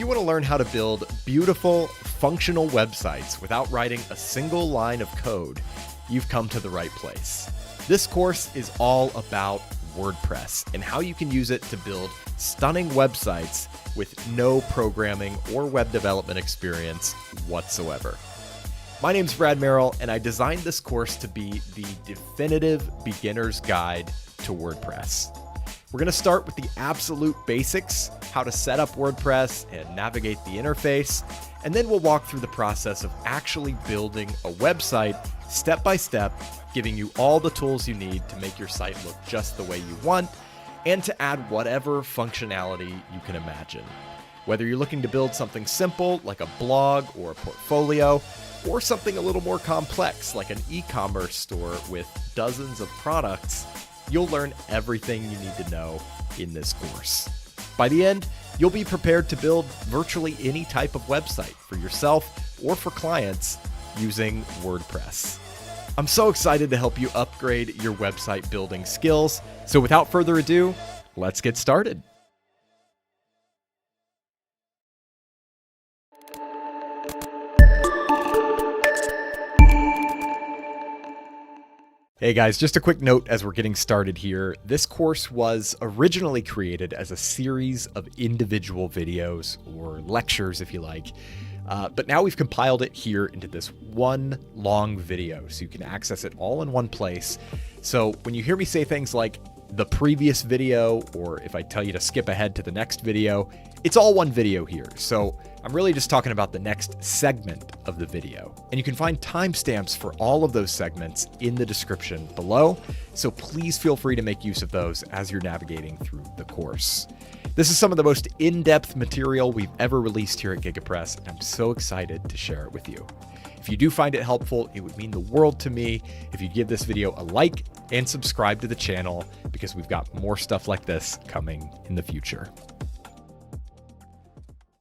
you want to learn how to build beautiful, functional websites without writing a single line of code, you've come to the right place. This course is all about WordPress and how you can use it to build stunning websites with no programming or web development experience whatsoever. My name's Brad Merrill, and I designed this course to be the definitive beginner's guide to WordPress. We're going to start with the absolute basics, how to set up WordPress and navigate the interface, and then we'll walk through the process of actually building a website step by step, giving you all the tools you need to make your site look just the way you want, and to add whatever functionality you can imagine. Whether you're looking to build something simple like a blog or a portfolio, or something a little more complex like an e-commerce store with dozens of products, you'll learn everything you need to know in this course. By the end, you'll be prepared to build virtually any type of website for yourself or for clients using WordPress. I'm so excited to help you upgrade your website building skills. So without further ado, let's get started. Hey guys, just a quick note as we're getting started here. This course was originally created as a series of individual videos or lectures, if you like. But now we've compiled it here into this one long video so you can access it all in one place. So when you hear me say things like the previous video, or if I tell you to skip ahead to the next video, it's all one video here. So I'm really just talking about the next segment of the video. And you can find timestamps for all of those segments in the description below. So please feel free to make use of those as you're navigating through the course. This is some of the most in-depth material we've ever released here at GigaPress, and I'm so excited to share it with you. If you do find it helpful, it would mean the world to me if you give this video a like and subscribe to the channel, because we've got more stuff like this coming in the future.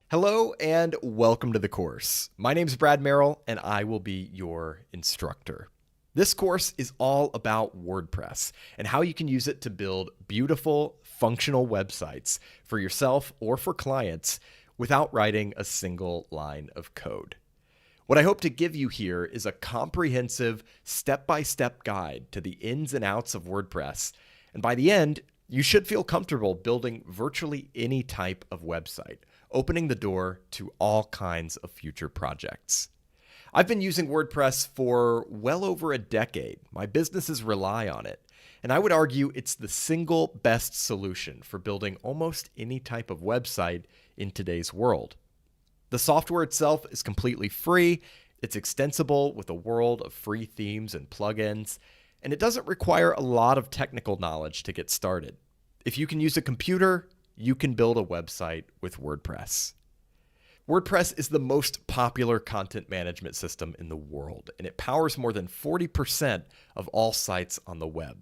Hello and welcome to the course. My name's Brad Merrill and I will be your instructor. This course is all about WordPress and how you can use it to build beautiful, functional websites for yourself or for clients without writing a single line of code. What I hope to give you here is a comprehensive step-by-step guide to the ins and outs of WordPress. And by the end, you should feel comfortable building virtually any type of website, opening the door to all kinds of future projects. I've been using WordPress for well over a decade. My businesses rely on it. And I would argue it's the single best solution for building almost any type of website in today's world. The software itself is completely free, it's extensible with a world of free themes and plugins, and it doesn't require a lot of technical knowledge to get started. If you can use a computer, you can build a website with WordPress. WordPress is the most popular content management system in the world, and it powers more than 40% of all sites on the web.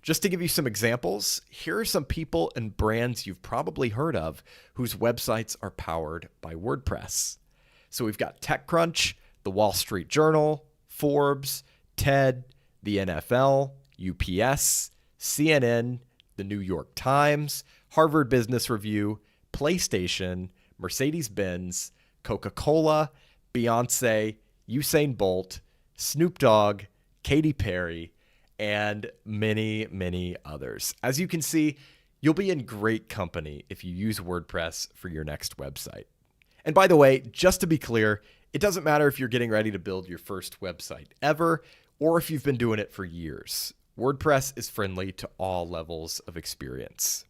Just to give you some examples, here are some people and brands you've probably heard of whose websites are powered by WordPress. So we've got TechCrunch, The Wall Street Journal, Forbes, TED, the NFL, UPS, CNN, the New York Times, Harvard Business Review, PlayStation, Mercedes-Benz, Coca-Cola, Beyonce, Usain Bolt, Snoop Dogg, Katy Perry, and many, many others. As you can see, you'll be in great company if you use WordPress for your next website. And by the way, just to be clear, it doesn't matter if you're getting ready to build your first website ever, or if you've been doing it for years. WordPress is friendly to all levels of experience.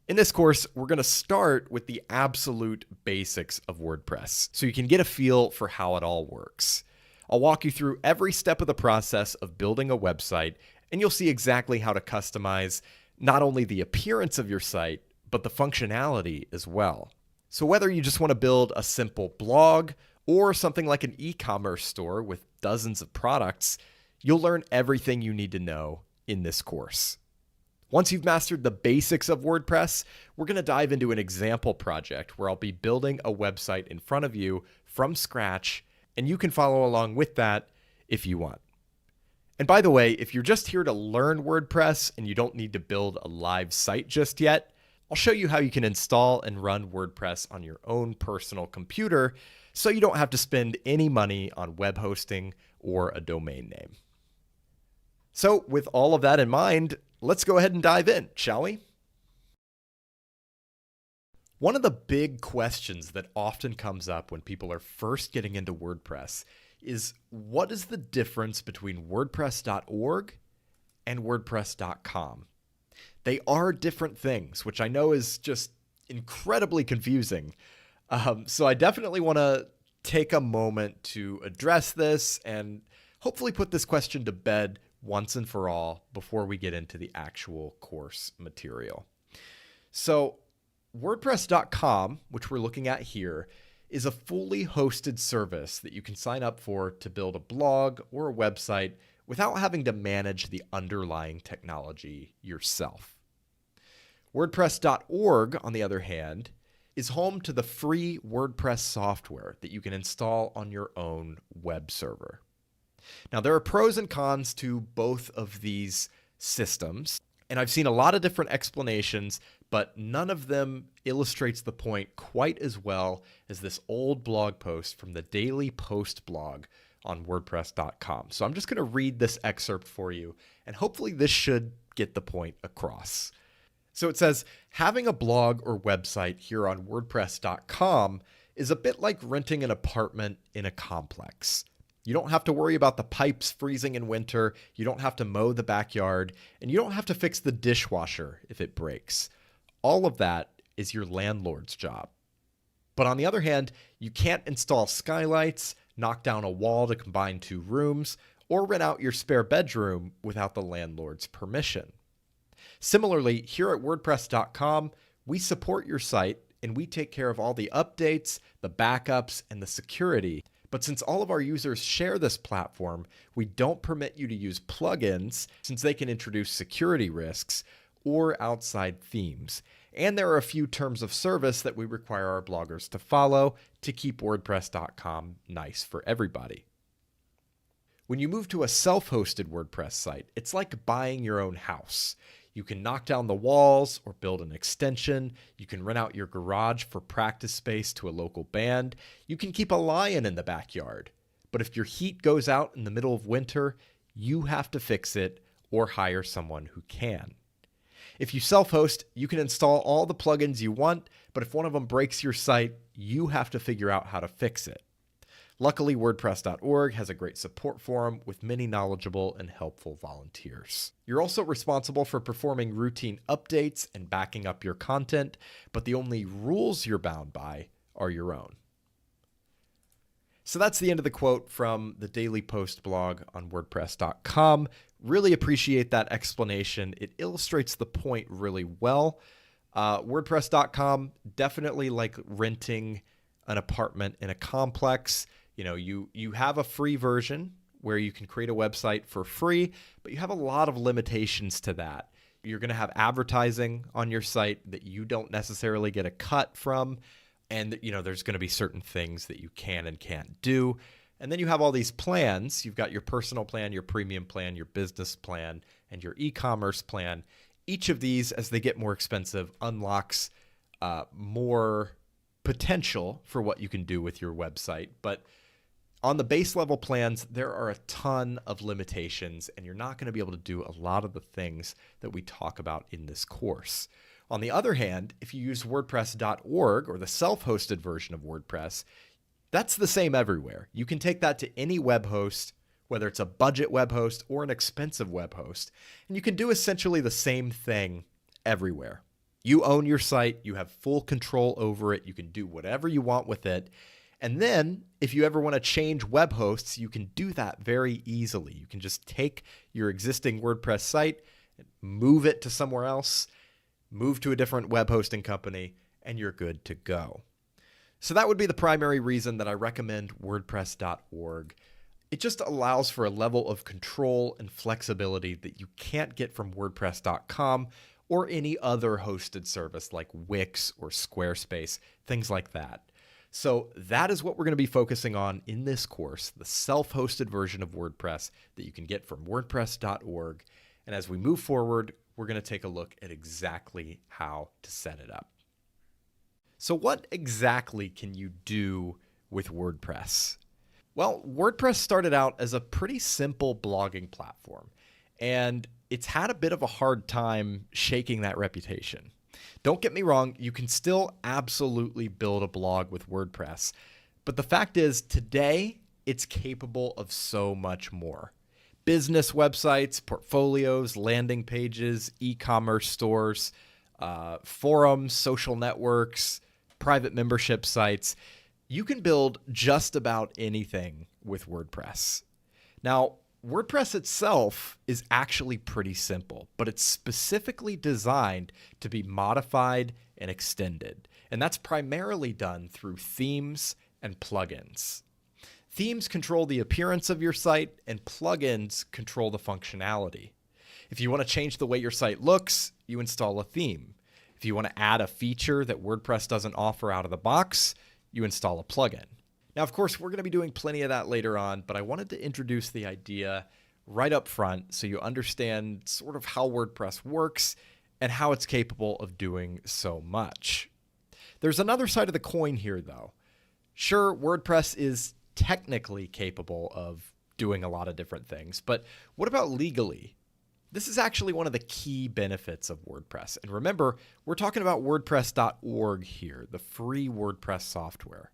In this course, we're going to start with the absolute basics of WordPress, so you can get a feel for how it all works. I'll walk you through every step of the process of building a website, and you'll see exactly how to customize not only the appearance of your site, but the functionality as well. So whether you just want to build a simple blog or something like an e-commerce store with dozens of products, you'll learn everything you need to know in this course. Once you've mastered the basics of WordPress, we're going to dive into an example project where I'll be building a website in front of you from scratch, and you can follow along with that if you want. And by the way, if you're just here to learn WordPress and you don't need to build a live site just yet, I'll show you how you can install and run WordPress on your own personal computer so you don't have to spend any money on web hosting or a domain name. So with all of that in mind, let's go ahead and dive in, shall we? One of the big questions that often comes up when people are first getting into WordPress is, what is the difference between WordPress.org and WordPress.com? They are different things, which I know is just incredibly confusing. So I definitely want to take a moment to address this and hopefully put this question to bed once and for all before we get into the actual course material. So WordPress.com, which we're looking at here, is a fully hosted service that you can sign up for to build a blog or a website without having to manage the underlying technology yourself. WordPress.org, on the other hand, is home to the free WordPress software that you can install on your own web server. Now, there are pros and cons to both of these systems, and I've seen a lot of different explanations, but none of them illustrates the point quite as well as this old blog post from the Daily Post blog on WordPress.com. So I'm just going to read this excerpt for you, and hopefully this should get the point across. So it says, having a blog or website here on WordPress.com is a bit like renting an apartment in a complex. You don't have to worry about the pipes freezing in winter, you don't have to mow the backyard, and you don't have to fix the dishwasher if it breaks. All of that is your landlord's job. But on the other hand, you can't install skylights, knock down a wall to combine two rooms, or rent out your spare bedroom without the landlord's permission. Similarly, here at WordPress.com, we support your site and we take care of all the updates, the backups, and the security. But since all of our users share this platform, we don't permit you to use plugins since they can introduce security risks or outside themes. And there are a few terms of service that we require our bloggers to follow to keep WordPress.com nice for everybody. When you move to a self-hosted WordPress site, it's like buying your own house. You can knock down the walls or build an extension. You can rent out your garage for practice space to a local band. You can keep a lion in the backyard. But if your heat goes out in the middle of winter, you have to fix it or hire someone who can. If you self-host, you can install all the plugins you want, but if one of them breaks your site, you have to figure out how to fix it. Luckily, WordPress.org has a great support forum with many knowledgeable and helpful volunteers. You're also responsible for performing routine updates and backing up your content, but the only rules you're bound by are your own. So that's the end of the quote from the Daily Post blog on WordPress.com. Really appreciate that explanation. It illustrates the point really well. WordPress.com, definitely like renting an apartment in a complex. You know, you have a free version where you can create a website for free, but you have a lot of limitations to that. You're going to have advertising on your site that you don't necessarily get a cut from. And, you know, there's going to be certain things that you can and can't do. And then you have all these plans. You've got your personal plan, your premium plan, your business plan, and your e-commerce plan. Each of these, as they get more expensive, unlocks more potential for what you can do with your website. But on the base level plans, there are a ton of limitations, and you're not going to be able to do a lot of the things that we talk about in this course. On the other hand, if you use WordPress.org or the self-hosted version of WordPress, that's the same everywhere. You can take that to any web host, whether it's a budget web host or an expensive web host, and you can do essentially the same thing everywhere. You own your site, you have full control over it, you can do whatever you want with it. And then if you ever want to change web hosts, you can do that very easily. You can just take your existing WordPress site, move it to somewhere else, move to a different web hosting company, and you're good to go. So that would be the primary reason that I recommend WordPress.org. It just allows for a level of control and flexibility that you can't get from WordPress.com or any other hosted service like Wix or Squarespace, things like that. So that is what we're going to be focusing on in this course, the self-hosted version of WordPress that you can get from WordPress.org. And as we move forward, we're going to take a look at exactly how to set it up. So what exactly can you do with WordPress? Well, WordPress started out as a pretty simple blogging platform, and it's had a bit of a hard time shaking that reputation. Don't get me wrong, you can still absolutely build a blog with WordPress, but the fact is today it's capable of so much more. Business websites, portfolios, landing pages, e-commerce stores, forums, social networks, private membership sites. You can build just about anything with WordPress. Now, WordPress itself is actually pretty simple, but it's specifically designed to be modified and extended. And that's primarily done through themes and plugins. Themes control the appearance of your site, and plugins control the functionality. If you want to change the way your site looks, you install a theme. If you want to add a feature that WordPress doesn't offer out of the box, you install a plugin. Now, of course, we're going to be doing plenty of that later on, but I wanted to introduce the idea right up front so you understand sort of how WordPress works and how it's capable of doing so much. There's another side of the coin here, though. Sure, WordPress is technically capable of doing a lot of different things, but what about legally? This is actually one of the key benefits of WordPress. And remember, we're talking about WordPress.org here, the free WordPress software.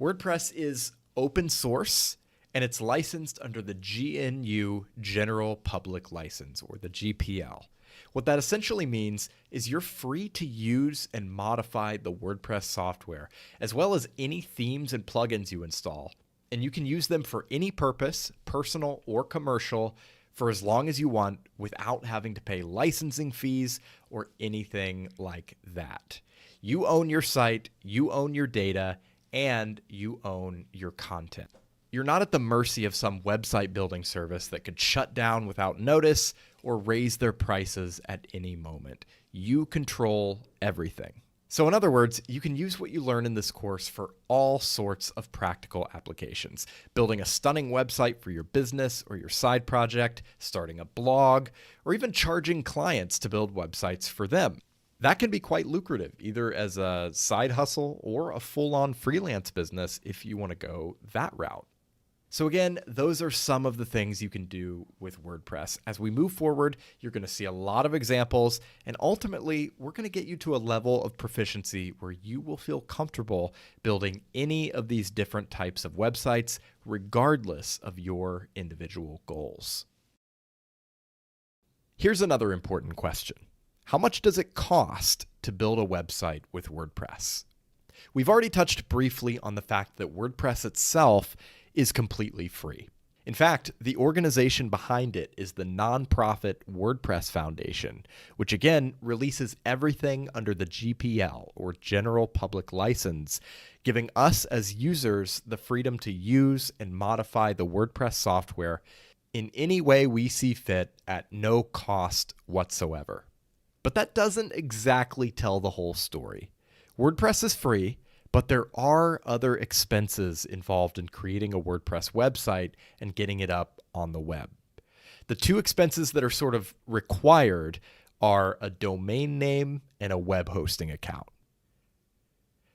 WordPress is open source, and it's licensed under the GNU General Public License, or the GPL. What that essentially means is you're free to use and modify the WordPress software, as well as any themes and plugins you install. And you can use them for any purpose, personal or commercial, for as long as you want without having to pay licensing fees or anything like that. You own your site, you own your data, and you own your content. You're not at the mercy of some website building service that could shut down without notice or raise their prices at any moment. You control everything. So in other words, you can use what you learn in this course for all sorts of practical applications. Building a stunning website for your business or your side project, starting a blog, or even charging clients to build websites for them. That can be quite lucrative, either as a side hustle or a full-on freelance business if you want to go that route. So again, those are some of the things you can do with WordPress. As we move forward, you're going to see a lot of examples, and ultimately, we're going to get you to a level of proficiency where you will feel comfortable building any of these different types of websites, regardless of your individual goals. Here's another important question. How much does it cost to build a website with WordPress? We've already touched briefly on the fact that WordPress itself is completely free. In fact, the organization behind it is the nonprofit WordPress Foundation, which again releases everything under the GPL, or General Public License, giving us as users the freedom to use and modify the WordPress software in any way we see fit at no cost whatsoever. But that doesn't exactly tell the whole story. WordPress is free, but there are other expenses involved in creating a WordPress website and getting it up on the web. The two expenses that are sort of required are a domain name and a web hosting account.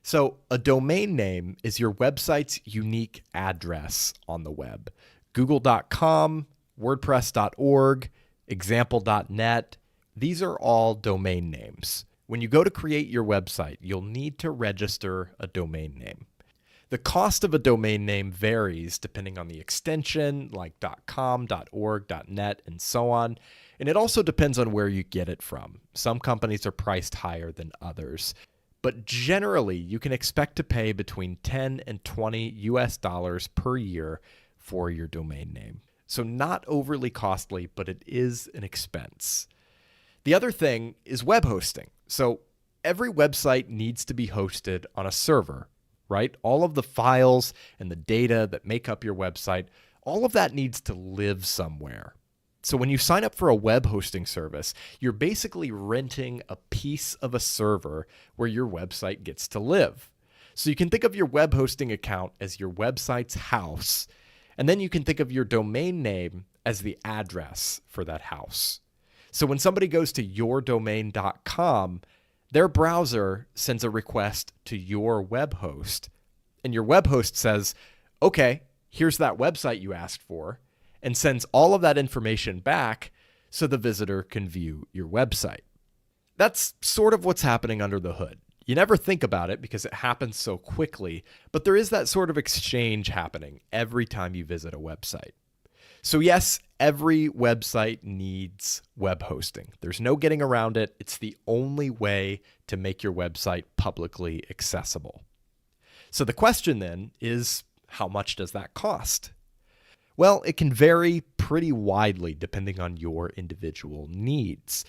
So a domain name is your website's unique address on the web. Google.com, WordPress.org, example.net, these are all domain names. When you go to create your website, you'll need to register a domain name. The cost of a domain name varies depending on the extension, like .com, .org, .net, and so on. And it also depends on where you get it from. Some companies are priced higher than others. But generally, you can expect to pay between 10 and 20 US dollars per year for your domain name. So not overly costly, but it is an expense. The other thing is web hosting. So every website needs to be hosted on a server, right? All of the files and the data that make up your website, all of that needs to live somewhere. So when you sign up for a web hosting service, you're basically renting a piece of a server where your website gets to live. So you can think of your web hosting account as your website's house, and then you can think of your domain name as the address for that house. So when somebody goes to yourdomain.com, their browser sends a request to your web host, and your web host says, okay, here's that website you asked for, and sends all of that information back so the visitor can view your website. That's sort of what's happening under the hood. You never think about it because it happens so quickly, but there is that sort of exchange happening every time you visit a website. So yes, every website needs web hosting. There's no getting around it. It's the only way to make your website publicly accessible. So the question then is, how much does that cost? Well, it can vary pretty widely depending on your individual needs.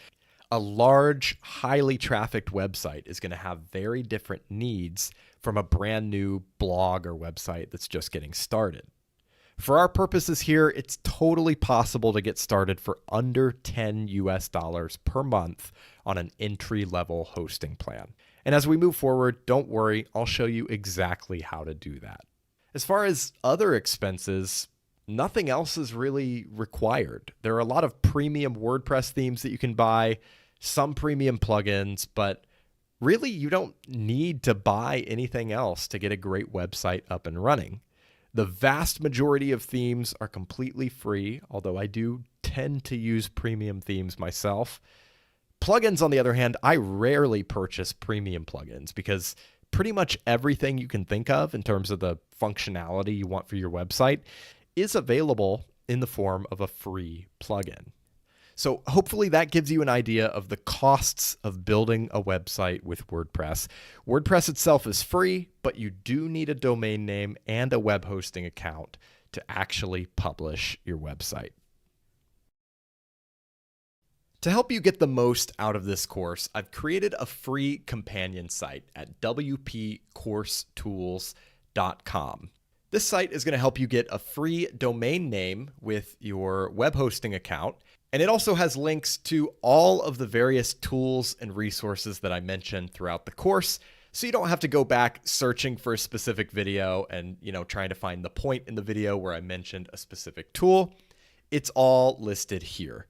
A large, highly trafficked website is going to have very different needs from a brand new blog or website that's just getting started. For our purposes here, it's totally possible to get started for under $10 per month on an entry-level hosting plan. And as we move forward, don't worry, I'll show you exactly how to do that. As far as other expenses, nothing else is really required. There are a lot of premium WordPress themes that you can buy, some premium plugins, but really you don't need to buy anything else to get a great website up and running. The vast majority of themes are completely free, although I do tend to use premium themes myself. Plugins, on the other hand, I rarely purchase premium plugins because pretty much everything you can think of in terms of the functionality you want for your website is available in the form of a free plugin. So hopefully that gives you an idea of the costs of building a website with WordPress. WordPress itself is free, but you do need a domain name and a web hosting account to actually publish your website. To help you get the most out of this course, I've created a free companion site at wpcoursetools.com. This site is going to help you get a free domain name with your web hosting account. And it also has links to all of the various tools and resources that I mentioned throughout the course. So you don't have to go back searching for a specific video and, trying to find the point in the video where I mentioned a specific tool. It's all listed here.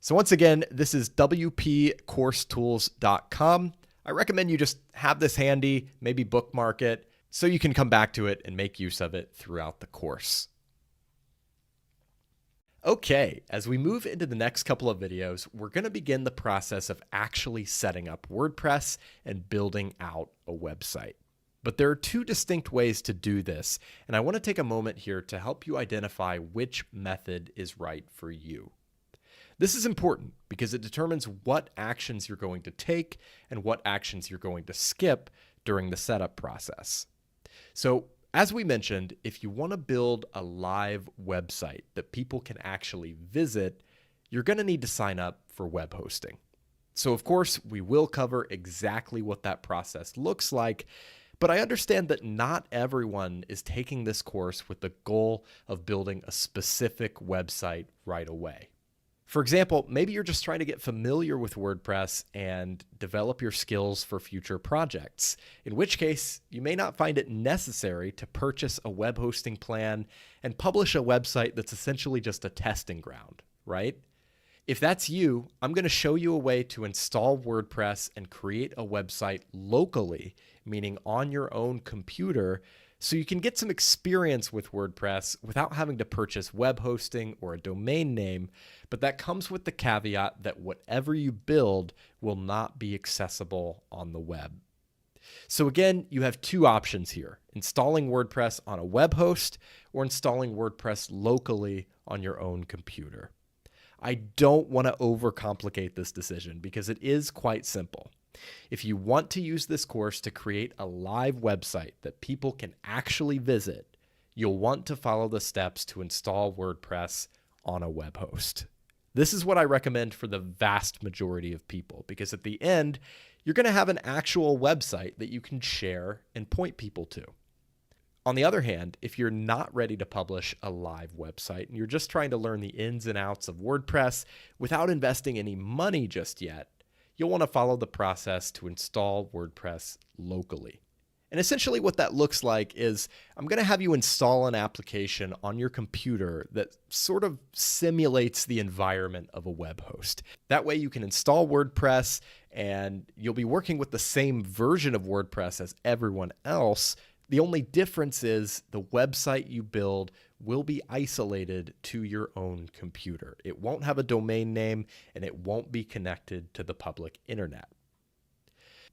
So once again, this is wpcoursetools.com. I recommend you just have this handy, maybe bookmark it, so you can come back to it and make use of it throughout the course. Okay, as we move into the next couple of videos, we're going to begin the process of actually setting up WordPress and building out a website. But there are two distinct ways to do this, and I want to take a moment here to help you identify which method is right for you. This is important because it determines what actions you're going to take and what actions you're going to skip during the setup process. So, as we mentioned, if you want to build a live website that people can actually visit, you're going to need to sign up for web hosting. So of course, we will cover exactly what that process looks like, but I understand that not everyone is taking this course with the goal of building a specific website right away. For example, maybe you're just trying to get familiar with WordPress and develop your skills for future projects, in which case you may not find it necessary to purchase a web hosting plan and publish a website that's essentially just a testing ground, right? If that's you, I'm going to show you a way to install WordPress and create a website locally, meaning on your own computer, so you can get some experience with WordPress without having to purchase web hosting or a domain name, but that comes with the caveat that whatever you build will not be accessible on the web. So again, you have two options here: installing WordPress on a web host or installing WordPress locally on your own computer. I don't want to overcomplicate this decision because it is quite simple. If you want to use this course to create a live website that people can actually visit, you'll want to follow the steps to install WordPress on a web host. This is what I recommend for the vast majority of people, because at the end, you're going to have an actual website that you can share and point people to. On the other hand, if you're not ready to publish a live website and you're just trying to learn the ins and outs of WordPress without investing any money just yet, you'll want to follow the process to install WordPress locally. And essentially what that looks like is I'm going to have you install an application on your computer that sort of simulates the environment of a web host. That way you can install WordPress and you'll be working with the same version of WordPress as everyone else. The only difference is the website you build will be isolated to your own computer. It won't have a domain name and it won't be connected to the public internet.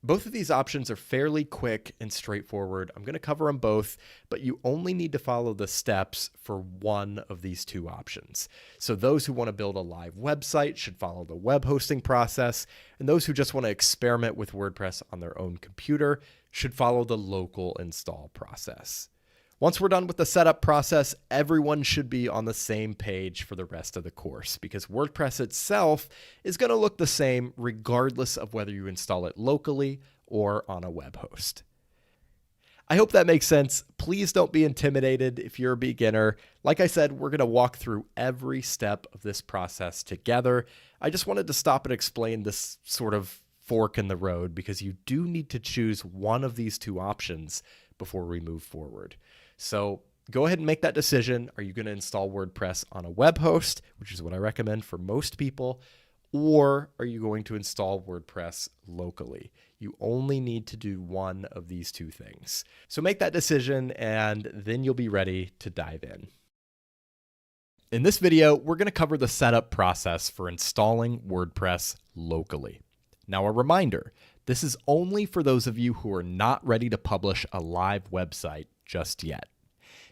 Both of these options are fairly quick and straightforward. I'm going to cover them both, but you only need to follow the steps for one of these two options. So those who want to build a live website should follow the web hosting process, and those who just want to experiment with WordPress on their own computer should follow the local install process. Once we're done with the setup process, everyone should be on the same page for the rest of the course because WordPress itself is going to look the same regardless of whether you install it locally or on a web host. I hope that makes sense. Please don't be intimidated if you're a beginner. Like I said, we're going to walk through every step of this process together. I just wanted to stop and explain this sort of fork in the road because you do need to choose one of these two options before we move forward. So go ahead and make that decision. Are you going to install WordPress on a web host, which is what I recommend for most people, or are you going to install WordPress locally? You only need to do one of these two things. So make that decision and then you'll be ready to dive in. In this video, we're going to cover the setup process for installing WordPress locally. Now, a reminder, this is only for those of you who are not ready to publish a live website just yet.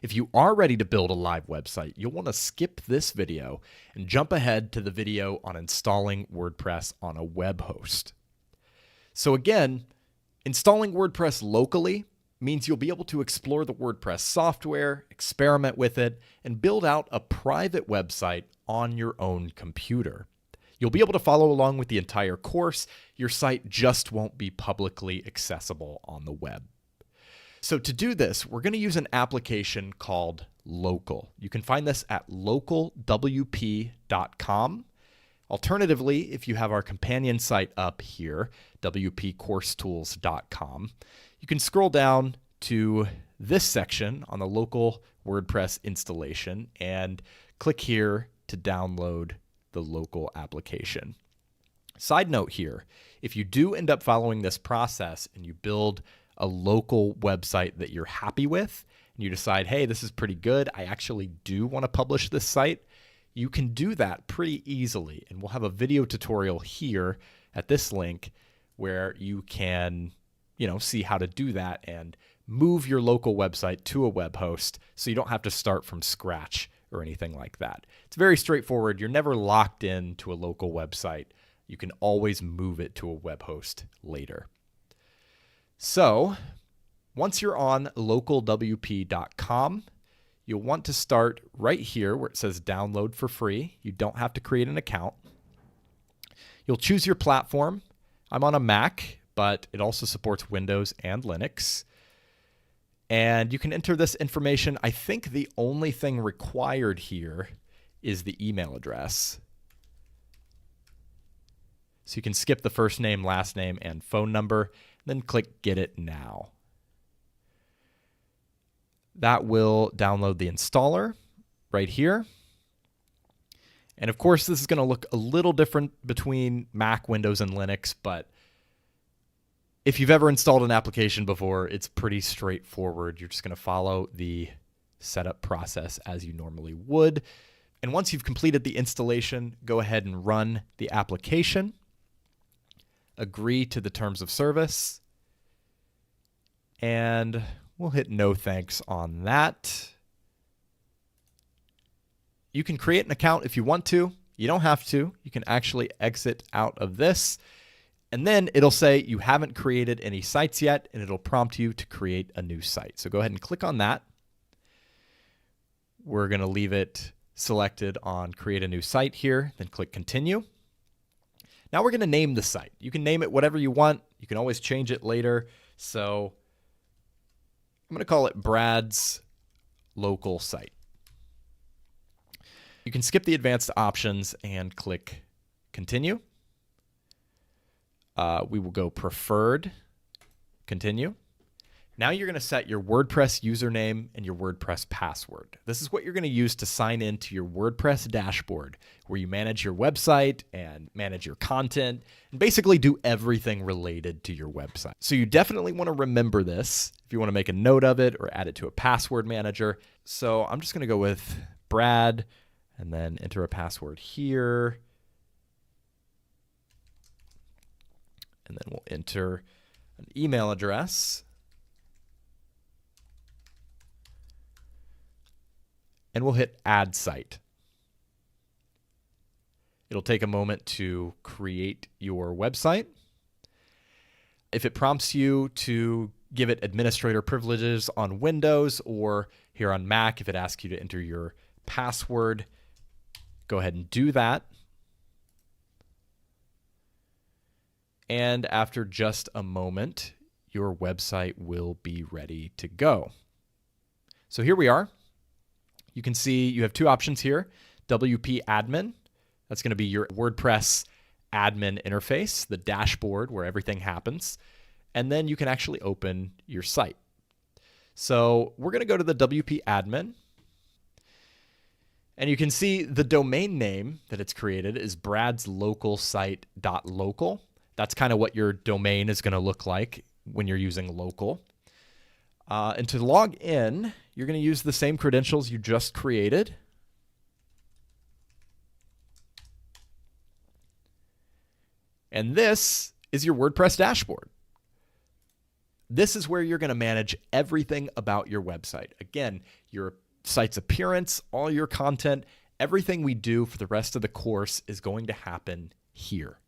If you are ready to build a live website, you'll want to skip this video and jump ahead to the video on installing WordPress on a web host. So again, installing WordPress locally means you'll be able to explore the WordPress software, experiment with it, and build out a private website on your own computer. You'll be able to follow along with the entire course. Your site just won't be publicly accessible on the web. So to do this, we're going to use an application called Local. You can find this at localwp.com. Alternatively, if you have our companion site up here, wpcoursetools.com, you can scroll down to this section on the local WordPress installation and click here to download the local application. Side note here, if you do end up following this process and you build a local website that you're happy with, and you decide, hey, this is pretty good, I actually do want to publish this site, you can do that pretty easily. And we'll have a video tutorial here at this link where you can, see how to do that and move your local website to a web host so you don't have to start from scratch or anything like that. It's very straightforward. You're never locked in to a local website. You can always move it to a web host later. So once you're on localwp.com, you'll want to start right here where it says download for free. You don't have to create an account. You'll choose your platform. I'm on a Mac, but it also supports Windows and Linux. And you can enter this information. I think the only thing required here is the email address. So you can skip the first name, last name, and phone number, then click Get It Now. That will download the installer right here. And of course, this is going to look a little different between Mac, Windows, and Linux, but if you've ever installed an application before, it's pretty straightforward. You're just going to follow the setup process as you normally would. And once you've completed the installation, go ahead and run the application. Agree to the terms of service. And we'll hit no thanks on that. You can create an account if you want to. You don't have to. You can actually exit out of this. And then it'll say you haven't created any sites yet, and it'll prompt you to create a new site. So go ahead and click on that. We're going to leave it selected on create a new site here, then click continue. Now we're going to name the site. You can name it whatever you want. You can always change it later. So I'm going to call it Brad's Local Site. You can skip the advanced options and click continue. We will go preferred, continue. Now you're going to set your WordPress username and your WordPress password. This is what you're going to use to sign into your WordPress dashboard, where you manage your website and manage your content and basically do everything related to your website. So you definitely want to remember this if you want to make a note of it or add it to a password manager. So I'm just going to go with Brad and then enter a password here. And then we'll enter an email address. And we'll hit Add Site. It'll take a moment to create your website. If it prompts you to give it administrator privileges on Windows or here on Mac, if it asks you to enter your password, go ahead and do that. And after just a moment, your website will be ready to go. So here we are. You can see you have two options here. WP Admin, that's going to be your WordPress admin interface, the dashboard where everything happens. And then you can actually open your site. So we're going to go to the WP Admin. And you can see the domain name that it's created is bradslocalsite.local. That's kind of what your domain is going to look like when you're using local. And to log in, you're going to use the same credentials you just created. And this is your WordPress dashboard. This is where you're going to manage everything about your website. Again, your site's appearance, all your content, everything we do for the rest of the course is going to happen here.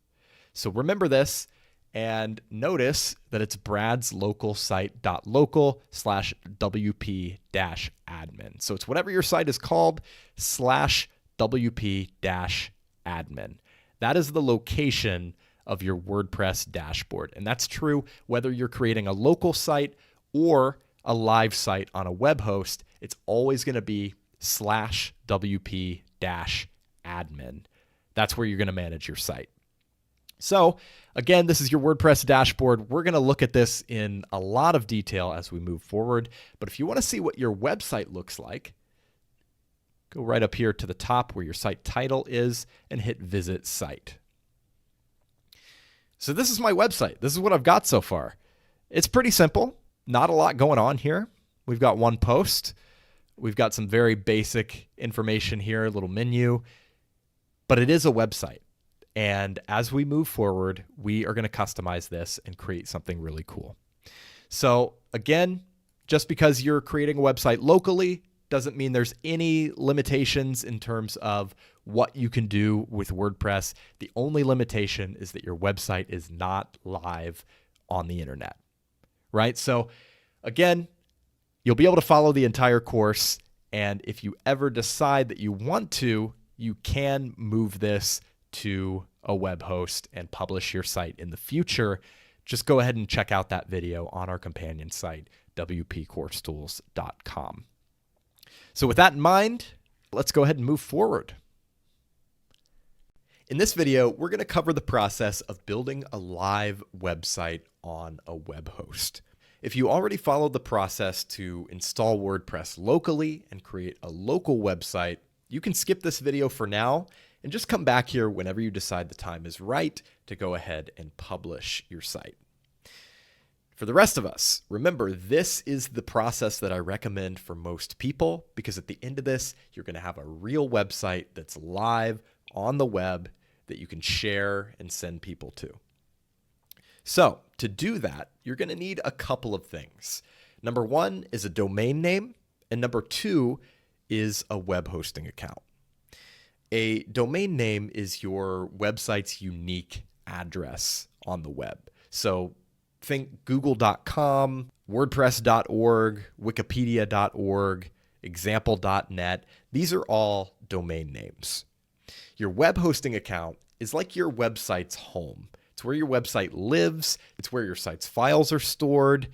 So remember this. And notice that it's bradslocalsite.local/WP-admin. So it's whatever your site is called /WP-admin. That is the location of your WordPress dashboard. And that's true whether you're creating a local site or a live site on a web host. It's always going to be /WP-admin. That's where you're going to manage your site. So again, this is your WordPress dashboard. We're going to look at this in a lot of detail as we move forward. But if you want to see what your website looks like, go right up here to the top where your site title is and hit Visit Site. So this is my website. This is what I've got so far. It's pretty simple. Not a lot going on here. We've got one post. We've got some very basic information here, a little menu. But it is a website. And as we move forward, we are going to customize this and create something really cool. So again, just because you're creating a website locally doesn't mean there's any limitations in terms of what you can do with WordPress. The only limitation is that your website is not live on the internet, right? So again, you'll be able to follow the entire course. And if you ever decide that you want to, you can move this to a web host and publish your site in the future. Just go ahead and check out that video on our companion site, wpcoursetools.com. So with that in mind, let's go ahead and move forward. In this video, we're going to cover the process of building a live website on a web host. If you already followed the process to install WordPress locally and create a local website, you can skip this video for now and just come back here whenever you decide the time is right to go ahead and publish your site. For the rest of us, remember, this is the process that I recommend for most people, because at the end of this, you're going to have a real website that's live on the web that you can share and send people to. So to do that, you're going to need a couple of things. Number one is a domain name, and number two is a web hosting account. A domain name is your website's unique address on the web. So think google.com, wordpress.org, wikipedia.org, example.net. These are all domain names. Your web hosting account is like your website's home. It's where your website lives. It's where your site's files are stored.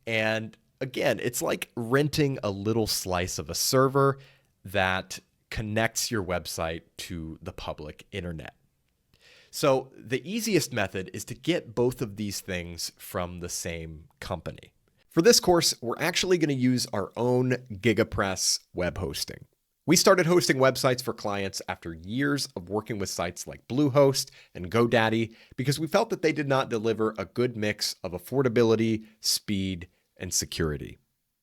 And again, it's like renting a little slice of a server that connects your website to the public internet. So the easiest method is to get both of these things from the same company. For this course, we're actually going to use our own GigaPress web hosting. We started hosting websites for clients after years of working with sites like Bluehost and GoDaddy because we felt that they did not deliver a good mix of affordability, speed, and security.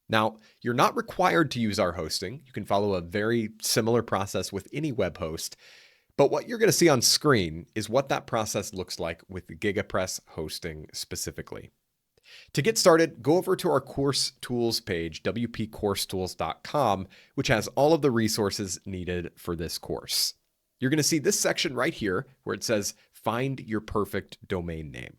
Now, you're not required to use our hosting. You can follow a very similar process with any web host, but what you're going to see on screen is what that process looks like with the GigaPress hosting specifically. To get started, go over to our course tools page, wpcoursetools.com, which has all of the resources needed for this course. You're going to see this section right here where it says find your perfect domain name.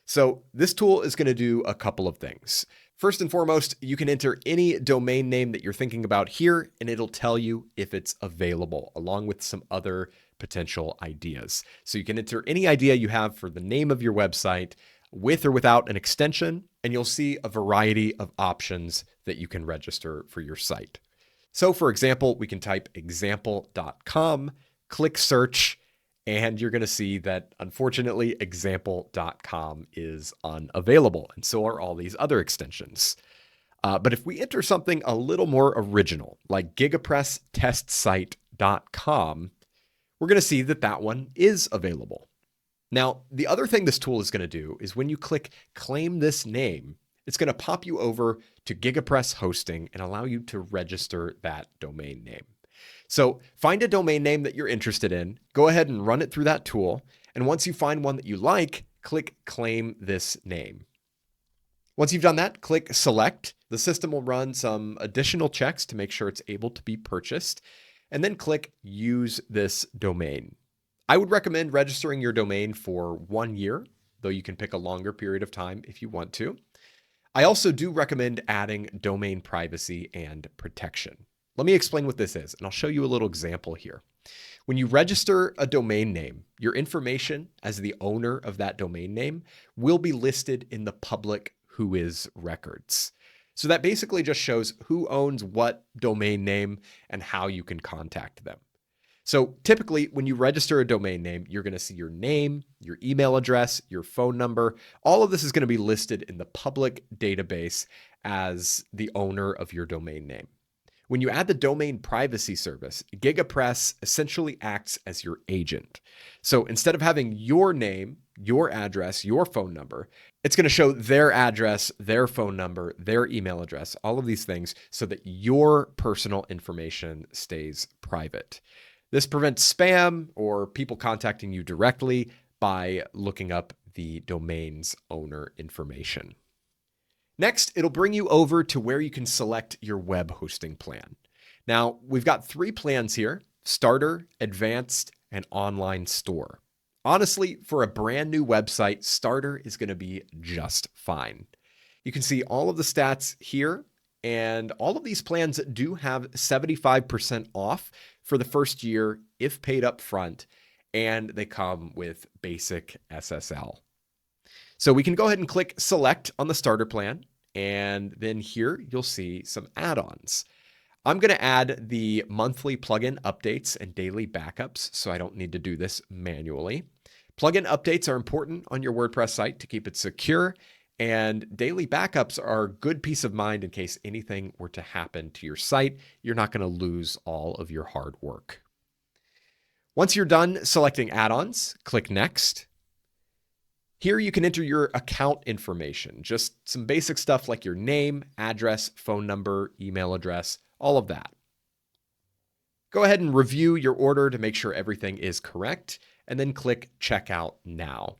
So this tool is going to do a couple of things. First and foremost, you can enter any domain name that you're thinking about here, and it'll tell you if it's available, along with some other potential ideas. So you can enter any idea you have for the name of your website, with or without an extension, and you'll see a variety of options that you can register for your site. So for example, we can type example.com, click search, and you're going to see that unfortunately example.com is unavailable, and so are all these other extensions. But if we enter something a little more original, like gigapresstestsite.com, we're going to see that that one is available. Now, the other thing this tool is going to do is when you click claim this name, it's going to pop you over to GigaPress hosting and allow you to register that domain name. So find a domain name that you're interested in, go ahead and run it through that tool. And once you find one that you like, click claim this name. Once you've done that, click select. The system will run some additional checks to make sure it's able to be purchased, and then click use this domain. I would recommend registering your domain for 1 year, though you can pick a longer period of time if you want to. I also do recommend adding domain privacy and protection. Let me explain what this is, and I'll show you a little example here. When you register a domain name, your information as the owner of that domain name will be listed in the public whois records. So that basically just shows who owns what domain name and how you can contact them. So typically when you register a domain name, you're going to see your name, your email address, your phone number. All of this is going to be listed in the public database as the owner of your domain name. When you add the domain privacy service, GigaPress essentially acts as your agent. So instead of having your name, your address, your phone number, it's going to show their address, their phone number, their email address, all of these things so that your personal information stays private. This prevents spam or people contacting you directly by looking up the domain's owner information. Next, it'll bring you over to where you can select your web hosting plan. Now, we've got 3 plans here: Starter, Advanced, and Online Store. Honestly, for a brand new website, Starter is going to be just fine. You can see all of the stats here, and all of these plans do have 75% off for the first year if paid up front, and they come with basic SSL. So we can go ahead and click select on the starter plan, and then here you'll see some add-ons. I'm going to add the monthly plugin updates and daily backups, so I don't need to do this manually. Plugin updates are important on your WordPress site to keep it secure, and daily backups are a good peace of mind in case anything were to happen to your site. You're not going to lose all of your hard work. Once you're done selecting add-ons, click Next. Here you can enter your account information, just some basic stuff like your name, address, phone number, email address, all of that. Go ahead and review your order to make sure everything is correct, and then click Checkout Now.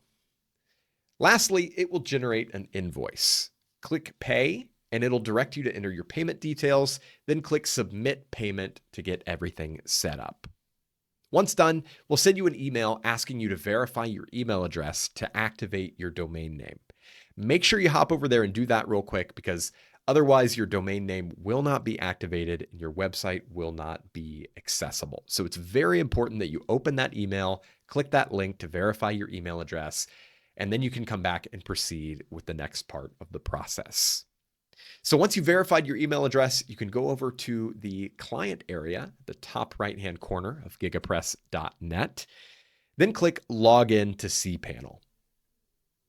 Lastly, it will generate an invoice. Click Pay, and it'll direct you to enter your payment details, then click Submit Payment to get everything set up. Once done, we'll send you an email asking you to verify your email address to activate your domain name. Make sure you hop over there and do that real quick, because otherwise your domain name will not be activated and your website will not be accessible. So it's very important that you open that email, click that link to verify your email address, and then you can come back and proceed with the next part of the process. So once you've verified your email address, you can go over to the client area, the top right-hand corner of gigapress.net, then click Login to cPanel.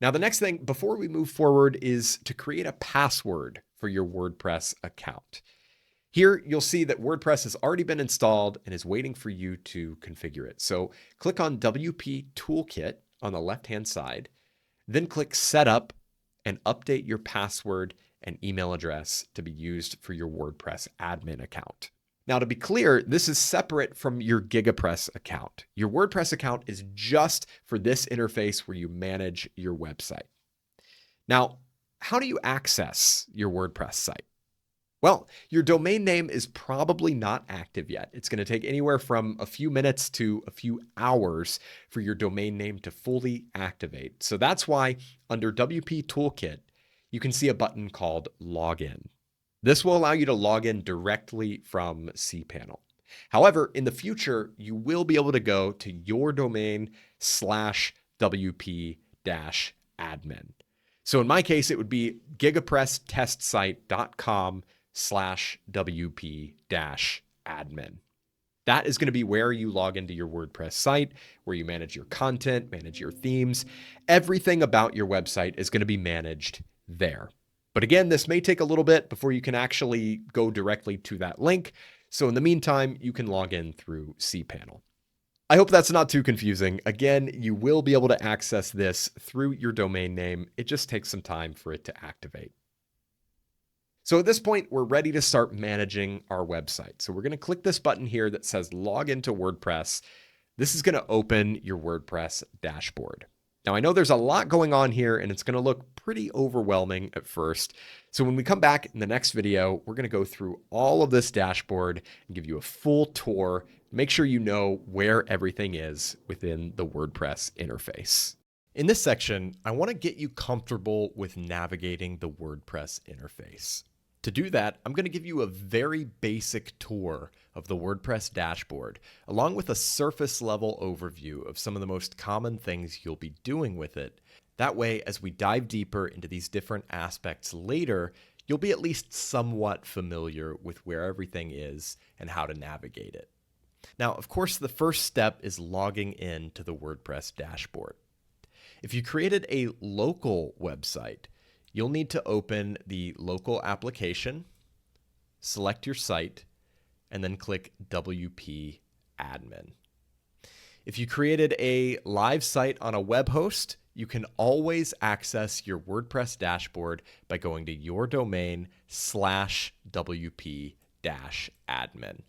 Now, the next thing before we move forward is to create a password for your WordPress account. Here, you'll see that WordPress has already been installed and is waiting for you to configure it. So click on WP Toolkit on the left-hand side, then click Setup and update your password and email address to be used for your WordPress admin account. Now, to be clear, this is separate from your GigaPress account. Your WordPress account is just for this interface where you manage your website. Now, how do you access your WordPress site? Well, your domain name is probably not active yet. It's going to take anywhere from a few minutes to a few hours for your domain name to fully activate. So that's why under WP Toolkit, you can see a button called Login. This will allow you to log in directly from cPanel. However, in the future, you will be able to go to your domain/WP-admin. So in my case, it would be gigapresstestsite.com/WP-admin. That is going to be where you log into your WordPress site, where you manage your content, manage your themes. Everything about your website is going to be managed there. But again, this may take a little bit before you can actually go directly to that link. So in the meantime, you can log in through cPanel. I hope that's not too confusing. Again, you will be able to access this through your domain name. It just takes some time for it to activate. So at this point, we're ready to start managing our website. So we're going to click this button here that says Log into WordPress. This is going to open your WordPress dashboard. Now, I know there's a lot going on here and it's going to look pretty overwhelming at first. So when we come back in the next video, we're going to go through all of this dashboard and give you a full tour. Make sure you know where everything is within the WordPress interface. In this section, I want to get you comfortable with navigating the WordPress interface. To do that, I'm going to give you a very basic tour of the WordPress dashboard, along with a surface level overview of some of the most common things you'll be doing with it. That way, as we dive deeper into these different aspects later, you'll be at least somewhat familiar with where everything is and how to navigate it. Now, of course, the first step is logging in to the WordPress dashboard. If you created a local website, you'll need to open the local application, select your site, and then click WP Admin. If you created a live site on a web host, you can always access your WordPress dashboard by going to your domain/WP-admin.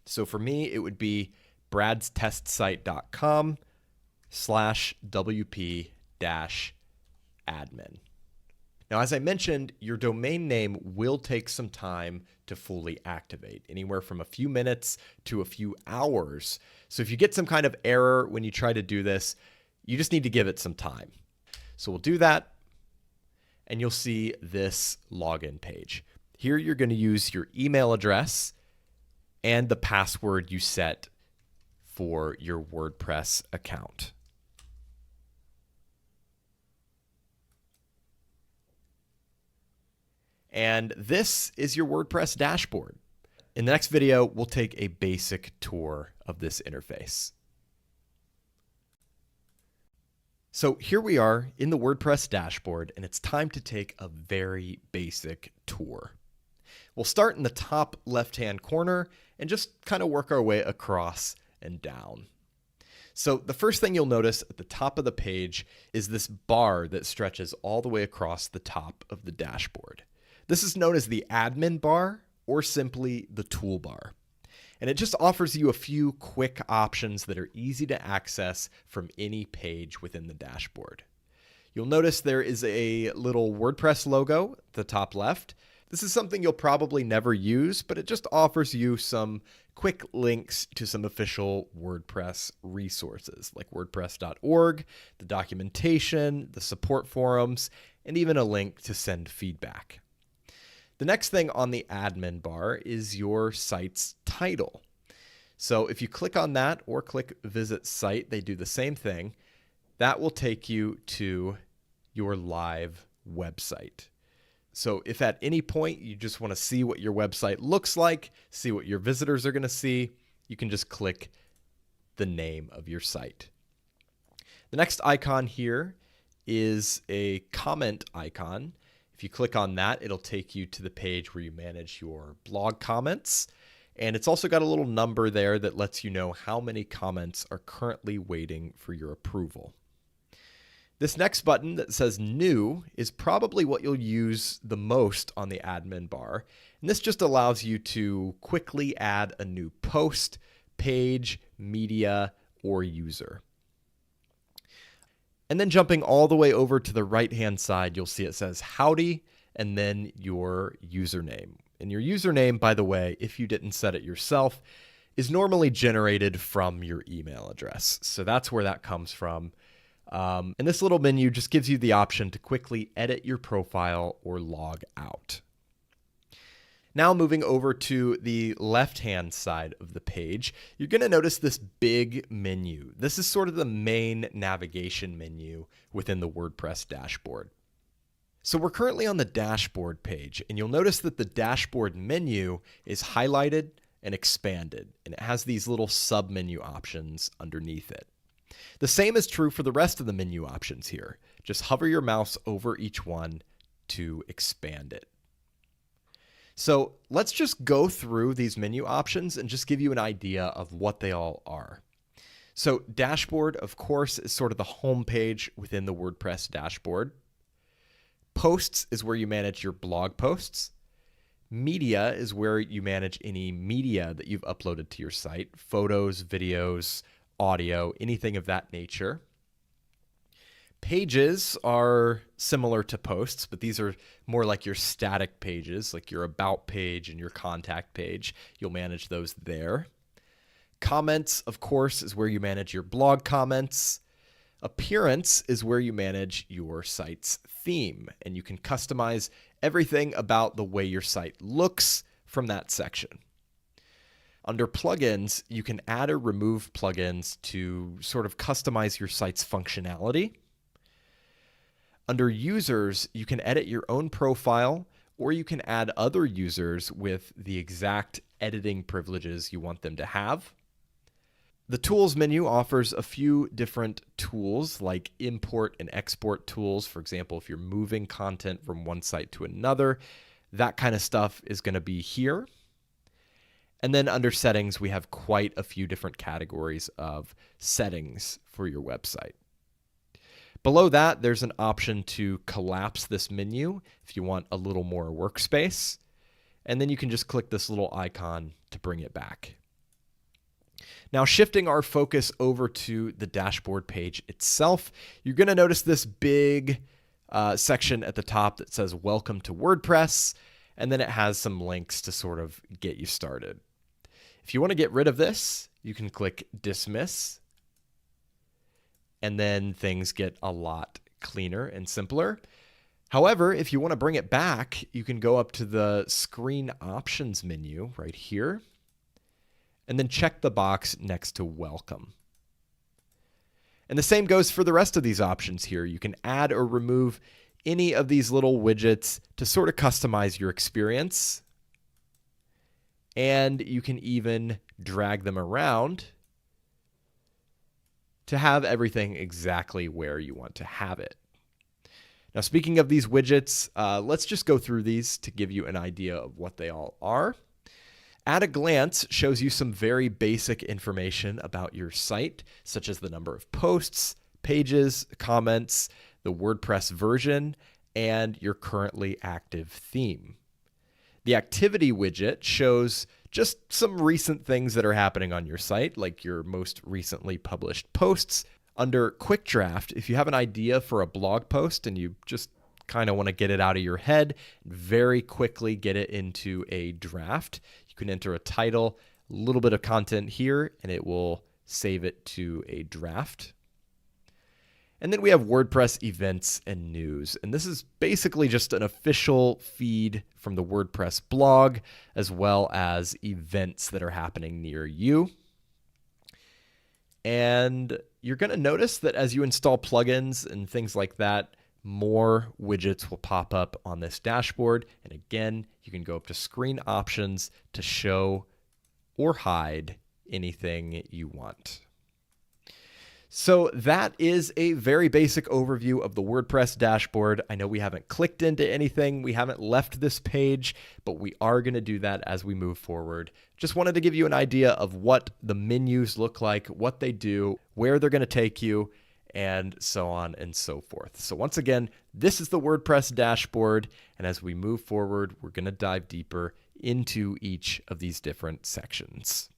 So for me, it would be bradstestsite.com/WP-admin. Now, as I mentioned, your domain name will take some time to fully activate, anywhere from a few minutes to a few hours. So if you get some kind of error when you try to do this, you just need to give it some time. So we'll do that, and you'll see this login page. Here you're going to use your email address and the password you set for your WordPress account. And this is your WordPress dashboard. In the next video, we'll take a basic tour of this interface. So here we are in the WordPress dashboard, and it's time to take a very basic tour. We'll start in the top left-hand corner and just kind of work our way across and down. So the first thing you'll notice at the top of the page is this bar that stretches all the way across the top of the dashboard. This is known as the admin bar or simply the toolbar. And it just offers you a few quick options that are easy to access from any page within the dashboard. You'll notice there is a little WordPress logo at the top left. This is something you'll probably never use, but it just offers you some quick links to some official WordPress resources like WordPress.org, the documentation, the support forums, and even a link to send feedback. The next thing on the admin bar is your site's title. So if you click on that or click Visit Site, they do the same thing. That will take you to your live website. So if at any point you just want to see what your website looks like, see what your visitors are going to see, you can just click the name of your site. The next icon here is a comment icon. If you click on that, it'll take you to the page where you manage your blog comments. And it's also got a little number there that lets you know how many comments are currently waiting for your approval. This next button that says New is probably what you'll use the most on the admin bar. And this just allows you to quickly add a new post, page, media, or user. And then jumping all the way over to the right-hand side, you'll see it says Howdy and then your username. And your username, by the way, if you didn't set it yourself, is normally generated from your email address. So that's where that comes from. And this little menu just gives you the option to quickly edit your profile or log out. Now moving over to the left-hand side of the page, you're going to notice this big menu. This is sort of the main navigation menu within the WordPress dashboard. So we're currently on the dashboard page, and you'll notice that the dashboard menu is highlighted and expanded, and it has these little sub-menu options underneath it. The same is true for the rest of the menu options here. Just hover your mouse over each one to expand it. So let's just go through these menu options and just give you an idea of what they all are. So dashboard, of course, is sort of the home page within the WordPress dashboard. Posts is where you manage your blog posts. Media is where you manage any media that you've uploaded to your site, photos, videos, audio, anything of that nature. Pages are similar to posts, but these are more like your static pages, like your about page and your contact page. You'll manage those there. Comments, of course, is where you manage your blog comments. Appearance is where you manage your site's theme, and you can customize everything about the way your site looks from that section. Under plugins, you can add or remove plugins to sort of customize your site's functionality. Under users, you can edit your own profile, or you can add other users with the exact editing privileges you want them to have. The tools menu offers a few different tools like import and export tools. For example, if you're moving content from one site to another, that kind of stuff is going to be here. And then under settings, we have quite a few different categories of settings for your website. Below that, there's an option to collapse this menu if you want a little more workspace. And then you can just click this little icon to bring it back. Now, shifting our focus over to the dashboard page itself, you're going to notice this big section at the top that says Welcome to WordPress, and then it has some links to sort of get you started. If you want to get rid of this, you can click Dismiss, and then things get a lot cleaner and simpler. However, if you want to bring it back, you can go up to the Screen Options menu right here, and then check the box next to Welcome. And the same goes for the rest of these options here. You can add or remove any of these little widgets to sort of customize your experience. And you can even drag them around to have everything exactly where you want to have it. Now, speaking of these widgets, let's just go through these to give you an idea of what they all are. At a glance shows you some very basic information about your site, such as the number of posts, pages, comments, the WordPress version, and your currently active theme. The activity widget shows just some recent things that are happening on your site, like your most recently published posts. Under Quick Draft, if you have an idea for a blog post and you just kind of want to get it out of your head, very quickly get it into a draft, you can enter a title, a little bit of content here, and it will save it to a draft. And then we have WordPress events and news. And this is basically just an official feed from the WordPress blog, as well as events that are happening near you. And you're going to notice that as you install plugins and things like that, more widgets will pop up on this dashboard. And again, you can go up to Screen Options to show or hide anything you want. So that is a very basic overview of the WordPress dashboard. I know we haven't clicked into anything, we haven't left this page, but we are going to do that as we move forward. Just wanted to give you an idea of what the menus look like, what they do, where they're going to take you, and so on and so forth. So once again, this is the WordPress dashboard, and as we move forward, we're going to dive deeper into each of these different sections.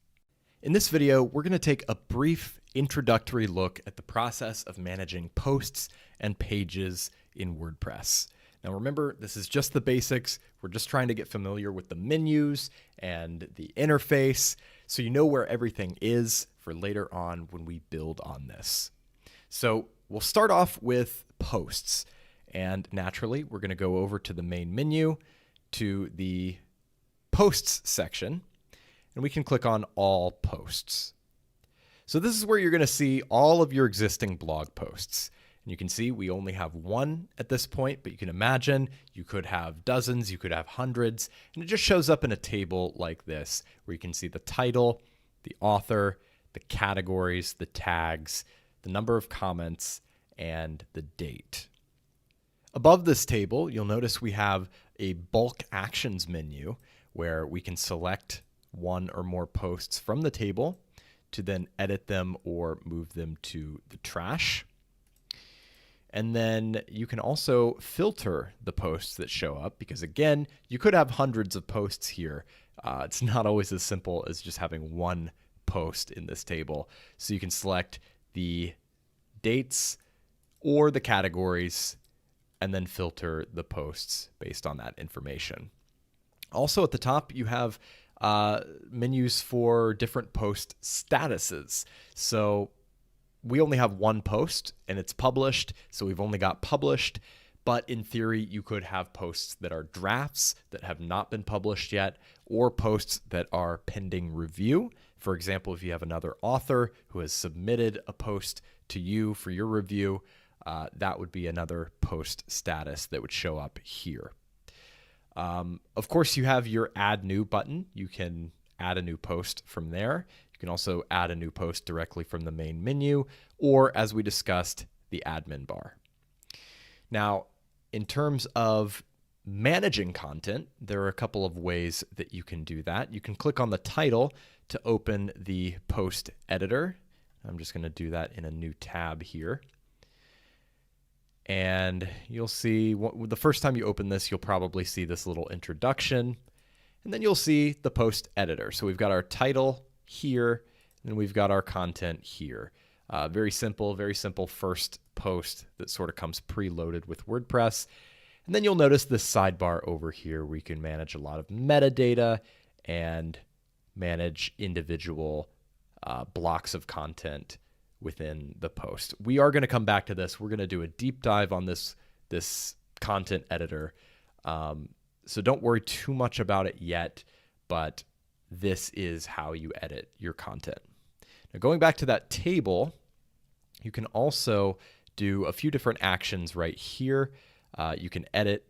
In this video, we're going to take a brief introductory look at the process of managing posts and pages in WordPress. Now remember, this is just the basics. We're just trying to get familiar with the menus and the interface so you know where everything is for later on when we build on this. So we'll start off with posts, and naturally we're going to go over to the main menu to the posts section, and we can click on all posts. So this is where you're going to see all of your existing blog posts. And you can see we only have one at this point, but you can imagine you could have dozens, you could have hundreds, and it just shows up in a table like this, where you can see the title, the author, the categories, the tags, the number of comments, and the date. Above this table, you'll notice we have a bulk actions menu where we can select one or more posts from the table to then edit them or move them to the trash. And then you can also filter the posts that show up, because again, you could have hundreds of posts here. It's not always as simple as just having one post in this table. So you can select the dates or the categories and then filter the posts based on that information. Also at the top, you have menus for different post statuses. So we only have one post and it's published, so we've only got published, but in theory you could have posts that are drafts that have not been published yet, or posts that are pending review. For example, if you have another author who has submitted a post to you for your review, that would be another post status that would show up here. Of course, you have your Add New button. You can add a new post from there. You can also add a new post directly from the main menu, or as we discussed, the admin bar. Now, in terms of managing content, there are a couple of ways that you can do that. You can click on the title to open the post editor. I'm just going to do that in a new tab here. And you'll see, the first time you open this, you'll probably see this little introduction, and then you'll see the post editor. So we've got our title here, and we've got our content here. Very simple first post that sort of comes preloaded with WordPress. And then you'll notice this sidebar over here where you can manage a lot of metadata and manage individual blocks of content within the post. We are going to come back to this. We're going to do a deep dive on this content editor. So don't worry too much about it yet, but this is how you edit your content. Now going back to that table, you can also do a few different actions right here. You can edit,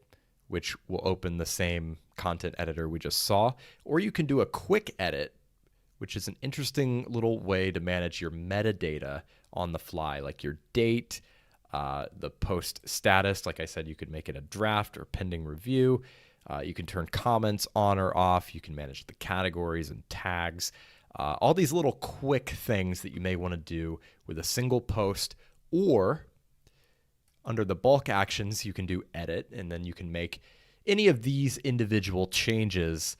which will open the same content editor we just saw, or you can do a quick edit, which is an interesting little way to manage your metadata on the fly, like your date, the post status. Like I said, you could make it a draft or pending review. You can turn comments on or off. You can manage the categories and tags. All these little quick things that you may want to do with a single post, or under the bulk actions, you can do edit, and then you can make any of these individual changes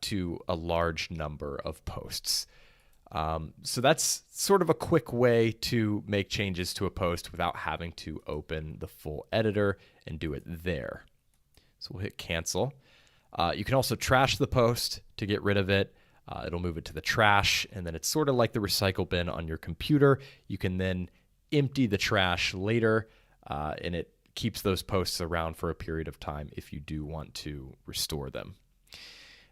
to a large number of posts. So that's sort of a quick way to make changes to a post without having to open the full editor and do it there. So we'll hit cancel. You can also trash the post to get rid of it. It'll move it to the trash, and then it's sort of like the recycle bin on your computer. You can then empty the trash later, and it keeps those posts around for a period of time if you do want to restore them.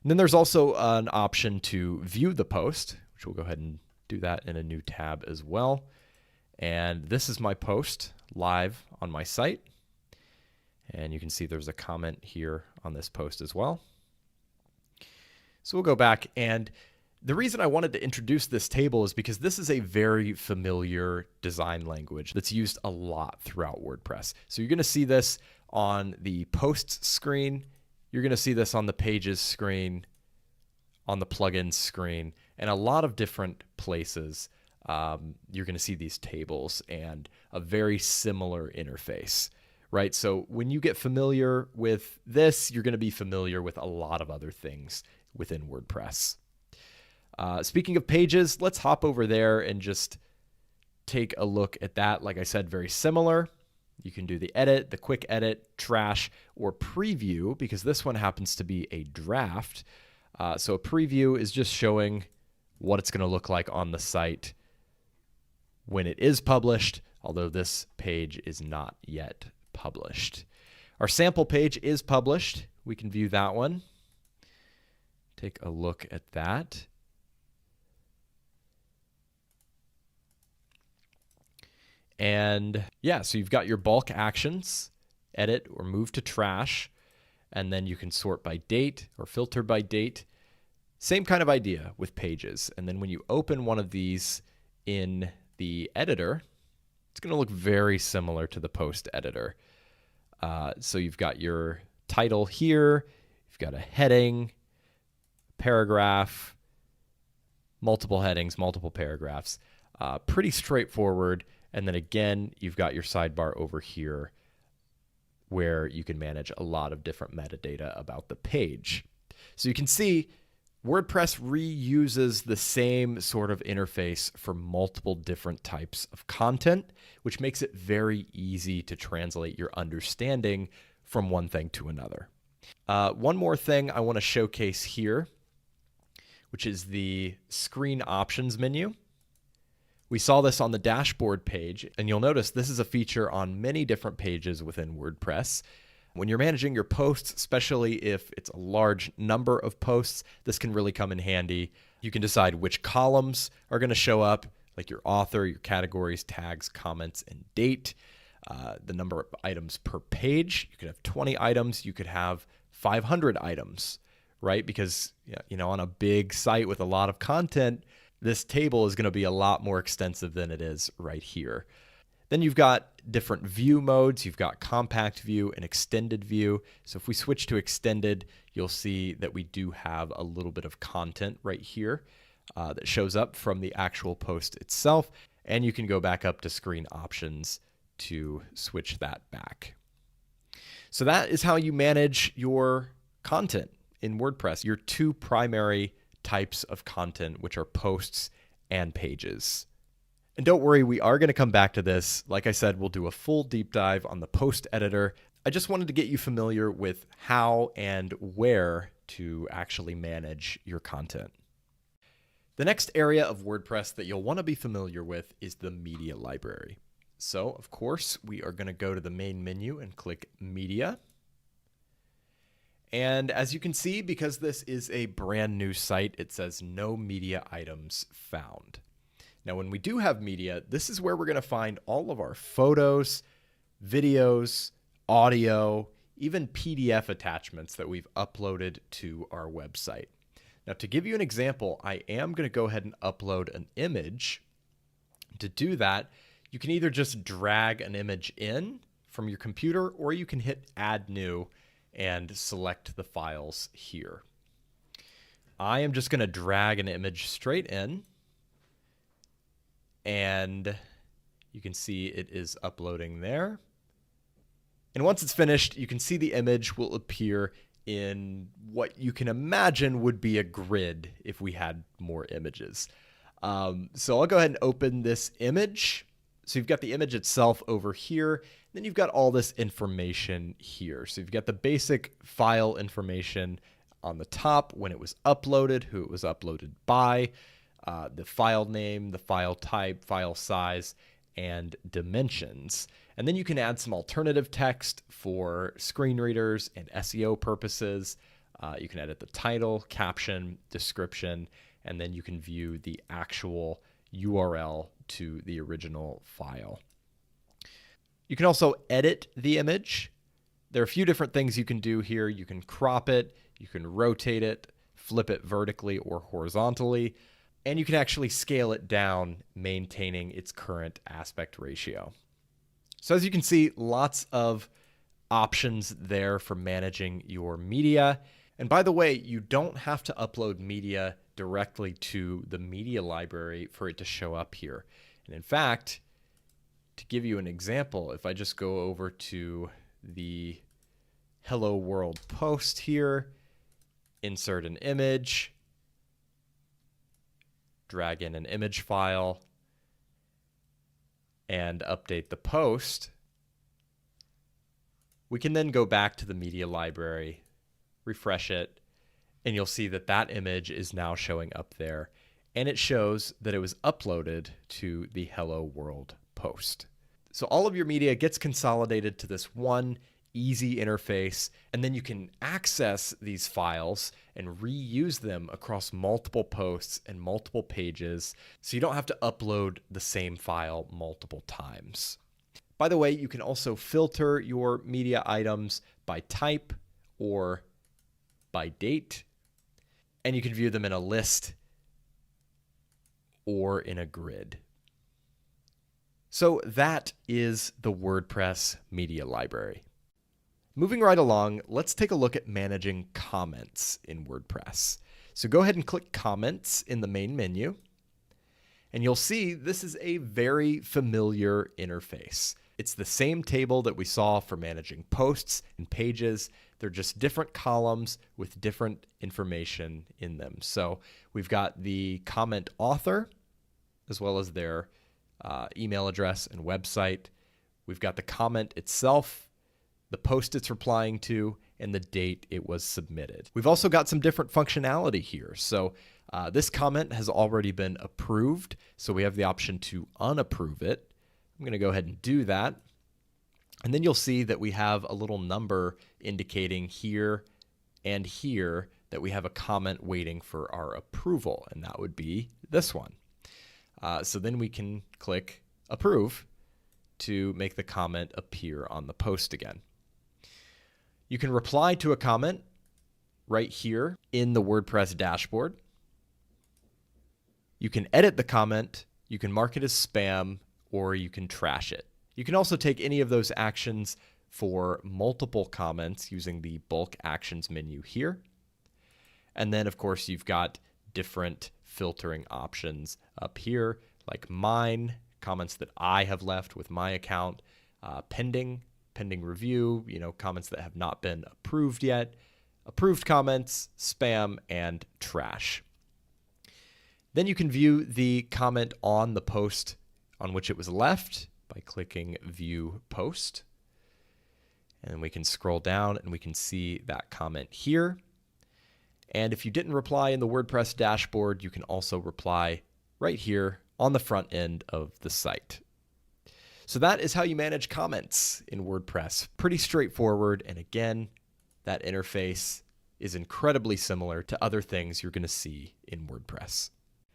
And then there's also an option to view the post, which we'll go ahead and do that in a new tab as well. And this is my post live on my site. And you can see there's a comment here on this post as well. So we'll go back, and The reason I wanted to introduce this table is because this is a very familiar design language that's used a lot throughout WordPress. So you're going to see this on the posts screen. You're going to see this on the pages screen, on the plugins screen, and a lot of different places. You're going to see these tables and a very similar interface, right? So when you get familiar with this, you're going to be familiar with a lot of other things within WordPress. Speaking of pages, let's hop over there and just take a look at that. Like I said, very similar. You can do the edit, the quick edit, trash, or preview, because this one happens to be a draft. So a preview is just showing what it's going to look like on the site when it is published, although this page is not yet published. Our sample page is published. We can view that one. Take a look at that. And yeah, so you've got your bulk actions, edit or move to trash, and then you can sort by date or filter by date. Same kind of idea with pages. And then when you open one of these in the editor, it's going to look very similar to the post editor. So you've got your title here, you've got a heading, paragraph, multiple headings, multiple paragraphs. Pretty straightforward. And then again, you've got your sidebar over here where you can manage a lot of different metadata about the page. So you can see WordPress reuses the same sort of interface for multiple different types of content, which makes it very easy to translate your understanding from one thing to another. One more thing I want to showcase here, which is the screen options menu. We saw this on the dashboard page, and you'll notice this is a feature on many different pages within WordPress. When you're managing your posts, especially if it's a large number of posts, this can really come in handy. You can decide which columns are going to show up, like your author, your categories, tags, comments, and date. The number of items per page. You could have 20 items. You could have 500 items, right? Because on a big site with a lot of content, this table is going to be a lot more extensive than it is right here. Then you've got different view modes. You've got compact view and extended view. So if we switch to extended, you'll see that we do have a little bit of content right here that shows up from the actual post itself. And you can go back up to screen options to switch that back. So that is how you manage your content in WordPress, your two primary types of content, which are posts and pages. And don't worry, we are going to come back to this. Like I said, we'll do a full deep dive on the post editor. I just wanted to get you familiar with how and where to actually manage your content. The next area of WordPress that you'll want to be familiar with is the media library. So, of course, we are going to go to the main menu and click Media. And as you can see, because this is a brand new site, it says no media items found. Now, when we do have media, this is where we're going to find all of our photos, videos, audio, even PDF attachments that we've uploaded to our website. Now, to give you an example, I am going to go ahead and upload an image. To do that, you can either just drag an image in from your computer, or you can hit Add New and select the files here. I am just going to drag an image straight in, and you can see it is uploading there. And once it's finished, you can see the image will appear in what you can imagine would be a grid if we had more images. So I'll go ahead and open this image. So you've got the image itself over here. Then you've got all this information here. So you've got the basic file information on the top, when it was uploaded, who it was uploaded by, the file name, the file type, file size, and dimensions. And then you can add some alternative text for screen readers and SEO purposes. You can edit the title, caption, description, and then you can view the actual URL to the original file. You can also edit the image. There are a few different things you can do here. You can crop it, you can rotate it, flip it vertically or horizontally, and you can actually scale it down, maintaining its current aspect ratio. So as you can see, lots of options there for managing your media. And by the way, you don't have to upload media directly to the media library for it to show up here. And in fact, to give you an example, if I just go over to the Hello World post here, insert an image, drag in an image file, and update the post, we can then go back to the media library, refresh it, and you'll see that that image is now showing up there, and it shows that it was uploaded to the Hello World post. So all of your media gets consolidated to this one easy interface, and then you can access these files and reuse them across multiple posts and multiple pages, so you don't have to upload the same file multiple times. By the way, you can also filter your media items by type or by date, and you can view them in a list or in a grid. So that is the WordPress media library. Moving right along, let's take a look at managing comments in WordPress. So go ahead and click Comments in the main menu, and you'll see this is a very familiar interface. It's the same table that we saw for managing posts and pages. They're just different columns with different information in them. So we've got the comment author, as well as their email address and website. We've got the comment itself, the post it's replying to, and the date it was submitted. We've also got some different functionality here. So this comment has already been approved, so we have the option to unapprove it. I'm going to go ahead and do that. And then you'll see that we have a little number indicating here and here that we have a comment waiting for our approval, and that would be this one. So then we can click Approve to make the comment appear on the post again. You can reply to a comment right here in the WordPress dashboard. You can edit the comment, you can mark it as spam, or you can trash it. You can also take any of those actions for multiple comments using the bulk actions menu here. And then, of course, you've got different filtering options up here, like mine, comments that I have left with my account, pending review, comments that have not been approved yet, approved comments, spam, and trash. Then you can view the comment on the post on which it was left by clicking View Post. And then we can scroll down and we can see that comment here. And if you didn't reply in the WordPress dashboard, you can also reply right here on the front end of the site. So that is how you manage comments in WordPress. Pretty straightforward. And again, that interface is incredibly similar to other things you're going to see in WordPress.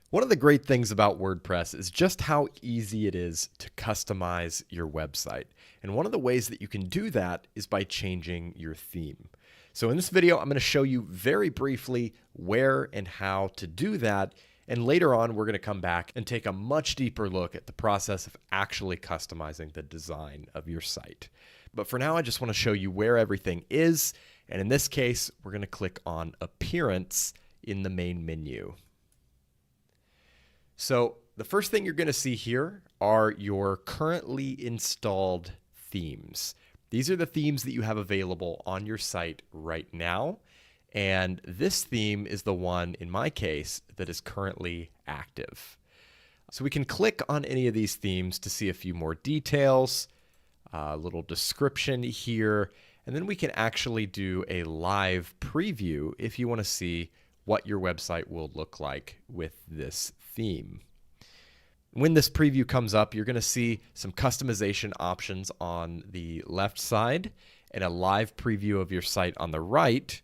One of the great things about WordPress is just how easy it is to customize your website. And one of the ways that you can do that is by changing your theme. So in this video, I'm going to show you very briefly where and how to do that. And later on, we're going to come back and take a much deeper look at the process of actually customizing the design of your site. But for now, I just want to show you where everything is. And in this case, we're going to click on Appearance in the main menu. So the first thing you're going to see here are your currently installed themes. These are the themes that you have available on your site right now. And this theme is the one, in my case, that is currently active. So we can click on any of these themes to see a few more details, a little description here, and then we can actually do a live preview if you want to see what your website will look like with this theme. When this preview comes up, you're going to see some customization options on the left side and a live preview of your site on the right.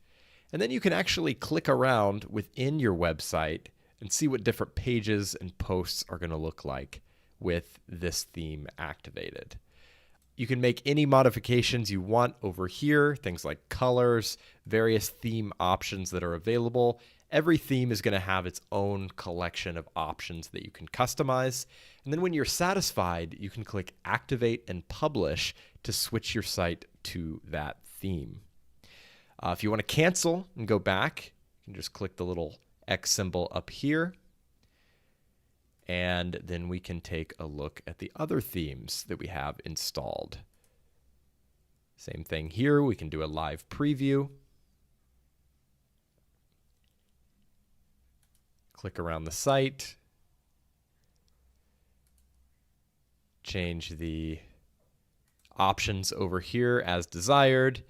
And then you can actually click around within your website and see what different pages and posts are going to look like with this theme activated. You can make any modifications you want over here, things like colors, various theme options that are available, every theme is going to have its own collection of options that you can customize. And then when you're satisfied, you can click Activate and Publish to switch your site to that theme. If you want to cancel and go back, you can just click the little X symbol up here. And then we can take a look at the other themes that we have installed. Same thing here, we can do a live preview. Click around the site. Change the options over here as desired.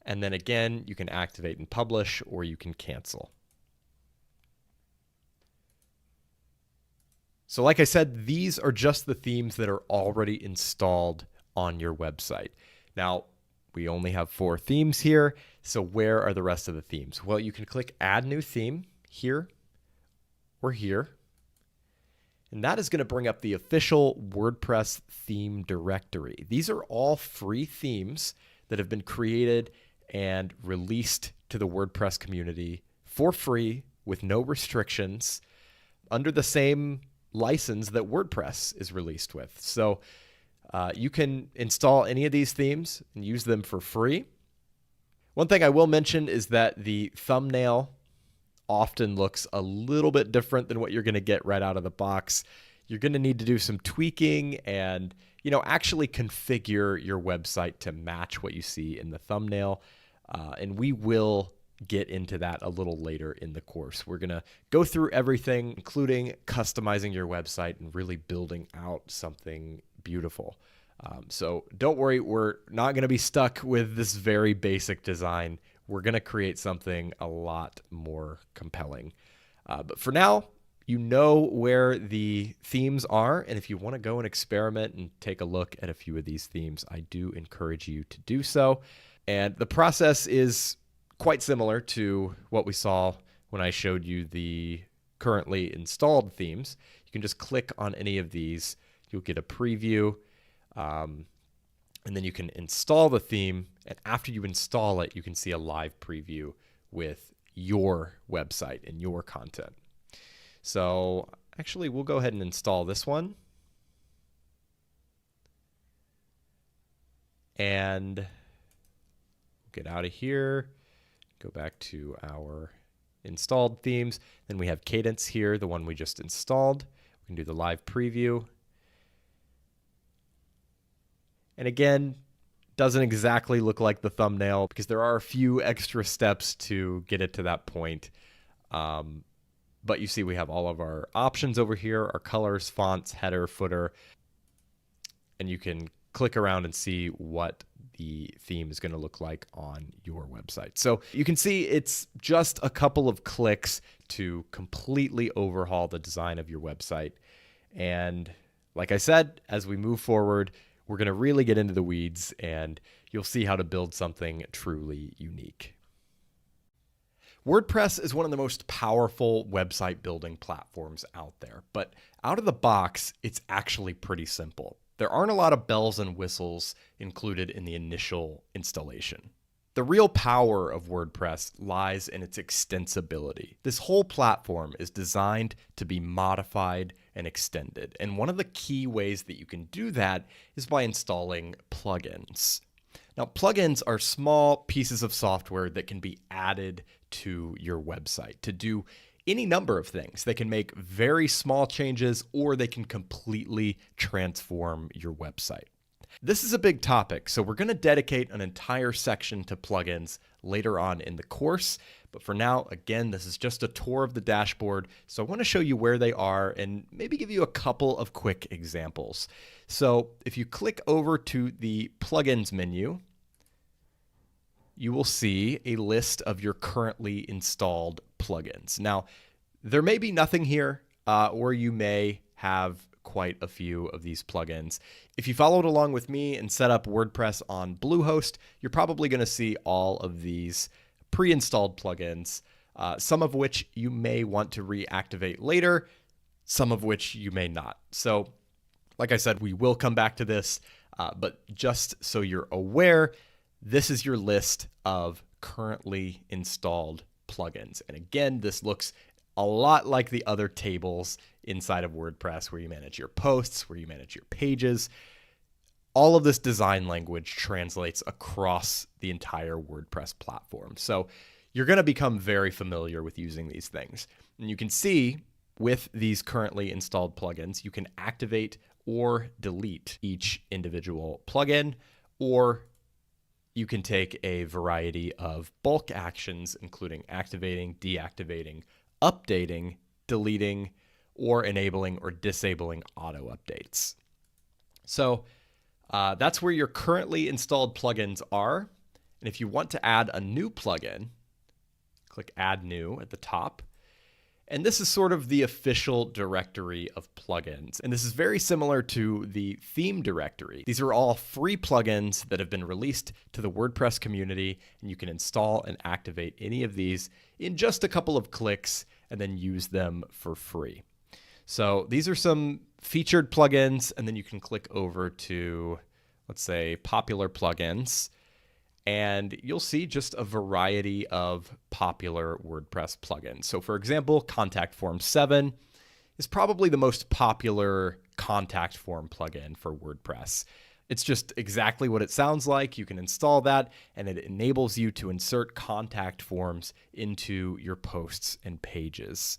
And then again, you can activate and publish, or you can cancel. So like I said, these are just the themes that are already installed on your website. Now, we only have 4 themes here, so where are the rest of the themes? Well, you can click Add New Theme here or here, and that is going to bring up the official WordPress theme directory. These are all free themes that have been created and released to the WordPress community for free with no restrictions under the same license that WordPress is released with. So you can install any of these themes and use them for free. One thing I will mention is that the thumbnail often looks a little bit different than what you're going to get right out of the box. You're going to need to do some tweaking and, actually configure your website to match what you see in the thumbnail. And we will get into that a little later in the course. We're going to go through everything, including customizing your website and really building out something beautiful. So don't worry, we're not going to be stuck with this very basic design. We're going to create something a lot more compelling. But for now, you know where the themes are. And if you want to go and experiment and take a look at a few of these themes, I do encourage you to do so. And the process is quite similar to what we saw when I showed you the currently installed themes. You can just click on any of these. You'll get a preview, and then you can install the theme. And after you install it, you can see a live preview with your website and your content. So actually, we'll go ahead and install this one. And get out of here, go back to our installed themes. Then we have Cadence here, the one we just installed. We can do the live preview. And again, doesn't exactly look like the thumbnail because there are a few extra steps to get it to that point. But you see we have all of our options over here, our colors, fonts, header, footer, and you can click around and see what the theme is going to look like on your website. So you can see it's just a couple of clicks to completely overhaul the design of your website. And like I said, as we move forward, we're going to really get into the weeds and you'll see how to build something truly unique. WordPress is one of the most powerful website building platforms out there, but out of the box, it's actually pretty simple. There aren't a lot of bells and whistles included in the initial installation. The real power of WordPress lies in its extensibility. This whole platform is designed to be modified and extended, and one of the key ways that you can do that is by installing plugins. Now, plugins are small pieces of software that can be added to your website to do any number of things. They can make very small changes or they can completely transform your website. This is a big topic, so we're going to dedicate an entire section to plugins later on in the course. But for now, again, this is just a tour of the dashboard. So I want to show you where they are and maybe give you a couple of quick examples. So if you click over to the plugins menu, you will see a list of your currently installed plugins. Now, there may be nothing here, or you may have quite a few of these plugins. If you followed along with me and set up WordPress on Bluehost, you're probably going to see all of these pre-installed plugins, some of which you may want to reactivate later, some of which you may not. So, like I said, we will come back to this, but just so you're aware, this is your list of currently installed plugins. And again, this looks a lot like the other tables inside of WordPress where you manage your posts, where you manage your pages. All of this design language translates across the entire WordPress platform. So you're going to become very familiar with using these things. And you can see with these currently installed plugins, you can activate or delete each individual plugin, or you can take a variety of bulk actions, including activating, deactivating, updating, deleting, or enabling or disabling auto updates. So that's where your currently installed plugins are. And if you want to add a new plugin, click Add New at the top. And this is sort of the official directory of plugins. And this is very similar to the theme directory. These are all free plugins that have been released to the WordPress community, and you can install and activate any of these in just a couple of clicks and then use them for free. So these are some featured plugins, and then you can click over to, let's say, popular plugins, and you'll see just a variety of popular WordPress plugins. So for example, Contact Form 7 is probably the most popular contact form plugin for WordPress. It's just exactly what it sounds like. You can install that, and it enables you to insert contact forms into your posts and pages.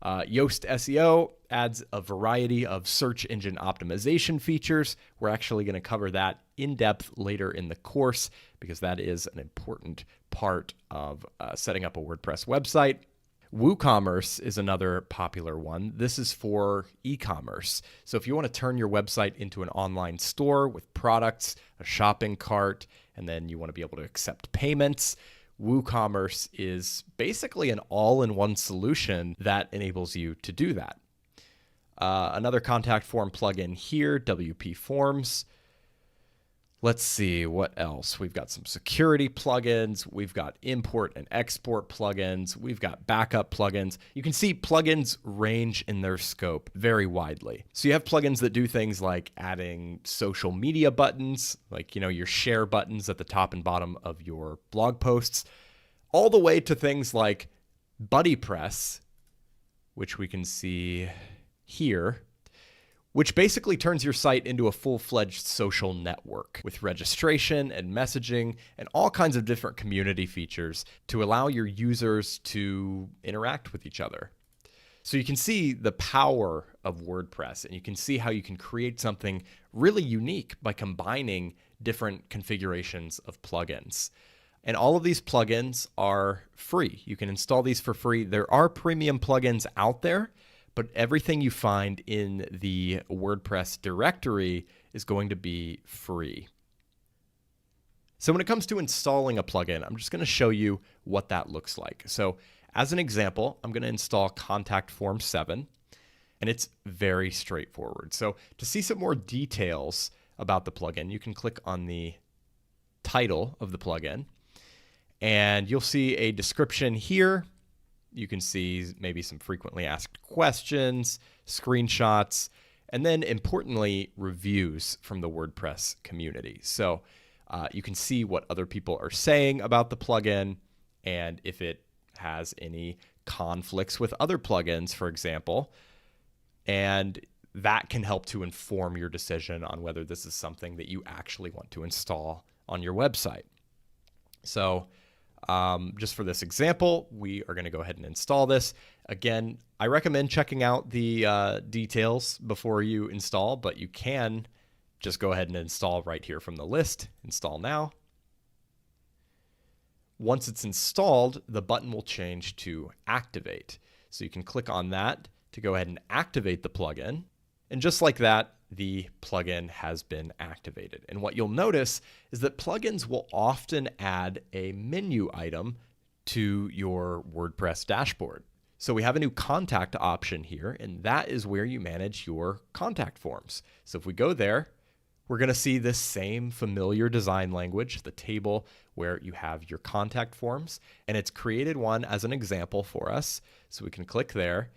Yoast SEO adds a variety of search engine optimization features. We're actually going to cover that in depth later in the course because that is an important part of setting up a WordPress website. WooCommerce is another popular one. This is for e-commerce. So if you want to turn your website into an online store with products, a shopping cart, and then you want to be able to accept payments, WooCommerce is basically an all-in-one solution that enables you to do that. Another contact form plugin here, WP Forms. Let's see what else. We've got some security plugins. We've got import and export plugins. We've got backup plugins. You can see plugins range in their scope very widely. So you have plugins that do things like adding social media buttons, like, your share buttons at the top and bottom of your blog posts, all the way to things like BuddyPress, which we can see here, which basically turns your site into a full-fledged social network with registration and messaging and all kinds of different community features to allow your users to interact with each other. So you can see the power of WordPress, and you can see how you can create something really unique by combining different configurations of plugins. And all of these plugins are free. You can install these for free. There are premium plugins out there, but everything you find in the WordPress directory is going to be free. So when it comes to installing a plugin, I'm just going to show you what that looks like. So as an example, I'm going to install Contact Form 7, and it's very straightforward. So to see some more details about the plugin, you can click on the title of the plugin, and you'll see a description here. You can see maybe some frequently asked questions, screenshots, and then importantly, reviews from the WordPress community. So you can see what other people are saying about the plugin and if it has any conflicts with other plugins, for example. And that can help to inform your decision on whether this is something that you actually want to install on your website. So just for this example, we are going to go ahead and install this. Again, I recommend checking out the details before you install, but you can just go ahead and install right here from the list. Install now. Once it's installed, the button will change to activate. So you can click on that to go ahead and activate the plugin. And just like that, the plugin has been activated. And what you'll notice is that plugins will often add a menu item to your WordPress dashboard. So we have a new contact option here, and that is where you manage your contact forms. So if we go there, we're going to see this same familiar design language, the table where you have your contact forms, and it's created one as an example for us. So we can click there.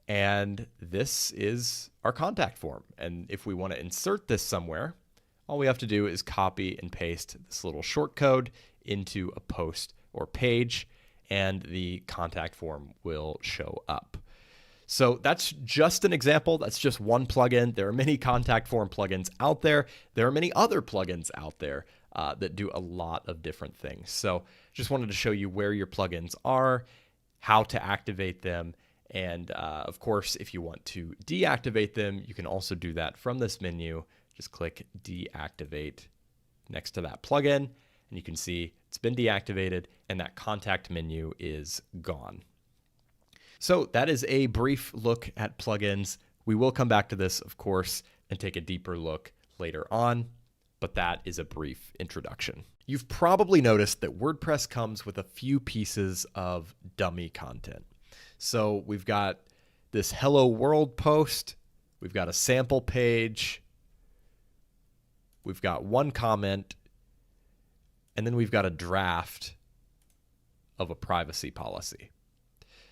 And this is our contact form. And if we want to insert this somewhere, all we have to do is copy and paste this little short code into a post or page, and the contact form will show up. So that's just an example. That's just one plugin. There are many contact form plugins out there. There are many other plugins out there that do a lot of different things. So just wanted to show you where your plugins are, how to activate them, and of course, if you want to deactivate them, you can also do that from this menu. Just click deactivate next to that plugin, and you can see it's been deactivated and that contact menu is gone. So that is a brief look at plugins. We will come back to this, of course, and take a deeper look later on, but that is a brief introduction. You've probably noticed that WordPress comes with a few pieces of dummy content. So we've got this Hello World post, we've got a sample page, we've got one comment, and then we've got a draft of a privacy policy.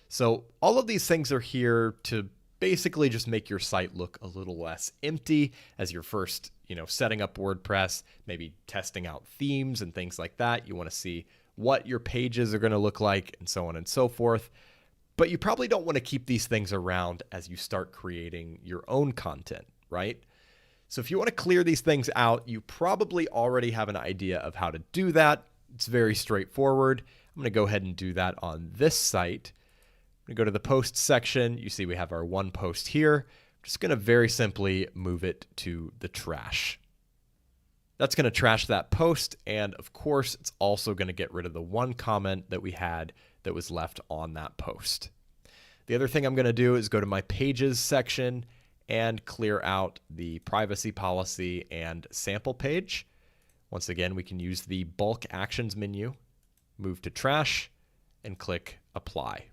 So all of these things are here to basically just make your site look a little less empty as you're first, setting up WordPress, maybe testing out themes and things like that. You want to see what your pages are going to look like and so on and so forth. But you probably don't want to keep these things around as you start creating your own content, right? So if you want to clear these things out, you probably already have an idea of how to do that. It's very straightforward. I'm going to go ahead and do that on this site. I'm going to go to the post section. You see we have our one post here. I'm just going to very simply move it to the trash. That's going to trash that post. And of course, it's also going to get rid of the one comment that we had that was left on that post. The other thing I'm going to do is go to my pages section and clear out the privacy policy and sample page. Once again, we can use the bulk actions menu, move to trash, and click apply.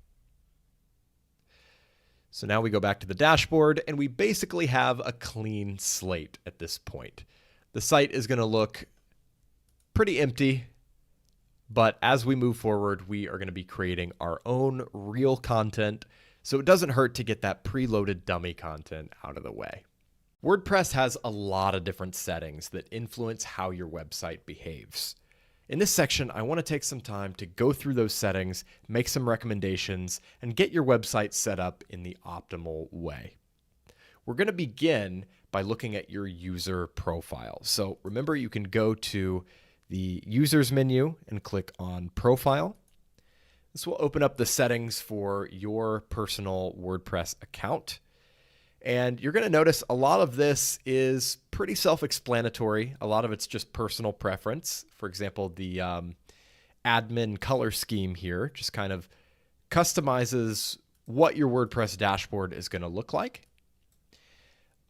So now we go back to the dashboard and we basically have a clean slate at this point. The site is going to look pretty empty, but as we move forward, we are going to be creating our own real content, so it doesn't hurt to get that preloaded dummy content out of the way. WordPress has a lot of different settings that influence how your website behaves. In this section, I want to take some time to go through those settings, make some recommendations, and get your website set up in the optimal way. We're going to begin by looking at your user profile. So remember, you can go to the users menu and click on profile. This will open up the settings for your personal WordPress account. And you're going to notice a lot of this is pretty self-explanatory. A lot of it's just personal preference. For example, the admin color scheme here just kind of customizes what your WordPress dashboard is going to look like.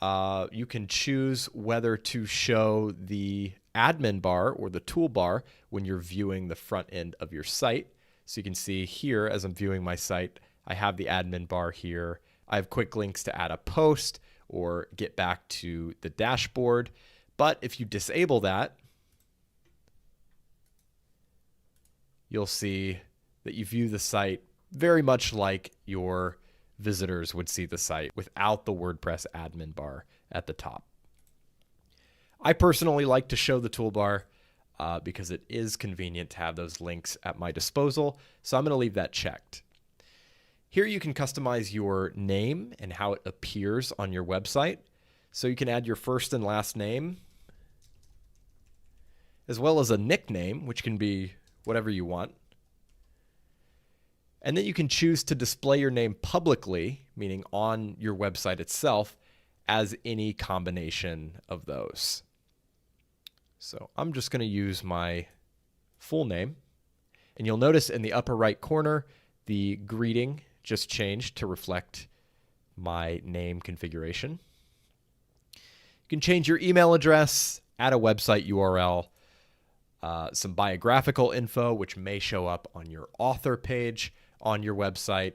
You can choose whether to show the admin bar or the toolbar when you're viewing the front end of your site. So you can see here, as I'm viewing my site, I have the admin bar here. I have quick links to add a post or get back to the dashboard. But if you disable that, you'll see that you view the site very much like your visitors would see the site without the WordPress admin bar at the top. I personally like to show the toolbar because it is convenient to have those links at my disposal. So I'm going to leave that checked. Here you can customize your name and how it appears on your website. So you can add your first and last name, as well as a nickname, which can be whatever you want. And then you can choose to display your name publicly, meaning on your website itself, as any combination of those. So I'm just going to use my full name. And you'll notice in the upper right corner, the greeting just changed to reflect my name configuration. You can change your email address, add a website URL, some biographical info, which may show up on your author page on your website.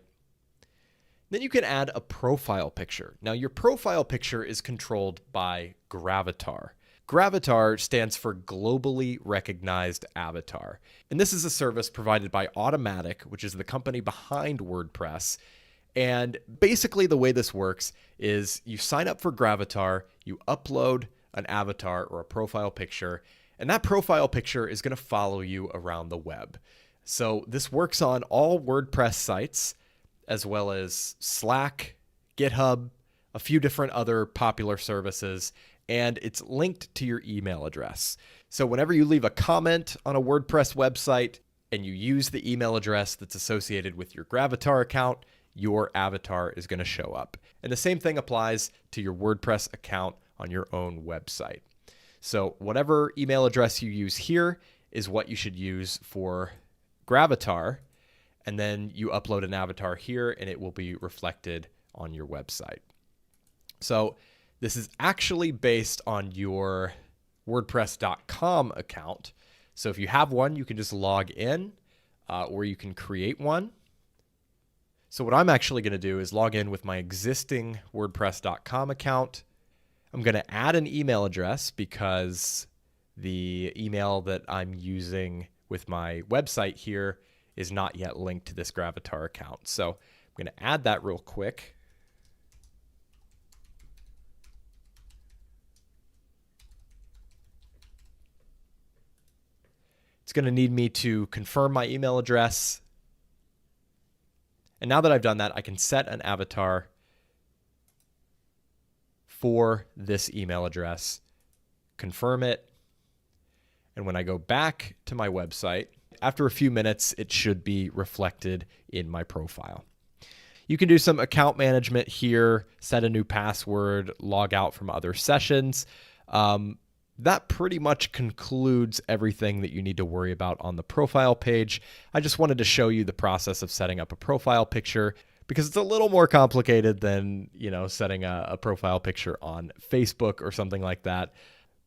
Then you can add a profile picture. Now, your profile picture is controlled by Gravatar. Gravatar stands for Globally Recognized Avatar. And this is a service provided by Automatic, which is the company behind WordPress. And basically the way this works is you sign up for Gravatar, you upload an avatar or a profile picture, and that profile picture is going to follow you around the web. So this works on all WordPress sites, as well as Slack, GitHub, a few different other popular services, and it's linked to your email address. So whenever you leave a comment on a WordPress website and you use the email address that's associated with your Gravatar account, your avatar is going to show up. And the same thing applies to your WordPress account on your own website. So whatever email address you use here is what you should use for Gravatar, and then you upload an avatar here and it will be reflected on your website. So this is actually based on your WordPress.com account. So if you have one, you can just log in or you can create one. So what I'm actually going to do is log in with my existing WordPress.com account. I'm going to add an email address because the email that I'm using with my website here is not yet linked to this Gravatar account. So I'm going to add that real quick. It's going to need me to confirm my email address. And now that I've done that, I can set an avatar for this email address, confirm it, and when I go back to my website, after a few minutes, it should be reflected in my profile. You can do some account management here, set a new password, log out from other sessions. That pretty much concludes everything that you need to worry about on the profile page. I just wanted to show you the process of setting up a profile picture because it's a little more complicated than, setting a profile picture on Facebook or something like that.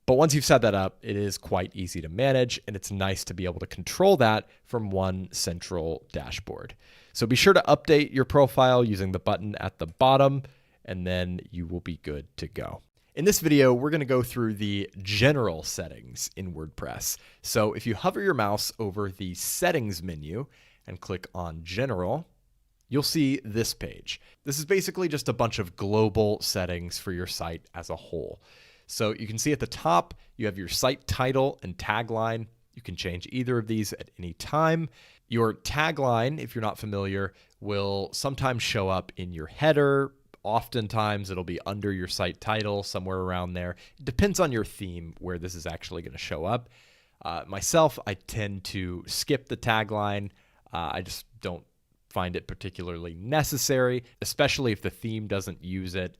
But once you've set that up, it is quite easy to manage, and it's nice to be able to control that from one central dashboard. So be sure to update your profile using the button at the bottom, and then you will be good to go. In this video, we're going to go through the general settings in WordPress. So if you hover your mouse over the settings menu and click on general, you'll see this page. This is basically just a bunch of global settings for your site as a whole. So you can see at the top, you have your site title and tagline. You can change either of these at any time. Your tagline, if you're not familiar, will sometimes show up in your header. Oftentimes it'll be under your site title, somewhere around there. It depends on your theme where this is actually going to show up. Myself, I tend to skip the tagline. I just don't find it particularly necessary, especially if the theme doesn't use it.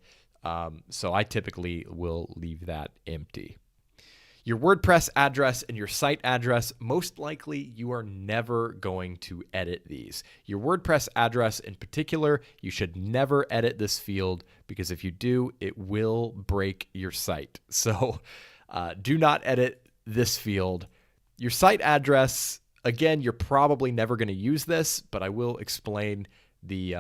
So I typically will leave that empty. Your WordPress address and your site address, most likely you are never going to edit these. Your WordPress address in particular, you should never edit this field because if you do, it will break your site. So do not edit this field. Your site address, again, you're probably never going to use this, but I will explain the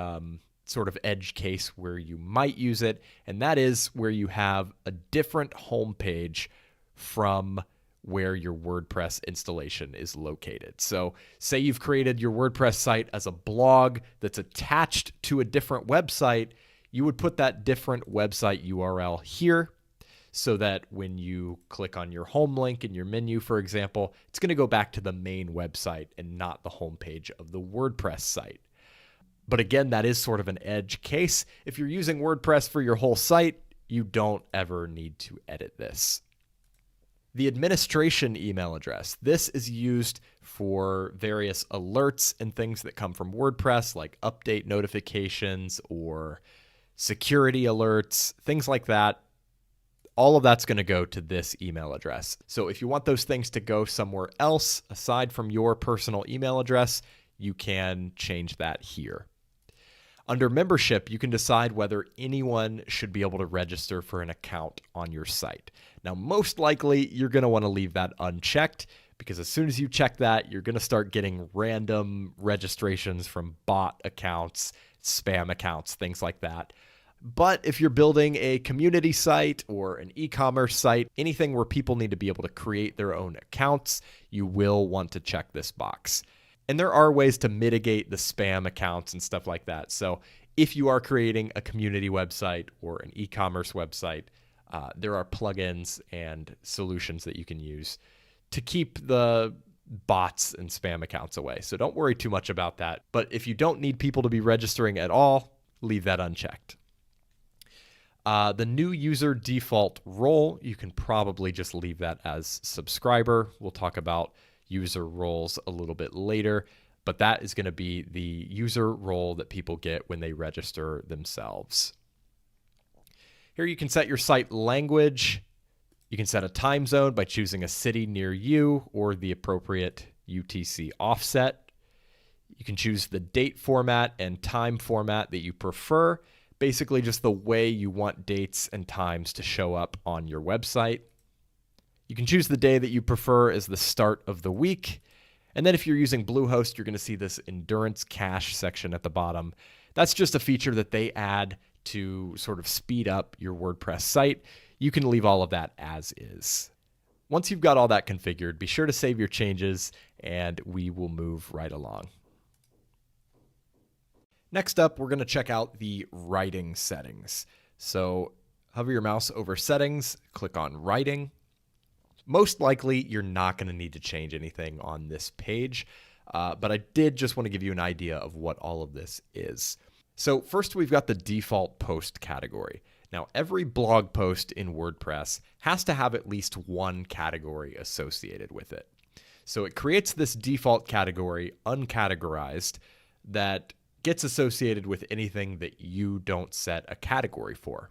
sort of edge case where you might use it, and that is where you have a different home page from where your WordPress installation is located. So say you've created your WordPress site as a blog that's attached to a different website, you would put that different website URL here so that when you click on your home link in your menu, for example, it's going to go back to the main website and not the home page of the WordPress site. But again, that is sort of an edge case. If you're using WordPress for your whole site, you don't ever need to edit this. The administration email address. This is used for various alerts and things that come from WordPress, like update notifications or security alerts, things like that. All of that's going to go to this email address. So if you want those things to go somewhere else aside from your personal email address, you can change that here. Under membership, you can decide whether anyone should be able to register for an account on your site. Now, most likely, you're going to want to leave that unchecked because as soon as you check that, you're going to start getting random registrations from bot accounts, spam accounts, things like that. But if you're building a community site or an e-commerce site, anything where people need to be able to create their own accounts, you will want to check this box. And there are ways to mitigate the spam accounts and stuff like that. So if you are creating a community website or an e-commerce website, there are plugins and solutions that you can use to keep the bots and spam accounts away. So don't worry too much about that. But if you don't need people to be registering at all, leave that unchecked. The new user default role, you can probably just leave that as subscriber. We'll talk about user roles a little bit later, but that is going to be the user role that people get when they register themselves. Here you can set your site language. You can set a time zone by choosing a city near you or the appropriate UTC offset. You can choose the date format and time format that you prefer, basically just the way you want dates and times to show up on your website. You can choose the day that you prefer as the start of the week. And then if you're using Bluehost, you're going to see this endurance cache section at the bottom. That's just a feature that they add to sort of speed up your WordPress site. You can leave all of that as is. Once you've got all that configured, be sure to save your changes and we will move right along. Next up, we're going to check out the writing settings. So hover your mouse over settings, click on writing. Most likely, you're not going to need to change anything on this page, but I did just want to give you an idea of what all of this is. So first, we've got the default post category. Now, every blog post in WordPress has to have at least one category associated with it. So it creates this default category, uncategorized, that gets associated with anything that you don't set a category for.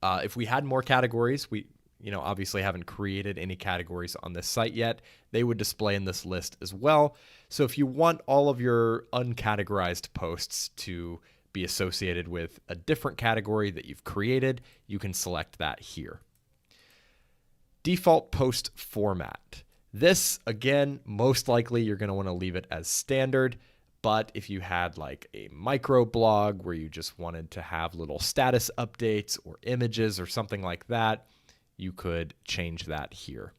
If we had more categories, we obviously haven't created any categories on this site yet. They would display in this list as well. So if you want all of your uncategorized posts to be associated with a different category that you've created, you can select that here. Default post format. This, again, most likely you're going to want to leave it as standard. But if you had like a micro blog where you just wanted to have little status updates or images or something like that, you could change that here.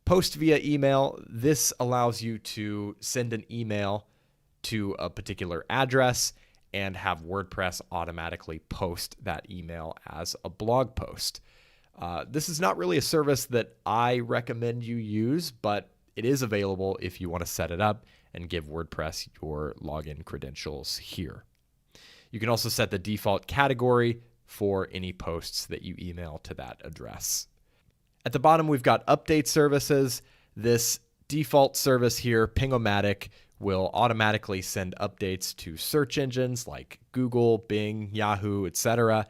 Post via email. This allows you to send an email to a particular address and have WordPress automatically post that email as a blog post. This is not really a service that I recommend you use, but it is available if you want to set it up and give WordPress your login credentials here. You can also set the default category for any posts that you email to that address. At the bottom, we've got update services. This default service here, Ping-O-Matic, will automatically send updates to search engines like Google, Bing, Yahoo, etc.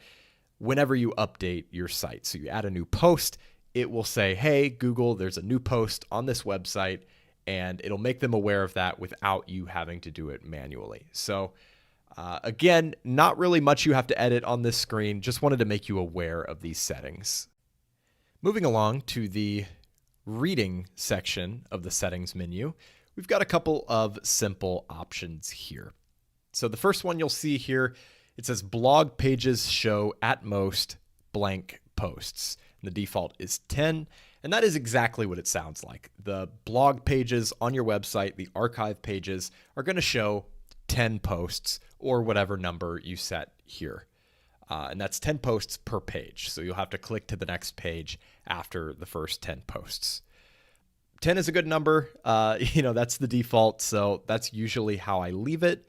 whenever you update your site. So you add a new post, it will say, hey, Google, there's a new post on this website, and it'll make them aware of that without you having to do it manually. So again, not really much you have to edit on this screen. Just wanted to make you aware of these settings. Moving along to the reading section of the settings menu, we've got a couple of simple options here. So the first one you'll see here, it says blog pages show at most blank posts. And the default is 10. And that is exactly what it sounds like. The blog pages on your website, the archive pages, are going to show 10 posts or whatever number you set here. And that's 10 posts per page. So you'll have to click to the next page after the first 10 posts. 10 is a good number. That's the default. So that's usually how I leave it.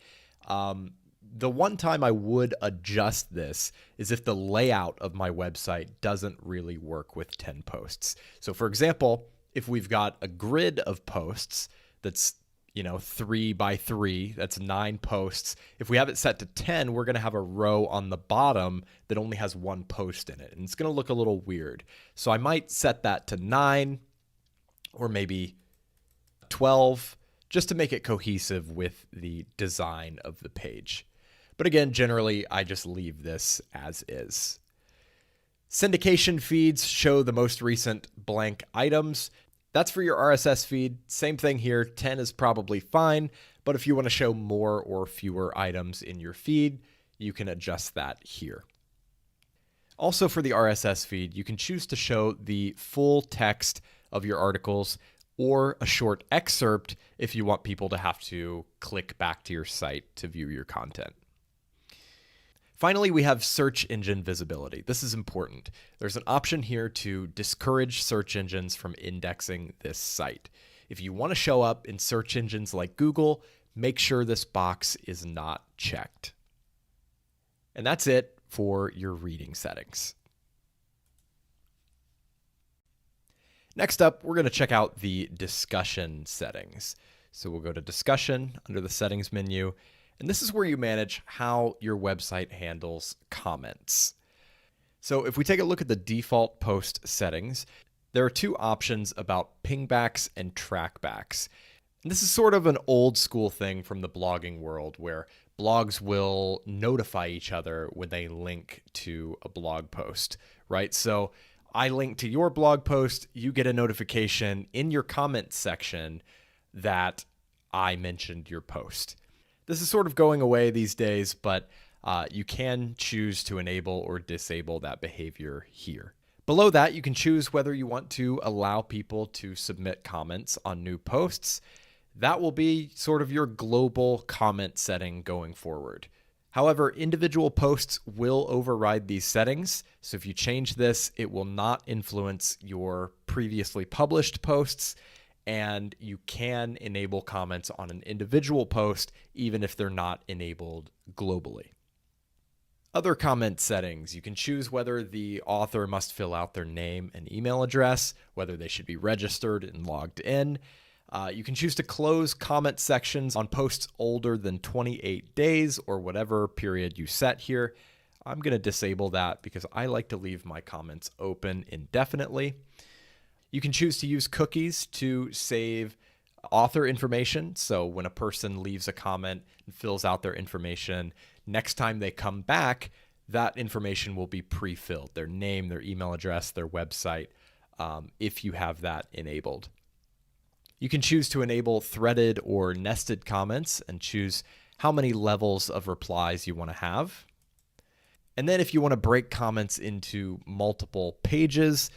The one time I would adjust this is if the layout of my website doesn't really work with 10 posts. So for example, if we've got a grid of posts that's 3 by 3, that's 9 posts. If we have it set to 10, we're going to have a row on the bottom that only has one post in it. And it's going to look a little weird. So I might set that to 9 or maybe 12 just to make it cohesive with the design of the page. But again, generally, I just leave this as is. Syndication feeds show the most recent blank items. That's for your RSS feed. Same thing here. 10 is probably fine. But if you want to show more or fewer items in your feed, you can adjust that here. Also for the RSS feed, you can choose to show the full text of your articles or a short excerpt if you want people to have to click back to your site to view your content. Finally, we have search engine visibility. This is important. There's an option here to discourage search engines from indexing this site. If you want to show up in search engines like Google, make sure this box is not checked. And that's it for your reading settings. Next up, we're going to check out the discussion settings. So we'll go to discussion under the settings menu, and this is where you manage how your website handles comments. So if we take a look at the default post settings, there are two options about pingbacks and trackbacks. And this is sort of an old school thing from the blogging world where blogs will notify each other when they link to a blog post, right? So I link to your blog post, you get a notification in your comment section that I mentioned your post. This is sort of going away these days, but you can choose to enable or disable that behavior here. Below that, you can choose whether you want to allow people to submit comments on new posts. That will be sort of your global comment setting going forward. However, individual posts will override these settings. So if you change this, it will not influence your previously published posts, and you can enable comments on an individual post, even if they're not enabled globally. Other comment settings, you can choose whether the author must fill out their name and email address, whether they should be registered and logged in. You can choose to close comment sections on posts older than 28 days or whatever period you set here. I'm going to disable that because I like to leave my comments open indefinitely. You can choose to use cookies to save author information. So when a person leaves a comment and fills out their information, next time they come back, that information will be pre-filled, their name, their email address, their website, if you have that enabled. You can choose to enable threaded or nested comments and choose how many levels of replies you want to have. And then if you want to break comments into multiple pages,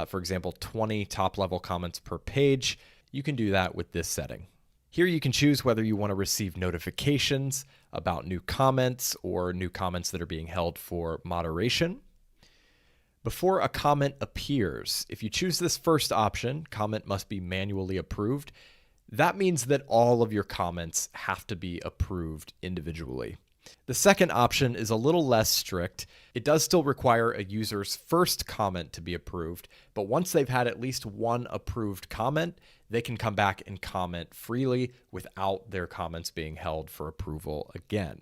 for example, 20 top-level comments per page, you can do that with this setting. Here you can choose whether you want to receive notifications about new comments or new comments that are being held for moderation. Before a comment appears, if you choose this first option, comment must be manually approved. That means that all of your comments have to be approved individually. The second option is a little less strict. It does still require a user's first comment to be approved, but once they've had at least one approved comment, they can come back and comment freely without their comments being held for approval again.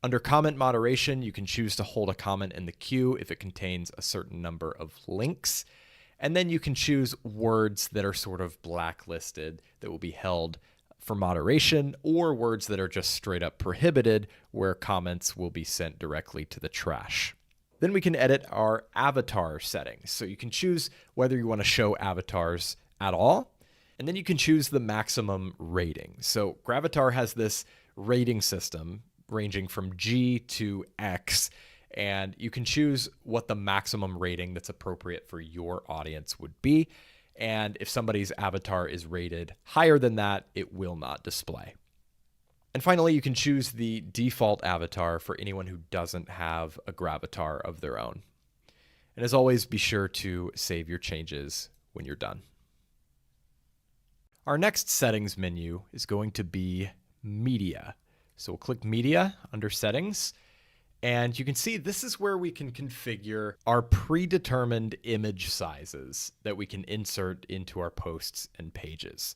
Under comment moderation, you can choose to hold a comment in the queue if it contains a certain number of links. And then you can choose words that are sort of blacklisted that will be held for moderation, or words that are just straight up prohibited where comments will be sent directly to the trash. Then we can edit our avatar settings. So you can choose whether you want to show avatars at all. And then you can choose the maximum rating. So Gravatar has this rating system ranging from G to X, and you can choose what the maximum rating that's appropriate for your audience would be. And if somebody's avatar is rated higher than that, it will not display. And finally, you can choose the default avatar for anyone who doesn't have a Gravatar of their own. And as always, be sure to save your changes when you're done. Our next settings menu is going to be media. So we'll click media under settings, and you can see this is where we can configure our predetermined image sizes that we can insert into our posts and pages.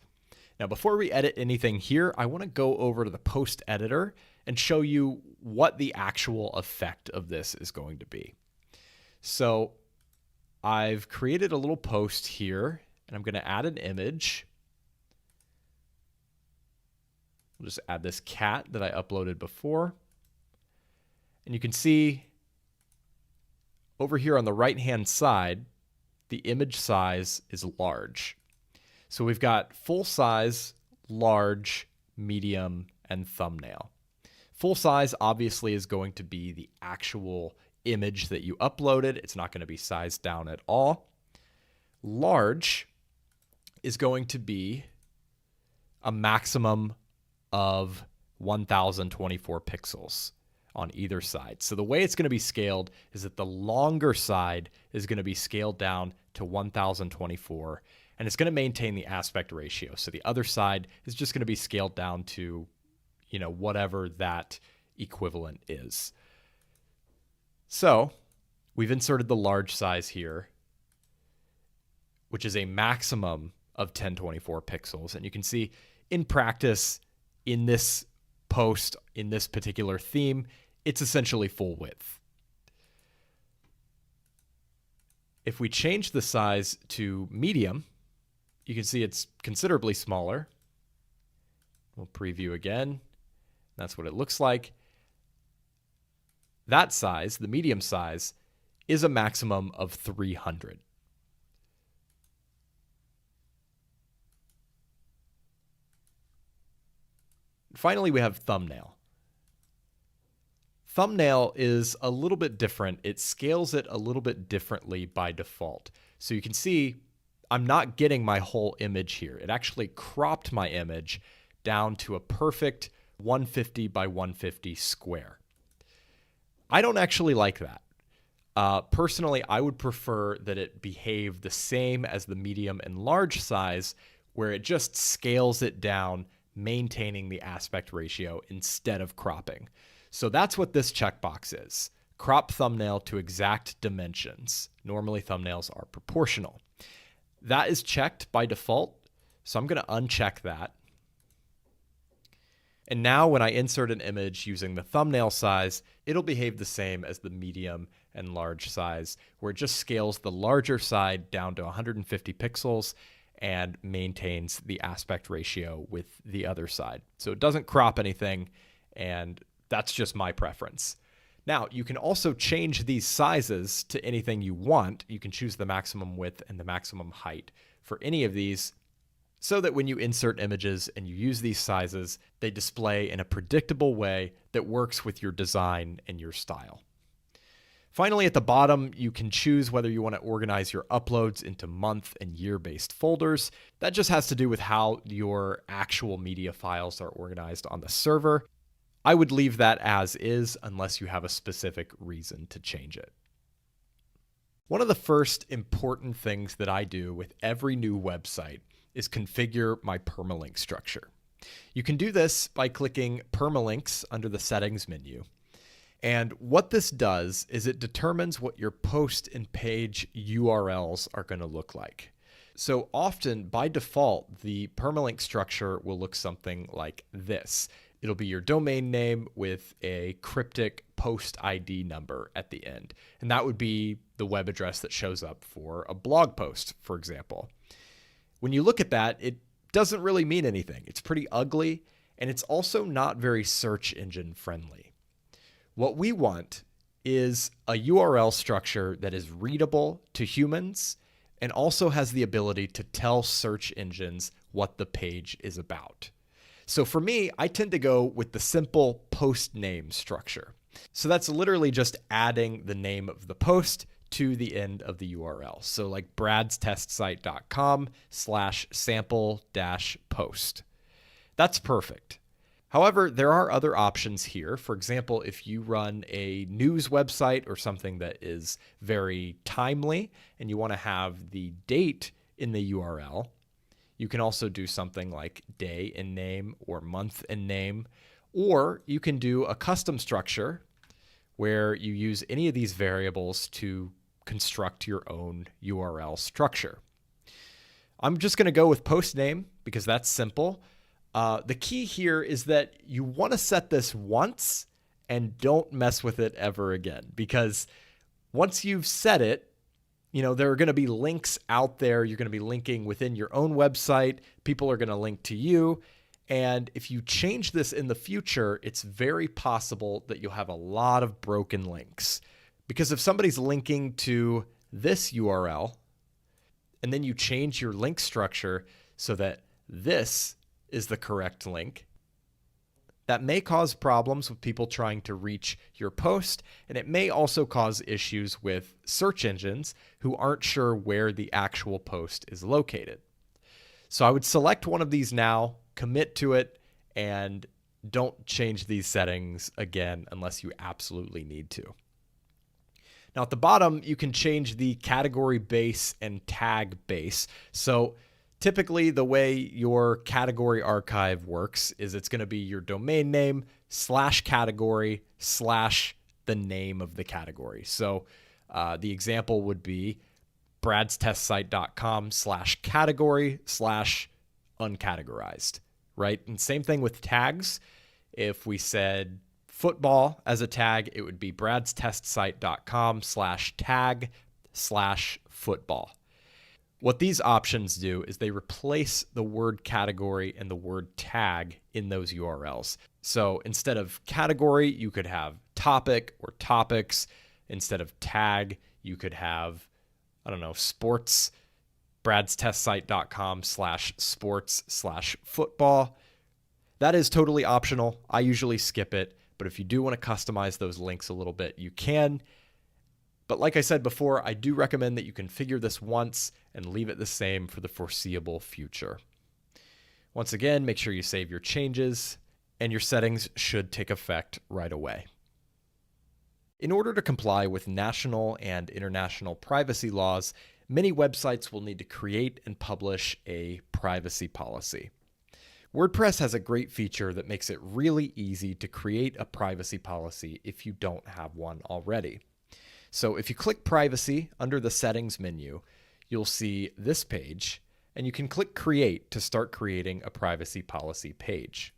Now, before we edit anything here, I want to go over to the post editor and show you what the actual effect of this is going to be. So I've created a little post here, and I'm going to add an image. We'll just add this cat that I uploaded before. And you can see over here on the right-hand side, the image size is large. So we've got full size, large, medium, and thumbnail. Full size obviously is going to be the actual image that you uploaded. It's not going to be sized down at all. Large is going to be a maximum of 1024 pixels. on either side. So the way it's going to be scaled is that the longer side is going to be scaled down to 1024, and it's going to maintain the aspect ratio. So the other side is just going to be scaled down to, whatever that equivalent is. So we've inserted the large size here, which is a maximum of 1024 pixels. And you can see in practice, in this post, in this particular theme, it's essentially full width. If we change the size to medium, you can see it's considerably smaller. We'll preview again. That's what it looks like. That size, the medium size, is a maximum of 300. Finally, we have thumbnail. Thumbnail is a little bit different. It scales it a little bit differently by default. So you can see I'm not getting my whole image here. It actually cropped my image down to a perfect 150 by 150 square. I don't actually like that. Personally, I would prefer that it behave the same as the medium and large size, where it just scales it down, maintaining the aspect ratio instead of cropping. So that's what this checkbox is. Crop thumbnail to exact dimensions. Normally thumbnails are proportional. That is checked by default, so I'm going to uncheck that. And now when I insert an image using the thumbnail size, it'll behave the same as the medium and large size, where it just scales the larger side down to 150 pixels and maintains the aspect ratio with the other side. So it doesn't crop anything, and that's just my preference. Now, you can also change these sizes to anything you want. You can choose the maximum width and the maximum height for any of these, so that when you insert images and you use these sizes, they display in a predictable way that works with your design and your style. Finally, at the bottom, you can choose whether you want to organize your uploads into month and year-based folders. That just has to do with how your actual media files are organized on the server. I would leave that as is unless you have a specific reason to change it. One of the first important things that I do with every new website is configure my permalink structure. You can do this by clicking Permalinks under the Settings menu. And what this does is it determines what your post and page URLs are going to look like. So often, by default, the permalink structure will look something like this. It'll be your domain name with a cryptic post ID number at the end. And that would be the web address that shows up for a blog post, for example. When you look at that, it doesn't really mean anything. It's pretty ugly, and it's also not very search engine friendly. What we want is a URL structure that is readable to humans and also has the ability to tell search engines what the page is about. So for me, I tend to go with the simple post name structure. So that's literally just adding the name of the post to the end of the URL. So like bradstestsite.com/sample-post. That's perfect. However, there are other options here. For example, if you run a news website or something that is very timely and you want to have the date in the URL, you can also do something like day and name or month and name, or you can do a custom structure where you use any of these variables to construct your own URL structure. I'm just going to go with post name because that's simple. The key here is that you want to set this once and don't mess with it ever again, because once you've set it, there are going to be links out there. You're going to be linking within your own website. People are going to link to you. And if you change this in the future, it's very possible that you'll have a lot of broken links. Because if somebody's linking to this URL and then you change your link structure so that this is the correct link, that may cause problems with people trying to reach your post, and it may also cause issues with search engines who aren't sure where the actual post is located. So I would select one of these now, commit to it, and don't change these settings again unless you absolutely need to. Now at the bottom, you can change the category base and tag base. So typically the way your category archive works is it's going to be your domain name / category / the name of the category. So the example would be bradstestsite.com / category / uncategorized, right? And same thing with tags. If we said football as a tag, it would be bradstestsite.com / tag / football. What these options do is they replace the word category and the word tag in those URLs. So instead of category, you could have topic or topics. Instead of tag, you could have, I don't know, sports, bradstestsite.com / sports / football. That is totally optional. I usually skip it, but if you do want to customize those links a little bit, you can. But like I said before, I do recommend that you configure this once and leave it the same for the foreseeable future. Once again, make sure you save your changes, and your settings should take effect right away. In order to comply with national and international privacy laws, many websites will need to create and publish a privacy policy. WordPress has a great feature that makes it really easy to create a privacy policy if you don't have one already. So if you click Privacy under the Settings menu, you'll see this page, and you can click Create to start creating a privacy policy page.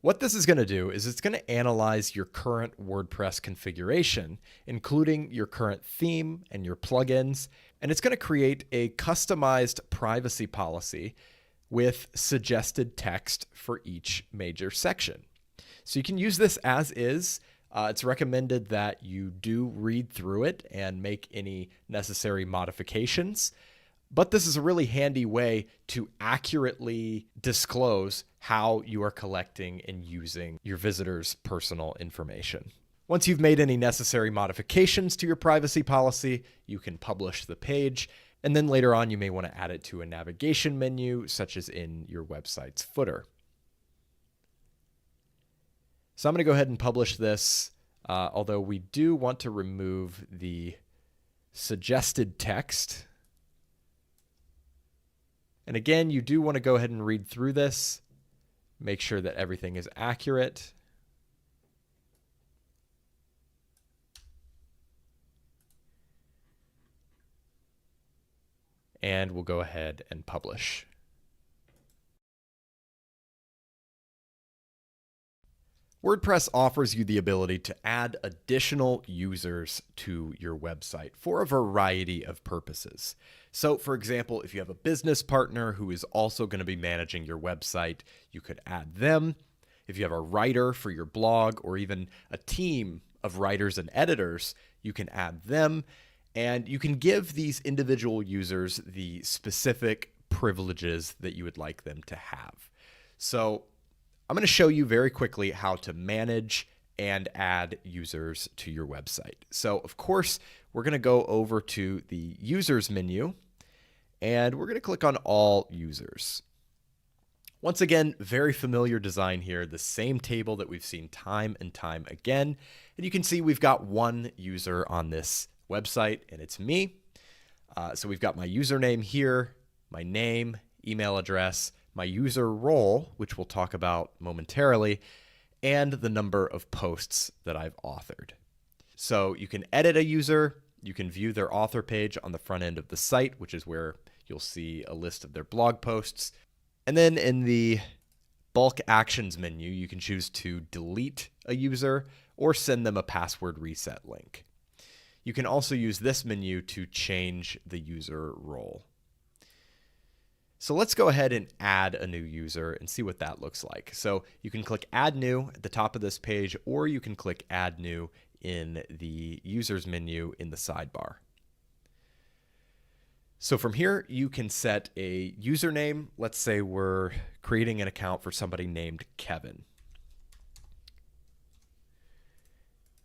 What this is going to do is it's going to analyze your current WordPress configuration, including your current theme and your plugins, and it's going to create a customized privacy policy with suggested text for each major section. So you can use this as is. It's recommended that you do read through it and make any necessary modifications. But this is a really handy way to accurately disclose how you are collecting and using your visitors' personal information. Once you've made any necessary modifications to your privacy policy, you can publish the page. And then later on, you may want to add it to a navigation menu, such as in your website's footer. So I'm going to go ahead and publish this, although we do want to remove the suggested text. And again, you do want to go ahead and read through this, make sure that everything is accurate. And we'll go ahead and publish. WordPress offers you the ability to add additional users to your website for a variety of purposes. So for example, if you have a business partner who is also going to be managing your website, you could add them. If you have a writer for your blog or even a team of writers and editors, you can add them. And you can give these individual users the specific privileges that you would like them to have. So I'm going to show you very quickly how to manage and add users to your website. So of course, we're going to go over to the users menu and we're going to click on all users. Once again, very familiar design here, the same table that we've seen time and time again. And you can see we've got one user on this website and it's me. So we've got my username here, my name, email address, my user role, which we'll talk about momentarily, and the number of posts that I've authored. So you can edit a user, you can view their author page on the front end of the site, which is where you'll see a list of their blog posts. And then in the bulk actions menu, you can choose to delete a user or send them a password reset link. You can also use this menu to change the user role. So let's go ahead and add a new user and see what that looks like. So you can click Add New at the top of this page, or you can click Add New in the Users menu in the sidebar. So from here, you can set a username. Let's say we're creating an account for somebody named Kevin.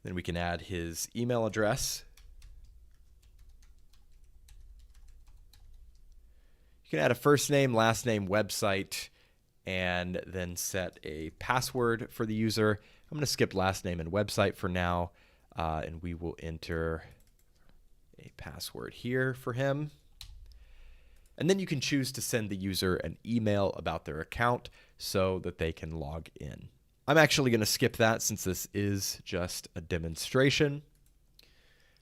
Then we can add his email address. You can add a first name, last name, website, and then set a password for the user. I'm going to skip last name and website for now, and we will enter a password here for him. And then you can choose to send the user an email about their account so that they can log in. I'm actually going to skip that since this is just a demonstration.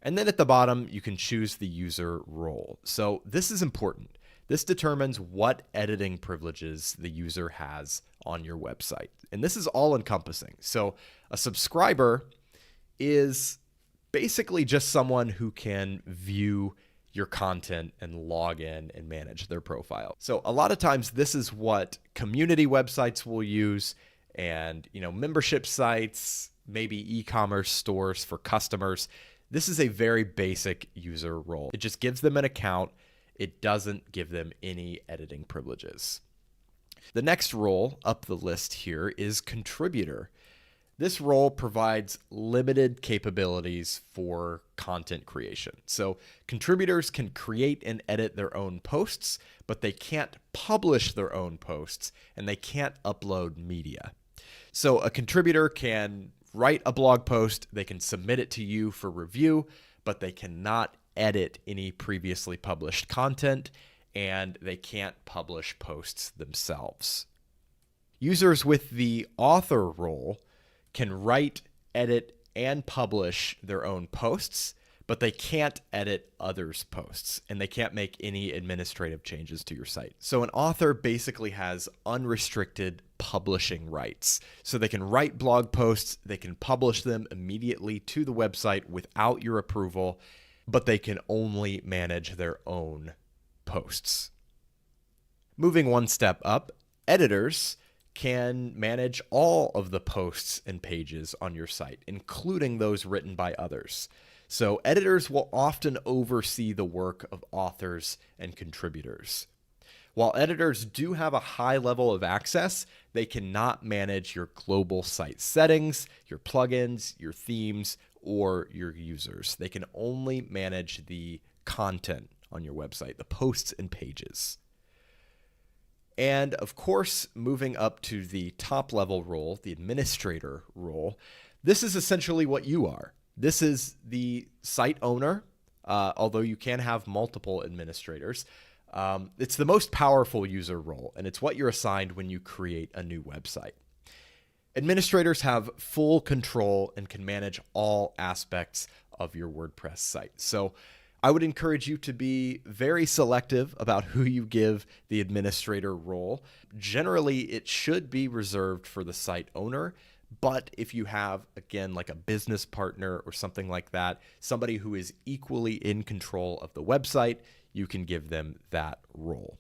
And then at the bottom, you can choose the user role. So this is important. This determines what editing privileges the user has on your website. And this is all encompassing. So a subscriber is basically just someone who can view your content and log in and manage their profile. So a lot of times this is what community websites will use, and membership sites, maybe e-commerce stores for customers. This is a very basic user role. It just gives them an account. It doesn't give them any editing privileges. The next role up the list here is contributor. This role provides limited capabilities for content creation. So contributors can create and edit their own posts, but they can't publish their own posts, and they can't upload media. So a contributor can write a blog post, they can submit it to you for review, but they cannot edit any previously published content, and they can't publish posts themselves. Users with the author role can write, edit, and publish their own posts, but they can't edit others' posts, and they can't make any administrative changes to your site. So an author basically has unrestricted publishing rights. So they can write blog posts, they can publish them immediately to the website without your approval, but they can only manage their own posts. Moving one step up, editors can manage all of the posts and pages on your site, including those written by others. So editors will often oversee the work of authors and contributors. While editors do have a high level of access, they cannot manage your global site settings, your plugins, your themes, or your users. They can only manage the content on your website, the posts and pages. And of course, moving up to the top level role, the administrator role, this is essentially what you are. This is the site owner, although you can have multiple administrators. It's the most powerful user role, and it's what you're assigned when you create a new website. Administrators have full control and can manage all aspects of your WordPress site. So I would encourage you to be very selective about who you give the administrator role. Generally, it should be reserved for the site owner, but if you have, again, like a business partner or something like that, somebody who is equally in control of the website, you can give them that role.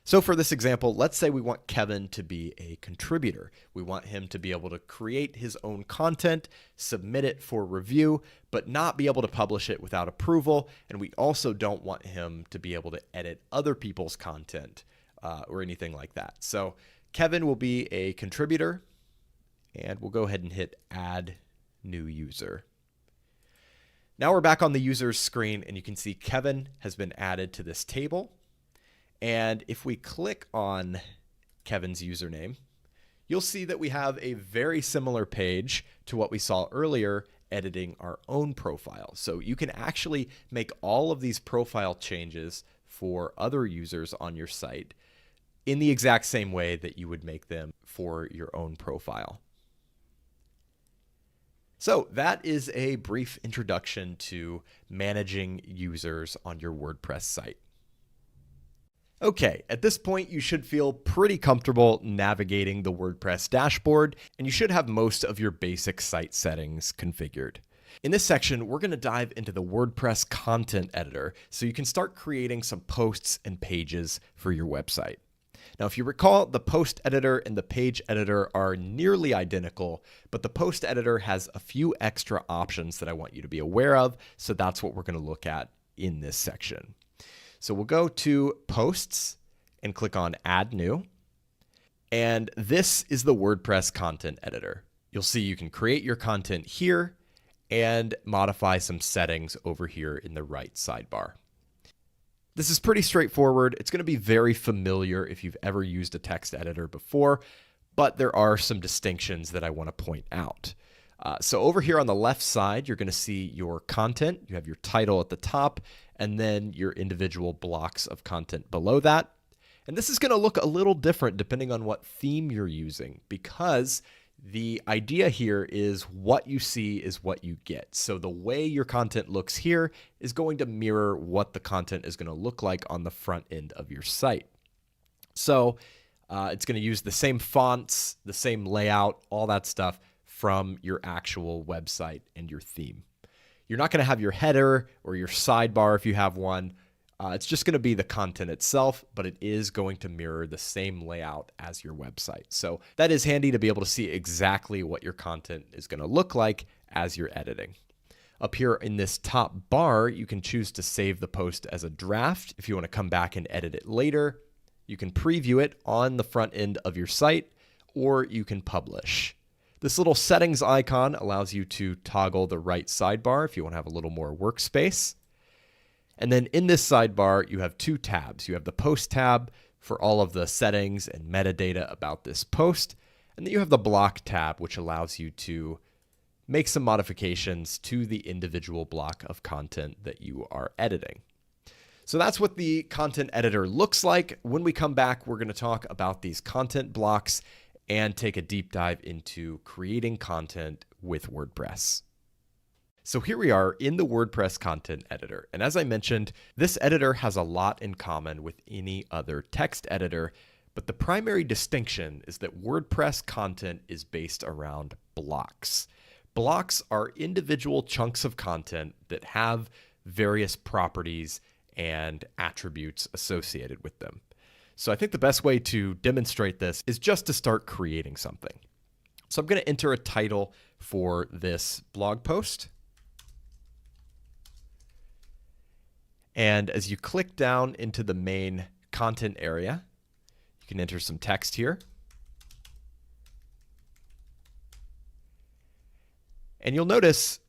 So for this example, let's say we want Kevin to be a contributor. We want him to be able to create his own content, submit it for review, but not be able to publish it without approval. And we also don't want him to be able to edit other people's content or anything like that. So Kevin will be a contributor, and we'll go ahead and hit Add New User. Now we're back on the user's screen, and you can see Kevin has been added to this table. And if we click on Kevin's username, you'll see that we have a very similar page to what we saw earlier, editing our own profile. So you can actually make all of these profile changes for other users on your site in the exact same way that you would make them for your own profile. So that is a brief introduction to managing users on your WordPress site. Okay, at this point, you should feel pretty comfortable navigating the WordPress dashboard, and you should have most of your basic site settings configured. In this section, we're going to dive into the WordPress content editor so you can start creating some posts and pages for your website. Now, if you recall, the post editor and the page editor are nearly identical, but the post editor has a few extra options that I want you to be aware of, so that's what we're going to look at in this section. So we'll go to Posts and click on Add New. And this is the WordPress content editor. You'll see you can create your content here and modify some settings over here in the right sidebar. This is pretty straightforward. It's going to be very familiar if you've ever used a text editor before, but there are some distinctions that I want to point out. So over here on the left side, you're going to see your content. You have your title at the top, and then your individual blocks of content below that. And this is going to look a little different depending on what theme you're using, because the idea here is what you see is what you get. So the way your content looks here is going to mirror what the content is going to look like on the front end of your site. So it's going to use the same fonts, the same layout, all that stuff from your actual website and your theme. You're not going to have your header or your sidebar if you have one. It's just going to be the content itself, but it is going to mirror the same layout as your website. So that is handy to be able to see exactly what your content is going to look like as you're editing. Up here in this top bar, you can choose to save the post as a draft. If you want to come back and edit it later, you can preview it on the front end of your site, or you can publish. This little settings icon allows you to toggle the right sidebar if you want to have a little more workspace. And then in this sidebar, you have two tabs. You have the post tab for all of the settings and metadata about this post. And then you have the block tab, which allows you to make some modifications to the individual block of content that you are editing. So that's what the content editor looks like. When we come back, we're going to talk about these content blocks and take a deep dive into creating content with WordPress. So here we are in the WordPress content editor. And as I mentioned, this editor has a lot in common with any other text editor, but the primary distinction is that WordPress content is based around blocks. Blocks are individual chunks of content that have various properties and attributes associated with them. So I think the best way to demonstrate this is just to start creating something. So I'm going to enter a title for this blog post. And as you click down into the main content area, you can enter some text here. And you'll notice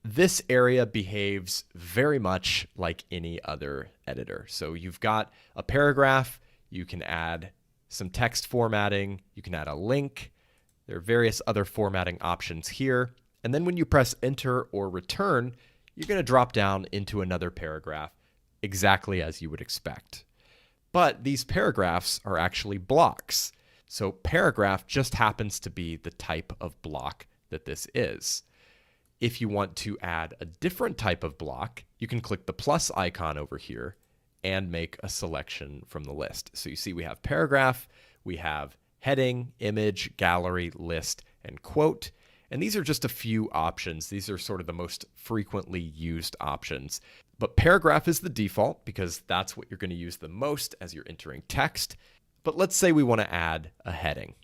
this area behaves very much like any other editor. So you've got a paragraph, you can add some text formatting, you can add a link. There are various other formatting options here. And then when you press enter or return, you're going to drop down into another paragraph exactly as you would expect. But these paragraphs are actually blocks. So paragraph just happens to be the type of block that this is. If you want to add a different type of block, you can click the plus icon over here and make a selection from the list. So you see we have paragraph, we have heading, image, gallery, list, and quote. And these are just a few options. These are sort of the most frequently used options. But paragraph is the default because that's what you're going to use the most as you're entering text. But let's say we want to add a heading.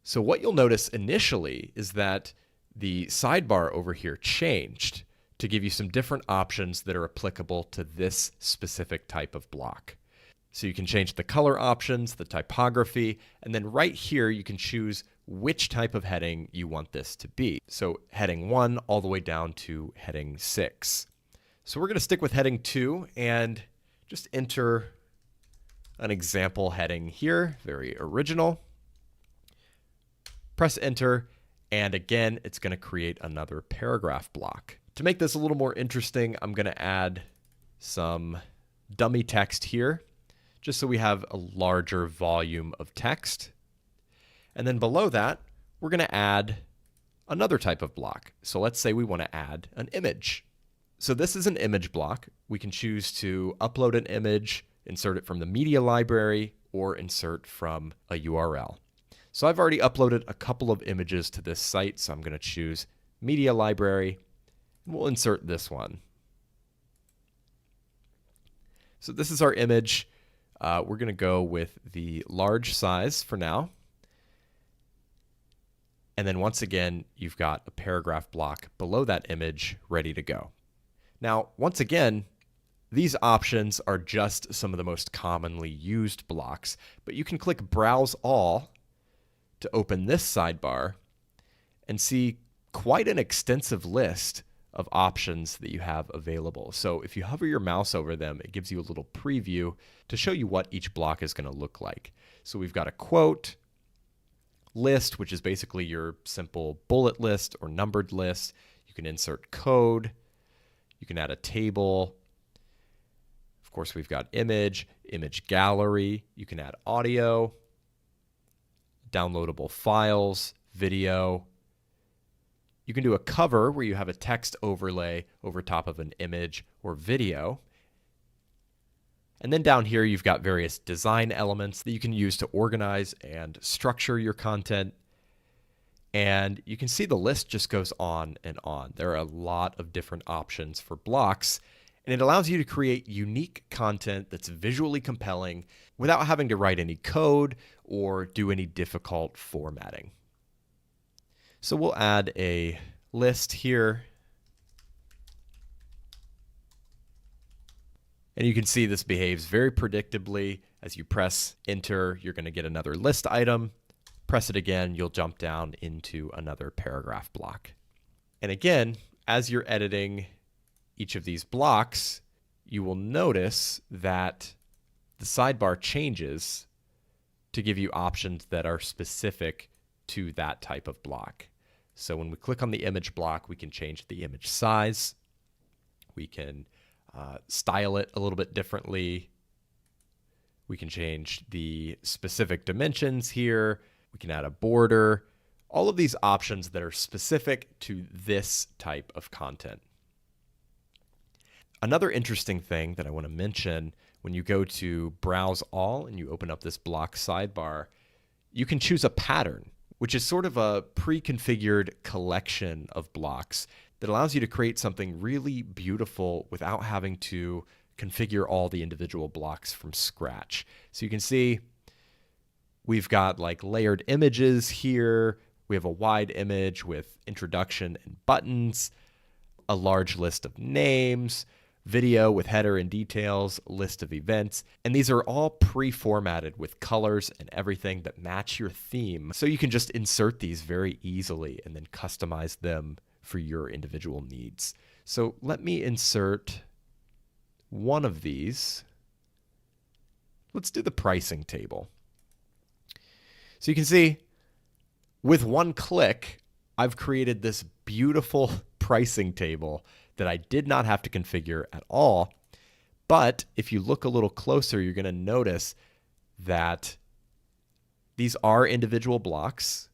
So what you'll notice initially is that the sidebar over here changed to give you some different options that are applicable to this specific type of block. So you can change the color options, the typography, and then right here you can choose which type of heading you want this to be. So heading 1 all the way down to heading 6. So we're going to stick with heading 2 and just enter an example heading here, very original. Press enter, and again, it's going to create another paragraph block. To make this a little more interesting, I'm going to add some dummy text here, just so we have a larger volume of text. And then below that, we're going to add another type of block. So let's say we want to add an image. So this is an image block. We can choose to upload an image, insert it from the media library, or insert from a URL. So I've already uploaded a couple of images to this site, so I'm going to choose media library, and we'll insert this one. So this is our image. We're going to go with the large size for now. And then once again, you've got a paragraph block below that image ready to go. Now, once again, these options are just some of the most commonly used blocks, but you can click Browse All to open this sidebar and see quite an extensive list of options that you have available. So if you hover your mouse over them, it gives you a little preview to show you what each block is going to look like. So we've got a quote, list, which is basically your simple bullet list or numbered list. You can insert code. You can add a table. Of course, we've got image, image gallery. You can add audio, downloadable files, video. You can do a cover where you have a text overlay over top of an image or video. And then down here, you've got various design elements that you can use to organize and structure your content. And you can see the list just goes on and on. There are a lot of different options for blocks, and it allows you to create unique content that's visually compelling without having to write any code or do any difficult formatting. So we'll add a list here. And you can see this behaves very predictably. As you press enter, you're going to get another list item. Press it again, you'll jump down into another paragraph block. And again, as you're editing each of these blocks, you will notice that the sidebar changes to give you options that are specific to that type of block. So when we click on the image block, we can change the image size. We can style it a little bit differently. We can change the specific dimensions here. We can add a border. All of these options that are specific to this type of content. Another interesting thing that I want to mention, when you go to Browse All and you open up this block sidebar, you can choose a pattern, which is sort of a pre-configured collection of blocks that allows you to create something really beautiful without having to configure all the individual blocks from scratch. So you can see we've got like layered images here. We have a wide image with introduction and buttons, a large list of names, video with header and details, list of events, and these are all pre-formatted with colors and everything that match your theme. So you can just insert these very easily and then customize them for your individual needs. So let me insert one of these. Let's do the pricing table. So you can see with one click, I've created this beautiful pricing table that I did not have to configure at all. But if you look a little closer, you're going to notice that these are individual blocks.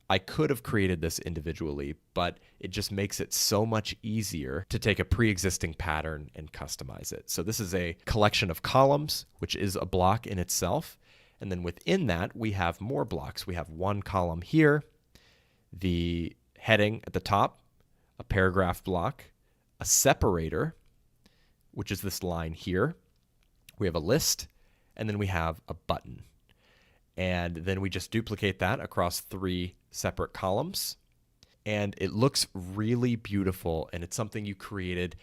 I could have created this individually, but it just makes it so much easier to take a pre-existing pattern and customize it. So this is a collection of columns, which is a block in itself. And then within that, we have more blocks. We have one column here, the heading at the top, a paragraph block, a separator, which is this line here. We have a list, and then we have a button. And then we just duplicate that across 3 separate columns. And it looks really beautiful, and it's something you created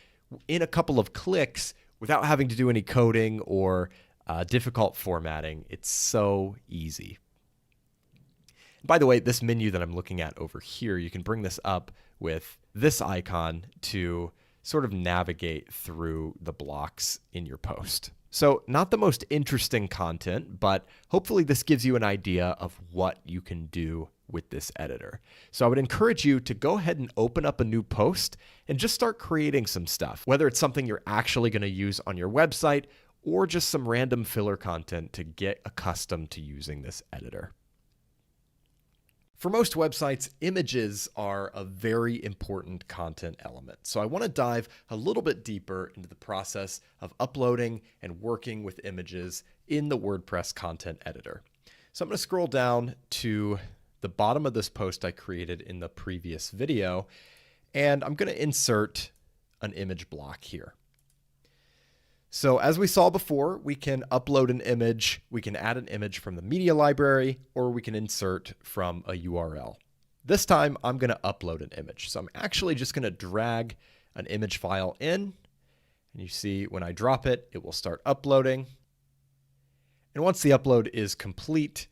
in a couple of clicks without having to do any coding or difficult formatting. It's so easy. By the way, this menu that I'm looking at over here, you can bring this up with this icon to sort of navigate through the blocks in your post. So not the most interesting content, but hopefully this gives you an idea of what you can do with this editor. So I would encourage you to go ahead and open up a new post and just start creating some stuff, whether it's something you're actually going to use on your website or just some random filler content to get accustomed to using this editor. For most websites, images are a very important content element. So I want to dive a little bit deeper into the process of uploading and working with images in the WordPress content editor. So I'm going to scroll down to the bottom of this post I created in the previous video, and I'm going to insert an image block here. So as we saw before, we can upload an image, we can add an image from the media library, or we can insert from a URL. This time I'm going to upload an image. So I'm actually just going to drag an image file in, and you see when I drop it, it will start uploading. And once the upload is complete,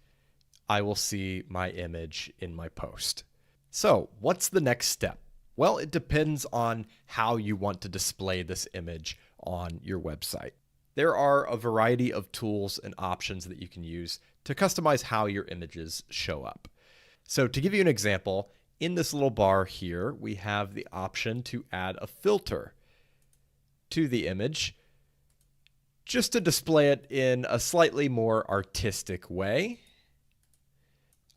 I will see my image in my post. So what's the next step? Well, it depends on how you want to display this image on your website. There are a variety of tools and options that you can use to customize how your images show up. So to give you an example, in this little bar here, we have the option to add a filter to the image just to display it in a slightly more artistic way.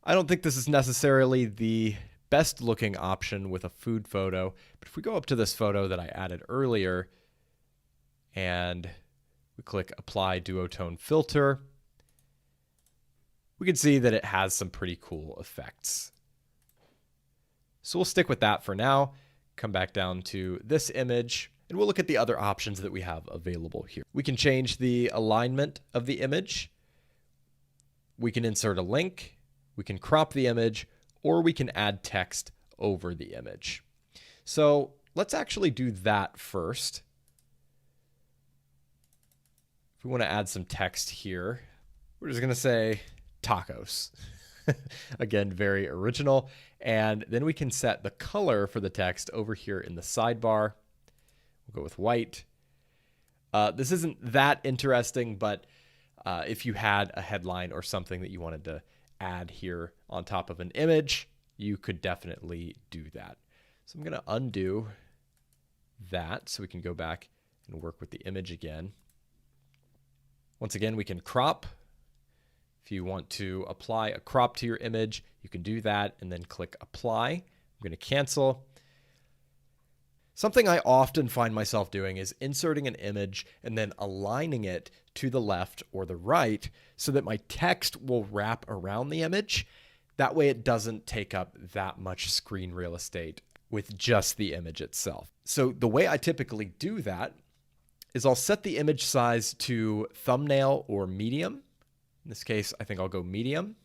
I don't think this is necessarily the best looking option with a food photo, but if we go up to this photo that I added earlier and we click Apply Duotone Filter, we can see that it has some pretty cool effects. So we'll stick with that for now, come back down to this image, and we'll look at the other options that we have available here. We can change the alignment of the image. We can insert a link. We can crop the image, or we can add text over the image. So let's actually do that first. If we want to add some text here, we're just going to say tacos. Again, very original. And then we can set the color for the text over here in the sidebar. We'll go with white. This isn't that interesting, but if you had a headline or something that you wanted to add here on top of an image, you could definitely do that. So I'm going to undo that so we can go back and work with the image again. Once again, we can crop. If you want to apply a crop to your image, you can do that and then click Apply. I'm going to cancel. Something I often find myself doing is inserting an image and then aligning it to the left or the right so that my text will wrap around the image. That way it doesn't take up that much screen real estate with just the image itself. So the way I typically do that is I'll set the image size to thumbnail or medium. In this case, I think I'll go medium.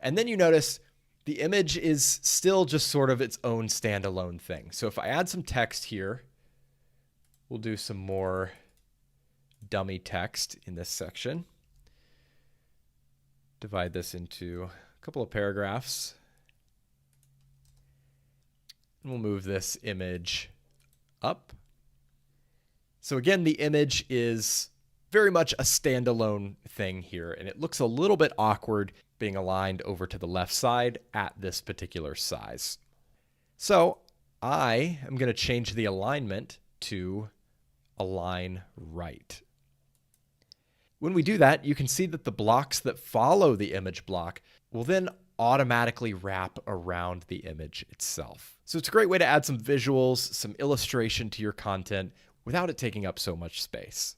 And then you notice the image is still just sort of its own standalone thing. So if I add some text here, we'll do some more dummy text in this section. Divide this into a couple of paragraphs. And we'll move this image up. So again, the image is very much a standalone thing here, and it looks a little bit awkward being aligned over to the left side at this particular size. So I am going to change the alignment to align right. When we do that, you can see that the blocks that follow the image block will then automatically wrap around the image itself. So it's a great way to add some visuals, some illustration to your content without it taking up so much space.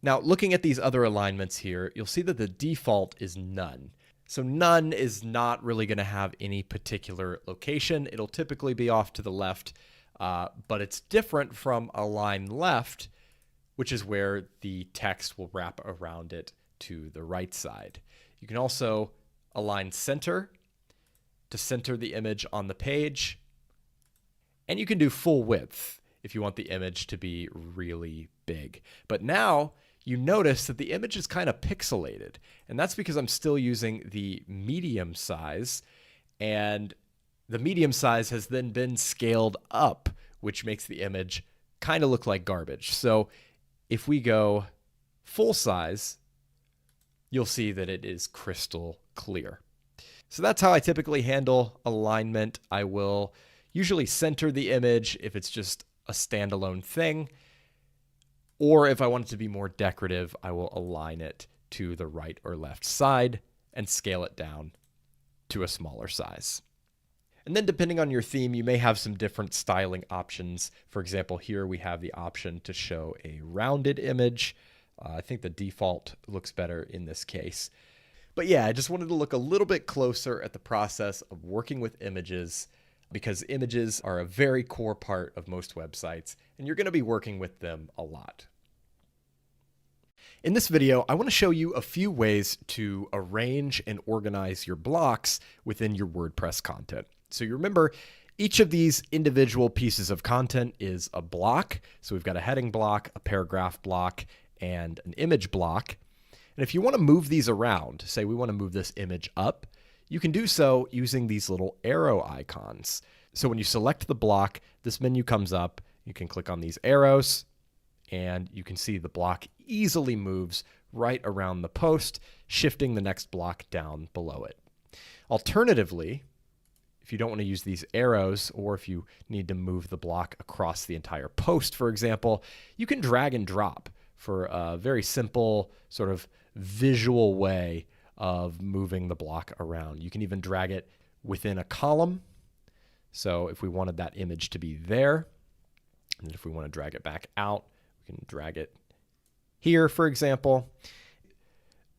Now, looking at these other alignments here, you'll see that the default is none. So none is not really going to have any particular location. It'll typically be off to the left, but it's different from align left, which is where the text will wrap around it to the right side. You can also align center to center the image on the page. And you can do full width if you want the image to be really big. But now you notice that the image is kind of pixelated, and that's because I'm still using the medium size, and the medium size has then been scaled up, which makes the image kind of look like garbage. So if we go full size, you'll see that it is crystal clear. So that's how I typically handle alignment. I will usually center the image if it's just a standalone thing, or if I want it to be more decorative, I will align it to the right or left side and scale it down to a smaller size. And then depending on your theme, you may have some different styling options. For example, here we have the option to show a rounded image. I think the default looks better in this case. But yeah, I just wanted to look a little bit closer at the process of working with images, because images are a very core part of most websites, and you're going to be working with them a lot. In this video, I want to show you a few ways to arrange and organize your blocks within your WordPress content. So you remember, each of these individual pieces of content is a block. So we've got a heading block, a paragraph block, and an image block. And if you want to move these around, say we want to move this image up, you can do so using these little arrow icons. So when you select the block, this menu comes up. You can click on these arrows, and you can see the block easily moves right around the post, shifting the next block down below it. Alternatively, if you don't want to use these arrows, or if you need to move the block across the entire post, for example, you can drag and drop for a very simple sort of visual way of moving the block around. You can even drag it within a column. So if we wanted that image to be there, and if we want to drag it back out, we can drag it here, for example.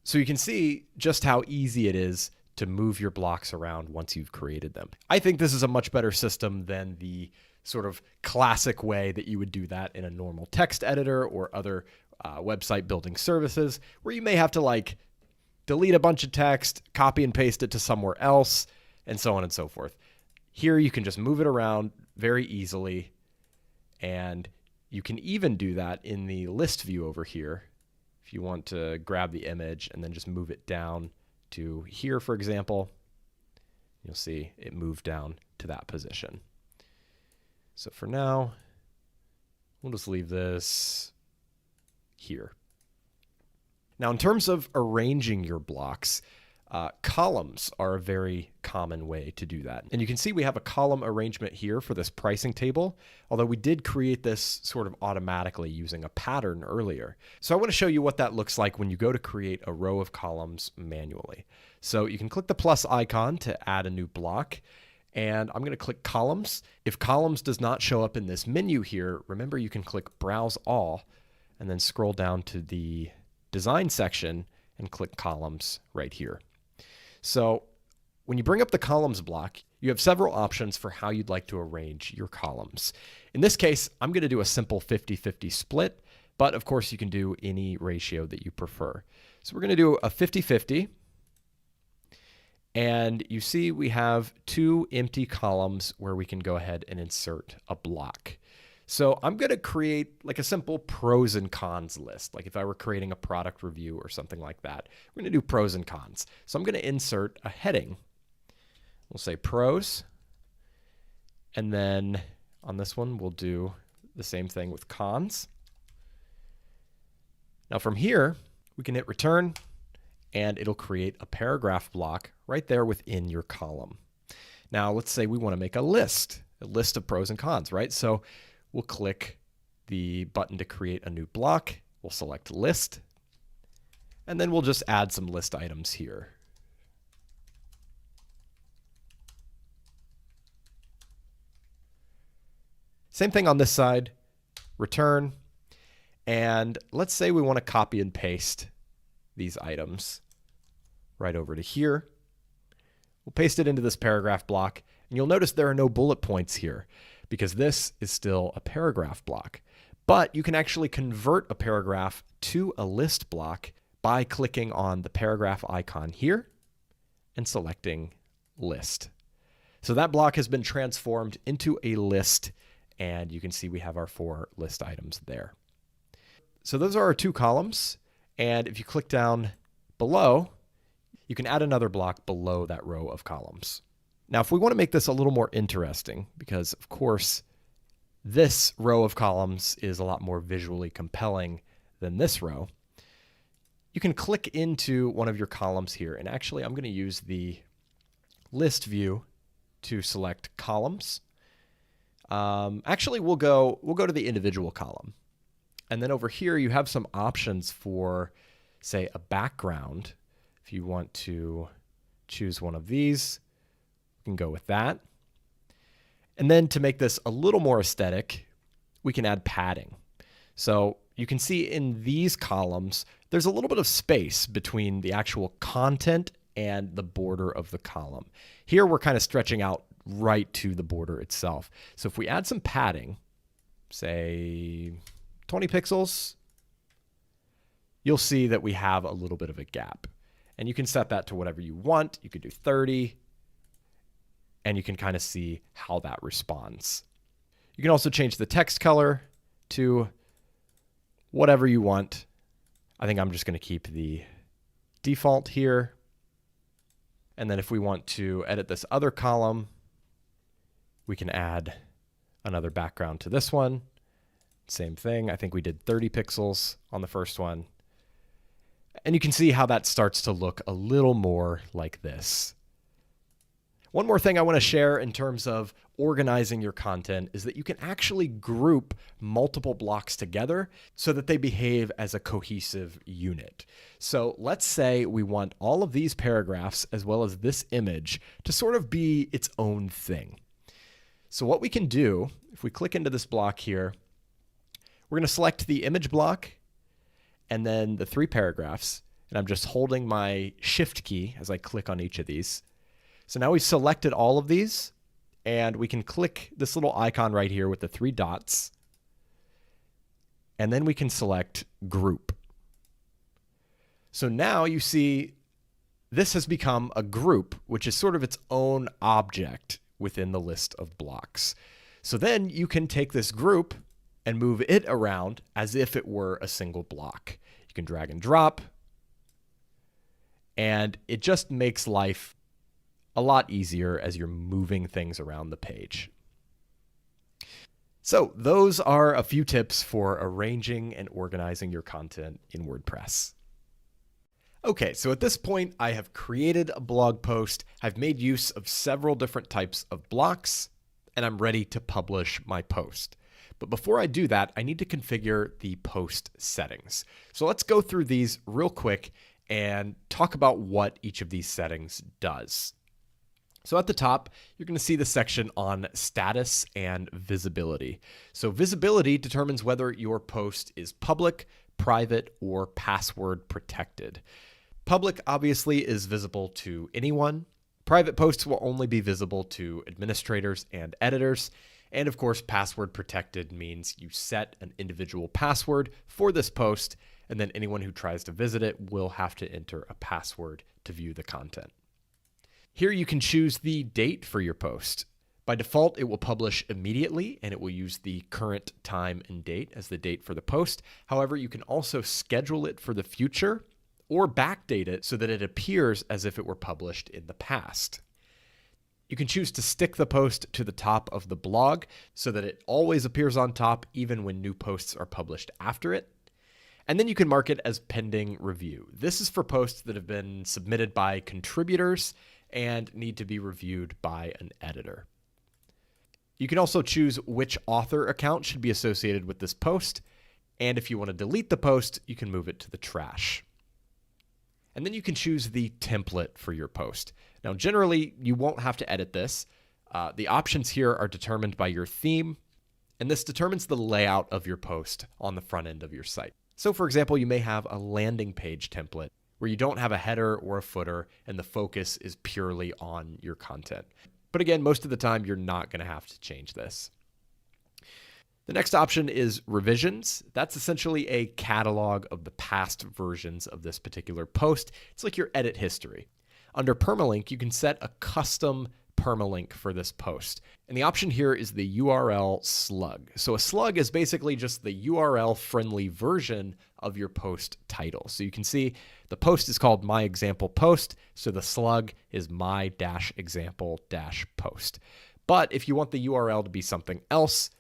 So you can see just how easy it is to move your blocks around once you've created them. I think this is a much better system than the sort of classic way that you would do that in a normal text editor or other website building services, where you may have to like delete a bunch of text, copy and paste it to somewhere else, and so on and so forth. Here you can just move it around very easily, and you can even do that in the list view over here. If you want to grab the image and then just move it down to here, for example, you'll see it moved down to that position. So for now, we'll just leave this here. Now, in terms of arranging your blocks, columns are a very common way to do that. And you can see we have a column arrangement here for this pricing table, although we did create this sort of automatically using a pattern earlier. So I want to show you what that looks like when you go to create a row of columns manually. So you can click the plus icon to add a new block, and I'm going to click columns. If columns does not show up in this menu here, remember you can click browse all and then scroll down to the design section and click columns right here. So when you bring up the columns block, you have several options for how you'd like to arrange your columns. In this case, I'm going to do a simple 50-50 split, but of course you can do any ratio that you prefer. So we're going to do a 50-50, and you see we have two empty columns where we can go ahead and insert a block. So I'm going to create like a simple pros and cons list. Like if I were creating a product review or something like that, we're going to do pros and cons. So I'm going to insert a heading. We'll say pros. And then on this one, we'll do the same thing with cons. Now from here, we can hit return, and it'll create a paragraph block right there within your column. Now let's say we want to make a list of pros and cons, right? So we'll click the button to create a new block. We'll select list, and then we'll just add some list items here. Same thing on this side, return, and let's say we want to copy and paste these items right over to here. We'll paste it into this paragraph block, and you'll notice there are no bullet points here, because this is still a paragraph block. But you can actually convert a paragraph to a list block by clicking on the paragraph icon here and selecting list. So that block has been transformed into a list, and you can see we have our 4 list items there. So those are our 2 columns, and if you click down below, you can add another block below that row of columns. Now, if we want to make this a little more interesting, because of course, this row of columns is a lot more visually compelling than this row, you can click into one of your columns here. And actually, I'm going to use the list view to select columns. Actually, we'll go to the individual column. And then over here, you have some options for, say, a background. If you want to choose one of these, you can go with that. And then to make this a little more aesthetic, we can add padding. So you can see in these columns, there's a little bit of space between the actual content and the border of the column. Here we're kind of stretching out right to the border itself. So if we add some padding, say 20 pixels, you'll see that we have a little bit of a gap. And you can set that to whatever you want. You could do 30. And you can kind of see how that responds. You can also change the text color to whatever you want. I think I'm just going to keep the default here. And then if we want to edit this other column, We can add another background to this one. Same thing. I think we did 30 pixels on the first one. And you can see how that starts to look a little more like this. One more thing I want to share in terms of organizing your content is that you can actually group multiple blocks together so that they behave as a cohesive unit. So let's say we want all of these paragraphs as well as this image to sort of be its own thing. So what we can do, if we click into this block here, we're going to select the image block and then the 3 paragraphs. And I'm just holding my Shift key as I click on each of these. So now we've selected all of these, and we can click this little icon right here with the 3 dots, and then we can select Group. So now you see this has become a group, which is sort of its own object within the list of blocks. So then you can take this group and move it around as if it were a single block. You can drag and drop, and it just makes life a lot easier as you're moving things around the page. So those are a few tips for arranging and organizing your content in WordPress. Okay, so at this point, I have created a blog post. I've made use of several different types of blocks, and I'm ready to publish my post. But before I do that, I need to configure the post settings. So let's go through these real quick and talk about what each of these settings does. So at the top, you're going to see the section on status and visibility. So visibility determines whether your post is public, private, or password protected. Public obviously is visible to anyone. Private posts will only be visible to administrators and editors. And of course, password protected means you set an individual password for this post, and then anyone who tries to visit it will have to enter a password to view the content. Here you can choose the date for your post. By default, it will publish immediately, and it will use the current time and date as the date for the post. However, you can also schedule it for the future or backdate it so that it appears as if it were published in the past. You can choose to stick the post to the top of the blog so that it always appears on top even when new posts are published after it. And then you can mark it as pending review. This is for posts that have been submitted by contributors and need to be reviewed by an editor. You can also choose which author account should be associated with this post. And if you want to delete the post, you can move it to the trash. And then you can choose the template for your post. Now, generally, you won't have to edit this. The options here are determined by your theme, and this determines the layout of your post on the front end of your site. So, for example, you may have a landing page template where you don't have a header or a footer, and the focus is purely on your content. But again, most of the time, you're not going to have to change this. The next option is revisions. That's essentially a catalog of the past versions of this particular post. It's like your edit history. Under Permalink, you can set a custom permalink for this post. And the option here is the URL slug. So a slug is basically just the URL-friendly version of your post title. So you can see the post is called My Example Post, so the slug is my-example-post. But if you want the URL to be something else,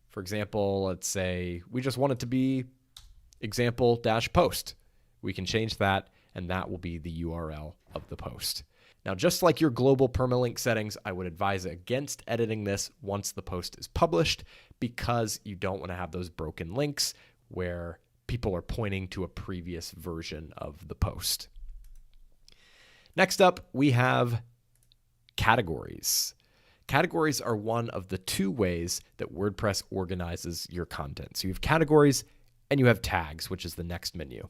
for example, let's say we just want it to be example-post, we can change that, and that will be the URL of the post. Now, just like your global permalink settings, I would advise against editing this once the post is published because you don't want to have those broken links where people are pointing to a previous version of the post. Next up, we have categories. Categories are one of the 2 ways that WordPress organizes your content. So you have categories and you have tags, which is the next menu.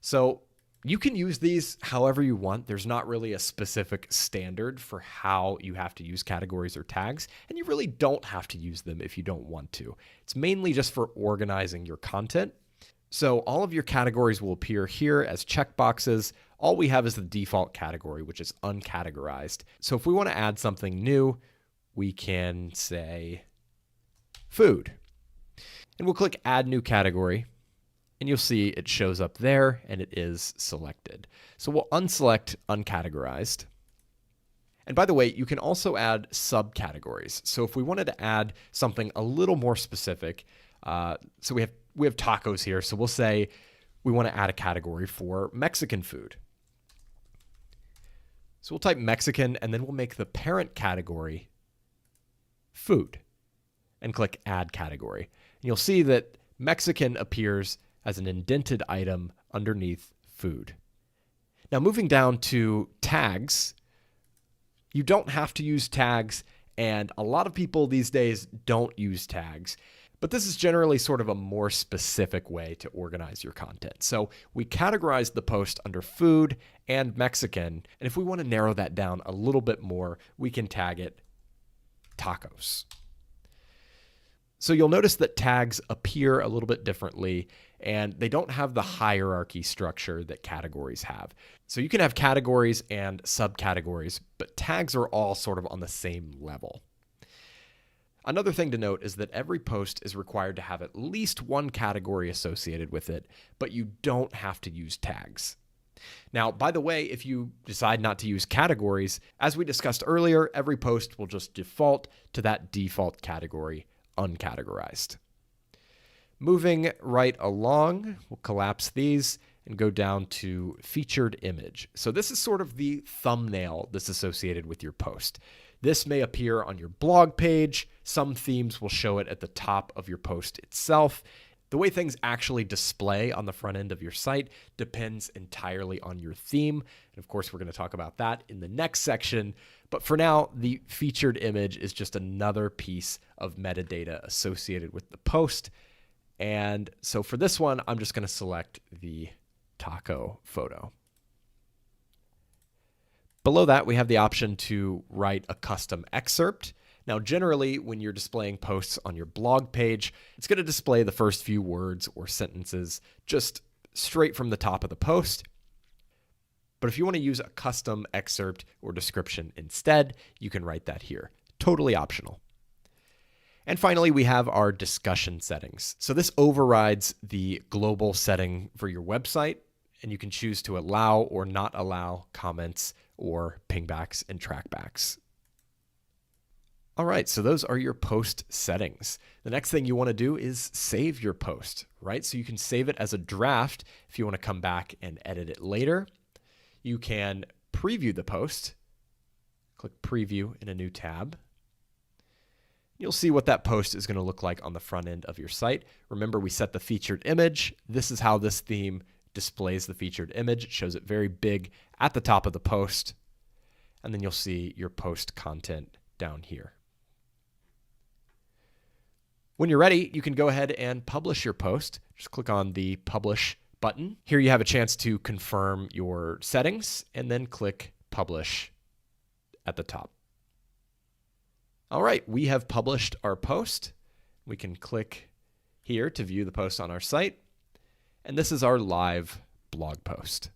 So you can use these however you want. There's not really a specific standard for how you have to use categories or tags, and you really don't have to use them if you don't want to. It's mainly just for organizing your content. So all of your categories will appear here as checkboxes. All we have is the default category, which is uncategorized. So if we want to add something new, we can say food. And we'll click Add New Category. And you'll see it shows up there and it is selected. So we'll unselect uncategorized. And by the way, you can also add subcategories. So if we wanted to add something a little more specific, so we have tacos here. So we'll say we want to add a category for Mexican food. So we'll type Mexican, and then we'll make the parent category food and click add category. And you'll see that Mexican appears as an indented item underneath food. Now moving down to tags, you don't have to use tags, and a lot of people these days don't use tags. But this is generally sort of a more specific way to organize your content. So we categorize the post under food and Mexican. And if we want to narrow that down a little bit more, we can tag it tacos. So you'll notice that tags appear a little bit differently, and they don't have the hierarchy structure that categories have. So you can have categories and subcategories, but tags are all sort of on the same level. Another thing to note is that every post is required to have at least one category associated with it, but you don't have to use tags. Now, by the way, if you decide not to use categories, as we discussed earlier, every post will just default to that default category, uncategorized. Moving right along, we'll collapse these and go down to featured image. So this is sort of the thumbnail that's associated with your post. This may appear on your blog page. Some themes will show it at the top of your post itself. The way things actually display on the front end of your site depends entirely on your theme. And of course, we're going to talk about that in the next section. But for now, the featured image is just another piece of metadata associated with the post. And so for this one, I'm just going to select the taco photo. Below that, we have the option to write a custom excerpt. Now, generally, when you're displaying posts on your blog page, it's going to display the first few words or sentences just straight from the top of the post. But if you want to use a custom excerpt or description instead, you can write that here. Totally optional. And finally, we have our discussion settings. So this overrides the global setting for your website, and you can choose to allow or not allow comments or pingbacks and trackbacks. All right, so those are your post settings. The next thing you want to do is save your post, right? So you can save it as a draft if you want to come back and edit it later. You can preview the post. Click preview in a new tab. You'll see what that post is going to look like on the front end of your site. Remember, we set the featured image. This is how this theme displays the featured image. It shows it very big at the top of the post. And then you'll see your post content down here. When you're ready, you can go ahead and publish your post. Just click on the publish button. Here you have a chance to confirm your settings and then click publish at the top. All right, we have published our post. We can click here to view the post on our site. And this is our live blog post.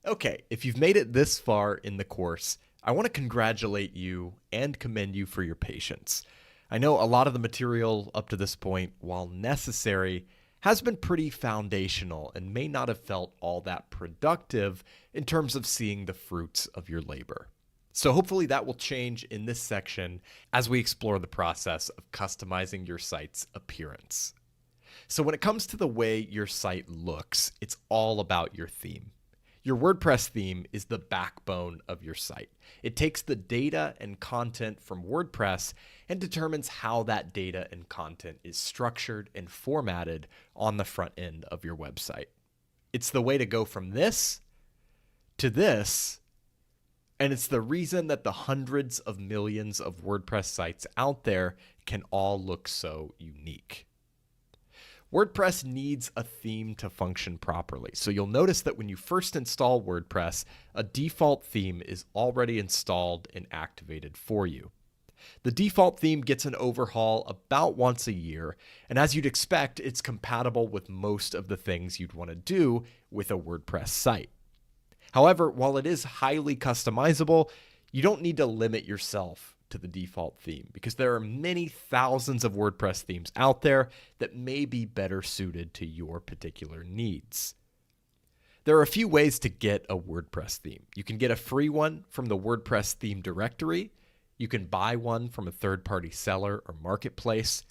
Okay, if you've made it this far in the course, I want to congratulate you and commend you for your patience. I know a lot of the material up to this point, while necessary, has been pretty foundational and may not have felt all that productive in terms of seeing the fruits of your labor. So hopefully that will change in this section as we explore the process of customizing your site's appearance. So when it comes to the way your site looks, it's all about your theme. Your WordPress theme is the backbone of your site. It takes the data and content from WordPress and determines how that data and content is structured and formatted on the front end of your website. It's the way to go from this to this, and it's the reason that the hundreds of millions of WordPress sites out there can all look so unique. WordPress needs a theme to function properly. So you'll notice that when you first install WordPress, a default theme is already installed and activated for you. The default theme gets an overhaul about once a year, and as you'd expect, it's compatible with most of the things you'd want to do with a WordPress site. However, while it is highly customizable, you don't need to limit yourself to the default theme because there are many thousands of WordPress themes out there that may be better suited to your particular needs. There are a few ways to get a WordPress theme. You can get a free one from the WordPress theme directory. You can buy one from a third-party seller or marketplace,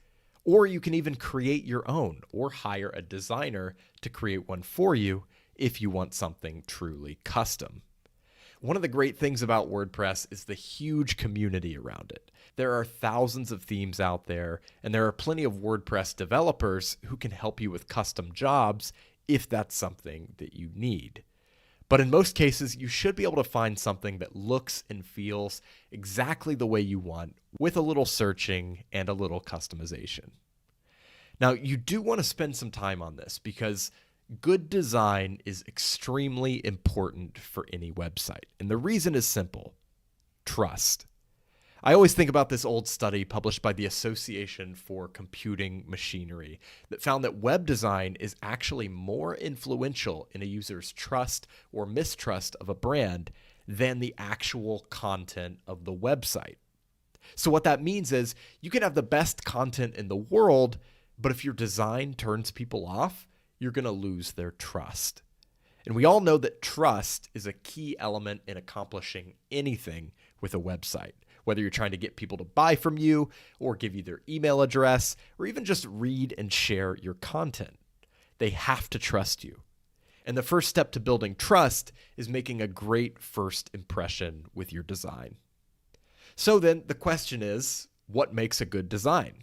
or you can even create your own or hire a designer to create one for you if you want something truly custom. One of the great things about WordPress is the huge community around it. There are thousands of themes out there, and there are plenty of WordPress developers who can help you with custom jobs if that's something that you need. But in most cases, you should be able to find something that looks and feels exactly the way you want with a little searching and a little customization. Now, you do want to spend some time on this because good design is extremely important for any website. And the reason is simple: trust. I always think about this old study published by the Association for Computing Machinery that found that web design is actually more influential in a user's trust or mistrust of a brand than the actual content of the website. So what that means is you can have the best content in the world, but if your design turns people off, you're going to lose their trust. And we all know that trust is a key element in accomplishing anything with a website, whether you're trying to get people to buy from you or give you their email address or even just read and share your content. They have to trust you. And the first step to building trust is making a great first impression with your design. So then the question is, what makes a good design?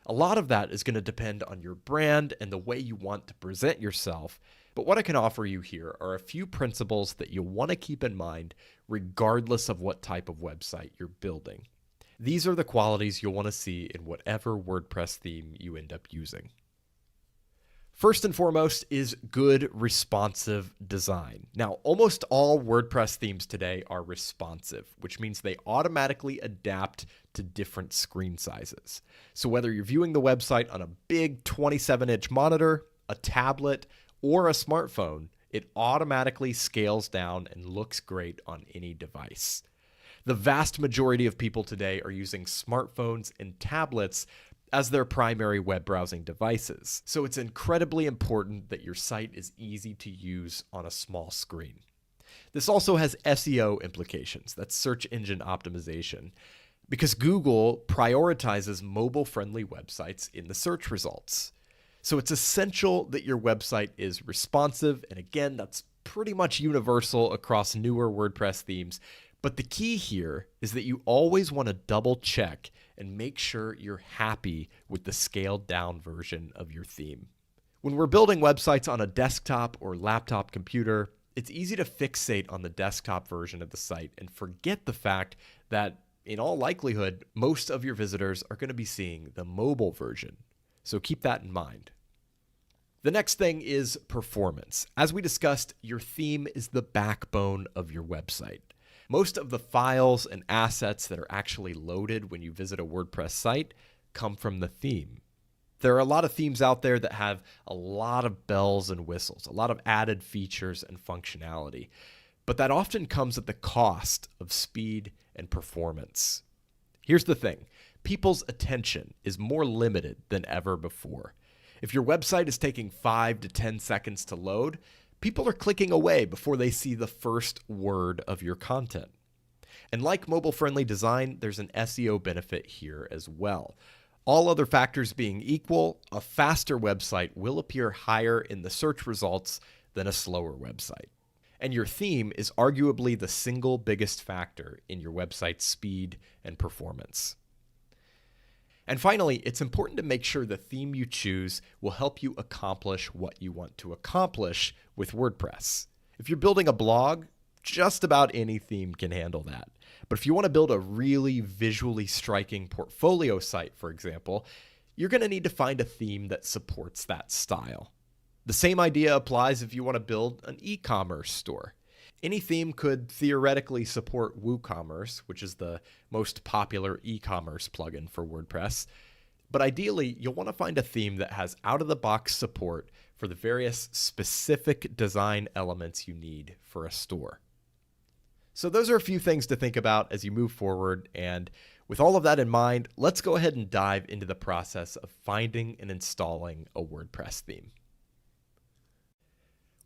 A lot of that is going to depend on your brand and the way you want to present yourself. But what I can offer you here are a few principles that you'll want to keep in mind regardless of what type of website you're building. These are the qualities you'll want to see in whatever WordPress theme you end up using. First and foremost is good responsive design. Now, almost all WordPress themes today are responsive, which means they automatically adapt to different screen sizes. So whether you're viewing the website on a big 27-inch monitor, a tablet, or a smartphone, it automatically scales down and looks great on any device. The vast majority of people today are using smartphones and tablets as their primary web browsing devices. So it's incredibly important that your site is easy to use on a small screen. This also has SEO implications, that's search engine optimization, because Google prioritizes mobile-friendly websites in the search results. So it's essential that your website is responsive, and again, that's pretty much universal across newer WordPress themes. But the key here is that you always want to double check and make sure you're happy with the scaled down version of your theme. When we're building websites on a desktop or laptop computer, it's easy to fixate on the desktop version of the site and forget the fact that in all likelihood, most of your visitors are going to be seeing the mobile version. So keep that in mind. The next thing is performance. As we discussed, your theme is the backbone of your website. Most of the files and assets that are actually loaded when you visit a WordPress site come from the theme. There are a lot of themes out there that have a lot of bells and whistles, a lot of added features and functionality, but that often comes at the cost of speed and performance. Here's the thing, people's attention is more limited than ever before. If your website is taking 5 to 10 seconds to load, people are clicking away before they see the first word of your content. And like mobile-friendly design, there's an SEO benefit here as well. All other factors being equal, a faster website will appear higher in the search results than a slower website. And your theme is arguably the single biggest factor in your website's speed and performance. And finally, it's important to make sure the theme you choose will help you accomplish what you want to accomplish with WordPress. If you're building a blog, just about any theme can handle that. But if you want to build a really visually striking portfolio site, for example, you're going to need to find a theme that supports that style. The same idea applies if you want to build an e-commerce store. Any theme could theoretically support WooCommerce, which is the most popular e-commerce plugin for WordPress. But ideally, you'll want to find a theme that has out-of-the-box support for the various specific design elements you need for a store. So those are a few things to think about as you move forward. And With all of that in mind, let's go ahead and dive into the process of finding and installing a WordPress theme.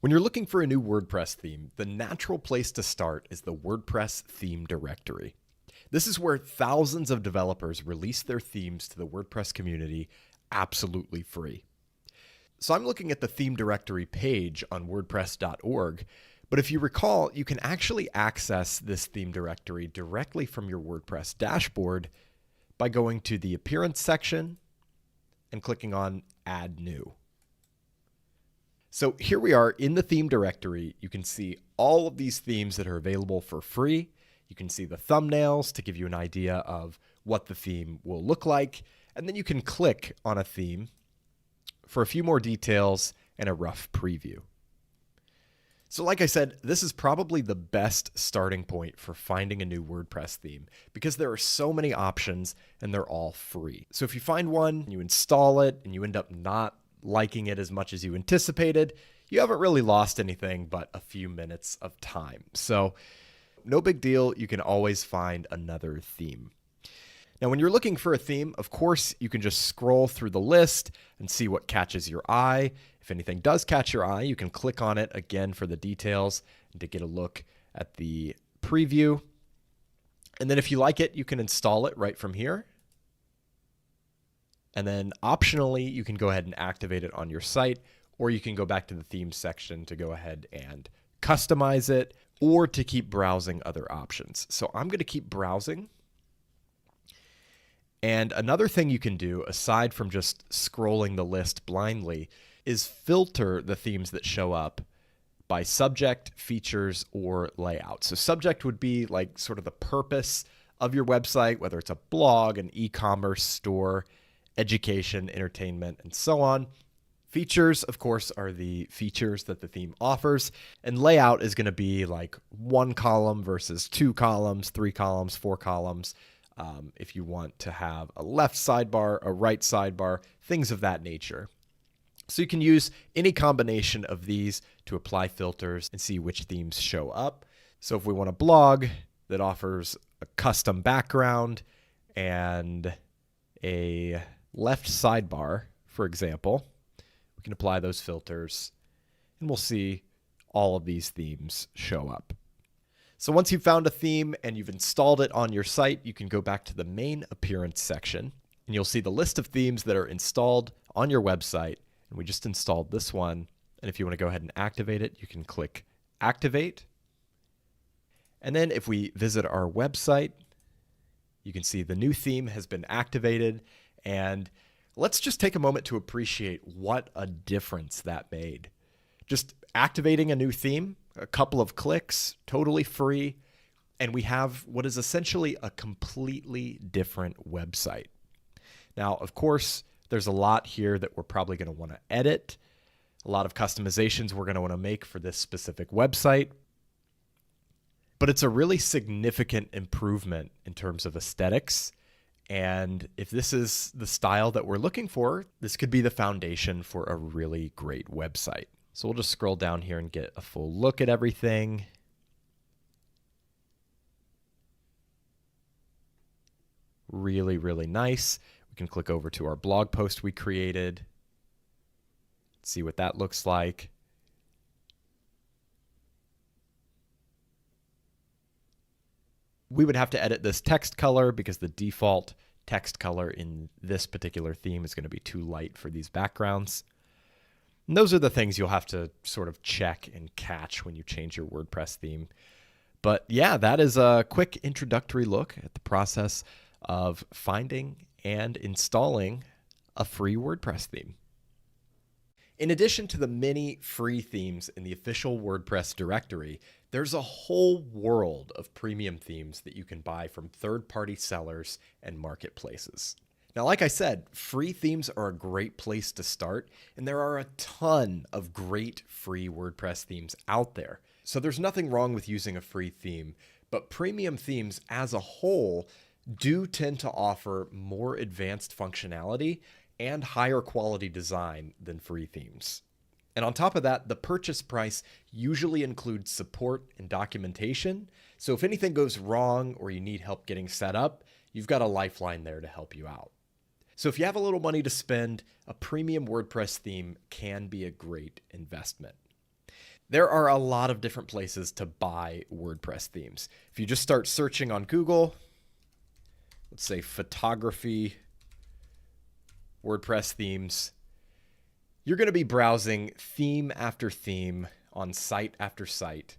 When you're looking for a new WordPress theme, the natural place to start is the WordPress theme directory. This is where thousands of developers release their themes to the WordPress community absolutely free. So I'm looking at the theme directory page on WordPress.org, but if you recall, you can actually access this theme directory directly from your WordPress dashboard by going to the Appearance section and clicking on Add New. So here we are in the theme directory. You can see all of these themes that are available for free. You can see the thumbnails to give you an idea of what the theme will look like. And then you can click on a theme for a few more details and a rough preview. So like I said, this is probably the best starting point for finding a new WordPress theme because there are so many options and they're all free. So if you find one, you install it, and you end up not liking it as much as you anticipated, you haven't really lost anything but a few minutes of time. So no big deal. You can always find another theme. Now, when you're looking for a theme, of course, you can just scroll through the list and see what catches your eye. If anything does catch your eye, you can click on it again for the details and to get a look at the preview. And then if you like it, you can install it right from here. And then optionally, you can go ahead and activate it on your site, or you can go back to the themes section to go ahead and customize it, or to keep browsing other options. So I'm going to keep browsing. And another thing you can do, aside from just scrolling the list blindly, is filter the themes that show up by subject, features, or layout. So subject would be like sort of the purpose of your website, whether it's a blog, an e-commerce store, education, entertainment, and so on. Features, of course, are the features that the theme offers. And layout is going to be like 1 column versus 2 columns, 3 columns, 4 columns. If you want to have a left sidebar, a right sidebar, things of that nature. So you can use any combination of these to apply filters and see which themes show up. So if we want a blog that offers a custom background and a left sidebar, for example, we can apply those filters and we'll see all of these themes show up. So once you've found a theme and you've installed it on your site, you can go back to the main appearance section and you'll see the list of themes that are installed on your website. And we just installed this one. And if you want to go ahead and activate it, you can click Activate. And then if we visit our website, you can see the new theme has been activated. And let's just take a moment to appreciate what a difference that made. Just activating a new theme, a couple of clicks, totally free, and we have what is essentially a completely different website. Now, of course, there's a lot here that we're probably going to want to edit, a lot of customizations we're going to want to make for this specific website, but it's a really significant improvement in terms of aesthetics. And if this is the style that we're looking for, this could be the foundation for a really great website. So we'll just scroll down here and get a full look at everything. Really, really nice. We can click over to our blog post we created, see what that looks like. We would have to edit this text color because the default text color in this particular theme is going to be too light for these backgrounds. And those are the things you'll have to sort of check and catch when you change your WordPress theme. But yeah, that is a quick introductory look at the process of finding and installing a free WordPress theme. In addition to the many free themes in the official WordPress directory, there's a whole world of premium themes that you can buy from third-party sellers and marketplaces. Now, like I said, free themes are a great place to start, and there are a ton of great free WordPress themes out there. So there's nothing wrong with using a free theme, but premium themes as a whole do tend to offer more advanced functionality and higher quality design than free themes. And on top of that, the purchase price usually includes support and documentation. So if anything goes wrong or you need help getting set up, you've got a lifeline there to help you out. So if you have a little money to spend, a premium WordPress theme can be a great investment. There are a lot of different places to buy WordPress themes. If you just start searching on Google, let's say photography, WordPress themes, you're going to be browsing theme after theme on site after site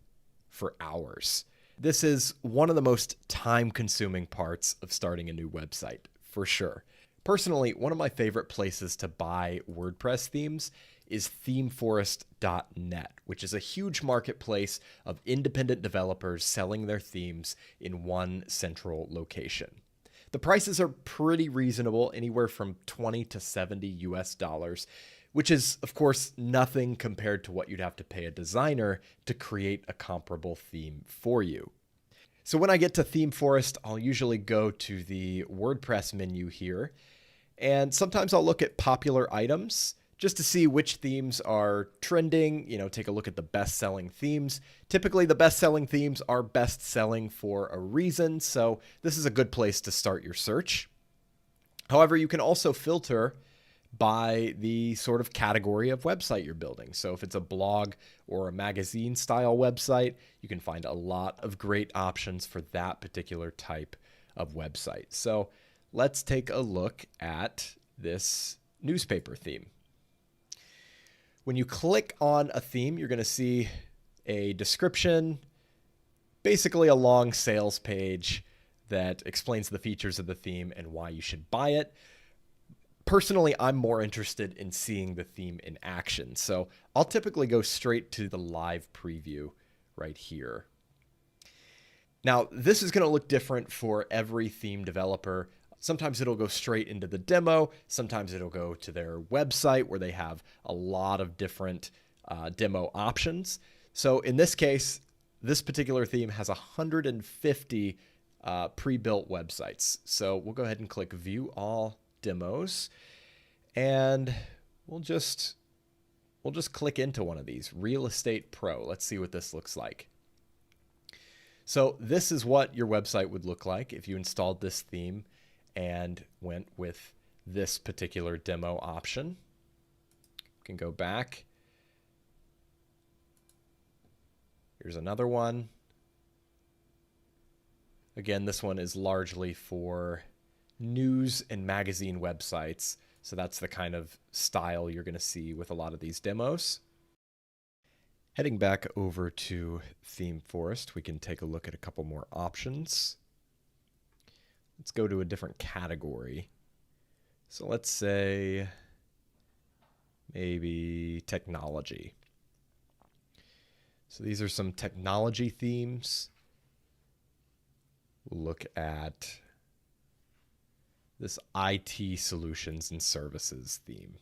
for hours. This is one of the most time-consuming parts of starting a new website, for sure. Personally, one of my favorite places to buy WordPress themes is themeforest.net, which is a huge marketplace of independent developers selling their themes in one central location. The prices are pretty reasonable, anywhere from $20 to $70 US, which is, of course, nothing compared to what you'd have to pay a designer to create a comparable theme for you. So when I get to ThemeForest, I'll usually go to the WordPress menu here, and sometimes I'll look at popular items just to see which themes are trending, take a look at the best-selling themes. Typically, the best-selling themes are best-selling for a reason, so this is a good place to start your search. However, you can also filter by the sort of category of website you're building. So if it's a blog or a magazine style website, you can find a lot of great options for that particular type of website. So let's take a look at this newspaper theme. When you click on a theme, you're going to see a description, basically a long sales page that explains the features of the theme and why you should buy it. Personally, I'm more interested in seeing the theme in action, so I'll typically go straight to the live preview right here. Now, this is going to look different for every theme developer. Sometimes it'll go straight into the demo. Sometimes it'll go to their website where they have a lot of different demo options. So in this case, this particular theme has 150 pre-built websites. So we'll go ahead and click View All Demos, and we'll just click into one of these. Real Estate Pro. Let's see what this looks like. So this is what your website would look like if you installed this theme and went with this particular demo option. You can go back. Here's another one. Again, this one is largely for news and magazine websites. So that's the kind of style you're going to see with a lot of these demos. Heading back over to ThemeForest, we can take a look at a couple more options. Let's go to a different category. So let's say maybe technology. So these are some technology themes. We'll look at this IT solutions and services theme.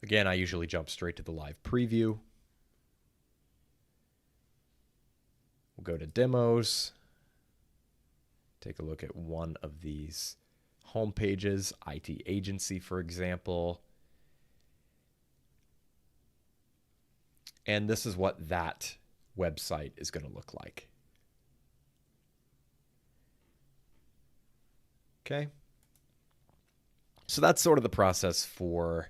Again, I usually jump straight to the live preview. We'll go to demos. Take a look at one of these home pages, IT agency, for example. And this is what that website is going to look like. Okay. So that's sort of the process for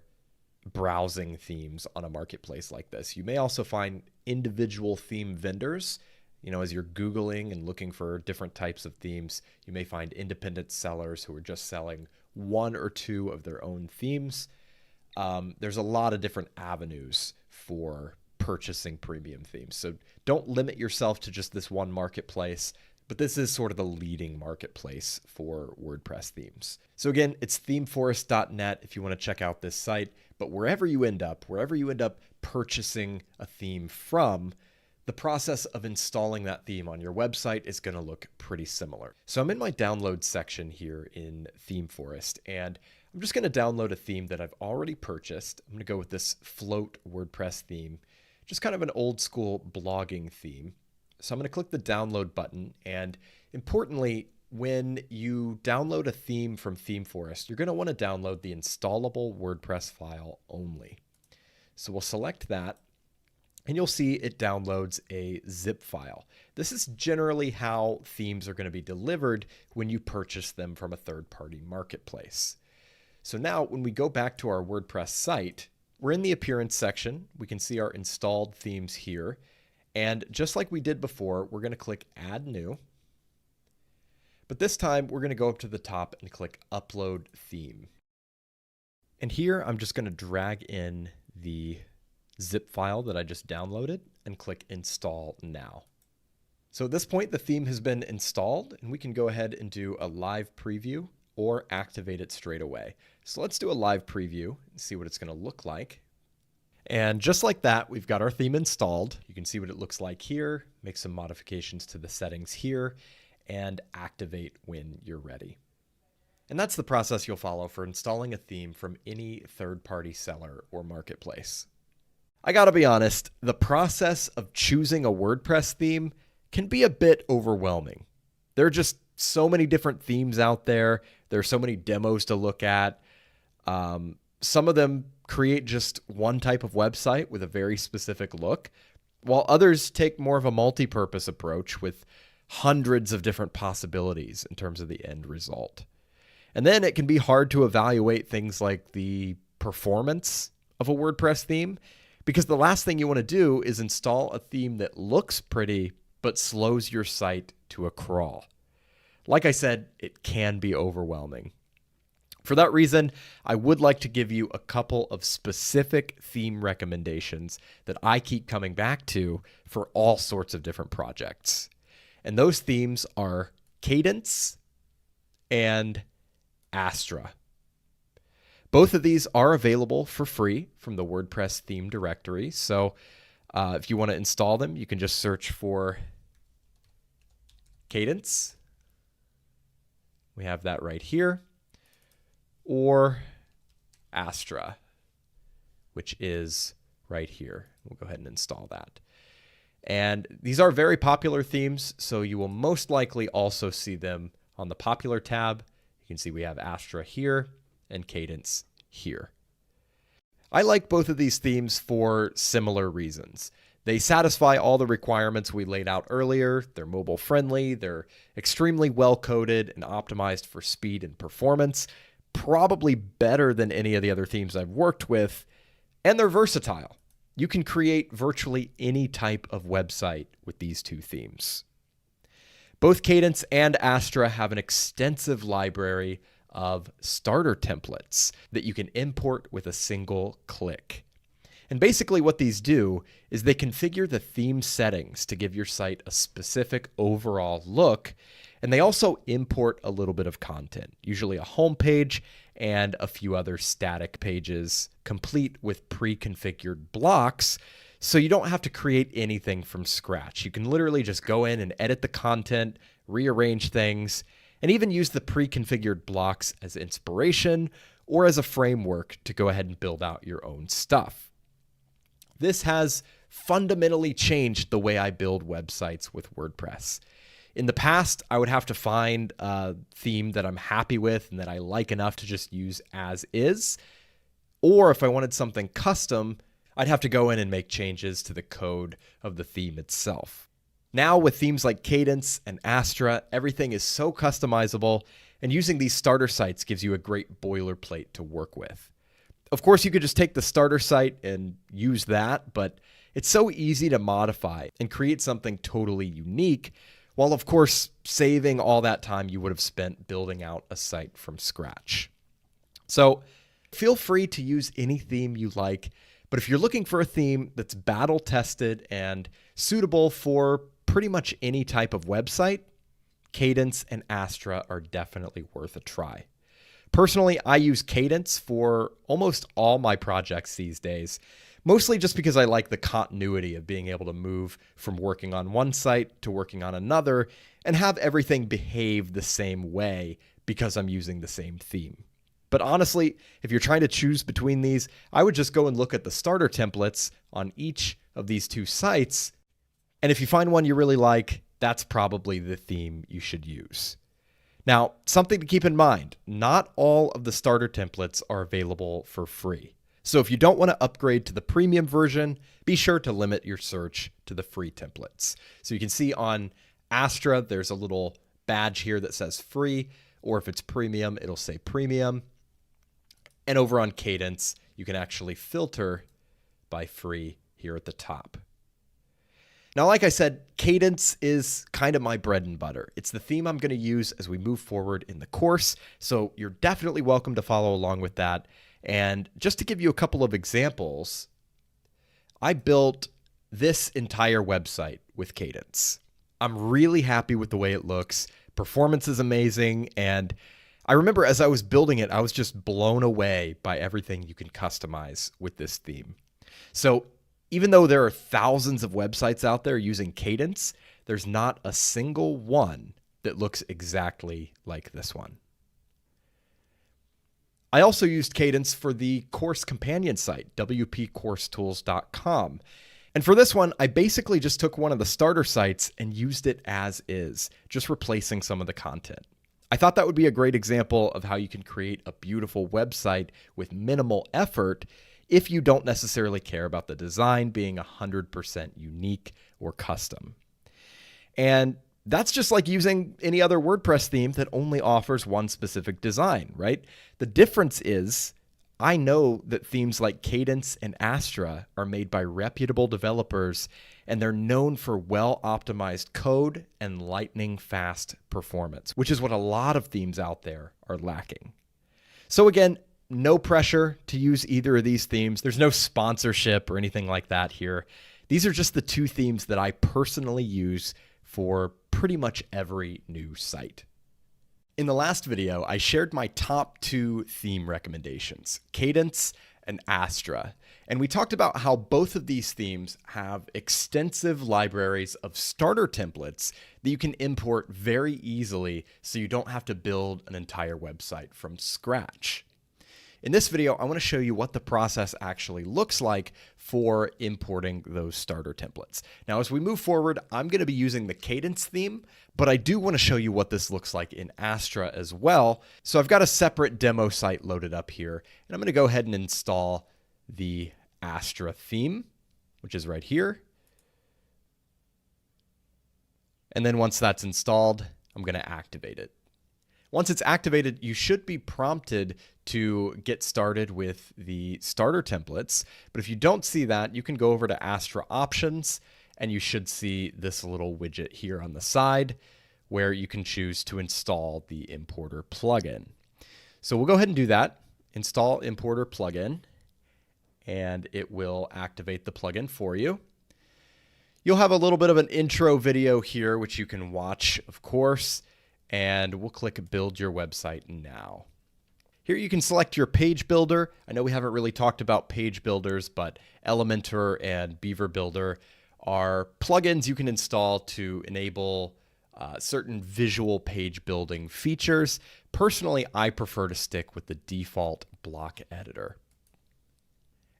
browsing themes on a marketplace like this. You may also find individual theme vendors. As you're Googling and looking for different types of themes, you may find independent sellers who are just selling one or two of their own themes. There's a lot of different avenues for purchasing premium themes. So don't limit yourself to just this one marketplace, but this is sort of the leading marketplace for WordPress themes. So again, it's themeforest.net if you want to check out this site, but wherever you end up purchasing a theme from, the process of installing that theme on your website is going to look pretty similar. So I'm in my download section here in ThemeForest, and I'm just going to download a theme that I've already purchased. I'm going to go with this Float WordPress theme, just kind of an old school blogging theme. So I'm going to click the download button, and importantly, when you download a theme from ThemeForest, you're going to want to download the installable WordPress file only. So we'll select that, and you'll see it downloads a zip file. This is generally how themes are going to be delivered when you purchase them from a third-party marketplace. So now when we go back to our WordPress site, we're in the appearance section. We can see our installed themes here. And just like we did before, we're going to click Add New. But this time we're going to go up to the top and click Upload Theme. And here I'm just going to drag in the zip file that I just downloaded and click Install Now. So at this point, the theme has been installed, and we can go ahead and do a live preview or activate it straight away. So let's do a live preview and see what it's going to look like. And just like that, we've got our theme installed. You can see what it looks like here, make some modifications to the settings here, and activate when you're ready. And that's the process you'll follow for installing a theme from any third-party seller or marketplace. I gotta be honest, the process of choosing a WordPress theme can be a bit overwhelming. There are just so many different themes out there. There are so many demos to look at. Some of them create just one type of website with a very specific look, while others take more of a multi-purpose approach with hundreds of different possibilities in terms of the end result. And then it can be hard to evaluate things like the performance of a WordPress theme, because the last thing you want to do is install a theme that looks pretty but slows your site to a crawl. Like I said, it can be overwhelming. For that reason, I would like to give you a couple of specific theme recommendations that I keep coming back to for all sorts of different projects. And those themes are Cadence and Astra. Both of these are available for free from the WordPress theme directory. So if you want to install them, you can just search for Cadence. We have that right here. Or Astra, which is right here. We'll go ahead and install that. And these are very popular themes, so you will most likely also see them on the popular tab. You can see we have Astra here and Cadence here. I like both of these themes for similar reasons. They satisfy all the requirements we laid out earlier. They're mobile friendly, they're extremely well coded and optimized for speed and performance, probably better than any of the other themes I've worked with, and they're versatile. You can create virtually any type of website with these two themes. Both Cadence and Astra have an extensive library of starter templates that you can import with a single click. And basically what these do is they configure the theme settings to give your site a specific overall look, and they also import a little bit of content, usually a home page and a few other static pages, complete with pre-configured blocks, so you don't have to create anything from scratch. You can literally just go in and edit the content, rearrange things, and even use the pre-configured blocks as inspiration or as a framework to go ahead and build out your own stuff. This has fundamentally changed the way I build websites with WordPress. In the past, I would have to find a theme that I'm happy with and that I like enough to just use as is. Or if I wanted something custom, I'd have to go in and make changes to the code of the theme itself. Now with themes like Cadence and Astra, everything is so customizable, and using these starter sites gives you a great boilerplate to work with. Of course, you could just take the starter site and use that, but it's so easy to modify and create something totally unique, while of course saving all that time you would have spent building out a site from scratch. So feel free to use any theme you like, but if you're looking for a theme that's battle tested and suitable for pretty much any type of website, Cadence and Astra are definitely worth a try. Personally, I use Cadence for almost all my projects these days, mostly just because I like the continuity of being able to move from working on one site to working on another and have everything behave the same way because I'm using the same theme. But honestly, if you're trying to choose between these, I would just go and look at the starter templates on each of these two sites, and if you find one you really like, that's probably the theme you should use. Now, something to keep in mind, not all of the starter templates are available for free. So if you don't want to upgrade to the premium version, be sure to limit your search to the free templates. So you can see on Astra, there's a little badge here that says free, or if it's premium, it'll say premium. And over on Cadence, you can actually filter by free here at the top. Now, like I said, Cadence is kind of my bread and butter. It's the theme I'm going to use as we move forward in the course. So you're definitely welcome to follow along with that. And just to give you a couple of examples, I built this entire website with Cadence. I'm really happy with the way it looks. Performance is amazing. And I remember as I was building it, I was just blown away by everything you can customize with this theme. So even though there are thousands of websites out there using Cadence, there's not a single one that looks exactly like this one. I also used Cadence for the course companion site, wpcoursetools.com. And for this one, I basically just took one of the starter sites and used it as is, just replacing some of the content. I thought that would be a great example of how you can create a beautiful website with minimal effort if you don't necessarily care about the design being 100% unique or custom. And that's just like using any other WordPress theme that only offers one specific design, right? The difference is I know that themes like Cadence and Astra are made by reputable developers, and they're known for well-optimized code and lightning-fast performance, which is what a lot of themes out there are lacking. So again, no pressure to use either of these themes. There's no sponsorship or anything like that here. These are just the two themes that I personally use for pretty much every new site. In the last video, I shared my top 2 theme recommendations, Cadence and Astra. And we talked about how both of these themes have extensive libraries of starter templates that you can import very easily so you don't have to build an entire website from scratch. In this video, I want to show you what the process actually looks like for importing those starter templates. Now, as we move forward, I'm going to be using the Cadence theme, but I do want to show you what this looks like in Astra as well. So I've got a separate demo site loaded up here, and I'm going to go ahead and install the Astra theme, which is right here. And then once that's installed, I'm going to activate it. Once it's activated, you should be prompted to get started with the starter templates. But if you don't see that, you can go over to Astra Options, and you should see this little widget here on the side where you can choose to install the importer plugin. So we'll go ahead and do that. Install importer plugin, and it will activate the plugin for you. You'll have a little bit of an intro video here, which you can watch, of course. And we'll click Build Your Website Now. Here you can select your page builder. I know we haven't really talked about page builders, but Elementor and Beaver Builder are plugins you can install to enable certain visual page building features. Personally, I prefer to stick with the default block editor.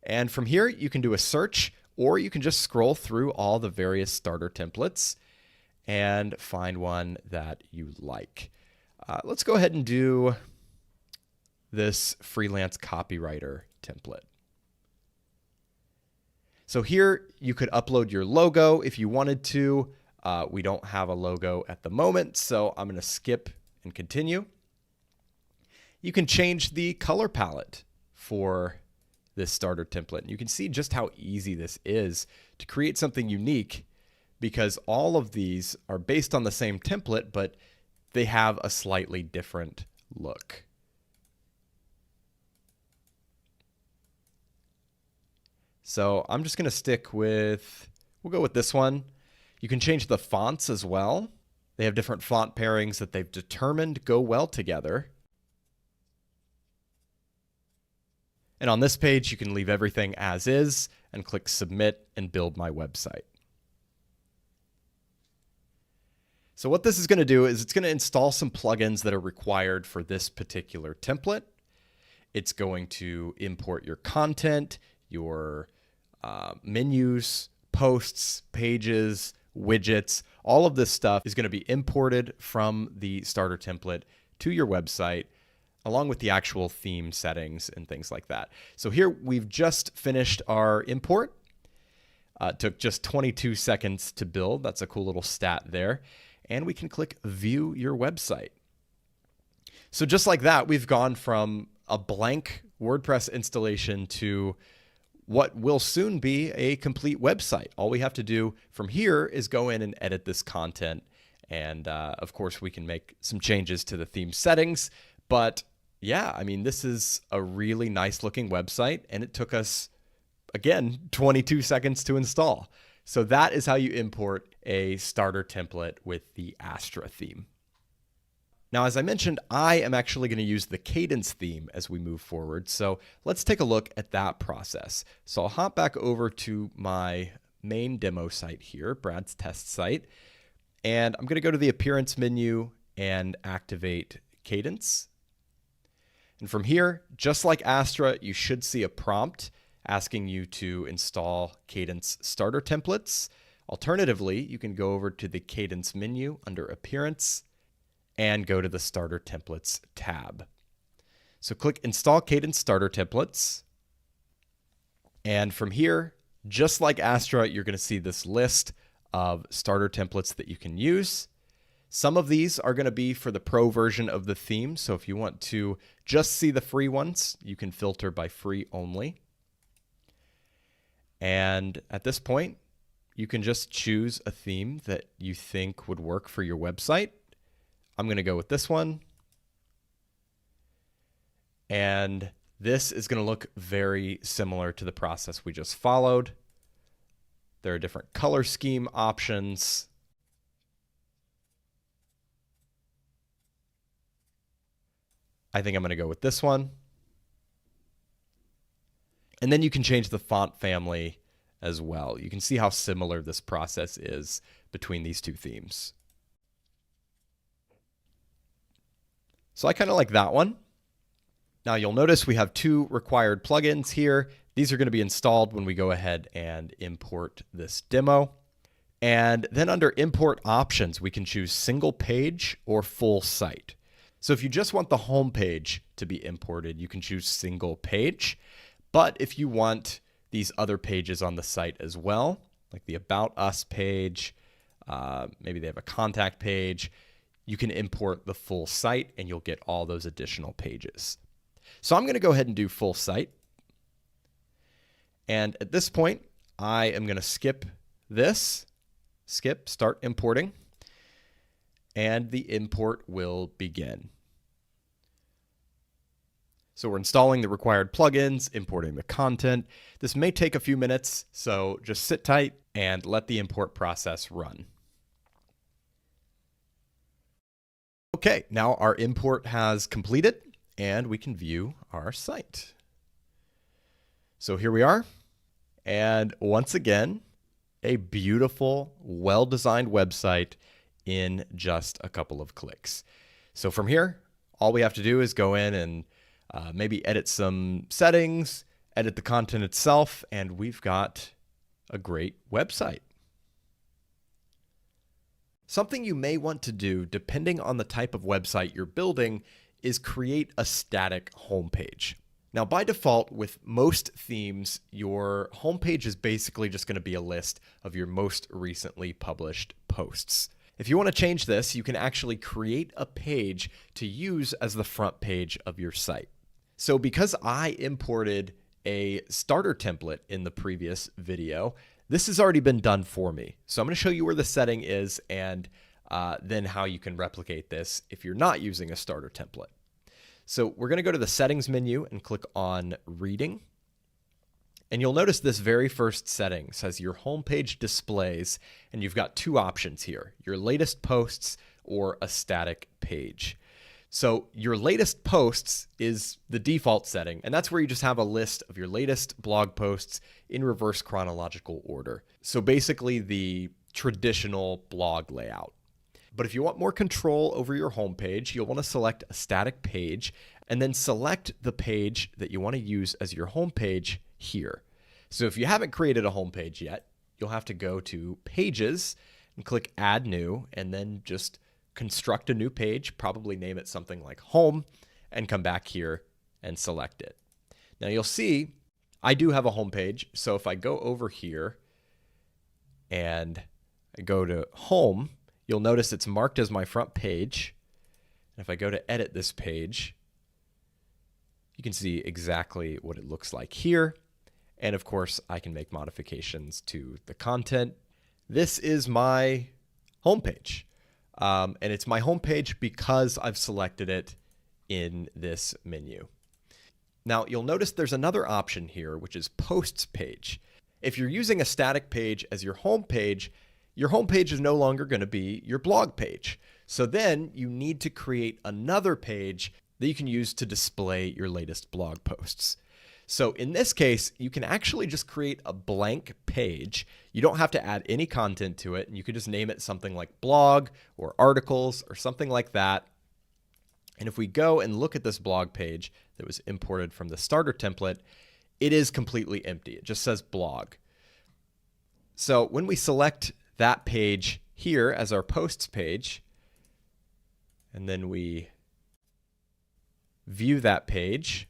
And from here, you can do a search, or you can just scroll through all the various starter templates and find one that you like. Let's go ahead and do this freelance copywriter template. So here you could upload your logo if you wanted to. We don't have a logo at the moment, so I'm going to skip and continue. You can change the color palette for this starter template. And you can see just how easy this is to create something unique, because all of these are based on the same template, but they have a slightly different look. So I'm just going to stick with, we'll go with this one. You can change the fonts as well. They have different font pairings that they've determined go well together. And on this page, you can leave everything as is and click Submit and build my website. So what this is going to do is it's going to install some plugins that are required for this particular template. It's going to import your content, your menus, posts, pages, widgets. All of this stuff is going to be imported from the starter template to your website. along with the actual theme settings and things like that. So here we've just finished our import. It took just 22 seconds to build. That's a cool little stat there. And we can click View Your Website. So just like that, we've gone from a blank WordPress installation to what will soon be a complete website. All we have to do from here is go in and edit this content. And of course, we can make some changes to the theme settings. But yeah, I mean, this is a really nice looking website, and it took us, again, 22 seconds to install. So that is how you import a starter template with the Astra theme. Now, as I mentioned, I am actually going to use the Cadence theme as we move forward. So let's take a look at that process. So I'll hop back over to my main demo site here, Brad's test site, and I'm going to go to the Appearance menu and activate Cadence. And from here, just like Astra, you should see a prompt asking you to install Cadence starter templates. Alternatively, you can go over to the Cadence menu under Appearance and go to the Starter Templates tab. So click Install Cadence Starter Templates. And from here, just like Astra, you're going to see this list of starter templates that you can use. Some of these are going to be for the pro version of the theme. So if you want to just see the free ones, you can filter by free only. And at this point, you can just choose a theme that you think would work for your website. I'm going to go with this one. And this is going to look very similar to the process we just followed. There are different color scheme options. I think I'm going to go with this one. And then you can change the font family as well. You can see how similar this process is between these two themes. So I kind of like that one. Now you'll notice we have two required plugins here. These are going to be installed when we go ahead and import this demo. And then under import options, we can choose single page or full site. So if you just want the home page to be imported, you can choose single page. But if you want these other pages on the site as well, like the About Us page, maybe they have a contact page, you can import the full site and you'll get all those additional pages. So I'm going to go ahead and do full site. And at this point, I am going to skip this, start importing, and the import will begin. So we're installing the required plugins, importing the content. This may take a few minutes, so just sit tight and let the import process run. Okay, now our import has completed and we can view our site. So here we are. And once again, a beautiful, well-designed website in just a couple of clicks. So from here, all we have to do is go in and maybe edit some settings, edit the content itself, and we've got a great website. Something you may want to do, depending on the type of website you're building, is create a static homepage. Now, by default, with most themes, your homepage is basically just going to be a list of your most recently published posts. If you want to change this, you can actually create a page to use as the front page of your site. So because I imported a starter template in the previous video, this has already been done for me. So I'm going to show you where the setting is and then how you can replicate this if you're not using a starter template. So we're going to go to the settings menu and click on reading. And you'll notice this very first setting says your homepage displays, and you've got two options here, your latest posts or a static page. So your latest posts is the default setting, and that's where you just have a list of your latest blog posts in reverse chronological order. So basically the traditional blog layout. But if you want more control over your homepage, you'll want to select a static page and then select the page that you want to use as your homepage here. So if you haven't created a homepage yet, you'll have to go to Pages and click Add New, and then just construct a new page, probably name it something like Home, and come back here and select it. Now you'll see I do have a home page. So if I go over here and I go to home, you'll notice it's marked as my front page. And if I go to edit this page, you can see exactly what it looks like here. And of course, I can make modifications to the content. This is my homepage. And it's my homepage because I've selected it in this menu. Now, you'll notice there's another option here, which is Posts page. If you're using a static page as your homepage is no longer going to be your blog page. So then you need to create another page that you can use to display your latest blog posts. So in this case, you can actually just create a blank page. You don't have to add any content to it, and you could just name it something like blog or articles or something like that. And if we go and look at this blog page that was imported from the starter template, it is completely empty. It just says blog. So when we select that page here as our posts page, and then we view that page,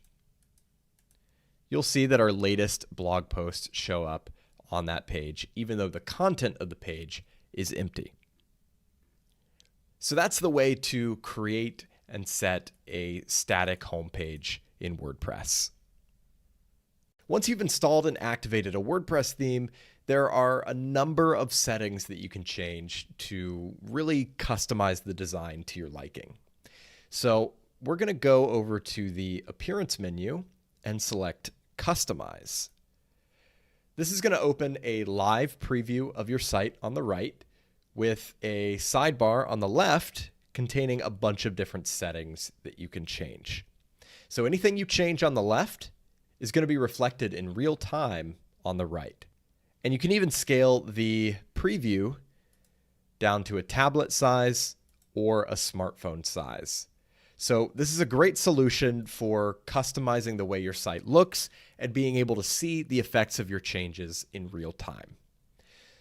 you'll see that our latest blog posts show up on that page, even though the content of the page is empty. So that's the way to create and set a static homepage in WordPress. Once you've installed and activated a WordPress theme, there are a number of settings that you can change to really customize the design to your liking. So we're going to go over to the Appearance menu and select Customize. This is going to open a live preview of your site on the right with a sidebar on the left containing a bunch of different settings that you can change. So anything you change on the left is going to be reflected in real time on the right. And you can even scale the preview down to a tablet size or a smartphone size. So this is a great solution for customizing the way your site looks and being able to see the effects of your changes in real time.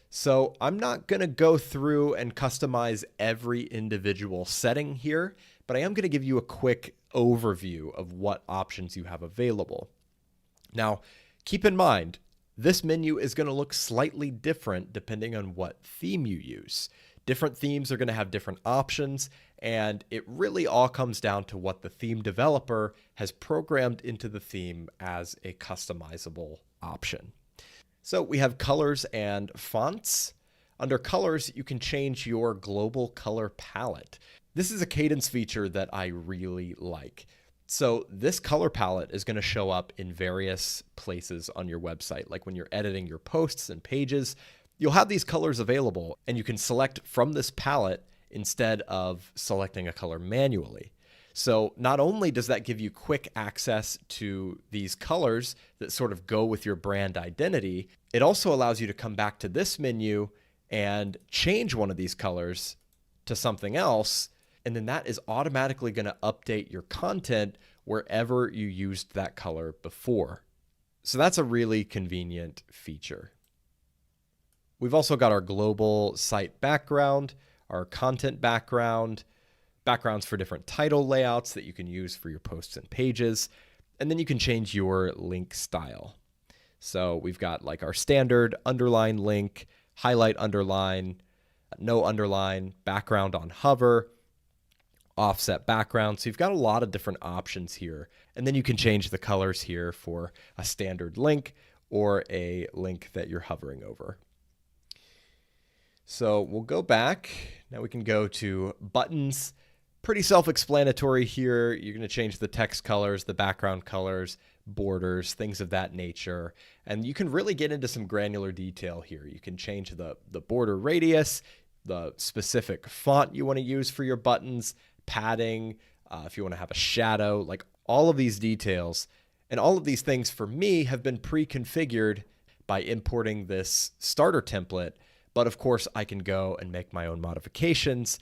So I'm not going to go through and customize every individual setting here, but I am going to give you a quick overview of what options you have available. Now, keep in mind, this menu is going to look slightly different depending on what theme you use. Different themes are going to have different options, and it really all comes down to what the theme developer has programmed into the theme as a customizable option. So we have colors and fonts. Under colors, you can change your global color palette. This is a Cadence feature that I really like. So this color palette is going to show up in various places on your website. Like when you're editing your posts and pages, you'll have these colors available, and you can select from this palette instead of selecting a color manually. So not only does that give you quick access to these colors that sort of go with your brand identity, it also allows you to come back to this menu and change one of these colors to something else, and then that is automatically going to update your content wherever you used that color before. So that's a really convenient feature. We've also got our global site background, our content background, backgrounds for different title layouts that you can use for your posts and pages, and then you can change your link style. So we've got like our standard underline link, highlight underline, no underline, background on hover, offset background. So you've got a lot of different options here. And then you can change the colors here for a standard link or a link that you're hovering over. So we'll go back. Now we can go to buttons. Pretty self-explanatory here. You're going to change the text colors, the background colors, borders, things of that nature. And you can really get into some granular detail here. You can change the border radius, the specific font you want to use for your buttons, padding, if you want to have a shadow, like all of these details. And all of these things for me have been pre-configured by importing this starter template. But of course, I can go and make my own modifications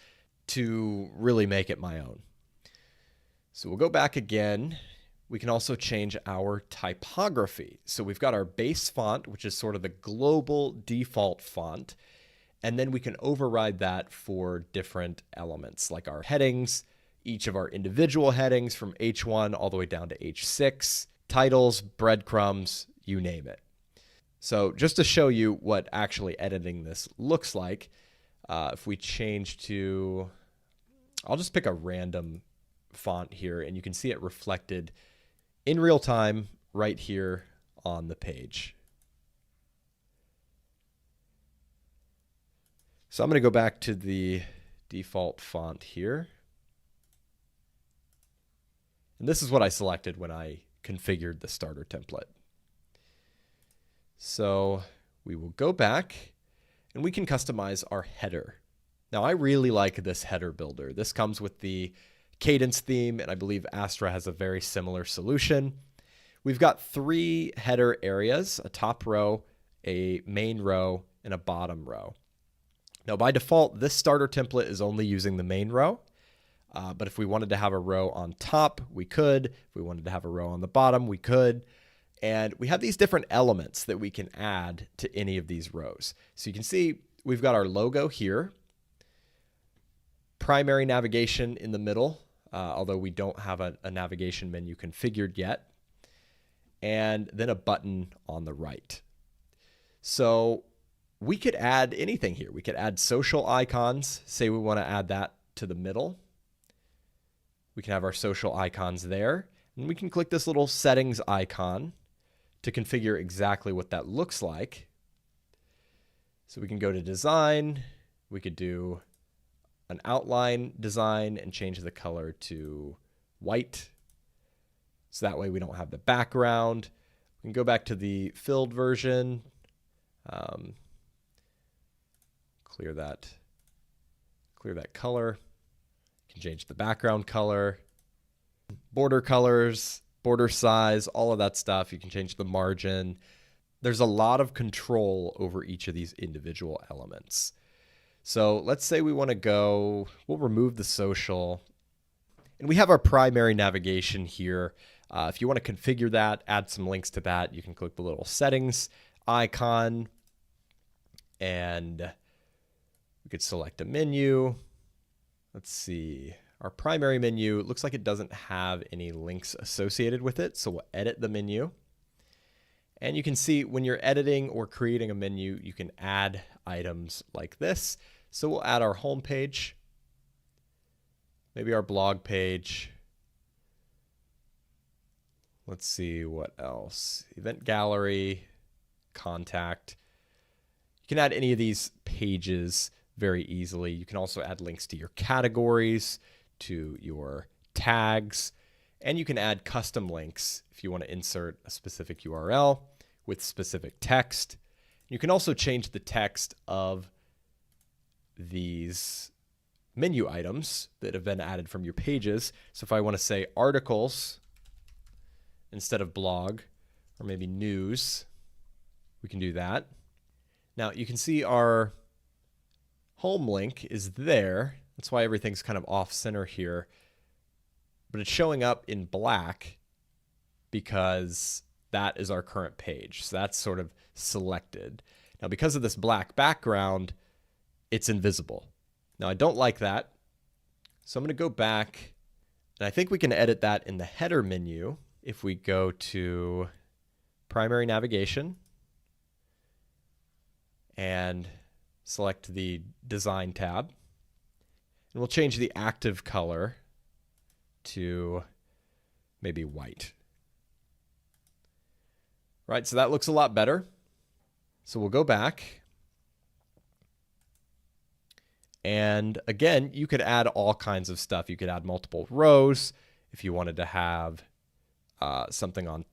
to really make it my own. So we'll go back again. We can also change our typography. So we've got our base font, which is sort of the global default font. And then we can override that for different elements like our headings, each of our individual headings from H1 all the way down to H6, titles, breadcrumbs, you name it. So just to show you what actually editing this looks like, if we change to, I'll just pick a random font here, and you can see it reflected in real time right here on the page. So I'm going to go back to the default font here. And this is what I selected when I configured the starter template. So we will go back and we can customize our header. Now I really like this header builder. This comes with the Cadence theme, and I believe Astra has a very similar solution. We've got 3 header areas, a top row, a main row, and a bottom row. Now by default, this starter template is only using the main row. But if we wanted to have a row on top, we could. If we wanted to have a row on the bottom, we could. And we have these different elements that we can add to any of these rows. So you can see we've got our logo here, primary navigation in the middle, although we don't have a navigation menu configured yet, and then a button on the right. So we could add anything here. We could add social icons. Say we want to add that to the middle. We can have our social icons there, and we can click this little settings icon to configure exactly what that looks like. So we can go to design. We could do an outline design and change the color to white. So that way we don't have the background. We can go back to the filled version. Clear that color. You can change the background color, border colors, border size, all of that stuff. You can change the margin. There's a lot of control over each of these individual elements. So let's say we want to go, we'll remove the social, and we have our primary navigation here. If you want to configure that, add some links to that, you can click the little settings icon, and we could select a menu. Let's see, our primary menu, it looks like it doesn't have any links associated with it, so we'll edit the menu. And you can see when you're editing or creating a menu, you can add items like this. So we'll add our home page, maybe our blog page. Let's see what else. Event gallery, contact. You can add any of these pages very easily. You can also add links to your categories, to your tags, and you can add custom links if you want to insert a specific URL with specific text. You can also change the text of these menu items that have been added from your pages. So if I want to say articles instead of blog, or maybe news, we can do that. Now you can see our home link is there. That's why everything's kind of off center here, but it's showing up in black because that is our current page. So that's sort of selected. Now, because of this black background, it's invisible. Now, I don't like that. So I'm going to go back, and I think we can edit that in the header menu. If we go to primary navigation and select the design tab, and we'll change the active color to maybe white. Right, so that looks a lot better. So we'll go back. And again, you could add all kinds of stuff. You could add multiple rows if you wanted to have something on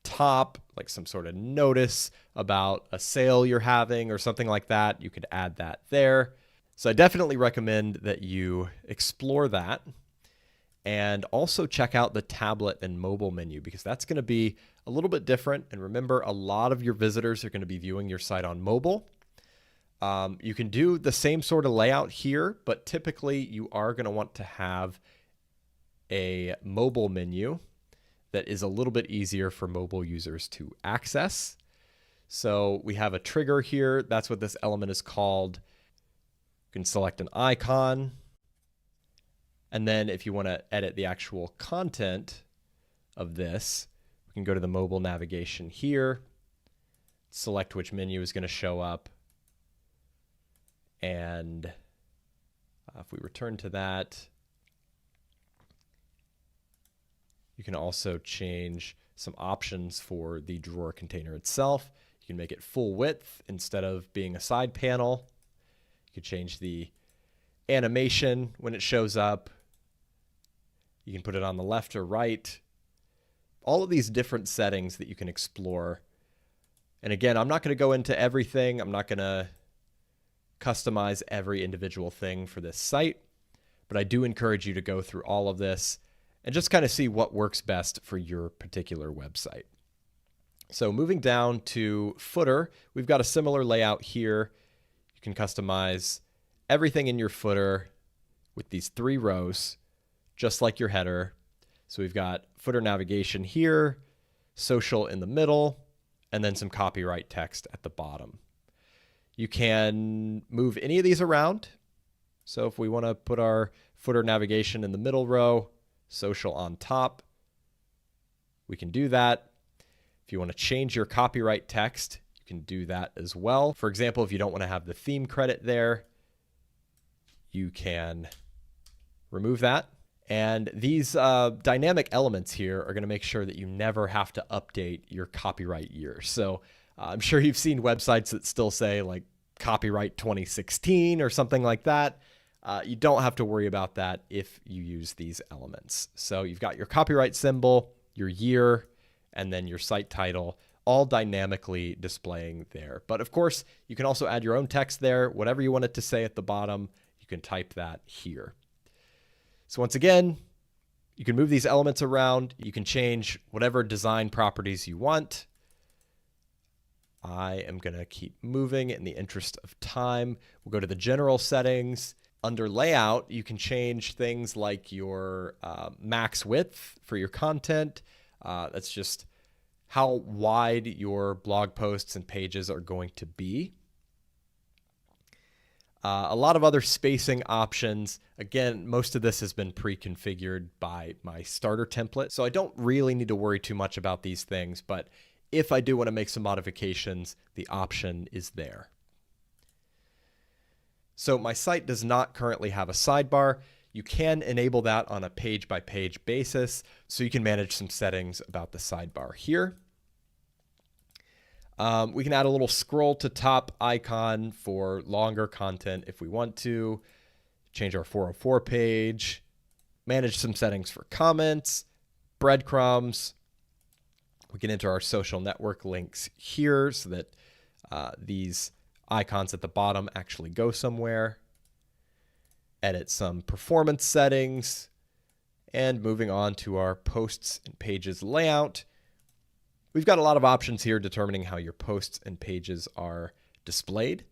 top, like some sort of notice about a sale you're having or something like that. You could add that there. So I definitely recommend that you explore that, and also check out the tablet and mobile menu, because that's going to be a little bit different. And remember, a lot of your visitors are going to be viewing your site on mobile. You can do the same sort of layout here, but typically you are going to want to have a mobile menu that is a little bit easier for mobile users to access. So we have a trigger here. That's what this element is called. You can select an icon. And then if you want to edit the actual content of this, we can go to the mobile navigation here, select which menu is going to show up. And if we return to that, you can also change some options for the drawer container itself. You can make it full width instead of being a side panel. You can change the animation when it shows up. You can put it on the left or right. All of these different settings that you can explore. And again, I'm not going to go into everything. I'm not going to customize every individual thing for this site, but I do encourage you to go through all of this and just kind of see what works best for your particular website. So moving down to footer, we've got a similar layout here. You can customize everything in your footer with these 3 rows, just like your header. So we've got footer navigation here, social in the middle, and then some copyright text at the bottom. You can move any of these around. So if we want to put our footer navigation in the middle row, social on top, we can do that. If you want to change your copyright text, you can do that as well. For example, if you don't want to have the theme credit there, you can remove that. And these dynamic elements here are going to make sure that you never have to update your copyright year. So I'm sure you've seen websites that still say like copyright 2016 or something like that. You don't have to worry about that if you use these elements. So you've got your copyright symbol, your year, and then your site title, all dynamically displaying there. But of course, you can also add your own text there. Whatever you want it to say at the bottom, you can type that here. So once again, you can move these elements around. You can change whatever design properties you want. I am going to keep moving in the interest of time. We'll go to the general settings. Under layout, you can change things like your max width for your content. That's just how wide your blog posts and pages are going to be. A lot of other spacing options. Again, most of this has been pre-configured by my starter template, so I don't really need to worry too much about these things, but if I do want to make some modifications, the option is there. So my site does not currently have a sidebar. You can enable that on a page-by-page basis, so you can manage some settings about the sidebar here. We can add a little scroll to top icon for longer content if we want to, change our 404 page, manage some settings for comments, breadcrumbs. We can enter our social network links here so that these icons at the bottom actually go somewhere. Edit some performance settings, and moving on to our posts and pages layout. We've got a lot of options here determining how your posts and pages are displayed.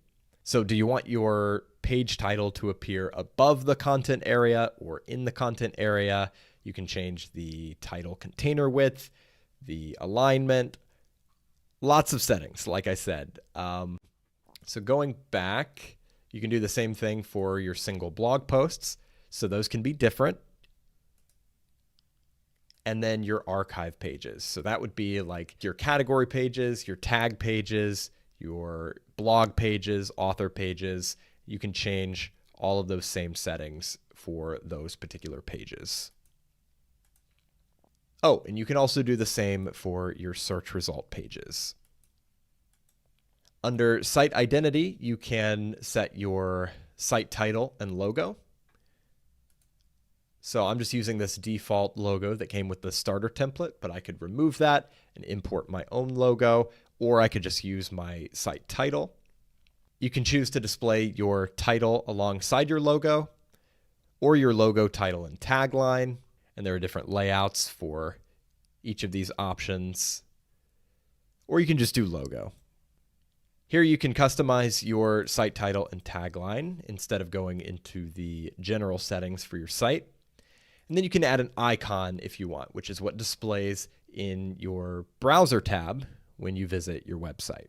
So do you want your page title to appear above the content area or in the content area? You can change the title container width, the alignment, lots of settings, like I said. So going back, you can do the same thing for your single blog posts. So those can be different. And then your archive pages. So that would be like your category pages, your tag pages, your blog pages, author pages. You can change all of those same settings for those particular pages. Oh, and you can also do the same for your search result pages. Under site identity, you can set your site title and logo. So I'm just using this default logo that came with the starter template, but I could remove that and import my own logo, or I could just use my site title. You can choose to display your title alongside your logo, or your logo, title, and tagline. And there are different layouts for each of these options. Or you can just do logo. Here you can customize your site title and tagline instead of going into the general settings for your site. And then you can add an icon if you want, which is what displays in your browser tab when you visit your website.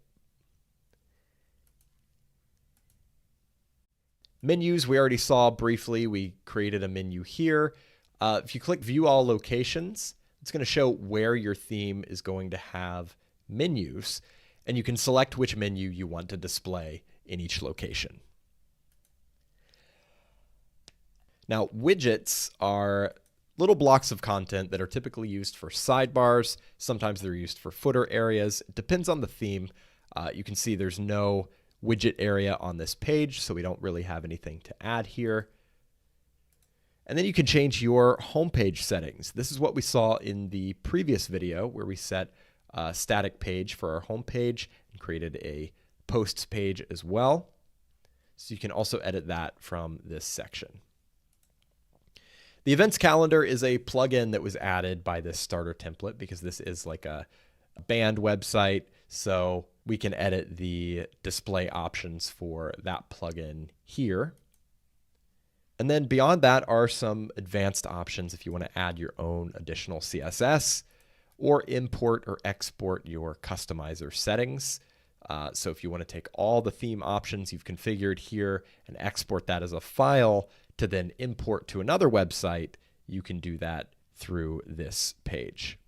Menus, we already saw briefly. We created a menu here. If you click View All Locations, it's going to show where your theme is going to have menus, and you can select which menu you want to display in each location. Now, widgets are little blocks of content that are typically used for sidebars. Sometimes they're used for footer areas. It depends on the theme. You can see there's no widget area on this page, so we don't really have anything to add here. And then you can change your homepage settings. This is what we saw in the previous video where we set a static page for our homepage and created a posts page as well. So you can also edit that from this section. The events calendar is a plugin that was added by this starter template because this is like a band website. So we can edit the display options for that plugin here. And then beyond that are some advanced options if you want to add your own additional CSS or import or export your customizer settings. So if you want to take all the theme options you've configured here and export that as a file to then import to another website, you can do that through this page.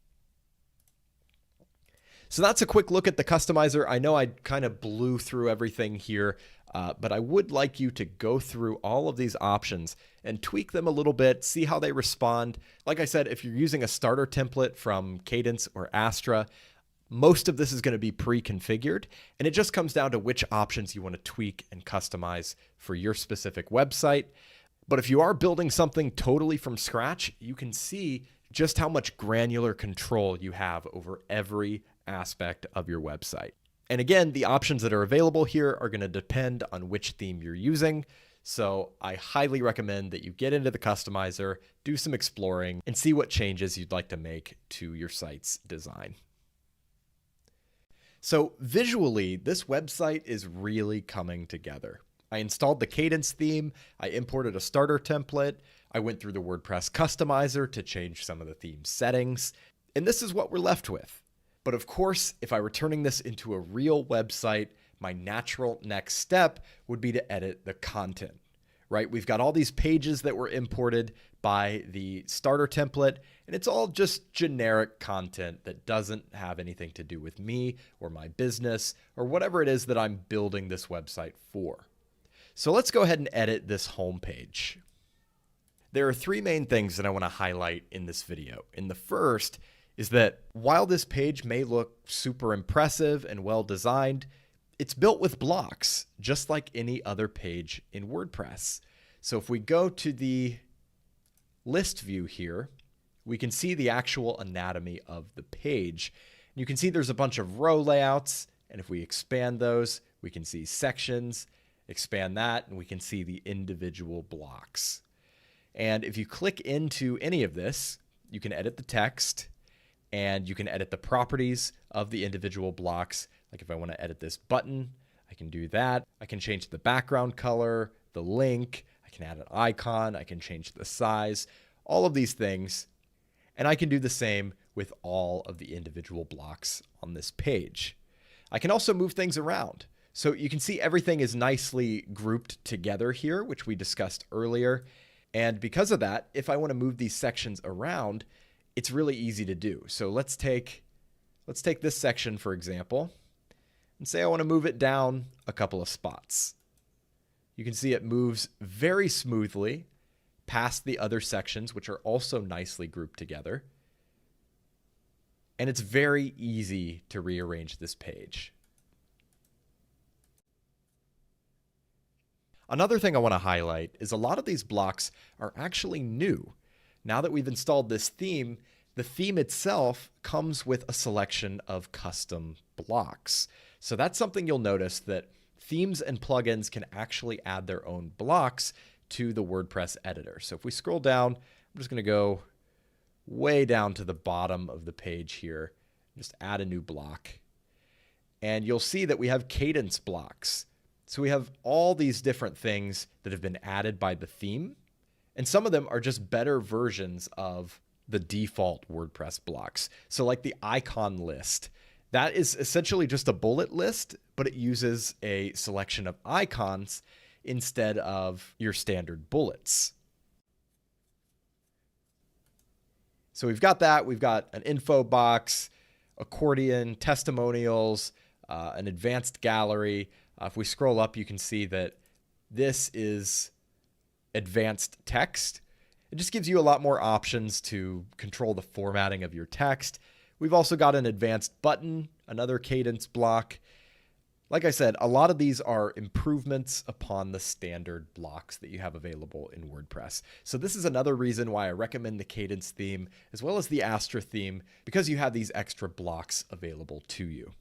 So that's a quick look at the customizer. I know I kind of blew through everything here, but I would like you to go through all of these options and tweak them a little bit, see how they respond. Like I said, if you're using a starter template from Cadence or Astra, most of this is going to be pre-configured, and it just comes down to which options you want to tweak and customize for your specific website. But if you are building something totally from scratch, you can see just how much granular control you have over every aspect of your website. And again, the options that are available here are going to depend on which theme you're using. So I highly recommend that you get into the customizer, do some exploring, and see what changes you'd like to make to your site's design. So visually, this website is really coming together. I installed the Cadence theme, I imported a starter template, I went through the WordPress customizer to change some of the theme settings, and this is what we're left with. But of course, if I were turning this into a real website, my natural next step would be to edit the content, right? We've got all these pages that were imported by the starter template, and it's all just generic content that doesn't have anything to do with me or my business or whatever it is that I'm building this website for. So let's go ahead and edit this homepage. There are three main things that I want to highlight in this video. And the first is that while this page may look super impressive and well designed, it's built with blocks, just like any other page in WordPress. So if we go to the list view here, we can see the actual anatomy of the page. You can see there's a bunch of row layouts, and if we expand those, we can see sections. Expand that, and we can see the individual blocks. And if you click into any of this, you can edit the text, and you can edit the properties of the individual blocks. Like if I want to edit this button, I can do that. I can change the background color, the link, I can add an icon, I can change the size, all of these things. And I can do the same with all of the individual blocks on this page. I can also move things around. So you can see everything is nicely grouped together here, which we discussed earlier. And because of that, if I want to move these sections around, it's really easy to do. So let's take this section, for example, and say I want to move it down a couple of spots. You can see it moves very smoothly past the other sections, which are also nicely grouped together. And it's very easy to rearrange this page. Another thing I want to highlight is a lot of these blocks are actually new. Now that we've installed this theme, the theme itself comes with a selection of custom blocks. So that's something you'll notice, that themes and plugins can actually add their own blocks to the WordPress editor. So if we scroll down, I'm just going to go way down to the bottom of the page here, just add a new block. And you'll see that we have cadence blocks. So we have all these different things that have been added by the theme, and some of them are just better versions of the default WordPress blocks. So like the icon list, that is essentially just a bullet list, but it uses a selection of icons instead of your standard bullets. So we've got that. We've got an info box, accordion, testimonials, an advanced gallery. If we scroll up, you can see that this is advanced text. It just gives you a lot more options to control the formatting of your text. We've also got an advanced button, another cadence block. Like I said, a lot of these are improvements upon the standard blocks that you have available in WordPress. So this is another reason why I recommend the Cadence theme as well as the Astra theme, because you have these extra blocks available to you.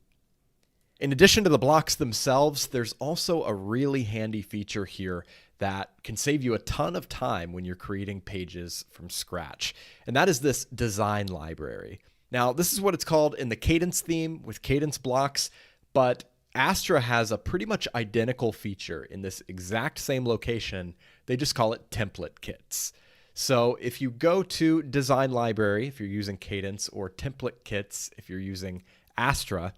In addition to the blocks themselves, there's also a really handy feature here that can save you a ton of time when you're creating pages from scratch. And that is this design library. Now, this is what it's called in the Cadence theme with Cadence blocks, but Astra has a pretty much identical feature in this exact same location. They just call it template kits. So if you go to design library, if you're using Cadence, or template kits, if you're using Astra,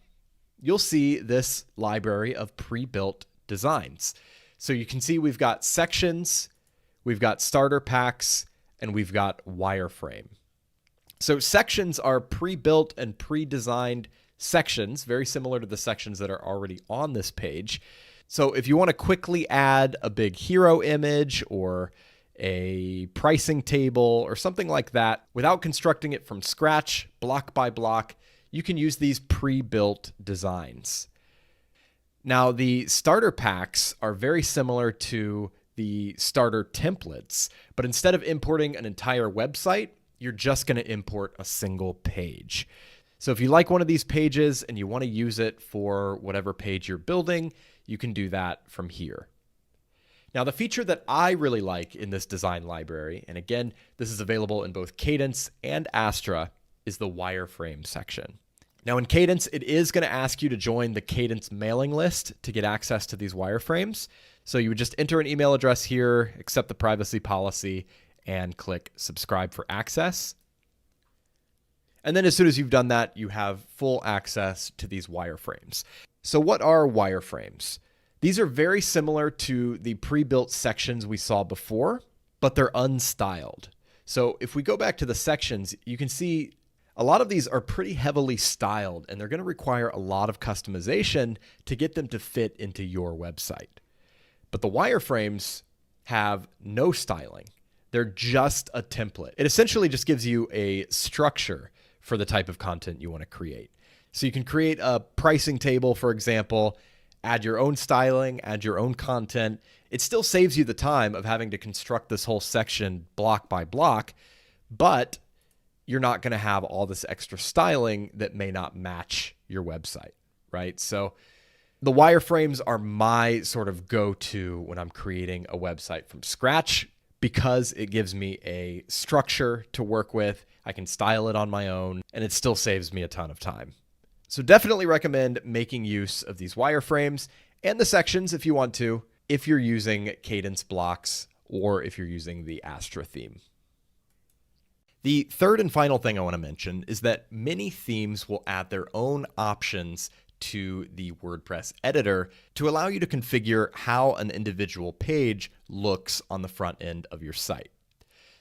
you'll see this library of pre-built designs. So you can see we've got sections, we've got starter packs, and we've got wireframe. So sections are pre-built and pre-designed sections, very similar to the sections that are already on this page. So if you want to quickly add a big hero image or a pricing table or something like that without constructing it from scratch, block by block, you can use these pre-built designs. Now, the starter packs are very similar to the starter templates, but instead of importing an entire website, you're just going to import a single page. So if you like one of these pages and you want to use it for whatever page you're building, you can do that from here. Now, the feature that I really like in this design library, and again, this is available in both Cadence and Astra, is the wireframe section. Now, in Cadence, it is going to ask you to join the Cadence mailing list to get access to these wireframes. So you would just enter an email address here, accept the privacy policy, and click subscribe for access. And then as soon as you've done that, you have full access to these wireframes. So what are wireframes? These are very similar to the pre-built sections we saw before, but they're unstyled. So if we go back to the sections, you can see a lot of these are pretty heavily styled, and they're going to require a lot of customization to get them to fit into your website. But the wireframes have no styling. They're just a template. It essentially just gives you a structure for the type of content you want to create. So you can create a pricing table, for example, add your own styling, add your own content. It still saves you the time of having to construct this whole section block by block, but you're not going to have all this extra styling that may not match your website, right? So the wireframes are my sort of go-to when I'm creating a website from scratch, because it gives me a structure to work with. I can style it on my own, and it still saves me a ton of time. So definitely recommend making use of these wireframes and the sections if you want to, if you're using Cadence blocks or if you're using the Astra theme. The third and final thing I want to mention is that many themes will add their own options to the WordPress editor to allow you to configure how an individual page looks on the front end of your site.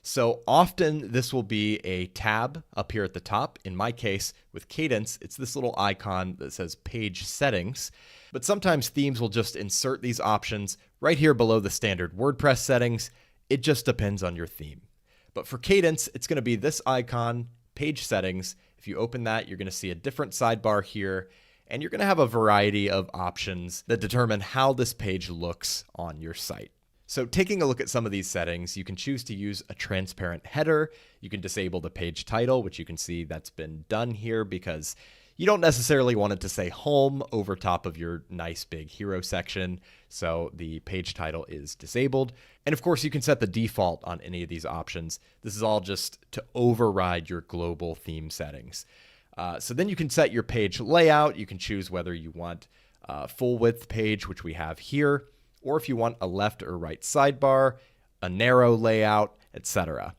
So often this will be a tab up here at the top. In my case, with Cadence, it's this little icon that says Page Settings. But sometimes themes will just insert these options right here below the standard WordPress settings. It just depends on your theme. But for Cadence, it's going to be this icon, Page Settings. If you open that, you're going to see a different sidebar here, and you're going to have a variety of options that determine how this page looks on your site. So taking a look at some of these settings, you can choose to use a transparent header. You can disable the page title, which you can see that's been done here because you don't necessarily want it to say home over top of your nice big hero section. So the page title is disabled. And of course, you can set the default on any of these options. This is all just to override your global theme settings. So then you can set your page layout. You can choose whether you want a full width page, which we have here, or if you want a left or right sidebar, a narrow layout, etc.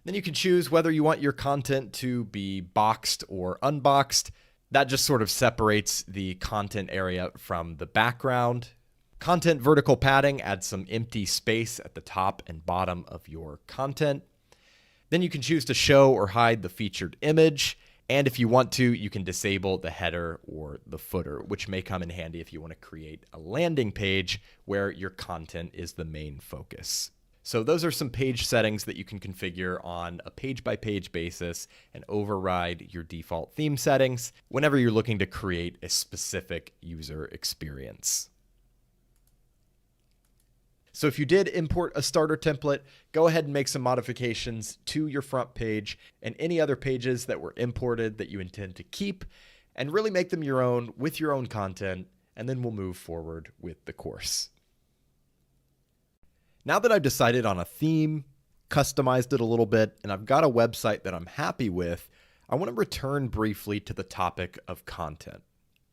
Then you can choose whether you want your content to be boxed or unboxed. That just sort of separates the content area from the background. Content vertical padding adds some empty space at the top and bottom of your content. Then you can choose to show or hide the featured image. And if you want to, you can disable the header or the footer, which may come in handy if you want to create a landing page where your content is the main focus. So those are some page settings that you can configure on a page-by-page basis and override your default theme settings whenever you're looking to create a specific user experience. So if you did import a starter template, go ahead and make some modifications to your front page and any other pages that were imported that you intend to keep, and really make them your own with your own content, and then we'll move forward with the course. Now that I've decided on a theme, customized it a little bit, and I've got a website that I'm happy with, I want to return briefly to the topic of content.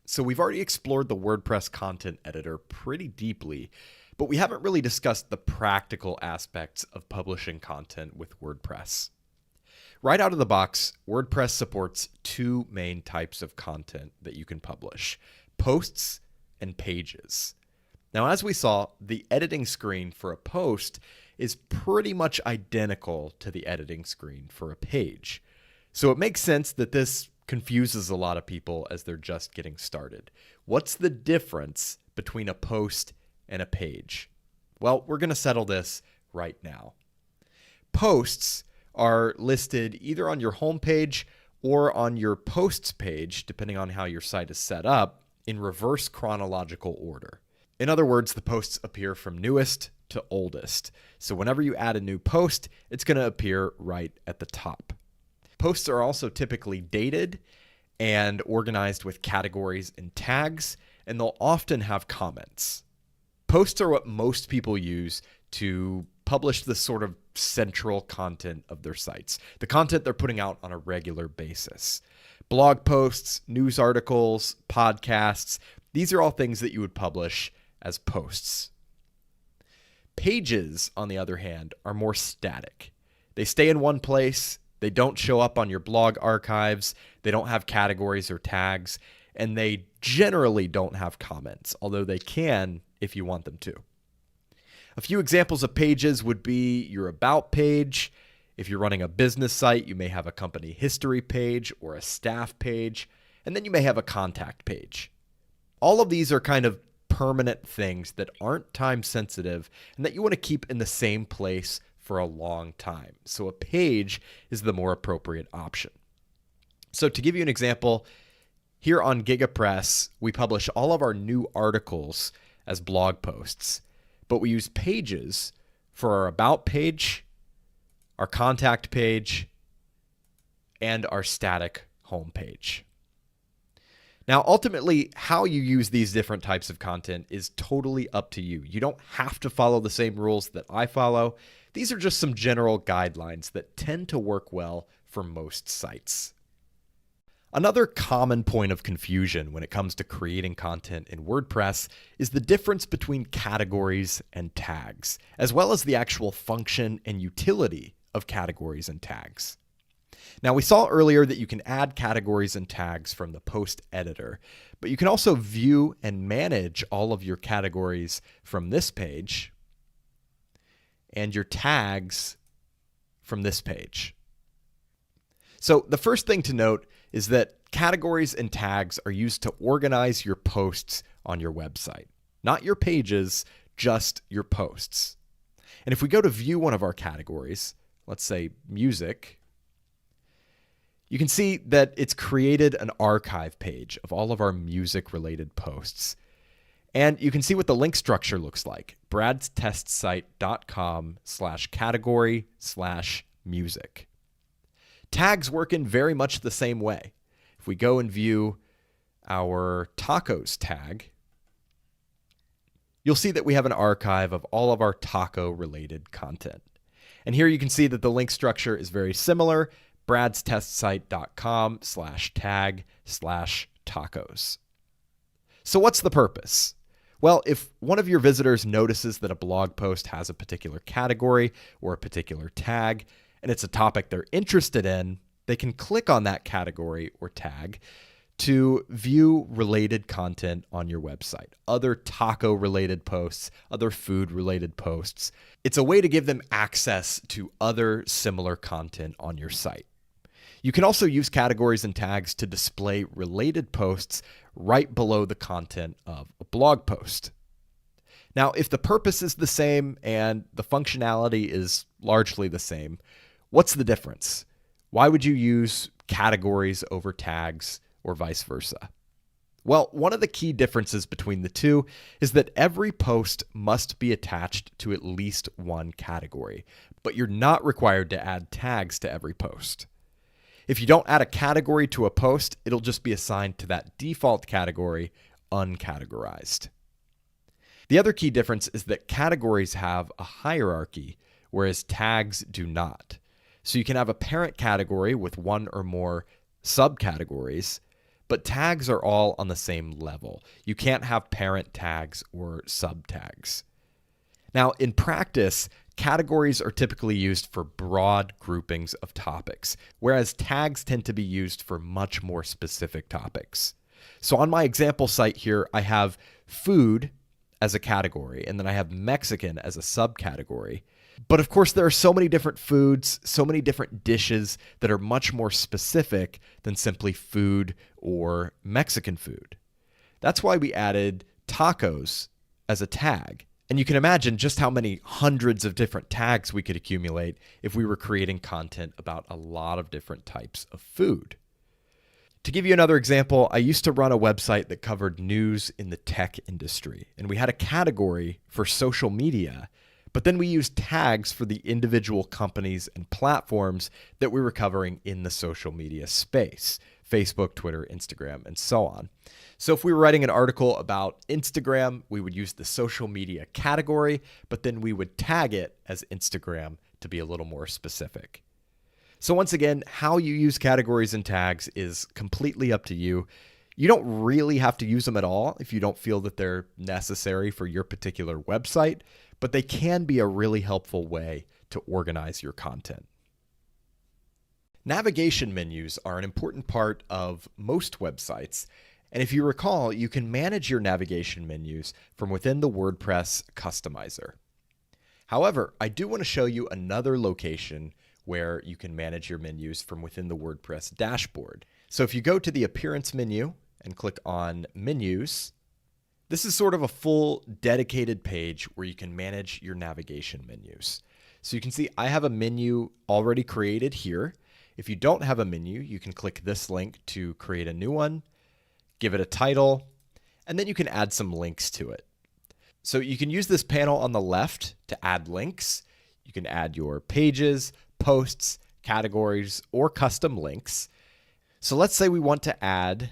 So we've already explored the WordPress content editor pretty deeply, but we haven't really discussed the practical aspects of publishing content with WordPress. Right out of the box, WordPress supports two main types of content that you can publish: posts and pages. Now, as we saw, the editing screen for a post is pretty much identical to the editing screen for a page. So it makes sense that this confuses a lot of people as they're just getting started. What's the difference between a post and a page? Well, we're going to settle this right now. Posts are listed either on your homepage or on your posts page, depending on how your site is set up, in reverse chronological order. In other words, the posts appear from newest to oldest. So whenever you add a new post, it's going to appear right at the top. Posts are also typically dated and organized with categories and tags, and they'll often have comments. Posts are what most people use to publish the sort of central content of their sites, the content they're putting out on a regular basis. Blog posts, news articles, podcasts, these are all things that you would publish as posts. Pages, on the other hand, are more static. They stay in one place, they don't show up on your blog archives, they don't have categories or tags, and they generally don't have comments, although they can if you want them to. A few examples of pages would be your About page. If you're running a business site, you may have a company history page or a staff page, and then you may have a contact page. All of these are kind of permanent things that aren't time sensitive and that you want to keep in the same place for a long time. So a page is the more appropriate option. So to give you an example, here on GigaPress, we publish all of our new articles as blog posts, but we use pages for our About page, our contact page, and our static home page. Now, ultimately, how you use these different types of content is totally up to you. You don't have to follow the same rules that I follow. These are just some general guidelines that tend to work well for most sites. Another common point of confusion when it comes to creating content in WordPress is the difference between categories and tags, as well as the actual function and utility of categories and tags. Now, we saw earlier that you can add categories and tags from the post editor, but you can also view and manage all of your categories from this page and your tags from this page. So the first thing to note is that categories and tags are used to organize your posts on your website, not your pages, just your posts. And if we go to view one of our categories, let's say music, you can see that it's created an archive page of all of our music-related posts. And you can see what the link structure looks like: bradstestsite.com/category/music. Tags work in very much the same way. If we go and view our tacos tag, you'll see that we have an archive of all of our taco-related content. And here you can see that the link structure is very similar: bradstestsite.com/tag/tacos. So what's the purpose? Well, if one of your visitors notices that a blog post has a particular category or a particular tag, and it's a topic they're interested in, they can click on that category or tag to view related content on your website, other taco related posts, other food related posts. It's a way to give them access to other similar content on your site. You can also use categories and tags to display related posts right below the content of a blog post. Now, if the purpose is the same and the functionality is largely the same, what's the difference? Why would you use categories over tags or vice versa? Well, one of the key differences between the two is that every post must be attached to at least one category, but you're not required to add tags to every post. If you don't add a category to a post, it'll just be assigned to that default category, uncategorized. The other key difference is that categories have a hierarchy, whereas tags do not. So you can have a parent category with one or more subcategories, but tags are all on the same level. You can't have parent tags or subtags. Now, in practice, categories are typically used for broad groupings of topics, whereas tags tend to be used for much more specific topics. So on my example site here, I have food as a category, and then I have Mexican as a subcategory. But of course, there are so many different foods, so many different dishes that are much more specific than simply food or Mexican food. That's why we added tacos as a tag. And you can imagine just how many hundreds of different tags we could accumulate if we were creating content about a lot of different types of food. To give you another example, I used to run a website that covered news in the tech industry, and we had a category for social media, but then we used tags for the individual companies and platforms that we were covering in the social media space: Facebook, Twitter, Instagram, and so on. So if we were writing an article about Instagram, we would use the social media category, but then we would tag it as Instagram to be a little more specific. So once again, how you use categories and tags is completely up to you. You don't really have to use them at all if you don't feel that they're necessary for your particular website, but they can be a really helpful way to organize your content. Navigation menus are an important part of most websites, and if you recall, you can manage your navigation menus from within the WordPress customizer. However, I do want to show you another location where you can manage your menus from within the WordPress dashboard. So if you go to the Appearance menu and click on Menus, this is sort of a full dedicated page where you can manage your navigation menus. So you can see I have a menu already created here. If you don't have a menu, you can click this link to create a new one, give it a title, and then you can add some links to it. So you can use this panel on the left to add links. You can add your pages, posts, categories, or custom links. So let's say we want to add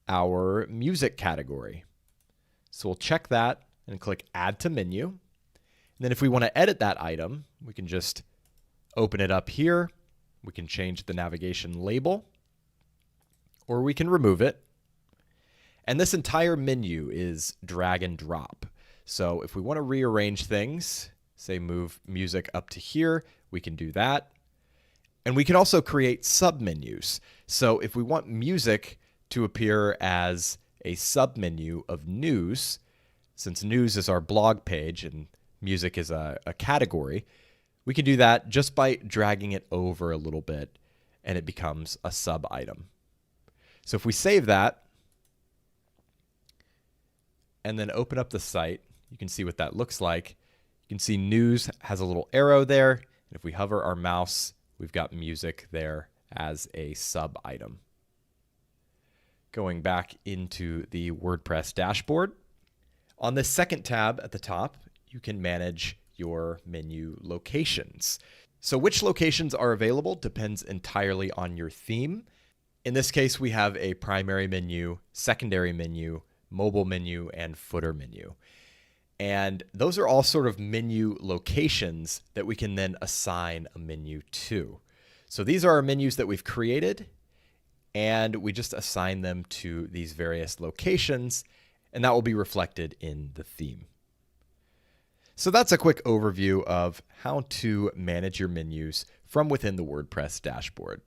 our music category. So we'll check that and click Add to Menu. And then if we want to edit that item, we can just open it up here. We can change the navigation label, or we can remove it. And this entire menu is drag and drop. So if we want to rearrange things, say move music up to here, we can do that. And we can also create submenus. So if we want music to appear as a submenu of news, since news is our blog page and music is a category, we can do that just by dragging it over a little bit and it becomes a sub item. So if we save that and then open up the site, you can see what that looks like. You can see news has a little arrow there. And if we hover our mouse, we've got music there as a sub item. Going back into the WordPress dashboard, on the second tab at the top, you can manage your menu locations. So which locations are available depends entirely on your theme. In this case, we have a primary menu, secondary menu, mobile menu, and footer menu. And those are all sort of menu locations that we can then assign a menu to. So these are our menus that we've created, and we just assign them to these various locations, and that will be reflected in the theme. So that's a quick overview of how to manage your menus from within the WordPress dashboard.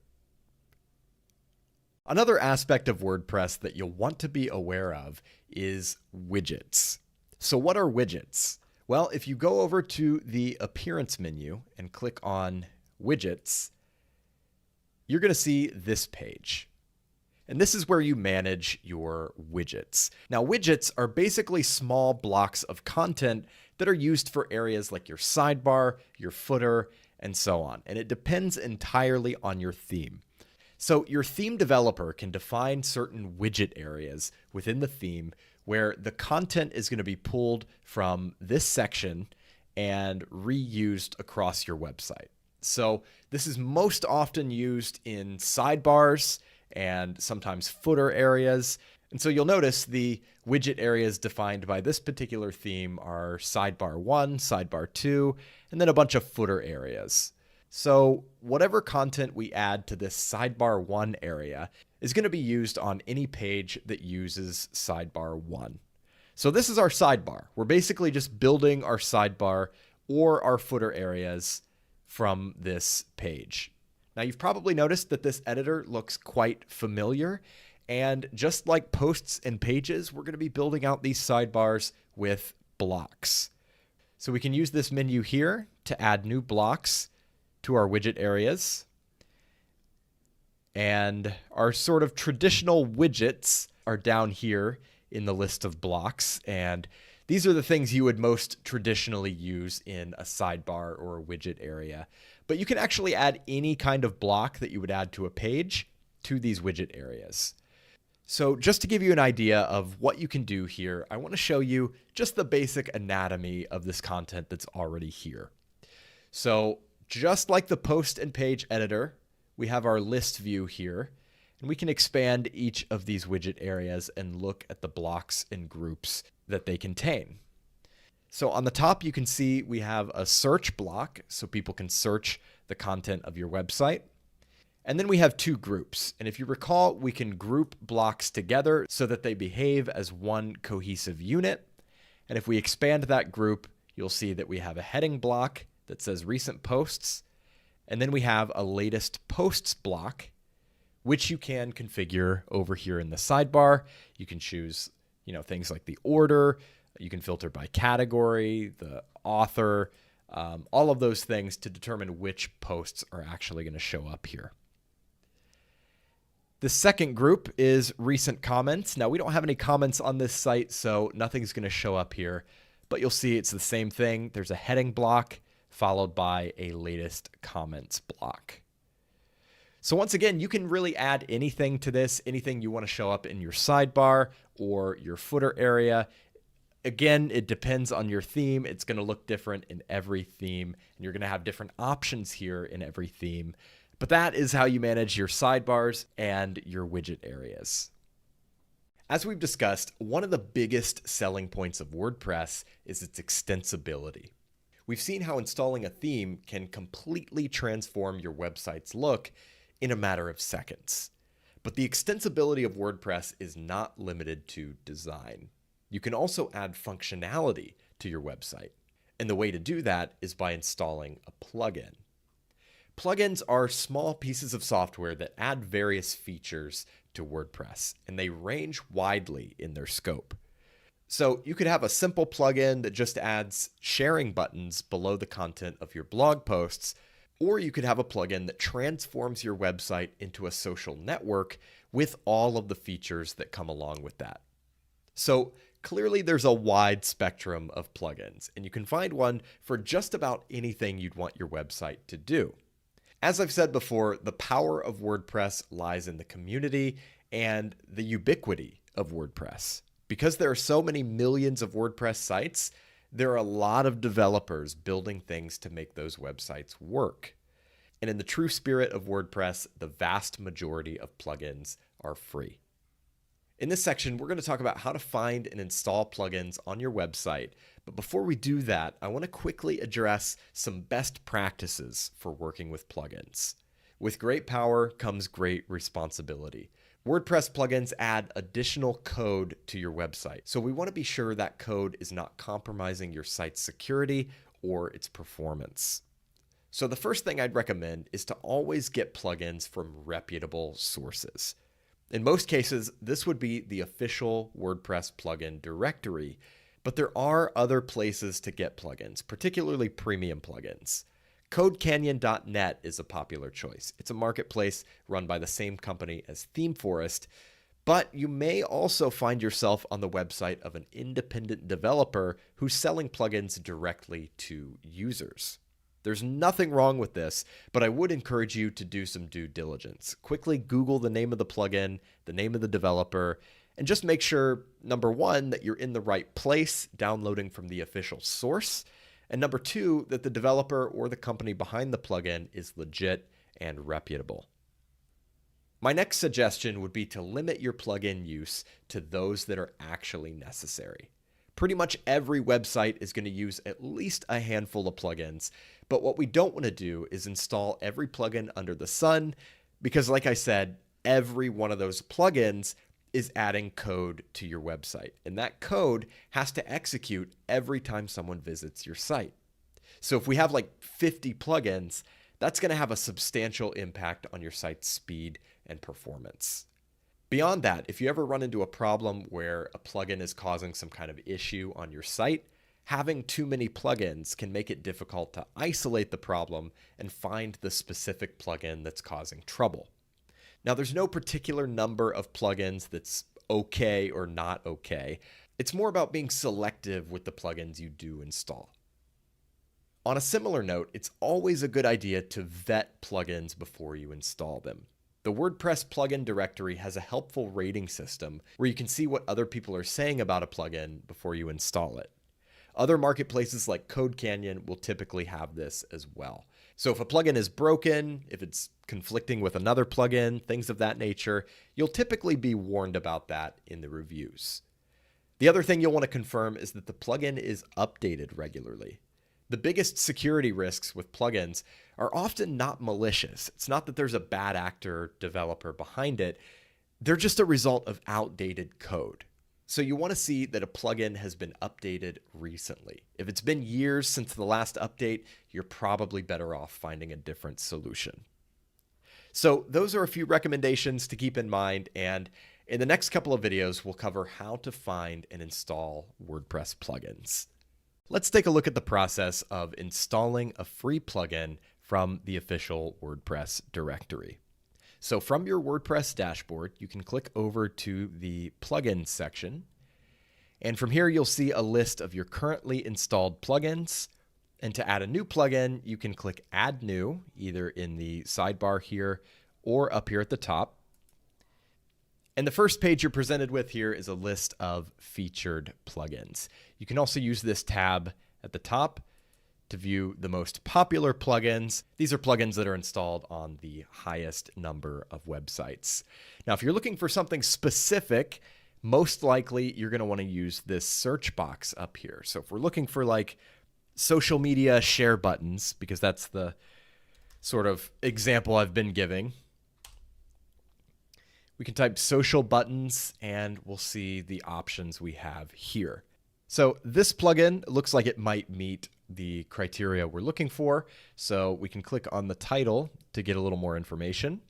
Another aspect of WordPress that you'll want to be aware of is widgets. So what are widgets? Well, if you go over to the Appearance menu and click on Widgets, you're going to see this page. And this is where you manage your widgets. Now, widgets are basically small blocks of content that are used for areas like your sidebar, your footer, and so on. And it depends entirely on your theme. So your theme developer can define certain widget areas within the theme where the content is going to be pulled from this section and reused across your website. So this is most often used in sidebars and sometimes footer areas. And so you'll notice the widget areas defined by this particular theme are sidebar 1, sidebar 2, and then a bunch of footer areas. So whatever content we add to this sidebar 1 area is going to be used on any page that uses sidebar 1. So this is our sidebar. We're basically just building our sidebar or our footer areas from this page. Now you've probably noticed that this editor looks quite familiar, and just like posts and pages, we're going to be building out these sidebars with blocks. So we can use this menu here to add new blocks to our widget areas. And our sort of traditional widgets are down here in the list of blocks. And these are the things you would most traditionally use in a sidebar or a widget area. But you can actually add any kind of block that you would add to a page to these widget areas. So just to give you an idea of what you can do here, I want to show you just the basic anatomy of this content that's already here. So just like the post and page editor, we have our list view here, and we can expand each of these widget areas and look at the blocks and groups that they contain. So on the top, you can see we have a search block, so people can search the content of your website. And then we have two groups. And if you recall, we can group blocks together so that they behave as one cohesive unit. And if we expand that group, you'll see that we have a heading block that says recent posts. And then we have a latest posts block, which you can configure over here in the sidebar. You can choose, things like the order. You can filter by category, the author, all of those things to determine which posts are actually going to show up here. The second group is recent comments. Now, we don't have any comments on this site, so nothing's going to show up here, but you'll see it's the same thing. There's a heading block followed by a latest comments block. So once again, you can really add anything to this, anything you want to show up in your sidebar or your footer area. Again, it depends on your theme. It's going to look different in every theme, and you're going to have different options here in every theme. But that is how you manage your sidebars and your widget areas. As we've discussed, one of the biggest selling points of WordPress is its extensibility. We've seen how installing a theme can completely transform your website's look in a matter of seconds. But the extensibility of WordPress is not limited to design. You can also add functionality to your website. And the way to do that is by installing a plugin. Plugins are small pieces of software that add various features to WordPress, and they range widely in their scope. So you could have a simple plugin that just adds sharing buttons below the content of your blog posts, or you could have a plugin that transforms your website into a social network with all of the features that come along with that. So clearly there's a wide spectrum of plugins, and you can find one for just about anything you'd want your website to do. As I've said before, the power of WordPress lies in the community and the ubiquity of WordPress. Because there are so many millions of WordPress sites, there are a lot of developers building things to make those websites work. And in the true spirit of WordPress, the vast majority of plugins are free. In this section, we're going to talk about how to find and install plugins on your website. But before we do that, I want to quickly address some best practices for working with plugins. With great power comes great responsibility. WordPress plugins add additional code to your website, so we want to be sure that code is not compromising your site's security or its performance. So the first thing I'd recommend is to always get plugins from reputable sources. In most cases, this would be the official WordPress plugin directory, but there are other places to get plugins, particularly premium plugins. CodeCanyon.net is a popular choice. It's a marketplace run by the same company as ThemeForest, but you may also find yourself on the website of an independent developer who's selling plugins directly to users. There's nothing wrong with this, but I would encourage you to do some due diligence. Quickly Google the name of the plugin, the name of the developer, and just make sure, number one, that you're in the right place, downloading from the official source, and number two, that the developer or the company behind the plugin is legit and reputable. My next suggestion would be to limit your plugin use to those that are actually necessary. Pretty much every website is going to use at least a handful of plugins, but what we don't want to do is install every plugin under the sun because, like I said, every one of those plugins is adding code to your website, and that code has to execute every time someone visits your site. So if we have like 50 plugins, that's going to have a substantial impact on your site's speed and performance. Beyond that, if you ever run into a problem where a plugin is causing some kind of issue on your site, having too many plugins can make it difficult to isolate the problem and find the specific plugin that's causing trouble. Now, there's no particular number of plugins that's okay or not okay. It's more about being selective with the plugins you do install. On a similar note, it's always a good idea to vet plugins before you install them. The WordPress plugin directory has a helpful rating system where you can see what other people are saying about a plugin before you install it. Other marketplaces like CodeCanyon will typically have this as well. So if a plugin is broken, if it's conflicting with another plugin, things of that nature, you'll typically be warned about that in the reviews. The other thing you'll want to confirm is that the plugin is updated regularly. The biggest security risks with plugins are often not malicious. It's not that there's a bad actor developer behind it. They're just a result of outdated code. So you want to see that a plugin has been updated recently. If it's been years since the last update, you're probably better off finding a different solution. So those are a few recommendations to keep in mind, and in the next couple of videos, we'll cover how to find and install WordPress plugins. Let's take a look at the process of installing a free plugin from the official WordPress directory. So from your WordPress dashboard, you can click over to the plugins section. And from here, you'll see a list of your currently installed plugins. And to add a new plugin, you can click Add New, either in the sidebar here or up here at the top. And the first page you're presented with here is a list of featured plugins. You can also use this tab at the top to view the most popular plugins. These are plugins that are installed on the highest number of websites. Now, if you're looking for something specific, most likely you're going to want to use this search box up here. So if we're looking for like social media share buttons, because that's the sort of example I've been giving, we can type social buttons and we'll see the options we have here. So this plugin looks like it might meet the criteria we're looking for. So we can click on the title to get a little more information.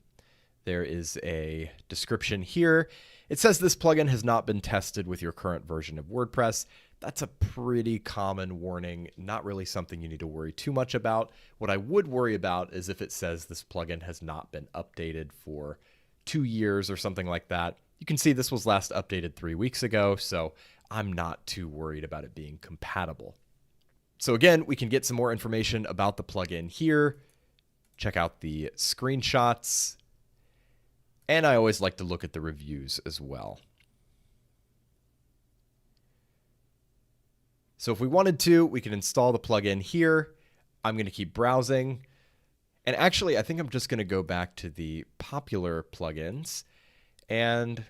There is a description here. It says this plugin has not been tested with your current version of WordPress. That's a pretty common warning, not really something you need to worry too much about. What I would worry about is if it says this plugin has not been updated for 2 years or something like that. You can see this was last updated 3 weeks ago, so I'm not too worried about it being compatible. So again, we can get some more information about the plugin here. Check out the screenshots. And I always like to look at the reviews as well. So if we wanted to, we can install the plugin here. I'm going to keep browsing. And actually, I think I'm just going to go back to the popular plugins. And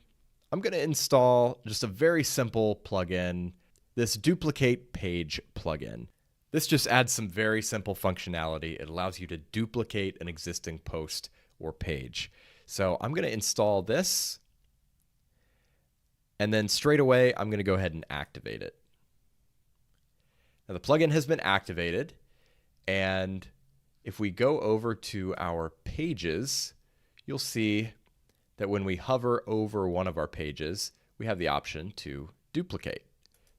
I'm going to install just a very simple plugin, this duplicate page plugin. This just adds some very simple functionality. It allows you to duplicate an existing post or page. So I'm going to install this. And then straight away, I'm going to go ahead and activate it. Now the plugin has been activated. And if we go over to our pages, you'll see that when we hover over one of our pages, we have the option to duplicate.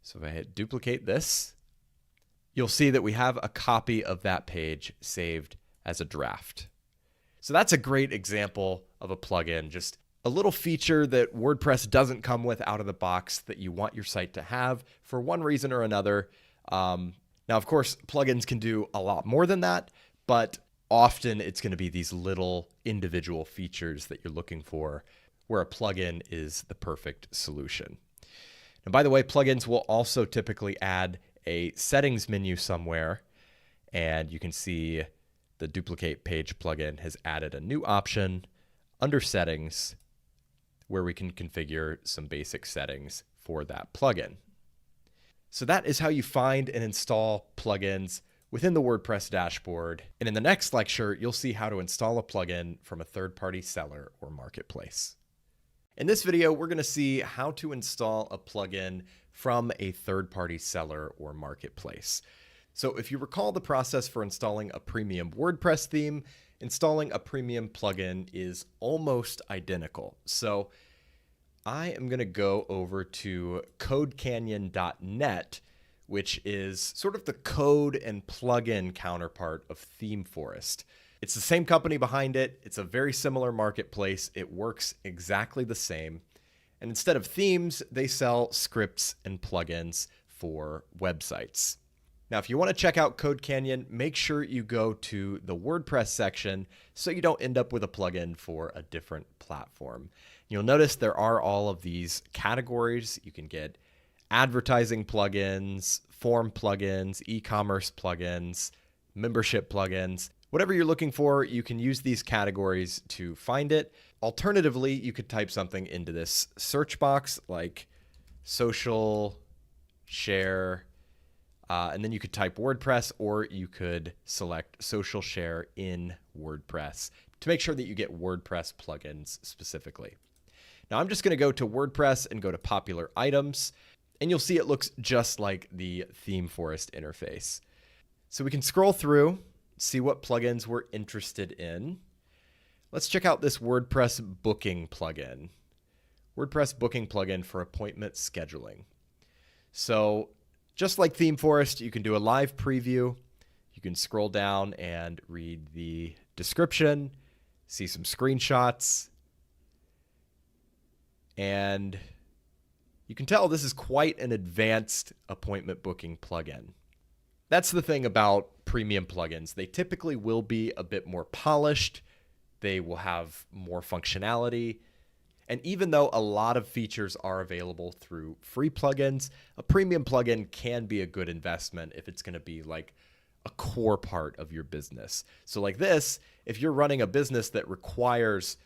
So if I hit duplicate this, you'll see that we have a copy of that page saved as a draft. So that's a great example of a plugin, just a little feature that WordPress doesn't come with out of the box that you want your site to have for one reason or another. Now, of course, plugins can do a lot more than that, but often it's going to be these little individual features that you're looking for where a plugin is the perfect solution. And by the way, plugins will also typically add a settings menu somewhere, and you can see the duplicate page plugin has added a new option under settings where we can configure some basic settings for that plugin. So that is how you find and install plugins within the WordPress dashboard. And in the next lecture, you'll see how to install a plugin from a third-party seller or marketplace. In this video, we're going to see how to install a plugin from a third-party seller or marketplace. So if you recall the process for installing a premium WordPress theme, installing a premium plugin is almost identical. So I am going to go over to codecanyon.net, which is sort of the code and plugin counterpart of ThemeForest. It's the same company behind it. It's a very similar marketplace. It works exactly the same. And instead of themes, they sell scripts and plugins for websites. Now, if you want to check out Code Canyon, make sure you go to the WordPress section so you don't end up with a plugin for a different platform. You'll notice there are all of these categories. You can get advertising plugins, form plugins, e-commerce plugins, membership plugins. Whatever you're looking for, you can use these categories to find it. Alternatively, you could type something into this search box like social share, and then you could type WordPress, or you could select social share in WordPress to make sure that you get WordPress plugins specifically. Now I'm just going to go to WordPress and go to popular items, and you'll see it looks just like the ThemeForest interface. So we can scroll through, see what plugins we're interested in. Let's check out this WordPress booking plugin. WordPress booking plugin for appointment scheduling. So just like ThemeForest, you can do a live preview. You can scroll down and read the description, see some screenshots, and you can tell this is quite an advanced appointment booking plugin. That's the thing about premium plugins. They typically will be a bit more polished. They will have more functionality. And even though a lot of features are available through free plugins, a premium plugin can be a good investment if it's going to be like a core part of your business. So like this, if you're running a business that requires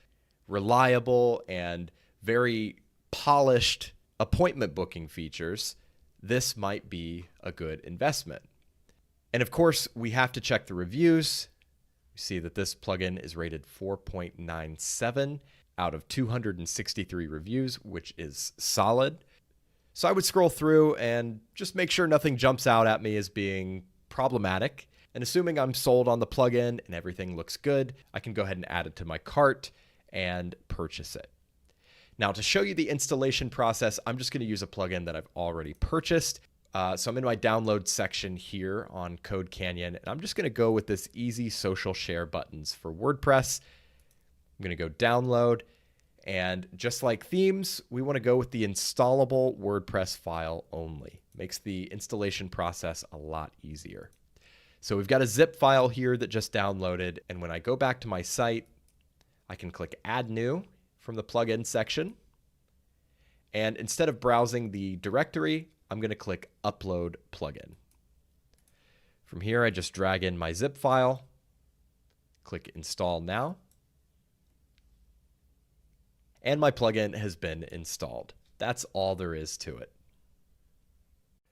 reliable and very polished appointment booking features, this might be a good investment. And of course, we have to check the reviews. We see that this plugin is rated 4.97 out of 263 reviews, which is solid. So I would scroll through and just make sure nothing jumps out at me as being problematic. And assuming I'm sold on the plugin and everything looks good, I can go ahead and add it to my cart and purchase it. Now, to show you the installation process, I'm just going to use a plugin that I've already purchased. So I'm in my download section here on Code Canyon, and I'm just going to go with this easy social share buttons for WordPress. I'm going to go download, and just like themes, we want to go with the installable WordPress file only. Makes the installation process a lot easier. So we've got a zip file here that just downloaded, and when I go back to my site, I can click Add New from the plugin section. And instead of browsing the directory, I'm going to click Upload Plugin. From here, I just drag in my zip file, click Install Now, and my plugin has been installed. That's all there is to it.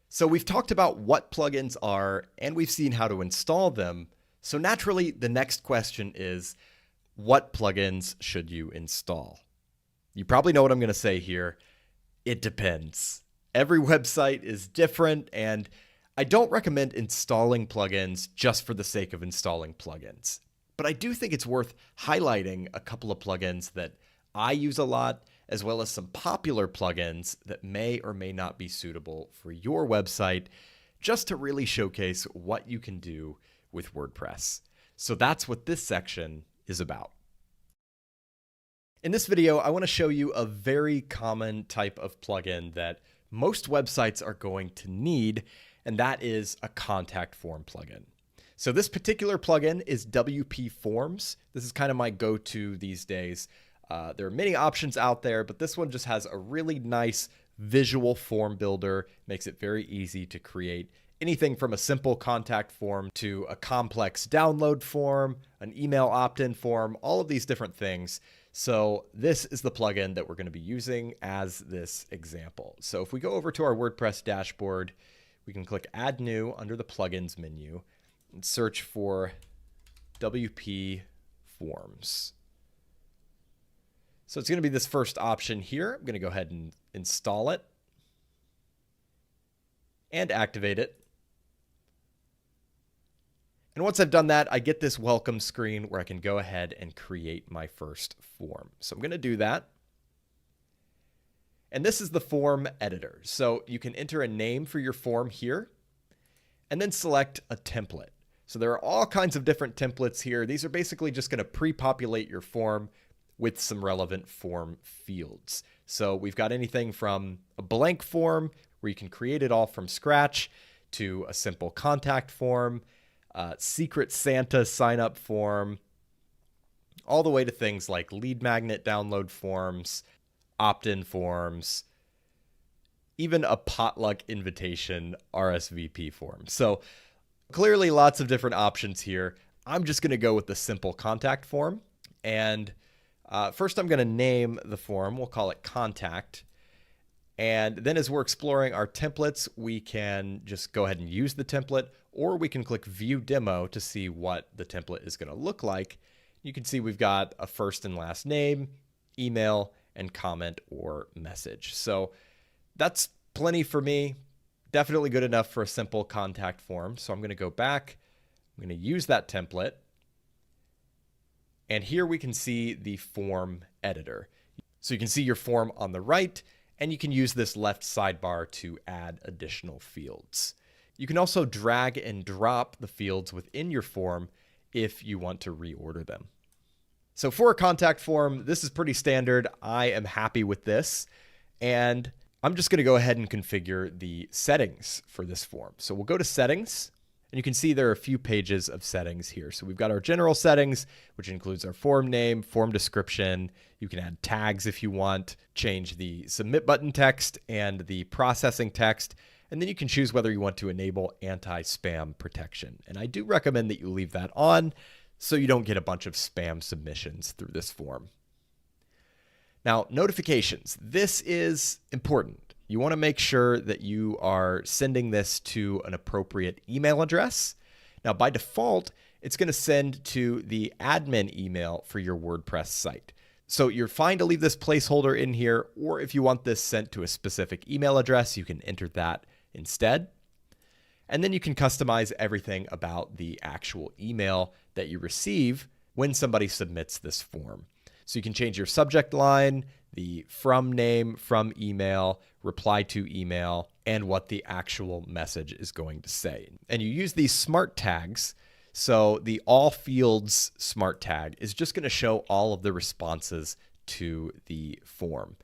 So we've talked about what plugins are, and we've seen how to install them. So naturally, the next question is, what plugins should you install? You probably know what I'm going to say here. It depends. Every website is different, and I don't recommend installing plugins just for the sake of installing plugins. But I do think it's worth highlighting a couple of plugins that I use a lot, as well as some popular plugins that may or may not be suitable for your website, just to really showcase what you can do with WordPress. So that's what this section is about. In this video, I want to show you a very common type of plugin that most websites are going to need, and that is a contact form plugin. So this particular plugin is WP Forms. This is kind of my go-to these days. There are many options out there, but this one just has a really nice visual form builder, makes it very easy to create anything from a simple contact form to a complex download form, an email opt-in form, all of these different things. So this is the plugin that we're going to be using as this example. So if we go over to our WordPress dashboard, we can click Add New under the Plugins menu and search for WP Forms. So it's going to be this first option here. I'm going to go ahead and install it and activate it. And once I've done that, I get this welcome screen where I can go ahead and create my first form. So I'm going to do that. And this is the form editor. So you can enter a name for your form here and then select a template. So there are all kinds of different templates here. These are basically just going to pre-populate your form with some relevant form fields. So we've got anything from a blank form where you can create it all from scratch to a simple contact form, Secret Santa sign-up form, all the way to things like lead magnet download forms, opt-in forms, even a potluck invitation RSVP form. So clearly lots of different options here. I'm just going to go with the simple contact form. And first I'm going to name the form. We'll call it contact. And then as we're exploring our templates, we can just go ahead and use the template, or we can click View Demo to see what the template is going to look like. You can see we've got a first and last name, email, and comment or message. So that's plenty for me. Definitely good enough for a simple contact form. So I'm going to go back. I'm going to use that template. And here we can see the form editor. So you can see your form on the right, and you can use this left sidebar to add additional fields. You can also drag and drop the fields within your form if you want to reorder them. So for a contact form, this is pretty standard. I am happy with this. And I'm just going to go ahead and configure the settings for this form. So we'll go to Settings, and you can see there are a few pages of settings here. So we've got our general settings, which includes our form name, form description. You can add tags if you want, change the submit button text and the processing text, and then you can choose whether you want to enable anti-spam protection. And I do recommend that you leave that on so you don't get a bunch of spam submissions through this form. Now, notifications. This is important. You want to make sure that you are sending this to an appropriate email address. Now, by default, it's going to send to the admin email for your WordPress site. So you're fine to leave this placeholder in here, or if you want this sent to a specific email address, you can enter that instead. And then you can customize everything about the actual email that you receive when somebody submits this form. So you can change your subject line, the from name, from email, reply to email, and what the actual message is going to say. And you use these smart tags. So the all fields smart tag is just going to show all of the responses to the form.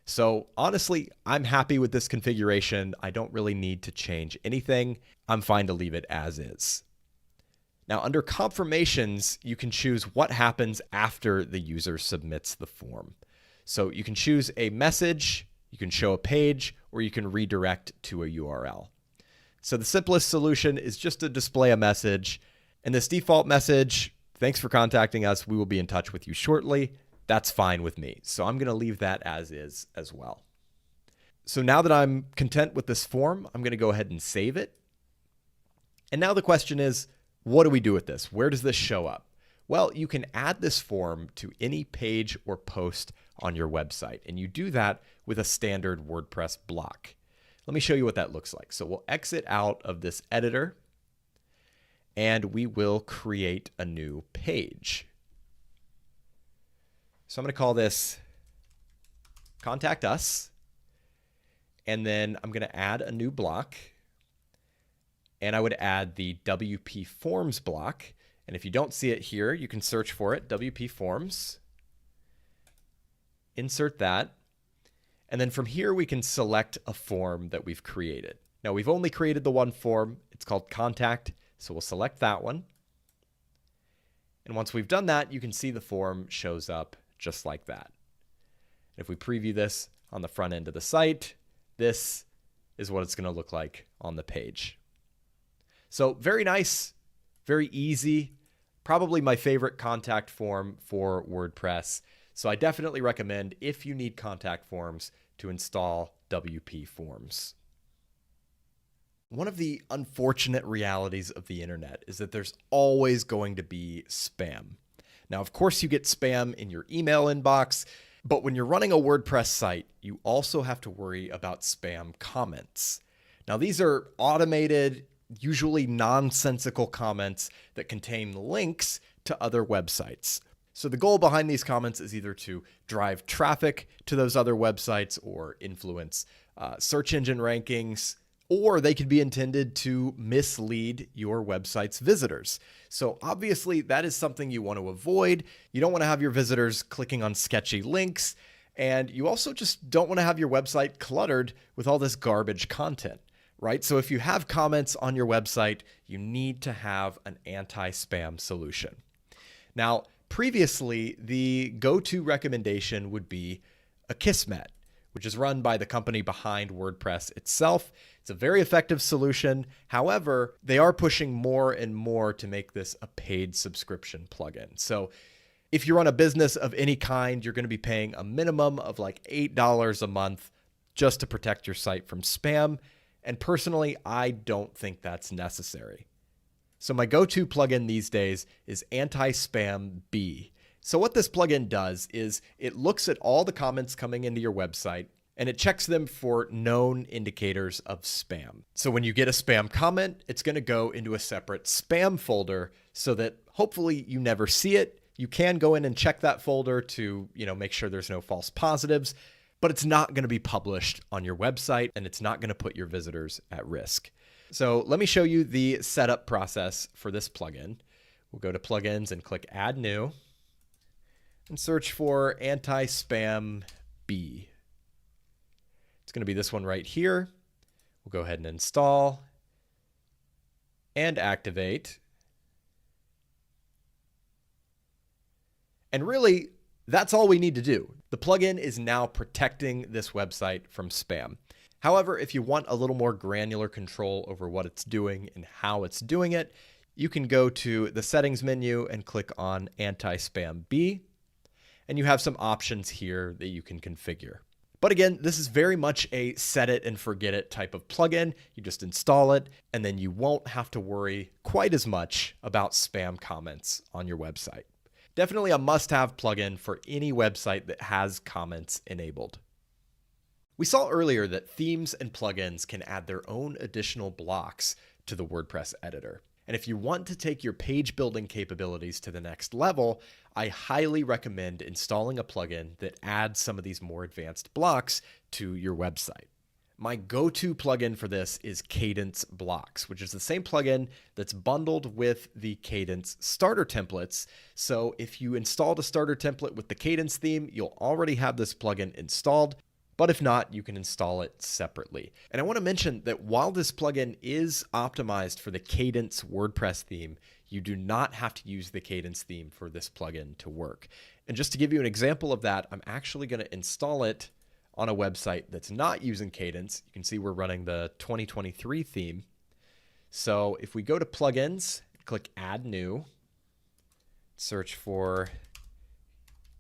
So honestly, I'm happy with this configuration. I don't really need to change anything. I'm fine to leave it as is. Now, under confirmations, you can choose what happens after the user submits the form. So you can choose a message, you can show a page, or you can redirect to a URL. So the simplest solution is just to display a message. And this default message, thanks for contacting us, we will be in touch with you shortly. That's fine with me. So I'm going to leave that as is as well. So now that I'm content with this form, I'm going to go ahead and save it. And now the question is, what do we do with this? Where does this show up? Well, you can add this form to any page or post on your website, and you do that with a standard WordPress block. Let me show you what that looks like. So we'll exit out of this editor, and we will create a new page. So I'm going to call this contact us. And then I'm going to add a new block. And I would add the WP Forms block. And if you don't see it here, you can search for it, WP Forms. Insert that. And then from here, we can select a form that we've created. Now, we've only created the one form. It's called Contact. So we'll select that one. And once we've done that, you can see the form shows up just like that. If we preview this on the front end of the site, this is what it's going to look like on the page. So very nice, very easy, probably my favorite contact form for WordPress. So I definitely recommend, if you need contact forms, to install WP Forms. One of the unfortunate realities of the internet is that there's always going to be spam. Now, of course, you get spam in your email inbox, but when you're running a WordPress site, you also have to worry about spam comments. Now, these are automated, usually nonsensical comments that contain links to other websites. So the goal behind these comments is either to drive traffic to those other websites or influence search engine rankings, or they could be intended to mislead your website's visitors. So obviously that is something you want to avoid. You don't want to have your visitors clicking on sketchy links, and you also just don't want to have your website cluttered with all this garbage content, right? So if you have comments on your website, you need to have an anti-spam solution. Now, previously, the go-to recommendation would be Akismet, which is run by the company behind WordPress itself. It's a very effective solution. However, they are pushing more and more to make this a paid subscription plugin. So if you run a business of any kind, you're going to be paying a minimum of like $8 a month just to protect your site from spam. And personally, I don't think that's necessary. So my go-to plugin these days is Anti-Spam B. So what this plugin does is it looks at all the comments coming into your website and it checks them for known indicators of spam. So when you get a spam comment, it's going to go into a separate spam folder so that hopefully you never see it. You can go in and check that folder to, make sure there's no false positives, but it's not going to be published on your website and it's not going to put your visitors at risk. So let me show you the setup process for this plugin. We'll go to Plugins and click Add New and search for Anti-Spam B. It's going to be this one right here. We'll go ahead and install and activate. And really, that's all we need to do. The plugin is now protecting this website from spam. However, if you want a little more granular control over what it's doing and how it's doing it, you can go to the settings menu and click on Anti-Spam B, and you have some options here that you can configure. But again, this is very much a set it and forget it type of plugin. You just install it, and then you won't have to worry quite as much about spam comments on your website. Definitely a must-have plugin for any website that has comments enabled. We saw earlier that themes and plugins can add their own additional blocks to the WordPress editor. And if you want to take your page building capabilities to the next level, I highly recommend installing a plugin that adds some of these more advanced blocks to your website. My go-to plugin for this is Cadence Blocks, which is the same plugin that's bundled with the Cadence starter templates. So if you installed a starter template with the Cadence theme, you'll already have this plugin installed. But if not, you can install it separately. And I want to mention that while this plugin is optimized for the Cadence WordPress theme, you do not have to use the Cadence theme for this plugin to work. And just to give you an example of that, I'm actually going to install it on a website that's not using Cadence. You can see we're running the 2023 theme. So if we go to Plugins, click Add New, search for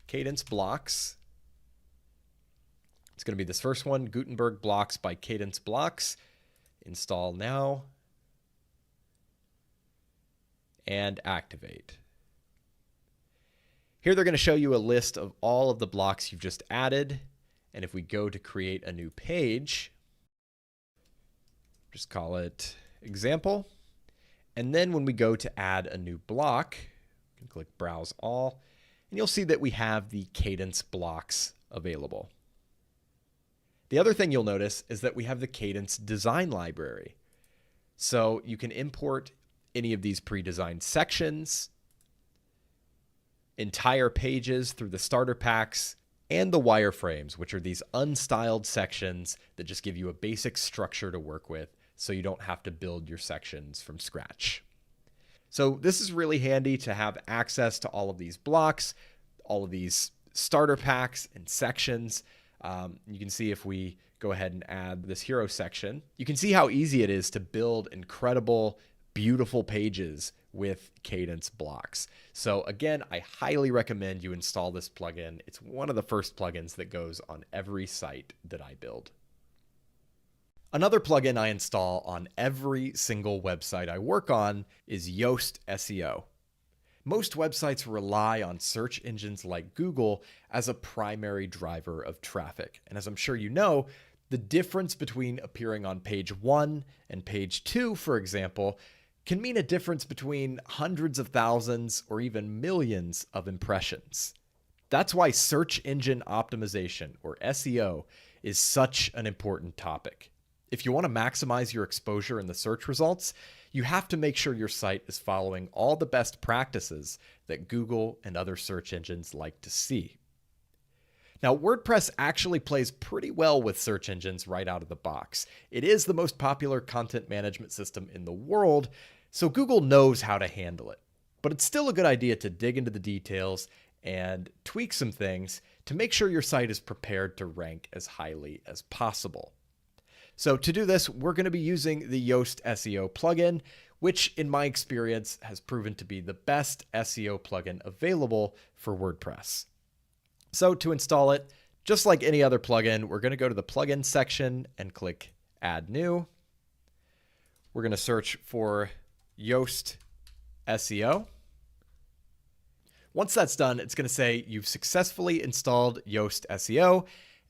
Cadence Blocks. It's going to be this first one, Gutenberg Blocks by Cadence Blocks. Install now and activate. Here they're going to show you a list of all of the blocks you've just added. And if we go to create a new page, just call it example. And then when we go to add a new block, you can click Browse All, and you'll see that we have the Cadence blocks available. The other thing you'll notice is that we have the Cadence design library. So you can import any of these pre-designed sections, entire pages through the starter packs, and the wireframes, which are these unstyled sections that just give you a basic structure to work with so you don't have to build your sections from scratch. So this is really handy to have access to all of these blocks, all of these starter packs and sections. You can see if we go ahead and add this hero section, you can see how easy it is to build incredible, beautiful pages with Cadence blocks. So again, I highly recommend you install this plugin. It's one of the first plugins that goes on every site that I build. Another plugin I install on every single website I work on is Yoast SEO. Most websites rely on search engines like Google as a primary driver of traffic. And as I'm sure you know, the difference between appearing on page 1 and page 2, for example, can mean a difference between hundreds of thousands or even millions of impressions. That's why search engine optimization, or SEO, is such an important topic. If you want to maximize your exposure in the search results, you have to make sure your site is following all the best practices that Google and other search engines like to see. Now, WordPress actually plays pretty well with search engines right out of the box. It is the most popular content management system in the world, so Google knows how to handle it. But it's still a good idea to dig into the details and tweak some things to make sure your site is prepared to rank as highly as possible. So to do this, we're going to be using the Yoast SEO plugin, which in my experience has proven to be the best SEO plugin available for WordPress. So to install it, just like any other plugin, we're going to go to the plugin section and click Add New. We're going to search for Yoast SEO. Once that's done, it's going to say you've successfully installed Yoast SEO.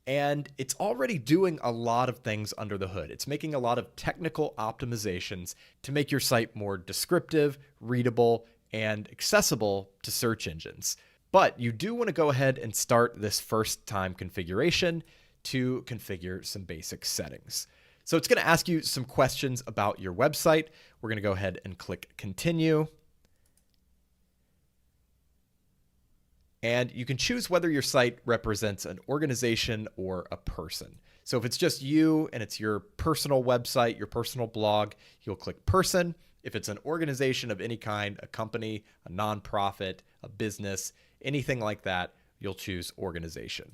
And it's already doing a lot of things under the hood. It's making a lot of technical optimizations to make your site more descriptive, readable, and accessible to search engines. But you do want to go ahead and start this first time configuration to configure some basic settings. So it's going to ask you some questions about your website. We're going to go ahead and click Continue. And you can choose whether your site represents an organization or a person. So if it's just you and it's your personal website, your personal blog, you'll click Person. If it's an organization of any kind, a company, a nonprofit, a business, anything like that, you'll choose Organization.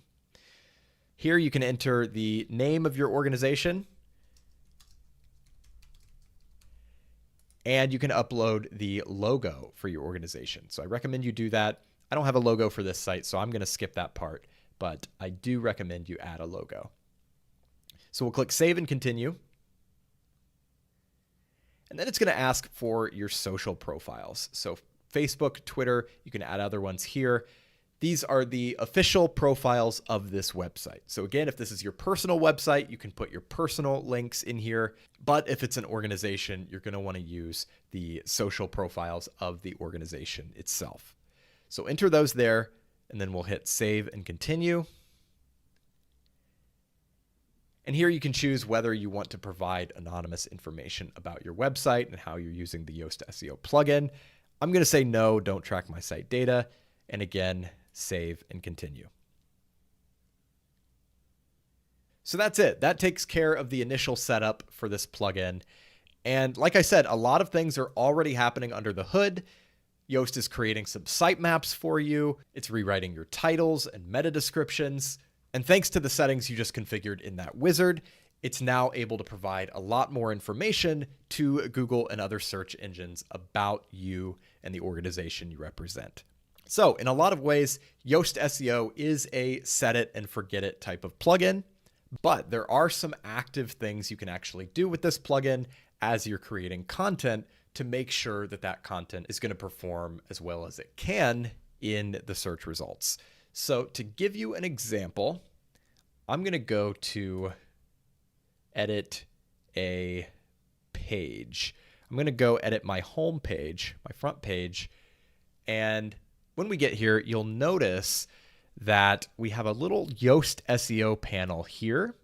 Here you can enter the name of your organization, and you can upload the logo for your organization. So I recommend you do that. I don't have a logo for this site, so I'm going to skip that part, but I do recommend you add a logo. So we'll click Save and Continue. And then it's going to ask for your social profiles. So Facebook, Twitter, you can add other ones here. These are the official profiles of this website. So again, if this is your personal website, you can put your personal links in here. But if it's an organization, you're going to want to use the social profiles of the organization itself. So enter those there, and then we'll hit Save and Continue. And here you can choose whether you want to provide anonymous information about your website and how you're using the Yoast SEO plugin. I'm going to say no, don't track my site data. And again, Save and Continue. So that's it. That takes care of the initial setup for this plugin. And like I said, a lot of things are already happening under the hood. Yoast is creating some sitemaps for you. It's rewriting your titles and meta descriptions. And thanks to the settings you just configured in that wizard, it's now able to provide a lot more information to Google and other search engines about you and the organization you represent. So in a lot of ways, Yoast SEO is a set it and forget it type of plugin, but there are some active things you can actually do with this plugin as you're creating content to make sure that that content is going to perform as well as it can in the search results. So to give you an example, I'm going to go to edit a page. I'm going to go edit my home page, my front page. And when we get here, you'll notice that we have a little Yoast SEO panel here.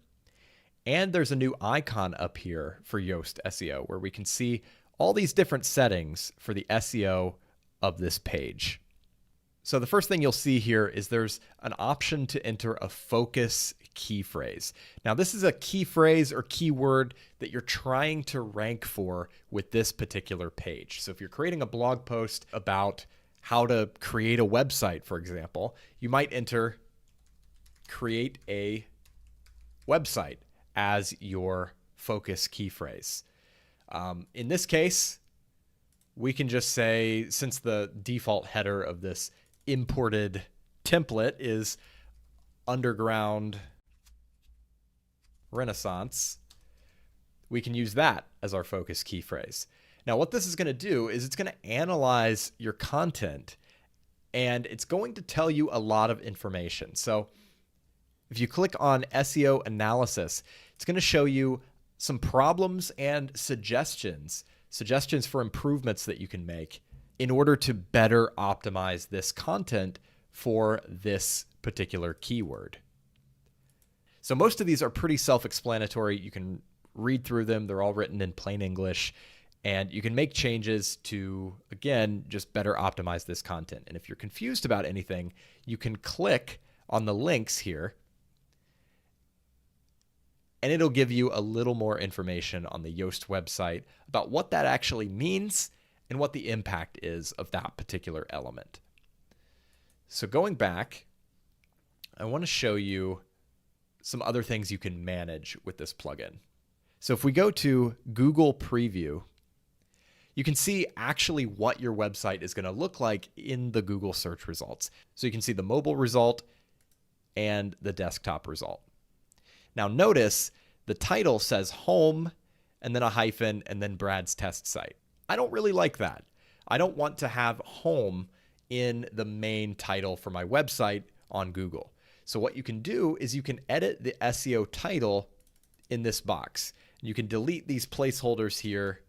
And there's a new icon up here for Yoast SEO where we can see all these different settings for the SEO of this page. So the first thing you'll see here is there's an option to enter a focus key phrase. Now this is a key phrase or keyword that you're trying to rank for with this particular page. So if you're creating a blog post about how to create a website, for example, you might enter create a website as your focus key phrase. In this case, we can just say, since the default header of this imported template is Underground Renaissance, we can use that as our focus key phrase. Now, what this is going to do is it's going to analyze your content, and it's going to tell you a lot of information. So if you click on SEO analysis, it's going to show you some problems and suggestions for improvements that you can make in order to better optimize this content for this particular keyword. So most of these are pretty self-explanatory. You can read through them. They're all written in plain English, and you can make changes to, again, just better optimize this content. And if you're confused about anything, you can click on the links here, and it'll give you a little more information on the Yoast website about what that actually means and what the impact is of that particular element. So going back, I want to show you some other things you can manage with this plugin. So if we go to Google Preview, you can see actually what your website is going to look like in the Google search results. So you can see the mobile result and the desktop result. Now notice the title says home and then a hyphen and then Brad's test site. I don't really like that. I don't want to have home in the main title for my website on Google. So what you can do is you can edit the SEO title in this box. You can delete these placeholders here,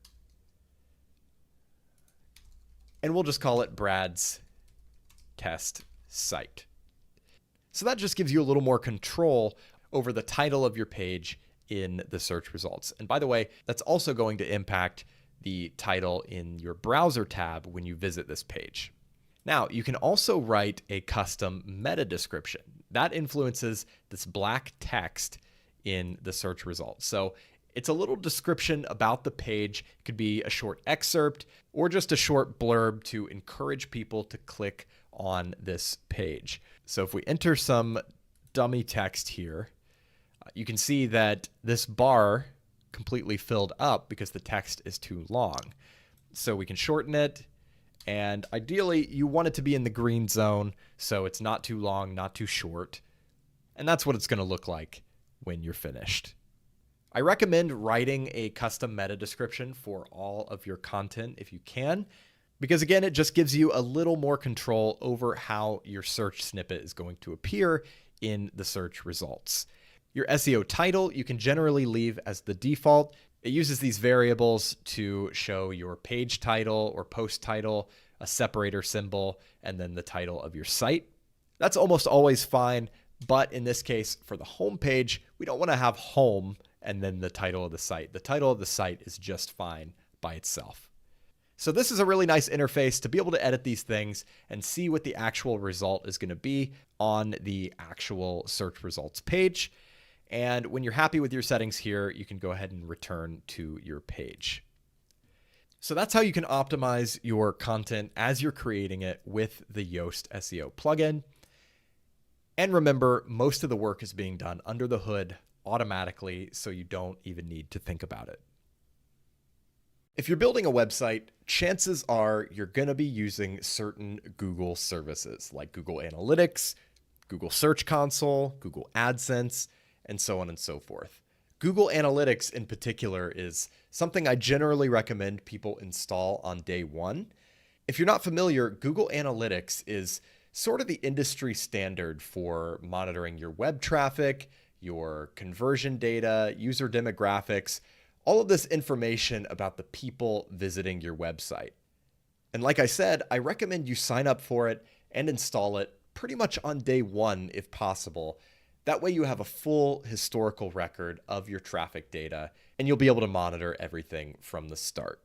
and we'll just call it Brad's test site. So that just gives you a little more control over the title of your page in the search results. And by the way, that's also going to impact the title in your browser tab when you visit this page. Now, you can also write a custom meta description. That influences this black text in the search results. So it's a little description about the page. It could be a short excerpt or just a short blurb to encourage people to click on this page. So if we enter some dummy text here, you can see that this bar completely filled up because the text is too long. So we can shorten it, and ideally you want it to be in the green zone so it's not too long, not too short. And that's what it's going to look like when you're finished. I recommend writing a custom meta description for all of your content if you can, because again, it just gives you a little more control over how your search snippet is going to appear in the search results. Your SEO title, you can generally leave as the default. It uses these variables to show your page title or post title, a separator symbol, and then the title of your site. That's almost always fine, but in this case, for the home page, we don't want to have home and then the title of the site. The title of the site is just fine by itself. So this is a really nice interface to be able to edit these things and see what the actual result is going to be on the actual search results page. And when you're happy with your settings here, you can go ahead and return to your page. So that's how you can optimize your content as you're creating it with the Yoast SEO plugin. And remember, most of the work is being done under the hood automatically, so you don't even need to think about it. If you're building a website, chances are you're going to be using certain Google services like Google Analytics, Google Search Console, Google AdSense, and so on and so forth. Google Analytics in particular is something I generally recommend people install on day one. If you're not familiar, Google Analytics is sort of the industry standard for monitoring your web traffic, your conversion data, user demographics, all of this information about the people visiting your website. And like I said, I recommend you sign up for it and install it pretty much on day one if possible. That way you have a full historical record of your traffic data, and you'll be able to monitor everything from the start.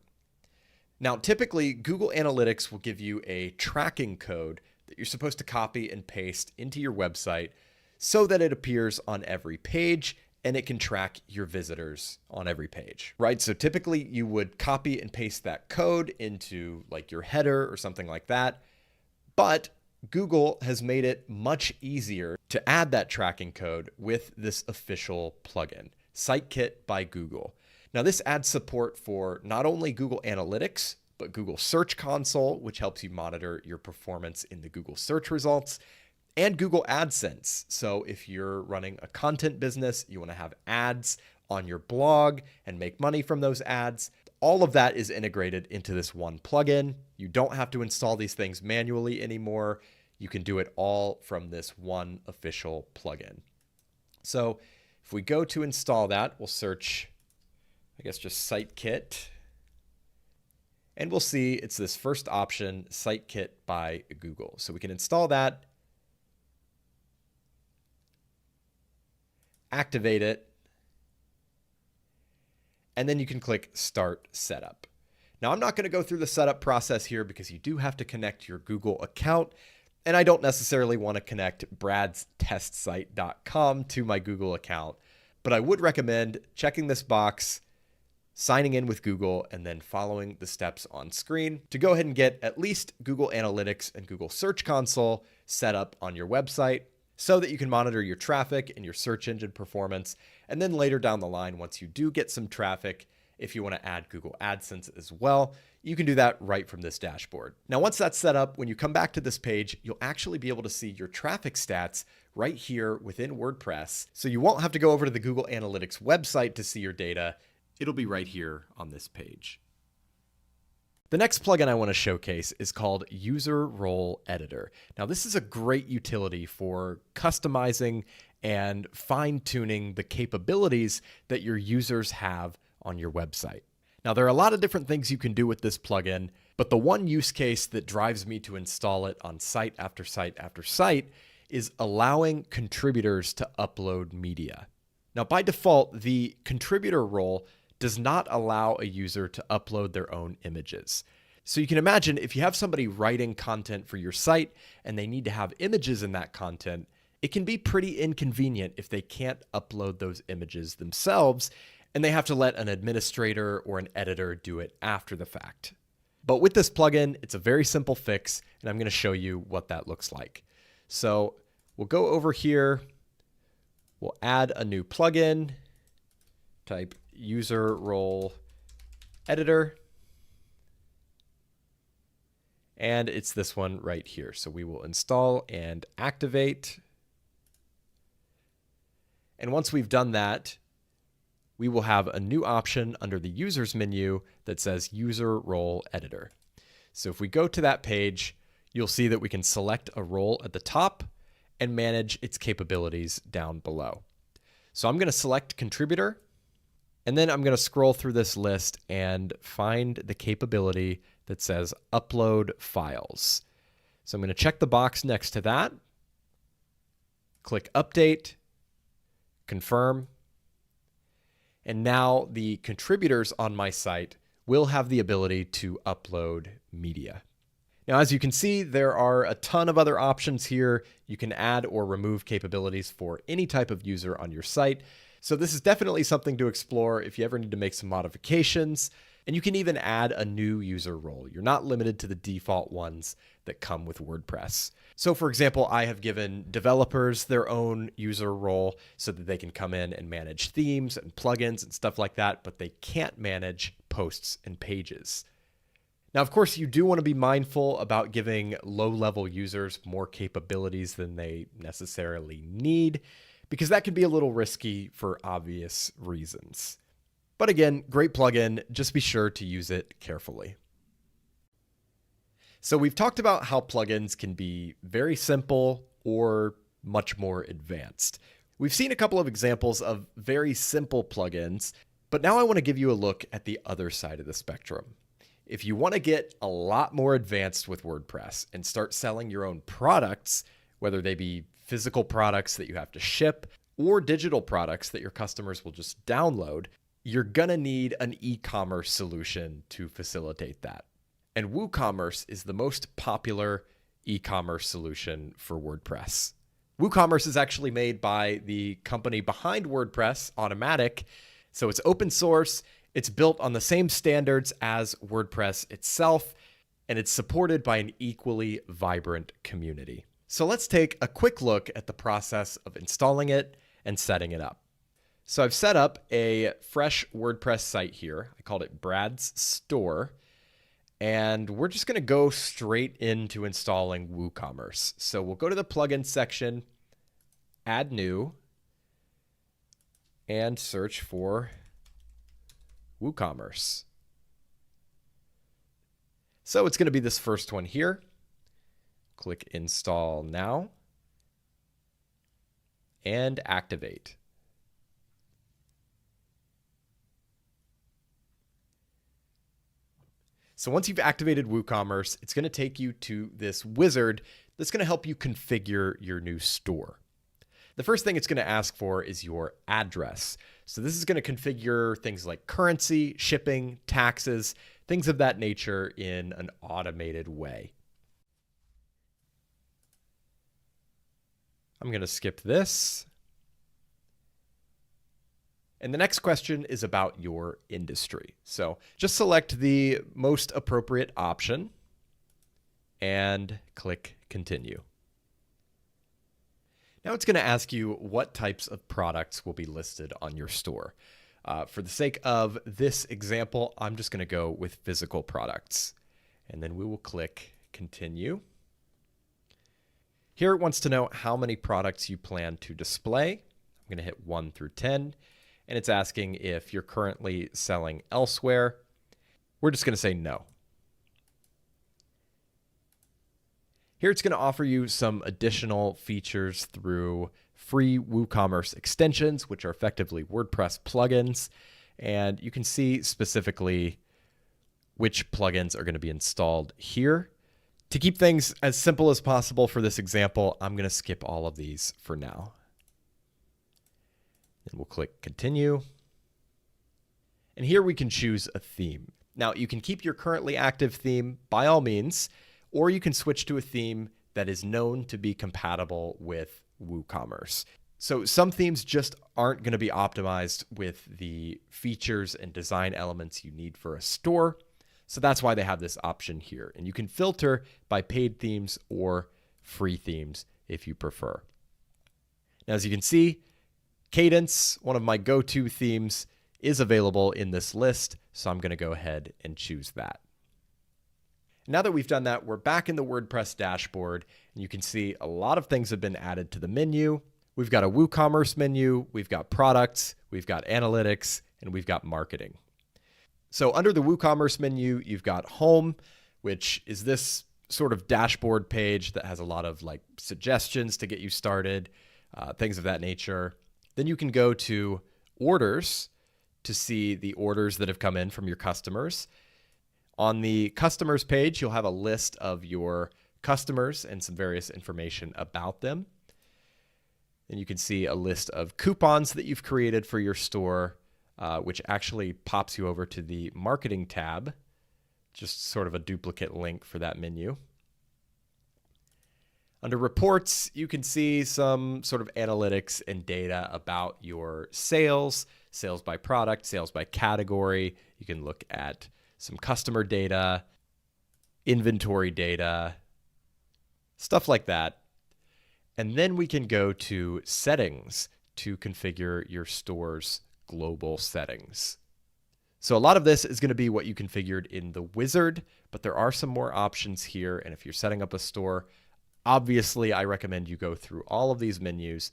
Now, typically, Google Analytics will give you a tracking code that you're supposed to copy and paste into your website so that it appears on every page and it can track your visitors on every page, right? So typically you would copy and paste that code into like your header or something like that. But Google has made it much easier to add that tracking code with this official plugin, SiteKit by Google. Now, this adds support for not only Google Analytics, but Google Search Console, which helps you monitor your performance in the Google search results, and Google AdSense. So if you're running a content business, you want to have ads on your blog and make money from those ads, all of that is integrated into this one plugin. You don't have to install these things manually anymore. You can do it all from this one official plugin. So if we go to install that, we'll search, I guess, just SiteKit. And we'll see it's this first option, SiteKit by Google. So we can install that, activate it, and then you can click Start Setup. Now, I'm not going to go through the setup process here because you do have to connect your Google account, and I don't necessarily want to connect bradstestsite.com to my Google account, but I would recommend checking this box, signing in with Google, and then following the steps on screen to go ahead and get at least Google Analytics and Google Search Console set up on your website so that you can monitor your traffic and your search engine performance. And then later down the line, once you do get some traffic, if you want to add Google AdSense as well, you can do that right from this dashboard. Now, once that's set up, when you come back to this page, you'll actually be able to see your traffic stats right here within WordPress. So you won't have to go over to the Google Analytics website to see your data. It'll be right here on this page. The next plugin I want to showcase is called User Role Editor. Now, this is a great utility for customizing and fine-tuning the capabilities that your users have on your website. Now, there are a lot of different things you can do with this plugin, but the one use case that drives me to install it on site after site after site is allowing contributors to upload media. Now, by default, the contributor role does not allow a user to upload their own images. So you can imagine if you have somebody writing content for your site and they need to have images in that content, it can be pretty inconvenient if they can't upload those images themselves and they have to let an administrator or an editor do it after the fact. But with this plugin, it's a very simple fix, and I'm going to show you what that looks like. So we'll go over here, we'll add a new plugin, type User Role Editor, and it's this one right here. So we will install and activate. And once we've done that, we will have a new option under the Users menu that says User Role Editor. So if we go to that page, you'll see that we can select a role at the top and manage its capabilities down below. So I'm going to select Contributor, and then I'm going to scroll through this list and find the capability that says Upload Files. So I'm going to check the box next to that, click Update, Confirm, and now the contributors on my site will have the ability to upload media. Now, as you can see, there are a ton of other options here. You can add or remove capabilities for any type of user on your site. So this is definitely something to explore if you ever need to make some modifications. And you can even add a new user role. You're not limited to the default ones that come with WordPress. So for example, I have given developers their own user role so that they can come in and manage themes and plugins and stuff like that, but they can't manage posts and pages. Now, of course, you do want to be mindful about giving low-level users more capabilities than they necessarily need, because that can be a little risky for obvious reasons. But again, great plugin, just be sure to use it carefully. So we've talked about how plugins can be very simple or much more advanced. We've seen a couple of examples of very simple plugins, but now I want to give you a look at the other side of the spectrum. If you want to get a lot more advanced with WordPress and start selling your own products, whether they be physical products that you have to ship, or digital products that your customers will just download, you're gonna need an e-commerce solution to facilitate that. And WooCommerce is the most popular e-commerce solution for WordPress. WooCommerce is actually made by the company behind WordPress, Automatic. So it's open source, it's built on the same standards as WordPress itself, and it's supported by an equally vibrant community. So let's take a quick look at the process of installing it and setting it up. So I've set up a fresh WordPress site here. I called it Brad's Store. And we're just going to go straight into installing WooCommerce. So we'll go to the plugin section, add new, and search for WooCommerce. So it's going to be this first one here. Click Install Now and activate. So once you've activated WooCommerce, it's going to take you to this wizard that's going to help you configure your new store. The first thing it's going to ask for is your address. So this is going to configure things like currency, shipping, taxes, things of that nature in an automated way. I'm going to skip this. And the next question is about your industry. So just select the most appropriate option and click Continue. Now it's going to ask you what types of products will be listed on your store. For the sake of this example, I'm just going to go with physical products. And then we will click Continue. Here it wants to know how many products you plan to display. I'm going to hit 1 through 10. And it's asking if you're currently selling elsewhere. We're just going to say no. Here it's going to offer you some additional features through free WooCommerce extensions, which are effectively WordPress plugins. And you can see specifically which plugins are going to be installed here. To keep things as simple as possible for this example, I'm going to skip all of these for now. And we'll click Continue. And here we can choose a theme. Now you can keep your currently active theme by all means, or you can switch to a theme that is known to be compatible with WooCommerce. So some themes just aren't going to be optimized with the features and design elements you need for a store. So that's why they have this option here. And you can filter by paid themes or free themes if you prefer. Now, as you can see, Cadence, one of my go-to themes, is available in this list, so I'm going to go ahead and choose that. Now that we've done that, we're back in the WordPress dashboard, and you can see a lot of things have been added to the menu. We've got a WooCommerce menu, we've got products, we've got analytics, and we've got marketing. So under the WooCommerce menu, you've got Home, which is this sort of dashboard page that has a lot of like suggestions to get you started, things of that nature. Then you can go to Orders to see the orders that have come in from your customers. On the customers page, you'll have a list of your customers and some various information about them. And you can see a list of coupons that you've created for your store, which actually pops you over to the marketing tab, just sort of a duplicate link for that menu. Under reports, you can see some sort of analytics and data about your sales, sales by product, sales by category. You can look at some customer data, inventory data, stuff like that. And then we can go to settings to configure your store's global settings. So a lot of this is going to be what you configured in the wizard, but there are some more options here. And if you're setting up a store, obviously, I recommend you go through all of these menus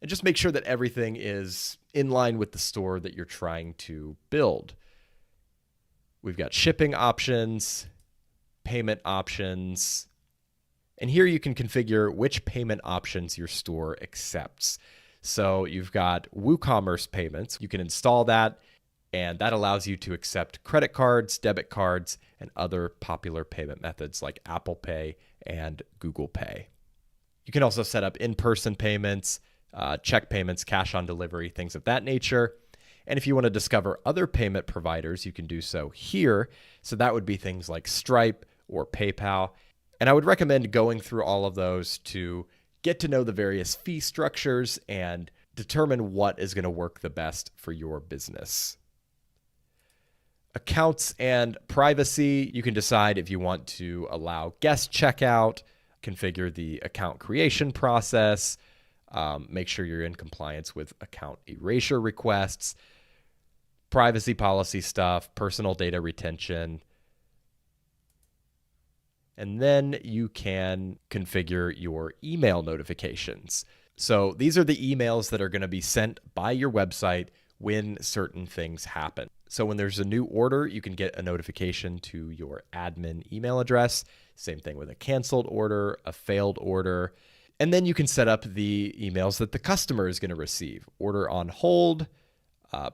and just make sure that everything is in line with the store that you're trying to build. We've got shipping options, payment options, and here you can configure which payment options your store accepts. So you've got WooCommerce payments. You can install that, and that allows you to accept credit cards, debit cards, and other popular payment methods like Apple Pay and Google Pay. You can also set up in-person payments, check payments, cash on delivery, things of that nature. And if you want to discover other payment providers, you can do so here. So that would be things like Stripe or PayPal. And I would recommend going through all of those to get to know the various fee structures and determine what is going to work the best for your business. Accounts and privacy, you can decide if you want to allow guest checkout, configure the account creation process, make sure you're in compliance with account erasure requests, privacy policy stuff, personal data retention. And then you can configure your email notifications. So these are the emails that are going to be sent by your website when certain things happen. So when there's a new order, you can get a notification to your admin email address. Same thing with a canceled order, a failed order. And then you can set up the emails that the customer is going to receive. Order on hold,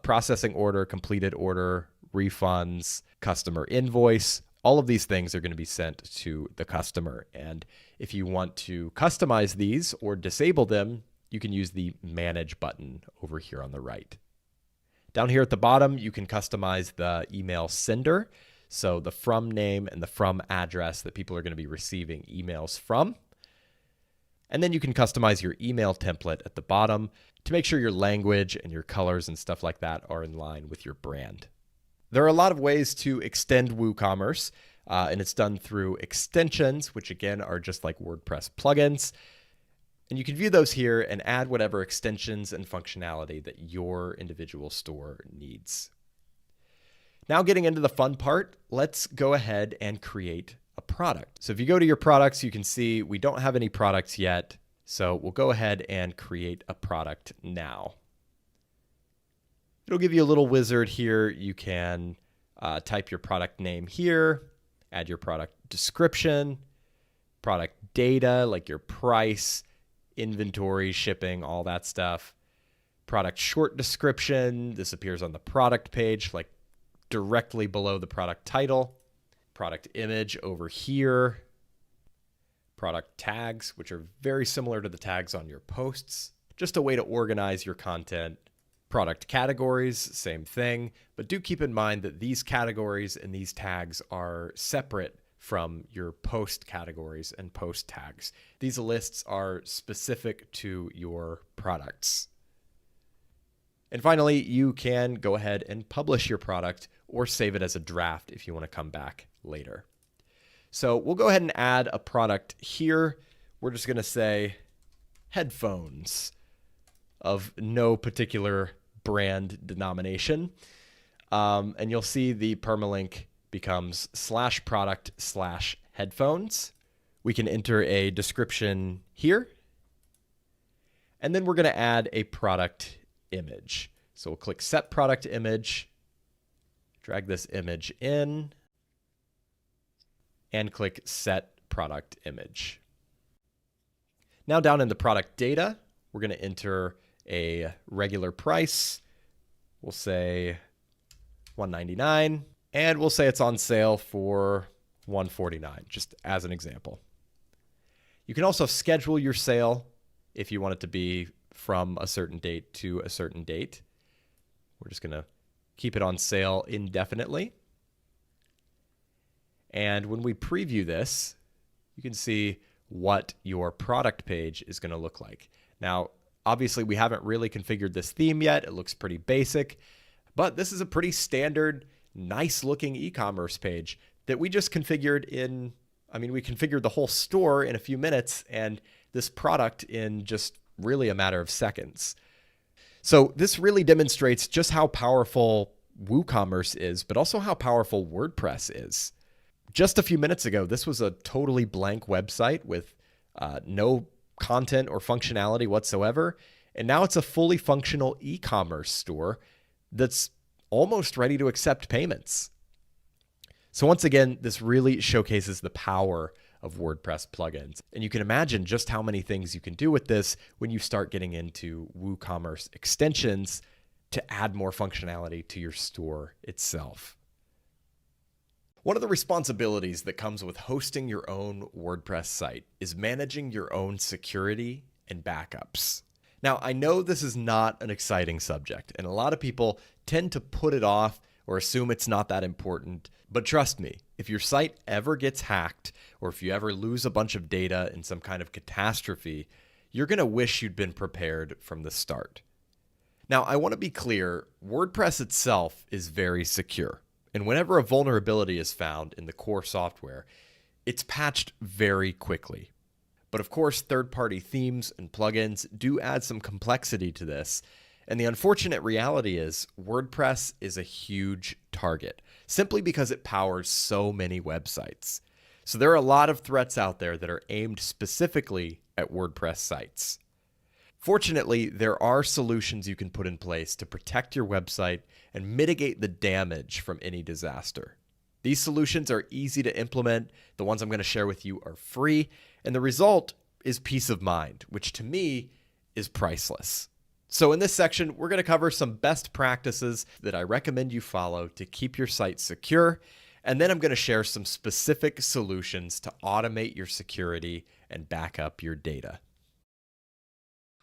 processing order, completed order, refunds, customer invoice. All of these things are going to be sent to the customer. And if you want to customize these or disable them, you can use the Manage button over here on the right. Down here at the bottom, you can customize the email sender. So the from name and the from address that people are going to be receiving emails from. And then you can customize your email template at the bottom to make sure your language and your colors and stuff like that are in line with your brand. There are a lot of ways to extend WooCommerce, and it's done through extensions, which again are just like WordPress plugins. And you can view those here and add whatever extensions and functionality that your individual store needs. Now getting into the fun part, let's go ahead and create a product. So if you go to your products, you can see we don't have any products yet. So we'll go ahead and create a product now. It'll give you a little wizard here. You can type your product name here, add your product description, product data like your price, inventory, shipping, all that stuff. Product short description. This appears on the product page, like directly below the product title. Product image over here. Product tags, which are very similar to the tags on your posts. Just a way to organize your content. Product categories, same thing, but do keep in mind that these categories and these tags are separate from your post categories and post tags. These lists are specific to your products. And finally, you can go ahead and publish your product or save it as a draft if you want to come back later. So we'll go ahead and add a product here. We're just going to say headphones of no particular brand denomination. And you'll see the permalink becomes /product/headphones. We can enter a description here. And then we're going to add a product image. So we'll click Set Product Image, drag this image in, and click Set Product Image. Now down in the product data, we're going to enter a regular price. We'll say $199, and we'll say it's on sale for $149, just as an example. You can also schedule your sale if you want it to be from a certain date to a certain date. We're just going to keep it on sale indefinitely. And when we preview this, you can see what your product page is going to look like. Now, obviously, we haven't really configured this theme yet. It looks pretty basic, but this is a pretty standard, nice looking e-commerce page that we just configured in, we configured the whole store in a few minutes and this product in just really a matter of seconds. So this really demonstrates just how powerful WooCommerce is, but also how powerful WordPress is. Just a few minutes ago, this was a totally blank website with no content or functionality whatsoever. And now it's a fully functional e-commerce store that's almost ready to accept payments. So once again, this really showcases the power of WordPress plugins. And you can imagine just how many things you can do with this when you start getting into WooCommerce extensions to add more functionality to your store itself. One of the responsibilities that comes with hosting your own WordPress site is managing your own security and backups. Now, I know this is not an exciting subject, and a lot of people tend to put it off or assume it's not that important. But trust me, if your site ever gets hacked, or if you ever lose a bunch of data in some kind of catastrophe, you're going to wish you'd been prepared from the start. Now, I want to be clear, WordPress itself is very secure. And whenever a vulnerability is found in the core software, it's patched very quickly. But of course, third-party themes and plugins do add some complexity to this. And the unfortunate reality is WordPress is a huge target, simply because it powers so many websites. So there are a lot of threats out there that are aimed specifically at WordPress sites. Fortunately, there are solutions you can put in place to protect your website and mitigate the damage from any disaster. These solutions are easy to implement. The ones I'm going to share with you are free, and the result is peace of mind, which to me is priceless. So in this section, we're going to cover some best practices that I recommend you follow to keep your site secure, and then I'm going to share some specific solutions to automate your security and back up your data.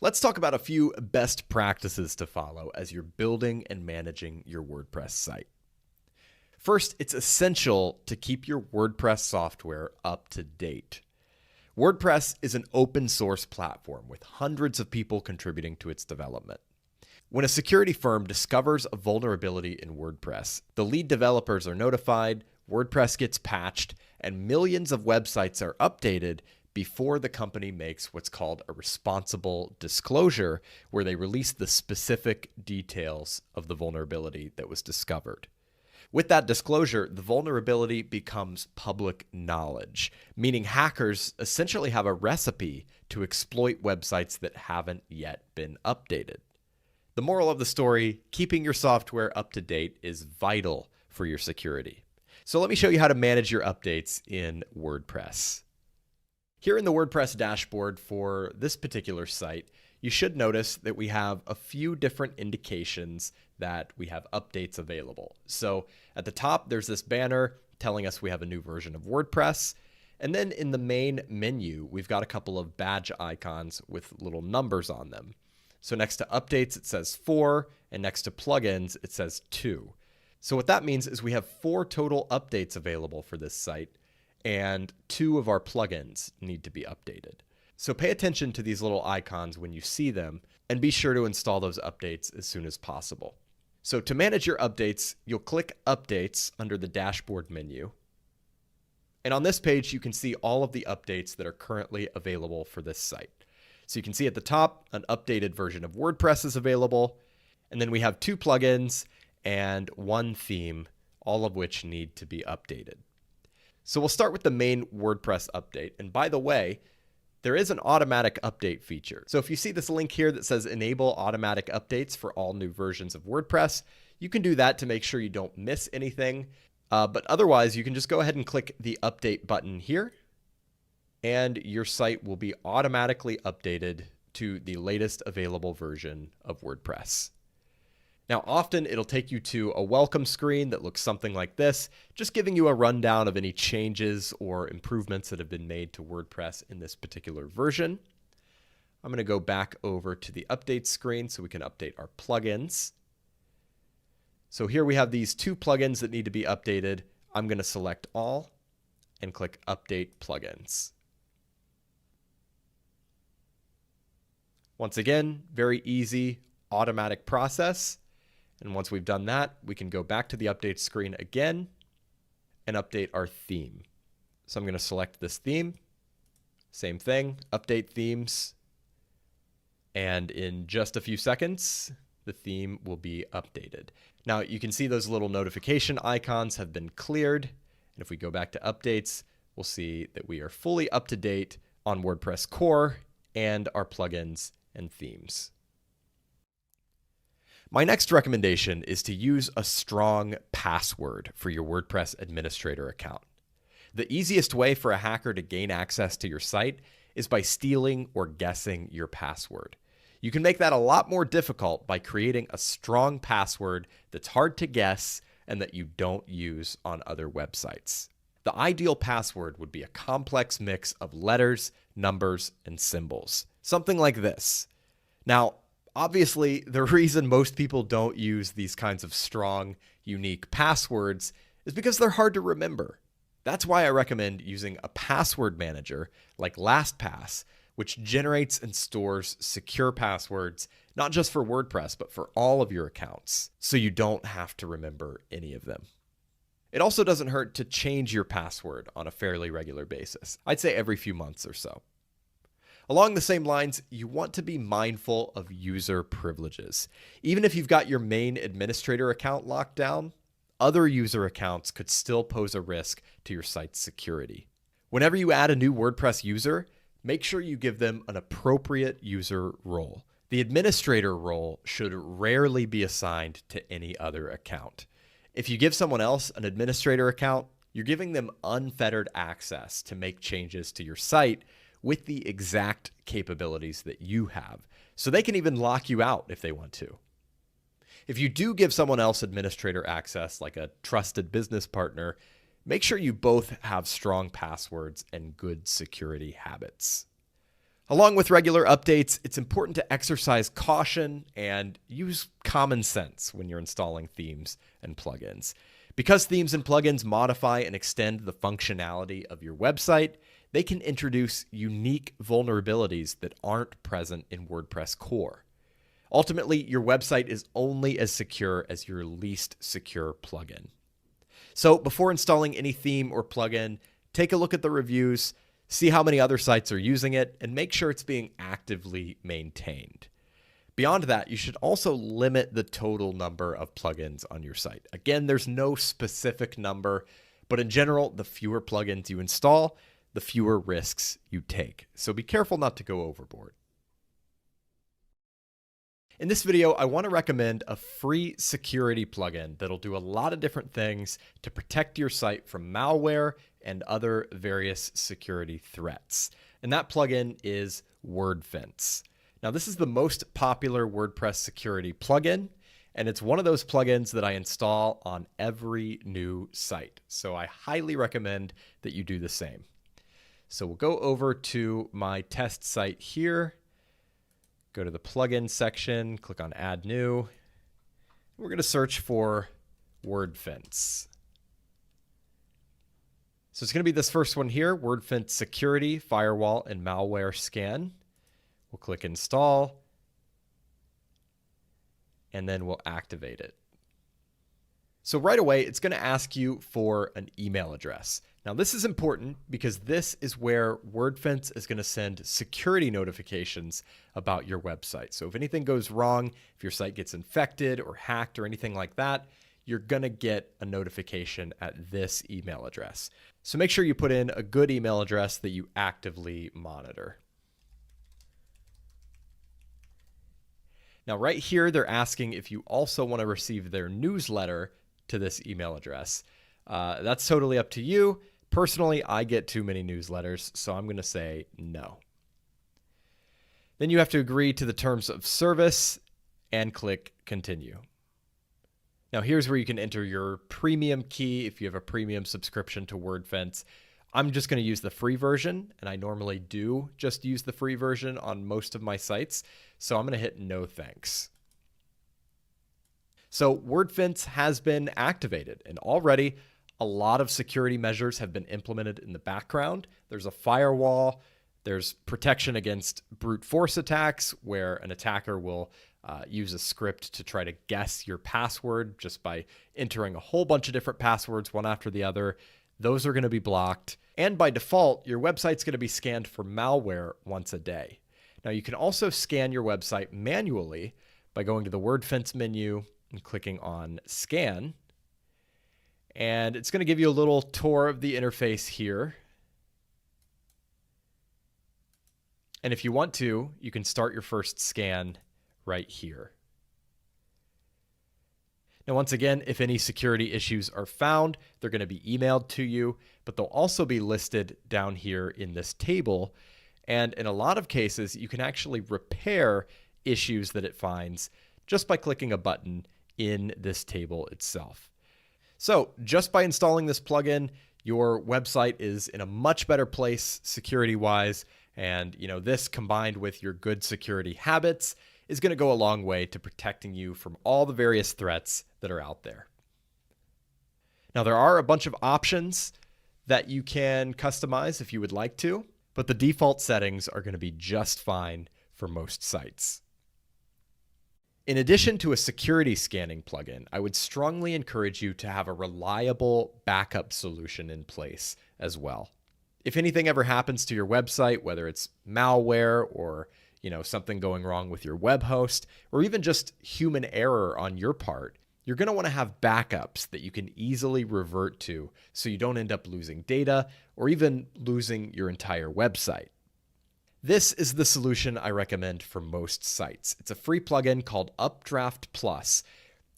Let's talk about a few best practices to follow as you're building and managing your WordPress site. First, it's essential to keep your WordPress software up to date. WordPress is an open source platform with hundreds of people contributing to its development. When a security firm discovers a vulnerability in WordPress, the lead developers are notified, WordPress gets patched, and millions of websites are updated before the company makes what's called a responsible disclosure, where they release the specific details of the vulnerability that was discovered. With that disclosure, the vulnerability becomes public knowledge, meaning hackers essentially have a recipe to exploit websites that haven't yet been updated. The moral of the story, keeping your software up to date is vital for your security. So let me show you how to manage your updates in WordPress. Here in the WordPress dashboard for this particular site, you should notice that we have a few different indications that we have updates available. So at the top, there's this banner telling us we have a new version of WordPress. And then in the main menu, we've got a couple of badge icons with little numbers on them. So next to updates, it says 4, and next to plugins, it says 2. So what that means is we have 4 total updates available for this site, and 2 of our plugins need to be updated. So pay attention to these little icons when you see them, and be sure to install those updates as soon as possible. So to manage your updates, you'll click Updates under the dashboard menu. And on this page, you can see all of the updates that are currently available for this site. So you can see at the top, an updated version of WordPress is available, and then we have 2 plugins and 1 theme, all of which need to be updated. So we'll start with the main WordPress update. And by the way, there is an automatic update feature. So if you see this link here that says enable automatic updates for all new versions of WordPress, you can do that to make sure you don't miss anything. But otherwise, you can just go ahead and click the update button here, and your site will be automatically updated to the latest available version of WordPress. Now, often it'll take you to a welcome screen that looks something like this, just giving you a rundown of any changes or improvements that have been made to WordPress in this particular version. I'm going to go back over to the update screen so we can update our plugins. So here we have these 2 plugins that need to be updated. I'm going to select all and click Update Plugins. Once again, very easy, automatic process. And once we've done that, we can go back to the update screen again and update our theme. So I'm going to select this theme. Same thing, update themes. And in just a few seconds, the theme will be updated. Now you can see those little notification icons have been cleared. And if we go back to updates, we'll see that we are fully up to date on WordPress core and our plugins and themes. My next recommendation is to use a strong password for your WordPress administrator account. The easiest way for a hacker to gain access to your site is by stealing or guessing your password. You can make that a lot more difficult by creating a strong password that's hard to guess, and that you don't use on other websites. The ideal password would be a complex mix of letters, numbers, and symbols. Something like this. Now, obviously, the reason most people don't use these kinds of strong, unique passwords is because they're hard to remember. That's why I recommend using a password manager like LastPass, which generates and stores secure passwords, not just for WordPress, but for all of your accounts, so you don't have to remember any of them. It also doesn't hurt to change your password on a fairly regular basis. I'd say every few months or so. Along the same lines, you want to be mindful of user privileges. Even if you've got your main administrator account locked down, other user accounts could still pose a risk to your site's security. Whenever you add a new WordPress user, make sure you give them an appropriate user role. The administrator role should rarely be assigned to any other account. If you give someone else an administrator account, you're giving them unfettered access to make changes to your site with the exact capabilities that you have. So they can even lock you out if they want to. If you do give someone else administrator access, like a trusted business partner, make sure you both have strong passwords and good security habits. Along with regular updates, it's important to exercise caution and use common sense when you're installing themes and plugins. Because themes and plugins modify and extend the functionality of your website, they can introduce unique vulnerabilities that aren't present in WordPress core. Ultimately, your website is only as secure as your least secure plugin. So before installing any theme or plugin, take a look at the reviews, see how many other sites are using it, and make sure it's being actively maintained. Beyond that, you should also limit the total number of plugins on your site. Again, there's no specific number, but in general, the fewer plugins you install, the fewer risks you take. So be careful not to go overboard. In this video, I want to recommend a free security plugin that'll do a lot of different things to protect your site from malware and other various security threats. And that plugin is WordFence. Now, this is the most popular WordPress security plugin, and it's one of those plugins that I install on every new site. So I highly recommend that you do the same. So we'll go over to my test site here. Go to the plugin section, click on Add New. We're going to search for WordFence. So it's going to be this first one here, WordFence Security, Firewall, and Malware Scan. We'll click Install, and then we'll activate it. So right away, it's going to ask you for an email address. Now, this is important because this is where WordFence is going to send security notifications about your website. So if anything goes wrong, if your site gets infected or hacked or anything like that, you're going to get a notification at this email address. So make sure you put in a good email address that you actively monitor. Now, right here, they're asking if you also want to receive their newsletter to this email address. That's totally up to you. Personally, I get too many newsletters, so I'm going to say no. Then you have to agree to the terms of service and click Continue. Now, here's where you can enter your premium key if you have a premium subscription to WordFence. I'm just going to use the free version, and I normally do just use the free version on most of my sites, so I'm going to hit no thanks. So WordFence has been activated, and already a lot of security measures have been implemented in the background. There's a firewall, there's protection against brute force attacks where an attacker will use a script to try to guess your password just by entering a whole bunch of different passwords one after the other. Those are going to be blocked. And by default, your website's going to be scanned for malware once a day. Now, you can also scan your website manually by going to the WordFence menu and clicking on Scan. And it's going to give you a little tour of the interface here. And if you want to, you can start your first scan right here. Now, once again, if any security issues are found, they're going to be emailed to you, but they'll also be listed down here in this table. And in a lot of cases, you can actually repair issues that it finds just by clicking a button in this table itself. So just by installing this plugin, your website is in a much better place security-wise. And this combined with your good security habits is going to go a long way to protecting you from all the various threats that are out there. Now, there are a bunch of options that you can customize if you would like to, but the default settings are going to be just fine for most sites. In addition to a security scanning plugin, I would strongly encourage you to have a reliable backup solution in place as well. If anything ever happens to your website, whether it's malware or something going wrong with your web host, or even just human error on your part, you're going to want to have backups that you can easily revert to so you don't end up losing data or even losing your entire website. This is the solution I recommend for most sites. It's a free plugin called Updraft Plus,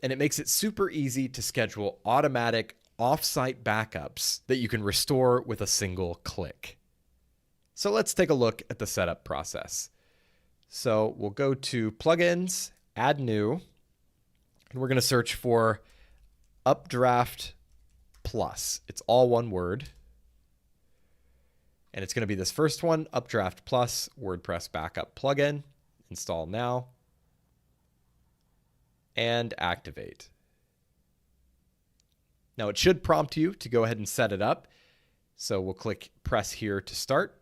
and it makes it super easy to schedule automatic off-site backups that you can restore with a single click. So let's take a look at the setup process. So we'll go to Plugins, Add New, and we're going to search for Updraft Plus. It's all one word. And it's going to be this first one, Updraft Plus WordPress Backup Plugin. Install now. And activate. Now it should prompt you to go ahead and set it up. So we'll click press here to start.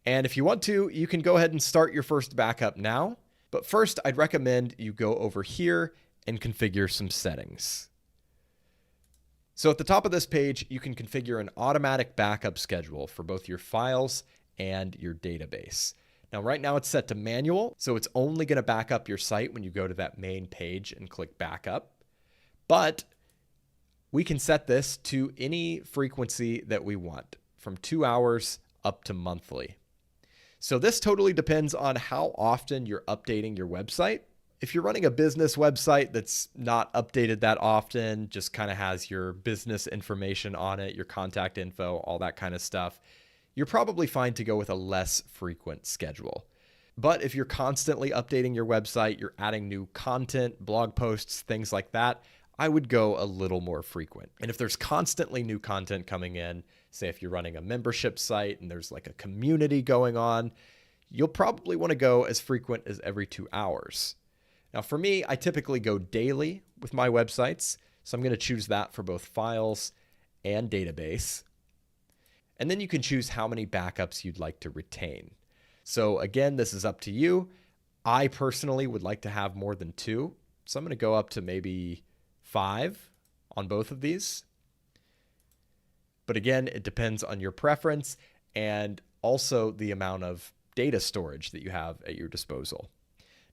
And if you want to, you can go ahead and start your first backup now. But first, I'd recommend you go over here and configure some settings. So at the top of this page, you can configure an automatic backup schedule for both your files and your database. Now, right now it's set to manual, so it's only going to back up your site when you go to that main page and click backup. But we can set this to any frequency that we want, from 2 hours up to monthly. So this totally depends on how often you're updating your website. If you're running a business website that's not updated that often, just kind of has your business information on it, your contact info, all that kind of stuff, you're probably fine to go with a less frequent schedule. But if you're constantly updating your website, you're adding new content, blog posts, things like that, I would go a little more frequent. And if there's constantly new content coming in, say if you're running a membership site and there's like a community going on, you'll probably want to go as frequent as every 2 hours. Now for me, I typically go daily with my websites, so I'm going to choose that for both files and database. And then you can choose how many backups you'd like to retain. So again, this is up to you. I personally would like to have more than 2, so I'm going to go up to maybe 5 on both of these. But again, it depends on your preference and also the amount of data storage that you have at your disposal.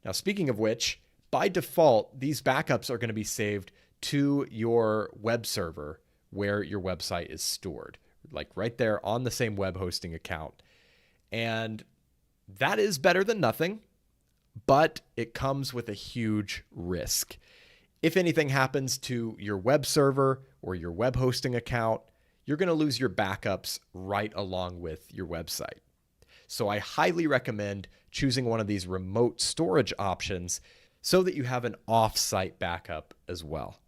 Now, speaking of which, by default, these backups are going to be saved to your web server where your website is stored, like right there on the same web hosting account. And that is better than nothing, but it comes with a huge risk. If anything happens to your web server or your web hosting account, you're going to lose your backups right along with your website. So I highly recommend choosing one of these remote storage options so that you have an off-site backup as well.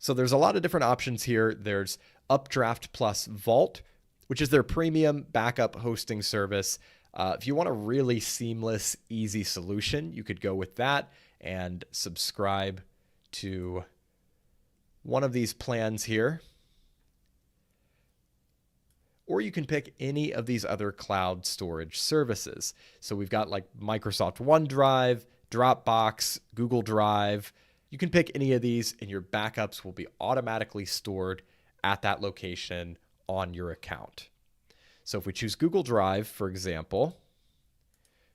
So there's a lot of different options here. There's Updraft Plus Vault, which is their premium backup hosting service. If you want a really seamless, easy solution, you could go with that and subscribe to one of these plans here. Or you can pick any of these other cloud storage services. So we've got like Microsoft OneDrive, Dropbox, Google Drive. You can pick any of these and your backups will be automatically stored at that location on your account. So if we choose Google Drive, for example,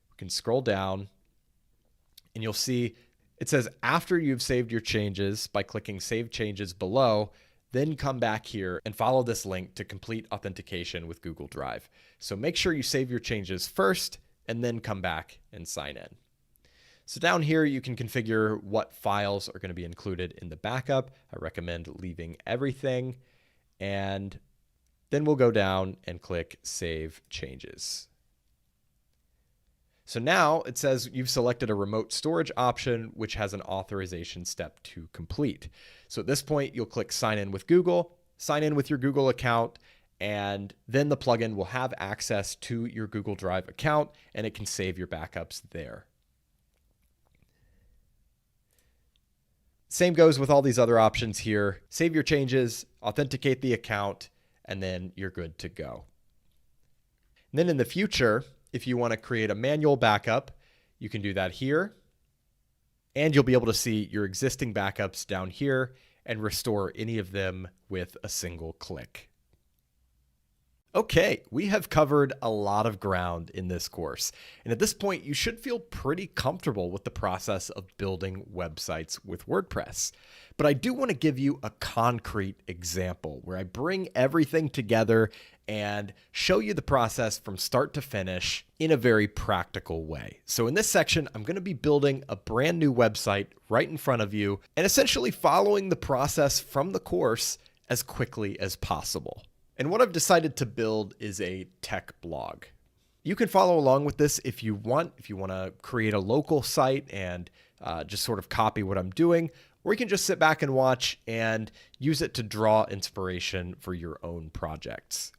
we can scroll down and you'll see it says after you've saved your changes by clicking Save Changes below, then come back here and follow this link to complete authentication with Google Drive. So make sure you save your changes first and then come back and sign in. So down here, you can configure what files are going to be included in the backup. I recommend leaving everything. And then we'll go down and click Save Changes. So now it says you've selected a remote storage option, which has an authorization step to complete. So at this point, you'll click sign in with Google, sign in with your Google account, and then the plugin will have access to your Google Drive account and it can save your backups there. Same goes with all these other options here. Save your changes, authenticate the account, and then you're good to go. And then in the future, if you want to create a manual backup, you can do that here. And you'll be able to see your existing backups down here and restore any of them with a single click. Okay, we have covered a lot of ground in this course. And at this point, you should feel pretty comfortable with the process of building websites with WordPress. But I do want to give you a concrete example where I bring everything together and show you the process from start to finish in a very practical way. So in this section, I'm going to be building a brand new website right in front of you and essentially following the process from the course as quickly as possible. And what I've decided to build is a tech blog. You can follow along with this if you want to create a local site and just sort of copy what I'm doing, or you can just sit back and watch and use it to draw inspiration for your own projects.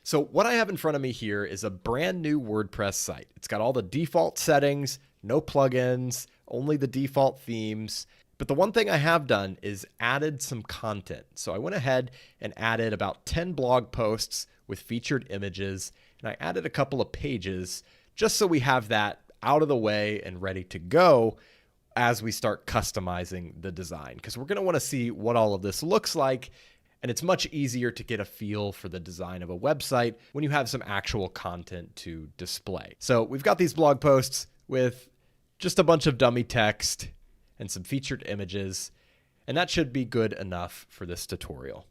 So what I have in front of me here is a brand new WordPress site. It's got all the default settings, no plugins, only the default themes. But the one thing I have done is added some content. So I went ahead and added about 10 blog posts with featured images, and I added a couple of pages just so we have that out of the way and ready to go as we start customizing the design, because we're going to want to see what all of this looks like. And it's much easier to get a feel for the design of a website when you have some actual content to display. So we've got these blog posts with just a bunch of dummy text and some featured images, and that should be good enough for this tutorial.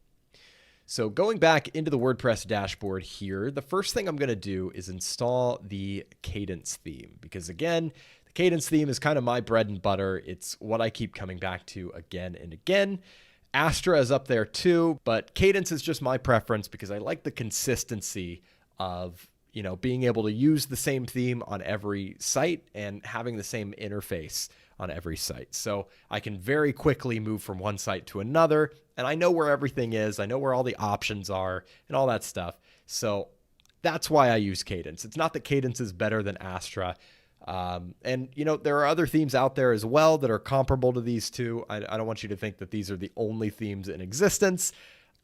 So going back into the WordPress dashboard here, the first thing I'm going to do is install the Cadence theme, because again, the Cadence theme is kind of my bread and butter. It's what I keep coming back to again and again. Astra is up there too, but Cadence is just my preference because I like the consistency of being able to use the same theme on every site and having the same interface on every site. So I can very quickly move from one site to another, and I know where everything is. I know where all the options are and all that stuff. So that's why I use Cadence. It's not that Cadence is better than Astra. And there are other themes out there as well that are comparable to these two. I don't want you to think that these are the only themes in existence,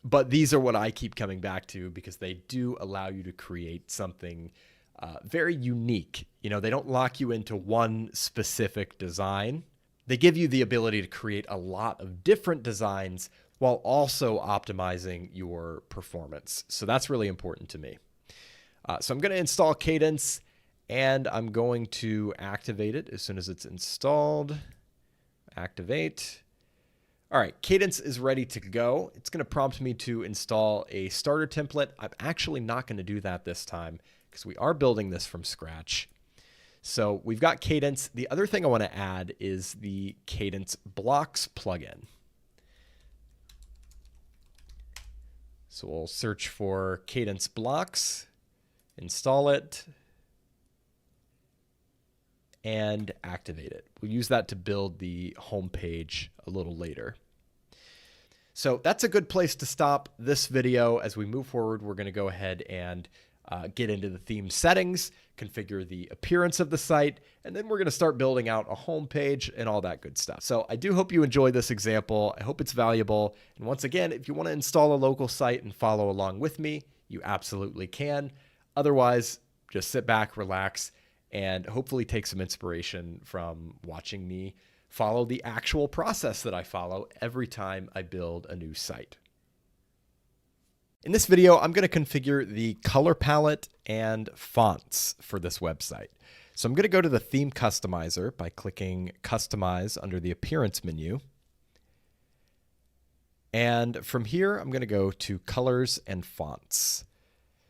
but these are what I keep coming back to because they do allow you to create something very unique. They don't lock you into one specific design. They give you the ability to create a lot of different designs while also optimizing your performance. So that's really important to me. So I'm going to install Cadence and I'm going to activate it as soon as it's installed. Activate. All right, Cadence is ready to go. It's going to prompt me to install a starter template. I'm actually not going to do that this time because we are building this from scratch. So we've got Cadence. The other thing I want to add is the Cadence Blocks plugin. So we'll search for Cadence Blocks, install it, and activate it. We'll use that to build the home page a little later. So that's a good place to stop this video. As we move forward, we're going to go ahead and get into the theme settings, configure the appearance of the site, and then we're going to start building out a home page and all that good stuff. So I do hope you enjoy this example. I hope it's valuable. And once again, if you want to install a local site and follow along with me, you absolutely can. Otherwise, just sit back, relax, and hopefully take some inspiration from watching me follow the actual process that I follow every time I build a new site. In this video, I'm going to configure the color palette and fonts for this website. So I'm going to go to the theme customizer by clicking Customize under the Appearance menu. And from here, I'm going to go to Colors and Fonts.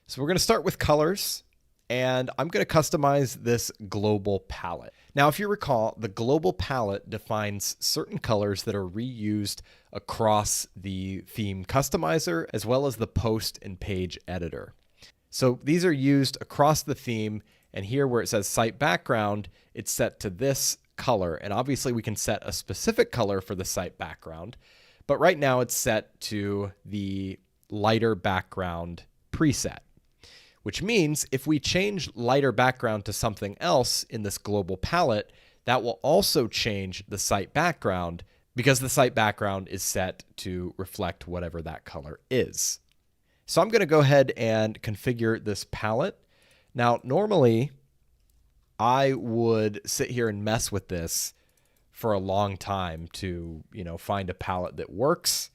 So we're going to start with colors. And I'm going to customize this global palette. Now, if you recall, the global palette defines certain colors that are reused across the theme customizer, as well as the post and page editor. So these are used across the theme, And here where it says site background, it's set to this color. And obviously we can set a specific color for the site background, but right now it's set to the lighter background preset, which means if we change lighter background to something else in this global palette, that will also change the site background because the site background is set to reflect whatever that color is. So I'm going to go ahead and configure this palette. Now, normally I would sit here and mess with this for a long time to, find a palette that works.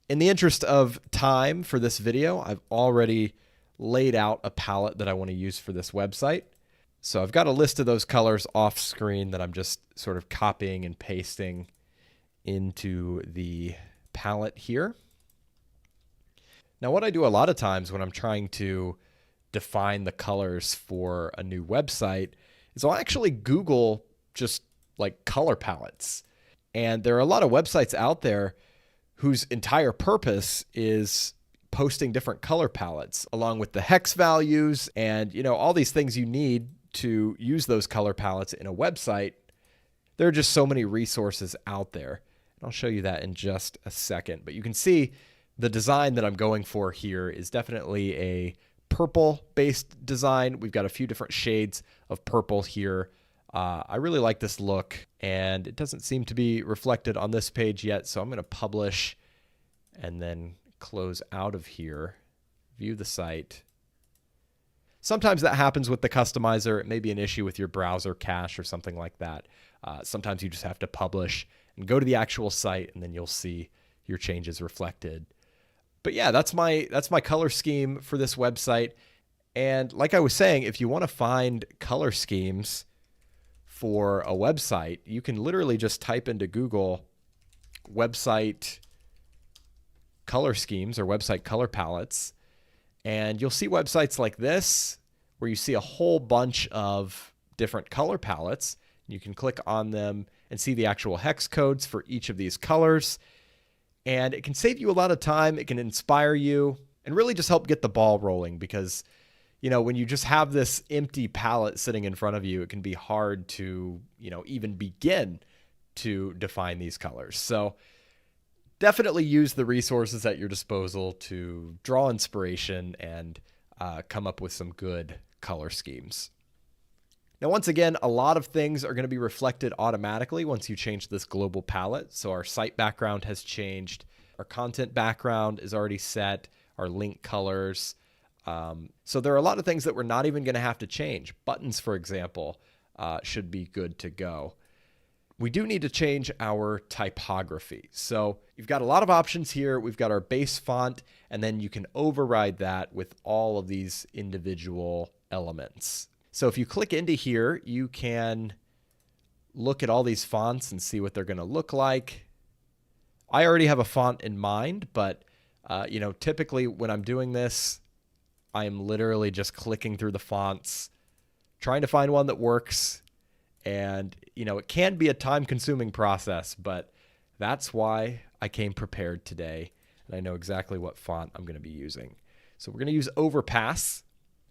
In the interest of time for this video, I've already laid out a palette that I want to use for this website. So I've got a list of those colors off screen that I'm just sort of copying and pasting into the palette here. Now, what I do a lot of times when I'm trying to define the colors for a new website is I'll actually Google just like color palettes. And there are a lot of websites out there whose entire purpose is posting different color palettes along with the hex values and, all these things you need to use those color palettes in a website. There are just so many resources out there. And I'll show you that in just a second. But you can see the design that I'm going for here is definitely a purple-based design. We've got a few different shades of purple here. I really like this look, and it doesn't seem to be reflected on this page yet, so I'm going to publish and then close out of here, view the site. Sometimes that happens with the customizer. It may be an issue with your browser cache or something like that. Sometimes you just have to publish and go to the actual site, and then you'll see your changes reflected. But yeah, that's my color scheme for this website. And like I was saying, if you want to find color schemes for a website, you can literally just type into Google website color schemes or website color palettes, and you'll see websites like this where you see a whole bunch of different color palettes. You can click on them and see the actual hex codes for each of these colors. And it can save you a lot of time. It can inspire you and really just help get the ball rolling because, when you just have this empty palette sitting in front of you, it can be hard to, even begin to define these colors. So definitely use the resources at your disposal to draw inspiration and come up with some good color schemes. Now, once again, a lot of things are going to be reflected automatically once you change this global palette. So our site background has changed. Our content background is already set. Our link colors. So there are a lot of things that we're not even going to have to change. Buttons, for example, should be good to go. We do need to change our typography. So you've got a lot of options here. We've got our base font, and then you can override that with all of these individual elements. So if you click into here, you can look at all these fonts and see what they're going to look like. I already have a font in mind, but typically when I'm doing this, I am literally just clicking through the fonts, trying to find one that works. And, it can be a time-consuming process, but that's why I came prepared today, and I know exactly what font I'm going to be using. So we're going to use Overpass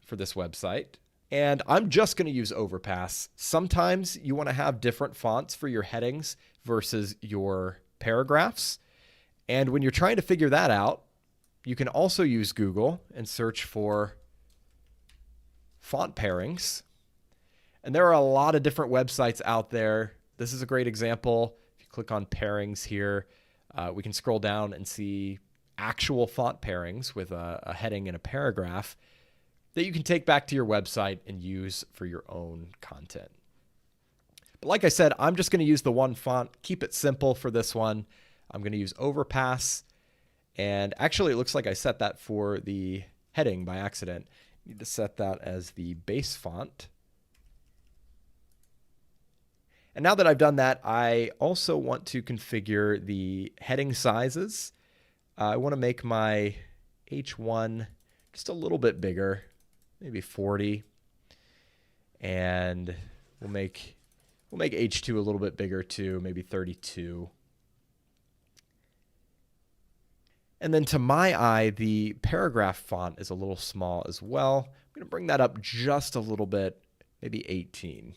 for this website, and I'm just going to use Overpass. Sometimes you want to have different fonts for your headings versus your paragraphs, and when you're trying to figure that out, you can also use Google and search for font pairings. And there are a lot of different websites out there. This is a great example. If you click on pairings here, we can scroll down and see actual font pairings with a heading and a paragraph that you can take back to your website and use for your own content. But like I said, I'm just going to use the one font, keep it simple for this one. I'm going to use Overpass. And actually, it looks like I set that for the heading by accident. I need to set that as the base font. And now that I've done that, I also want to configure the heading sizes. I want to make my H1 just a little bit bigger, maybe 40. And we'll make H2 a little bit bigger too, maybe 32. And then to my eye, the paragraph font is a little small as well. I'm going to bring that up just a little bit, maybe 18.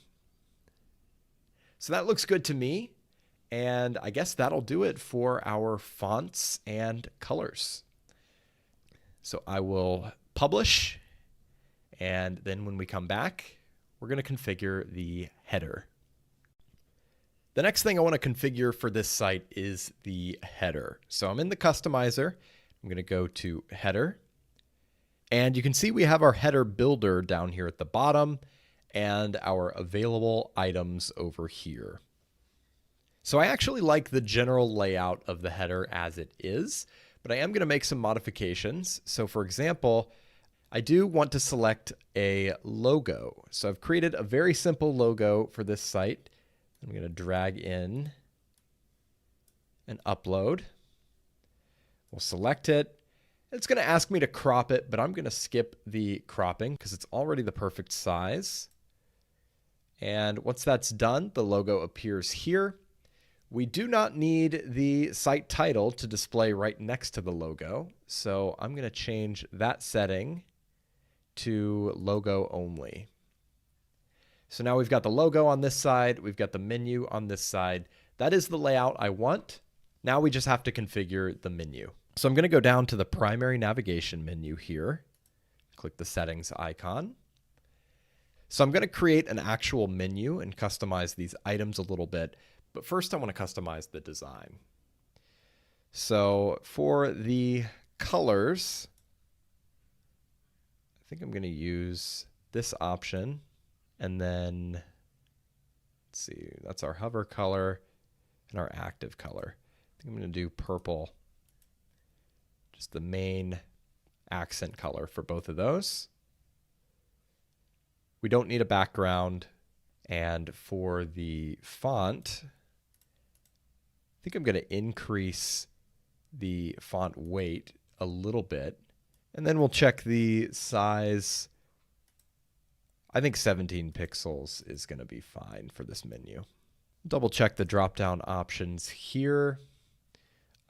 So that looks good to me. And I guess that'll do it for our fonts and colors. So I will publish. And then when we come back, we're going to configure the header. The next thing I want to configure for this site is the header. So I'm in the customizer. I'm going to go to header. And you can see we have our header builder down here at the bottom and our available items over here. So I actually like the general layout of the header as it is, but I am going to make some modifications. So for example, I do want to select a logo. So I've created a very simple logo for this site. I'm going to drag in and upload. We'll select it. It's going to ask me to crop it, but I'm going to skip the cropping because it's already the perfect size. And once that's done, the logo appears here. We do not need the site title to display right next to the logo. So I'm going to change that setting to logo only. So now we've got the logo on this side, we've got the menu on this side. That is the layout I want. Now we just have to configure the menu. So I'm going to go down to the primary navigation menu here, click the settings icon. So I'm going to create an actual menu and customize these items a little bit, but first I want to customize the design. So for the colors, I think I'm going to use this option. And then, let's see, that's our hover color and our active color. I think I'm going to do purple, just the main accent color for both of those. We don't need a background. And for the font, I think I'm going to increase the font weight a little bit. And then we'll check the size. I think 17 pixels is going to be fine for this menu. Double check the drop-down options here.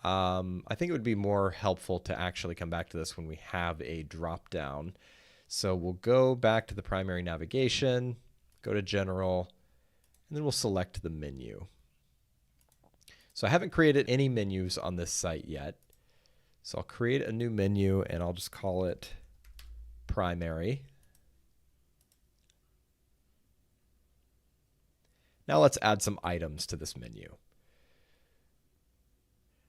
I think it would be more helpful to actually come back to this when we have a drop-down. So we'll go back to the primary navigation, go to General, and then we'll select the menu. So I haven't created any menus on this site yet. So I'll create a new menu and I'll just call it Primary. Now let's add some items to this menu.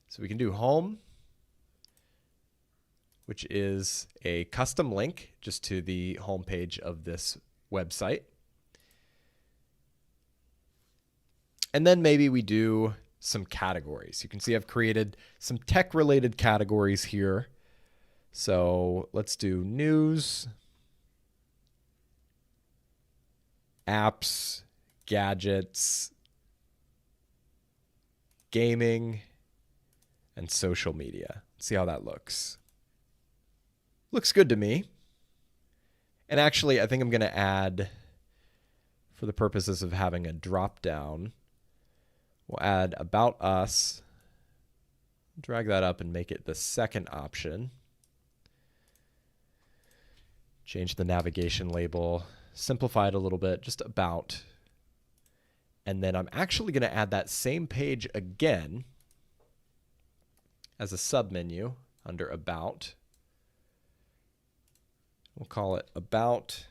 So we can do Home, which is a custom link just to the home page of this website. And then maybe we do some categories. You can see I've created some tech-related categories here. So let's do news, apps, gadgets, gaming, and social media. See how that looks. Looks good to me. And actually, I think I'm going to add, for the purposes of having a drop down, we'll add About Us. Drag that up and make it the second option. Change the navigation label, simplify it a little bit, just About. And then I'm actually going to add that same page again as a submenu under About. We'll call it About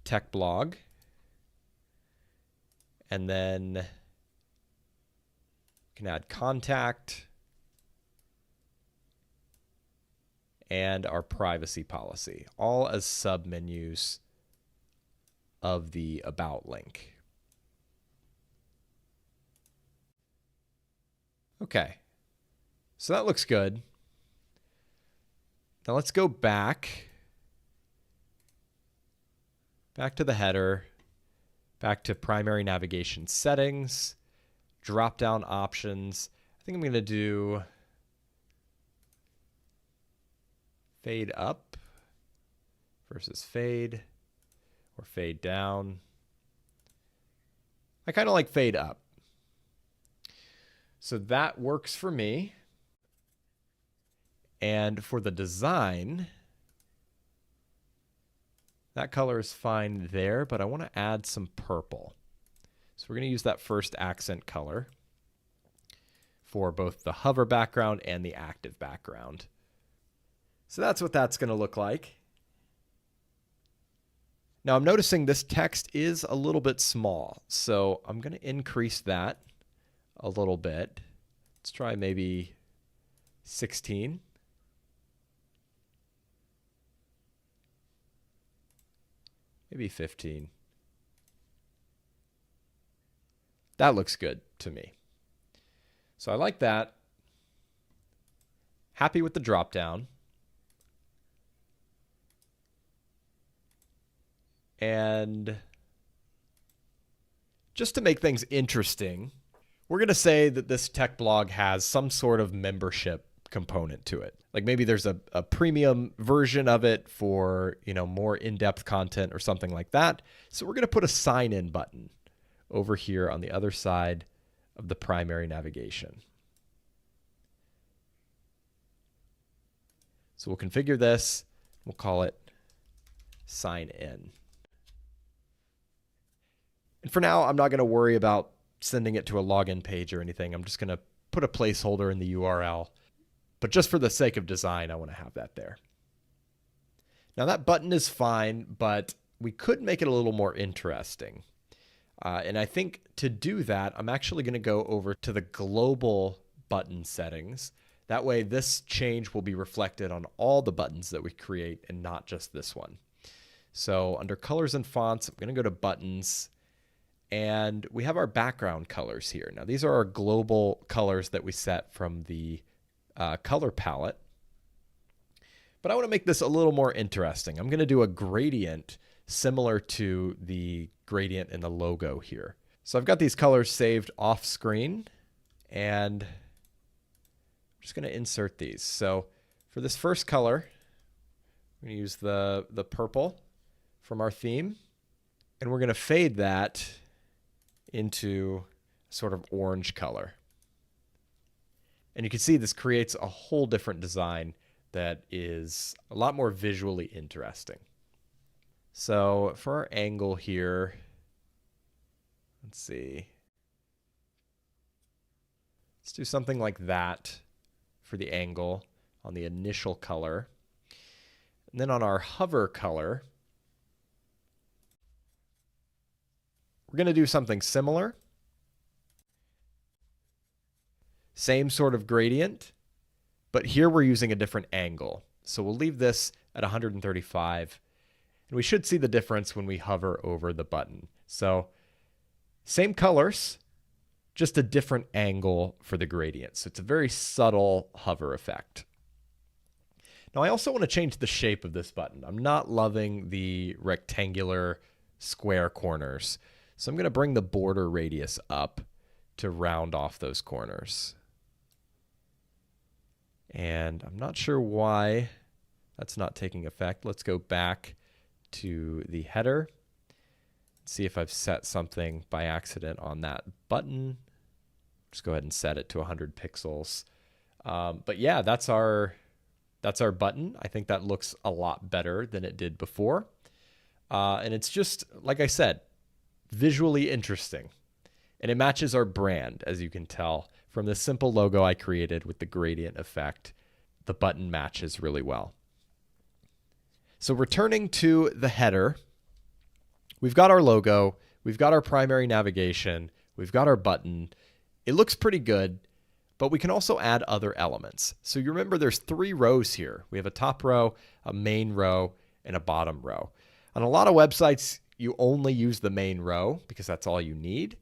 Tech Blog. And then you can add Contact and our privacy policy, all as submenus of the About link. Okay, so that looks good. Now let's go back to the header, back to primary navigation settings, drop-down options. I think I'm going to do fade up versus fade, or fade down. I kind of like fade up. So that works for me. And for the design, that color is fine there, but I want to add some purple. So we're going to use that first accent color for both the hover background and the active background. So that's what that's going to look like. Now I'm noticing this text is a little bit small, so I'm going to increase that a little bit. Let's try maybe 16. Maybe 15. That looks good to me. So I like that. Happy with the drop down. And just to make things interesting, we're going to say that this tech blog has some sort of membership component to it. Like maybe there's a premium version of it for, more in-depth content or something like that. So we're going to put a sign-in button over here on the other side of the primary navigation. So we'll configure this. We'll call it sign in. And for now, I'm not going to worry about sending it to a login page or anything. I'm just going to put a placeholder in the URL. But just for the sake of design, I want to have that there. Now that button is fine, but we could make it a little more interesting. And I think to do that, I'm actually going to go over to the global button settings. That way this change will be reflected on all the buttons that we create and not just this one. So under colors and fonts, I'm going to go to buttons. And we have our background colors here. Now these are our global colors that we set from the color palette. But I want to make this a little more interesting. I'm going to do a gradient similar to the gradient in the logo here. So I've got these colors saved off screen, and I'm just going to insert these. So for this first color, I'm going to use the purple from our theme, and we're going to fade that into sort of orange color. And you can see this creates a whole different design that is a lot more visually interesting. So for our angle here, let's see. Let's do something like that for the angle on the initial color. And then on our hover color, we're going to do something similar. Same sort of gradient, but here we're using a different angle. So we'll leave this at 135, and we should see the difference when we hover over the button. So same colors, just a different angle for the gradient. So it's a very subtle hover effect. Now I also want to change the shape of this button. I'm not loving the rectangular square corners. So I'm going to bring the border radius up to round off those corners. And I'm not sure why that's not taking effect. Let's go back to the header. See if I've set something by accident on that button. Just go ahead and set it to 100 pixels. But yeah, that's our button. I think that looks a lot better than it did before. And it's just, like I said, visually interesting. And it matches our brand, as you can tell from the simple logo I created with the gradient effect. The button matches really well. So returning to the header, we've got our logo, we've got our primary navigation, we've got our button. It looks pretty good, but we can also add other elements. So you remember there's 3 rows here. We have a top row, a main row, and a bottom row. On a lot of websites, you only use the main row because that's all you need.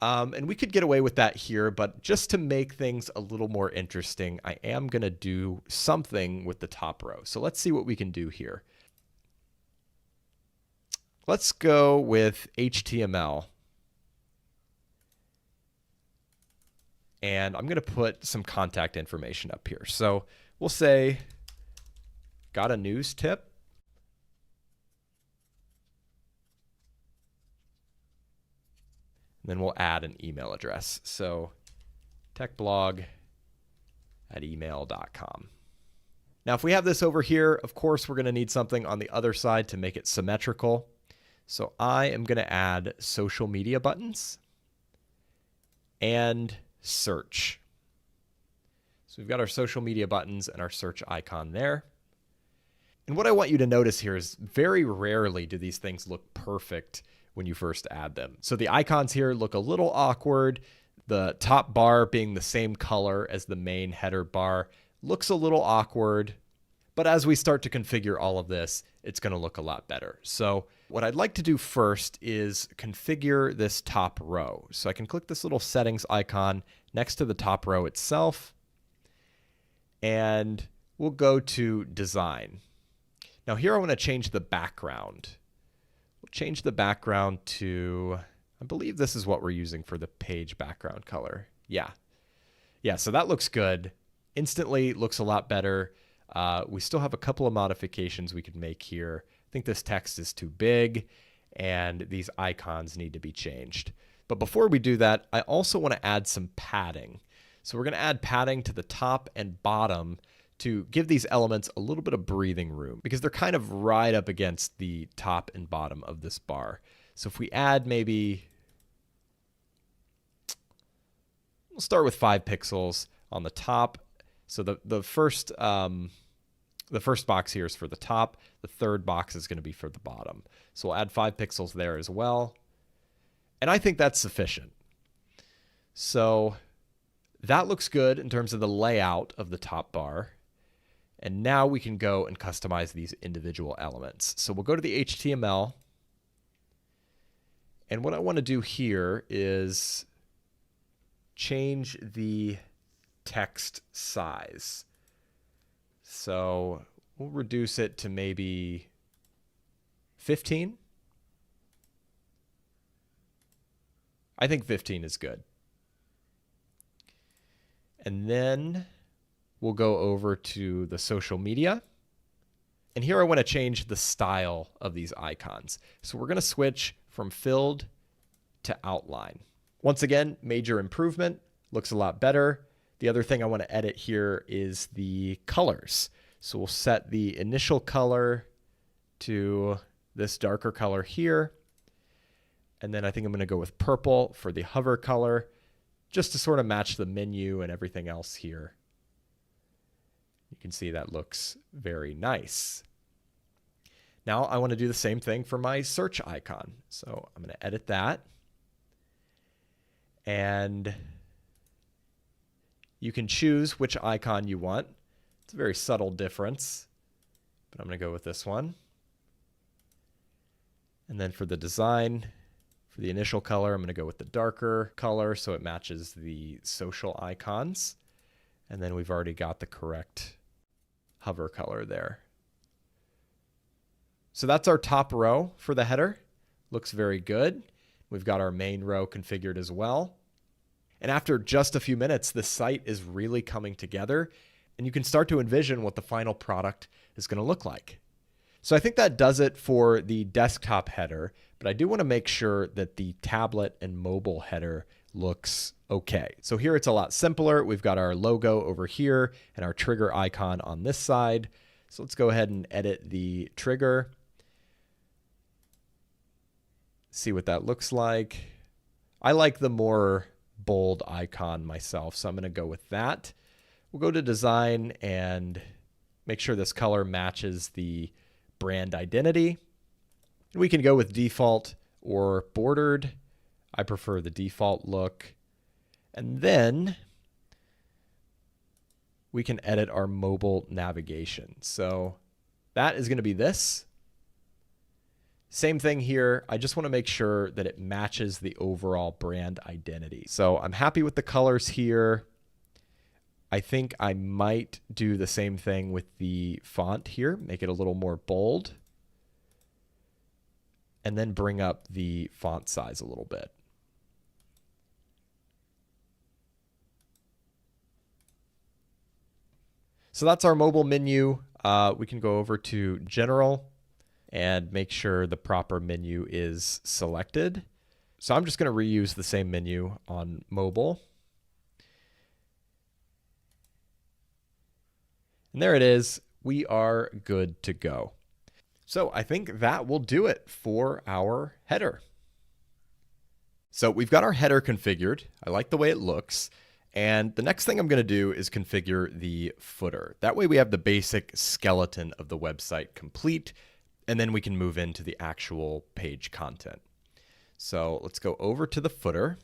And we could get away with that here, but just to make things a little more interesting, I am going to do something with the top row. So let's see what we can do here. Let's go with HTML. And I'm going to put some contact information up here. So we'll say, got a news tip. And then we'll add an email address. So techblog@email.com. Now, if we have this over here, of course, we're going to need something on the other side to make it symmetrical. So I am going to add social media buttons and search. So we've got our social media buttons and our search icon there. And what I want you to notice here is very rarely do these things look perfect when you first add them. So the icons here look a little awkward. The top bar being the same color as the main header bar looks a little awkward. But as we start to configure all of this, it's going to look a lot better. So what I'd like to do first is configure this top row. So I can click this little settings icon next to the top row itself, and we'll go to design. Now here I want to change the background. We'll change the background to, I believe this is what we're using for the page background color. Yeah, so that looks good. Instantly looks a lot better. We still have a couple of modifications we could make here. I think this text is too big and these icons need to be changed. But before we do that, I also want to add some padding. So we're going to add padding to the top and bottom to give these elements a little bit of breathing room because they're kind of right up against the top and bottom of this bar. So if we add maybe, we'll start with 5 pixels on the top. So the first box here is for the top. The third box is going to be for the bottom. So we'll add 5 pixels there as well. And I think that's sufficient. So that looks good in terms of the layout of the top bar. And now we can go and customize these individual elements. So we'll go to the HTML. And what I want to do here is change the text size. So we'll reduce it to maybe 15. I think 15 is good. And then we'll go over to the social media. And here I want to change the style of these icons. So we're going to switch from filled to outline. Once again, major improvement. Looks a lot better. The other thing I want to edit here is the colors. So we'll set the initial color to this darker color here. And then I think I'm going to go with purple for the hover color, just to sort of match the menu and everything else here. You can see that looks very nice. Now I want to do the same thing for my search icon. So I'm going to edit that. And you can choose which icon you want. It's a very subtle difference, but I'm going to go with this one. And then for the design, for the initial color, I'm going to go with the darker color so it matches the social icons. And then we've already got the correct hover color there. So that's our top row for the header. Looks very good. We've got our main row configured as well. And after just a few minutes, the site is really coming together, and you can start to envision what the final product is going to look like. So I think that does it for the desktop header, but I do want to make sure that the tablet and mobile header looks okay. So here it's a lot simpler. We've got our logo over here and our trigger icon on this side. So let's go ahead and edit the trigger. See what that looks like. I like the more bold icon myself, so I'm going to go with that. We'll go to design and make sure this color matches the brand identity. We can go with default or bordered. I prefer the default look. And then we can edit our mobile navigation. So that is going to be this. Same thing here. I just want to make sure that it matches the overall brand identity. So I'm happy with the colors here. I think I might do the same thing with the font here, make it a little more bold, and then bring up the font size a little bit. So that's our mobile menu. We can go over to General and make sure the proper menu is selected. So I'm just going to reuse the same menu on mobile. And there it is. we are good to go. So I think that will do it for our header. So we've got our header configured. I like the way it looks. And the next thing I'm going to do is configure the footer. That way we have the basic skeleton of the website complete, and then we can move into the actual page content. So let's go over to the footer.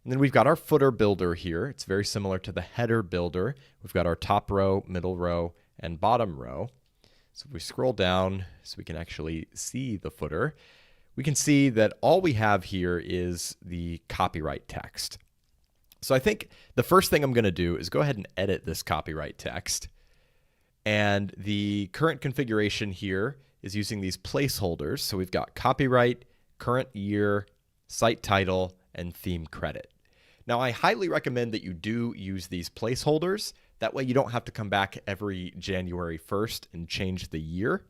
And then we've got our footer builder here. It's very similar to the header builder. We've got our top row, middle row, and bottom row. So if we scroll down so we can actually see the footer, we can see that all we have here is the copyright text. So I think the first thing I'm going to do is go ahead and edit this copyright text. And the current configuration here is using these placeholders. So we've got copyright, current year, site title, and theme credit. Now, I highly recommend that you do use these placeholders. That way you don't have to come back every January 1st and change the year.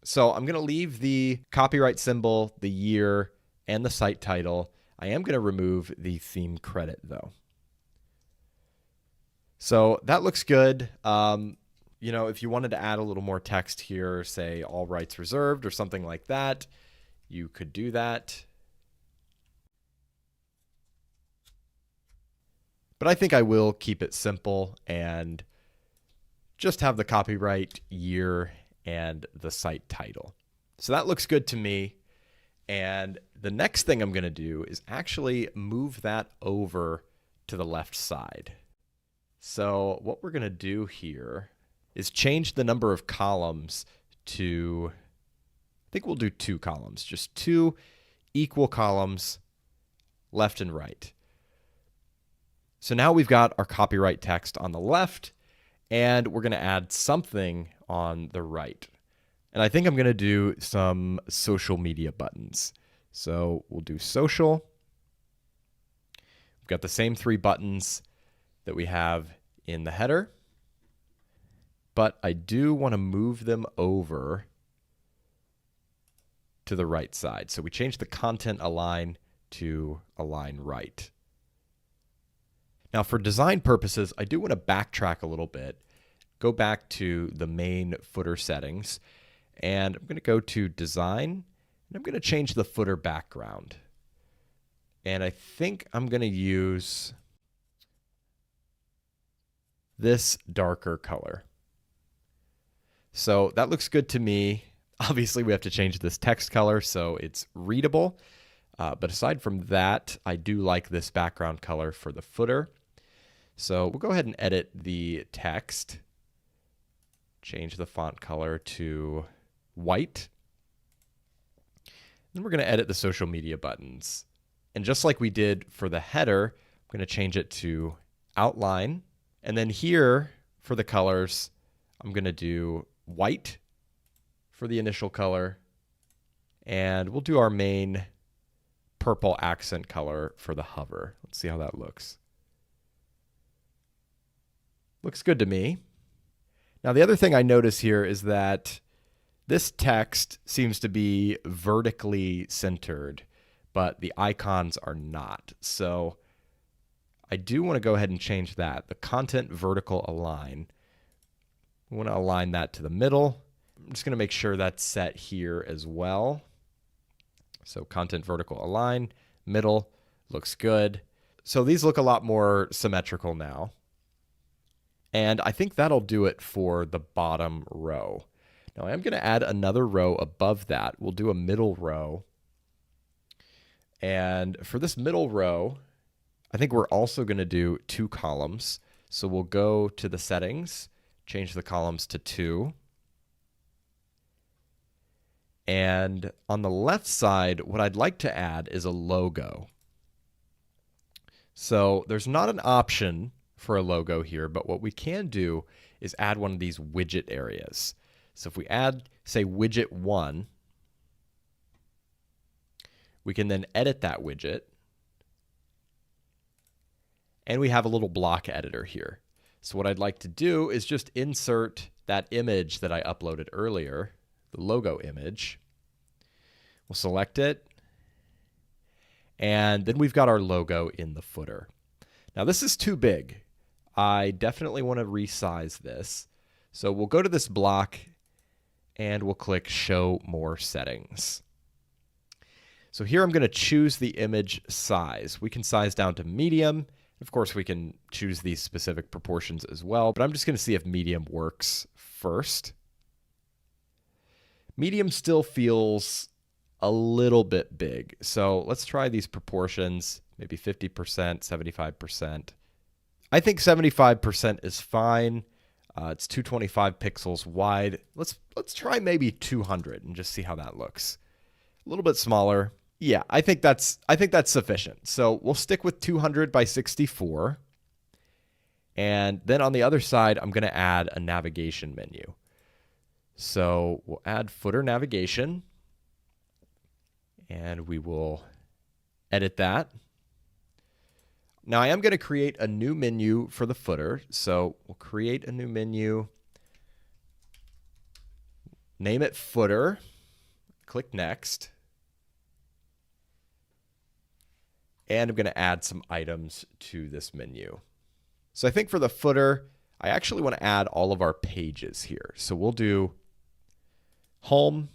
So I'm going to leave the copyright symbol, the year, and the site title. I am going to remove the theme credit though. So that looks good. You know, if you wanted to add a little more text here, say all rights reserved or something like that, you could do that. But I think I will keep it simple and just have the copyright year and the site title. So that looks good to me. And the next thing I'm going to do is actually move that over to the left side. So what we're going to do here is change the number of columns to, I think we'll do 2 columns, just 2 equal columns, left and right. So now we've got our copyright text on the left, and we're going to add something on the right. And I think I'm going to do some social media buttons. So we'll do social. We've got the same 3 buttons that we have in the header, but I do want to move them over to the right side. So we change the content align to align right. Now for design purposes, I do want to backtrack a little bit, go back to the main footer settings, and I'm going to go to design, and I'm going to change the footer background. And I think I'm going to use this darker color. So that looks good to me. Obviously, we have to change this text color so it's readable. But aside from that, I do like this background color for the footer. So we'll go ahead and edit the text. Change the font color to white. Then we're going to edit the social media buttons. And just like we did for the header, I'm going to change it to outline. And then here for the colors, I'm going to do white for the initial color. And we'll do our main purple accent color for the hover. Let's see how that looks. Looks good to me. Now the other thing I notice here is that this text seems to be vertically centered, but the icons are not. So I do want to go ahead and change that. The content vertical align. I want to align that to the middle. I'm just going to make sure that's set here as well. So content vertical align, middle, looks good. So these look a lot more symmetrical now. And I think that'll do it for the bottom row. Now I'm going to add another row above that. We'll do a middle row. And for this middle row, I think we're also going to do 2 columns. So we'll go to the settings, change the columns to 2. And on the left side, what I'd like to add is a logo. So there's not an option for a logo here, but what we can do is add one of these widget areas. So if we add, say, widget 1, we can then edit that widget. And we have a little block editor here. So what I'd like to do is just insert that image that I uploaded earlier, the logo image. We'll select it. And then we've got our logo in the footer. Now this is too big. I definitely want to resize this. So we'll go to this block and we'll click Show More Settings. So here I'm going to choose the image size. We can size down to medium. Of course, we can choose these specific proportions as well, but I'm just going to see if medium works first. Medium still feels a little bit big. So let's try these proportions, maybe 50%, 75%. I think 75% is fine. It's 225 pixels wide. Let's try maybe 200 and just see how that looks. A little bit smaller. Yeah, I think that's sufficient. So we'll stick with 200 by 64. And then on the other side, I'm going to add a navigation menu. So we'll add footer navigation. And we will edit that. Now I am going to create a new menu for the footer. So we'll create a new menu. Name it footer. Click next. And I'm going to add some items to this menu. So I think for the footer, I actually want to add all of our pages here. So we'll do home,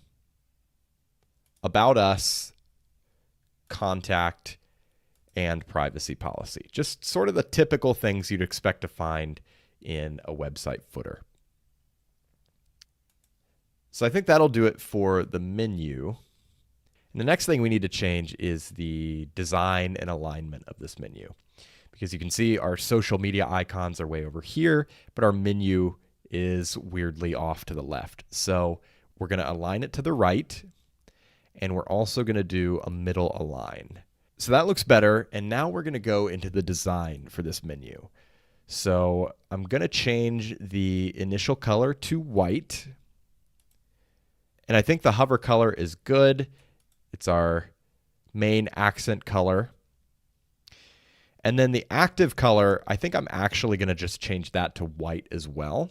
about us, contact, and privacy policy. Just sort of the typical things you'd expect to find in a website footer. So I think that'll do it for the menu. And the next thing we need to change is the design and alignment of this menu. Because you can see our social media icons are way over here, but our menu is weirdly off to the left. So we're going to align it to the right, and we're also going to do a middle align. So that looks better, and now we're going to go into the design for this menu. So I'm going to change the initial color to white, and I think the hover color is good. It's our main accent color. And then the active color, I think I'm actually going to just change that to white as well,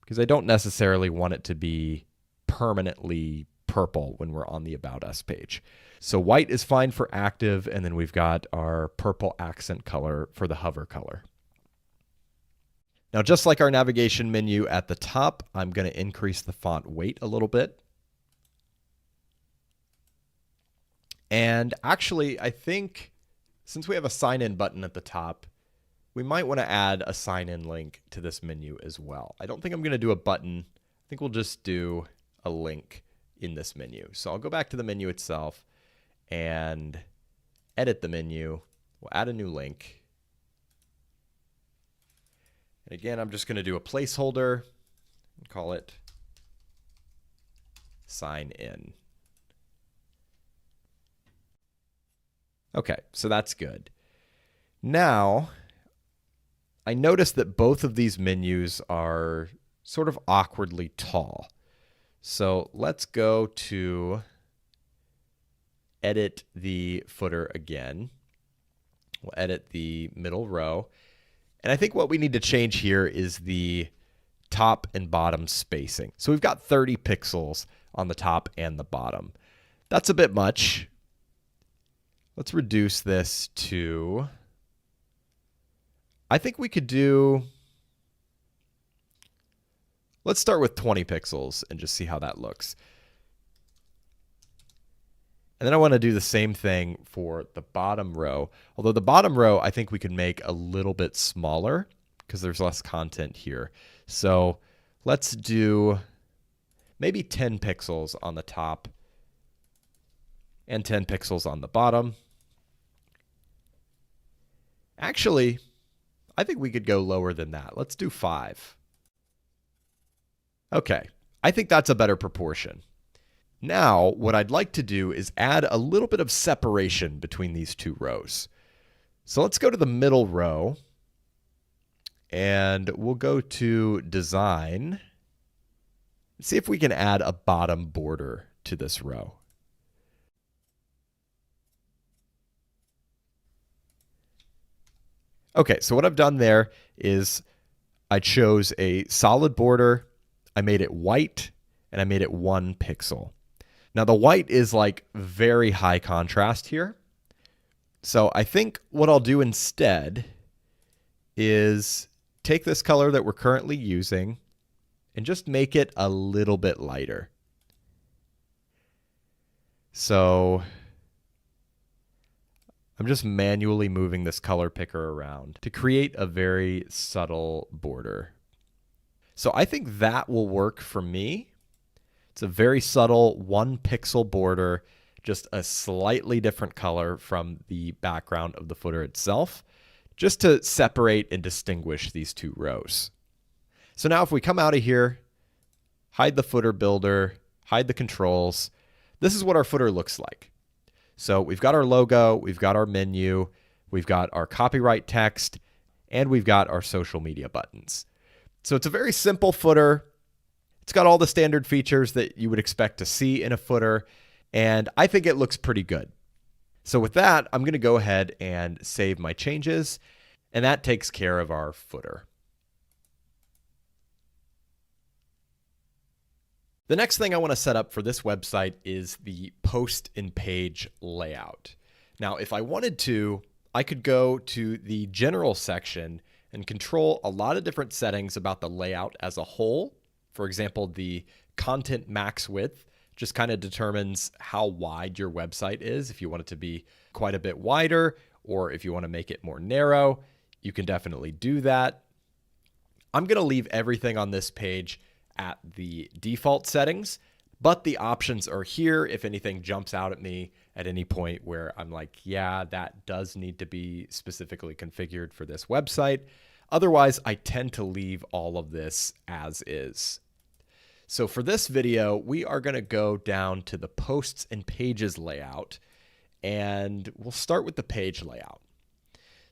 because I don't necessarily want it to be permanently purple when we're on the About Us page. So white is fine for active, and then we've got our purple accent color for the hover color. Now, just like our navigation menu at the top, I'm going to increase the font weight a little bit. And actually, I think since we have a sign-in button at the top, we might want to add a sign-in link to this menu as well. I don't think I'm going to do a button. I think we'll just do a link in this menu. So I'll go back to the menu itself and edit the menu. We'll add a new link. And again, I'm just going to do a placeholder and call it sign in. Okay, so that's good. Now, I noticed that both of these menus are sort of awkwardly tall. So let's go to edit the footer again. We'll edit the middle row. And I think what we need to change here is the top and bottom spacing. So we've got 30 pixels on the top and the bottom. That's a bit much. Let's reduce this to, I think we could do, let's start with 20 pixels and just see how that looks. And then I want to do the same thing for the bottom row. Although the bottom row, I think we could make a little bit smaller because there's less content here. So let's do maybe 10 pixels on the top and 10 pixels on the bottom. Actually, I think we could go lower than that. Let's do 5. Okay, I think that's a better proportion. Now, what I'd like to do is add a little bit of separation between these two rows. So let's go to the middle row, and we'll go to Design. See if we can add a bottom border to this row. Okay, so what I've done there is I chose a solid border, I made it white, and I made it 1 pixel. Now the white is like very high contrast here. So I think what I'll do instead is take this color that we're currently using and just make it a little bit lighter. So I'm just manually moving this color picker around to create a very subtle border. So I think that will work for me. It's a very subtle 1 pixel border, just a slightly different color from the background of the footer itself, just to separate and distinguish these 2 rows. So now if we come out of here, hide the footer builder, hide the controls, this is what our footer looks like. So we've got our logo, we've got our menu, we've got our copyright text, and we've got our social media buttons. So it's a very simple footer. It's got all the standard features that you would expect to see in a footer, and I think it looks pretty good. So with that, I'm going to go ahead and save my changes, and that takes care of our footer. The next thing I want to set up for this website is the post and page layout. Now, if I wanted to, I could go to the general section and control a lot of different settings about the layout as a whole. For example, the content max width just kind of determines how wide your website is. If you want it to be quite a bit wider, or if you want to make it more narrow, you can definitely do that. I'm going to leave everything on this page at the default settings, but the options are here if anything jumps out at me at any point where I'm like, yeah, that does need to be specifically configured for this website. Otherwise, I tend to leave all of this as is. So for this video, we are going to go down to the posts and pages layout, and we'll start with the page layout.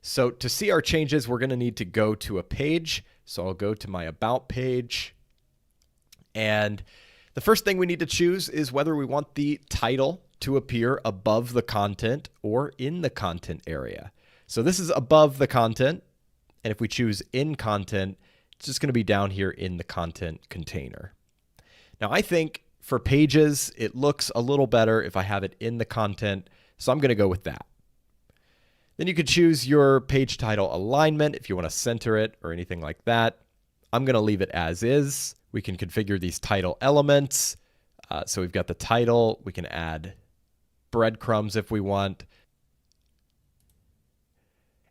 So to see our changes, we're going to need to go to a page. So I'll go to my About page. And the first thing we need to choose is whether we want the title to appear above the content or in the content area. So this is above the content. And if we choose in content, it's just going to be down here in the content container. Now, I think for pages, it looks a little better if I have it in the content. So I'm going to go with that. Then you could choose your page title alignment if you want to center it or anything like that. I'm going to leave it as is. We can configure these title elements. So we've got the title. We can add breadcrumbs if we want.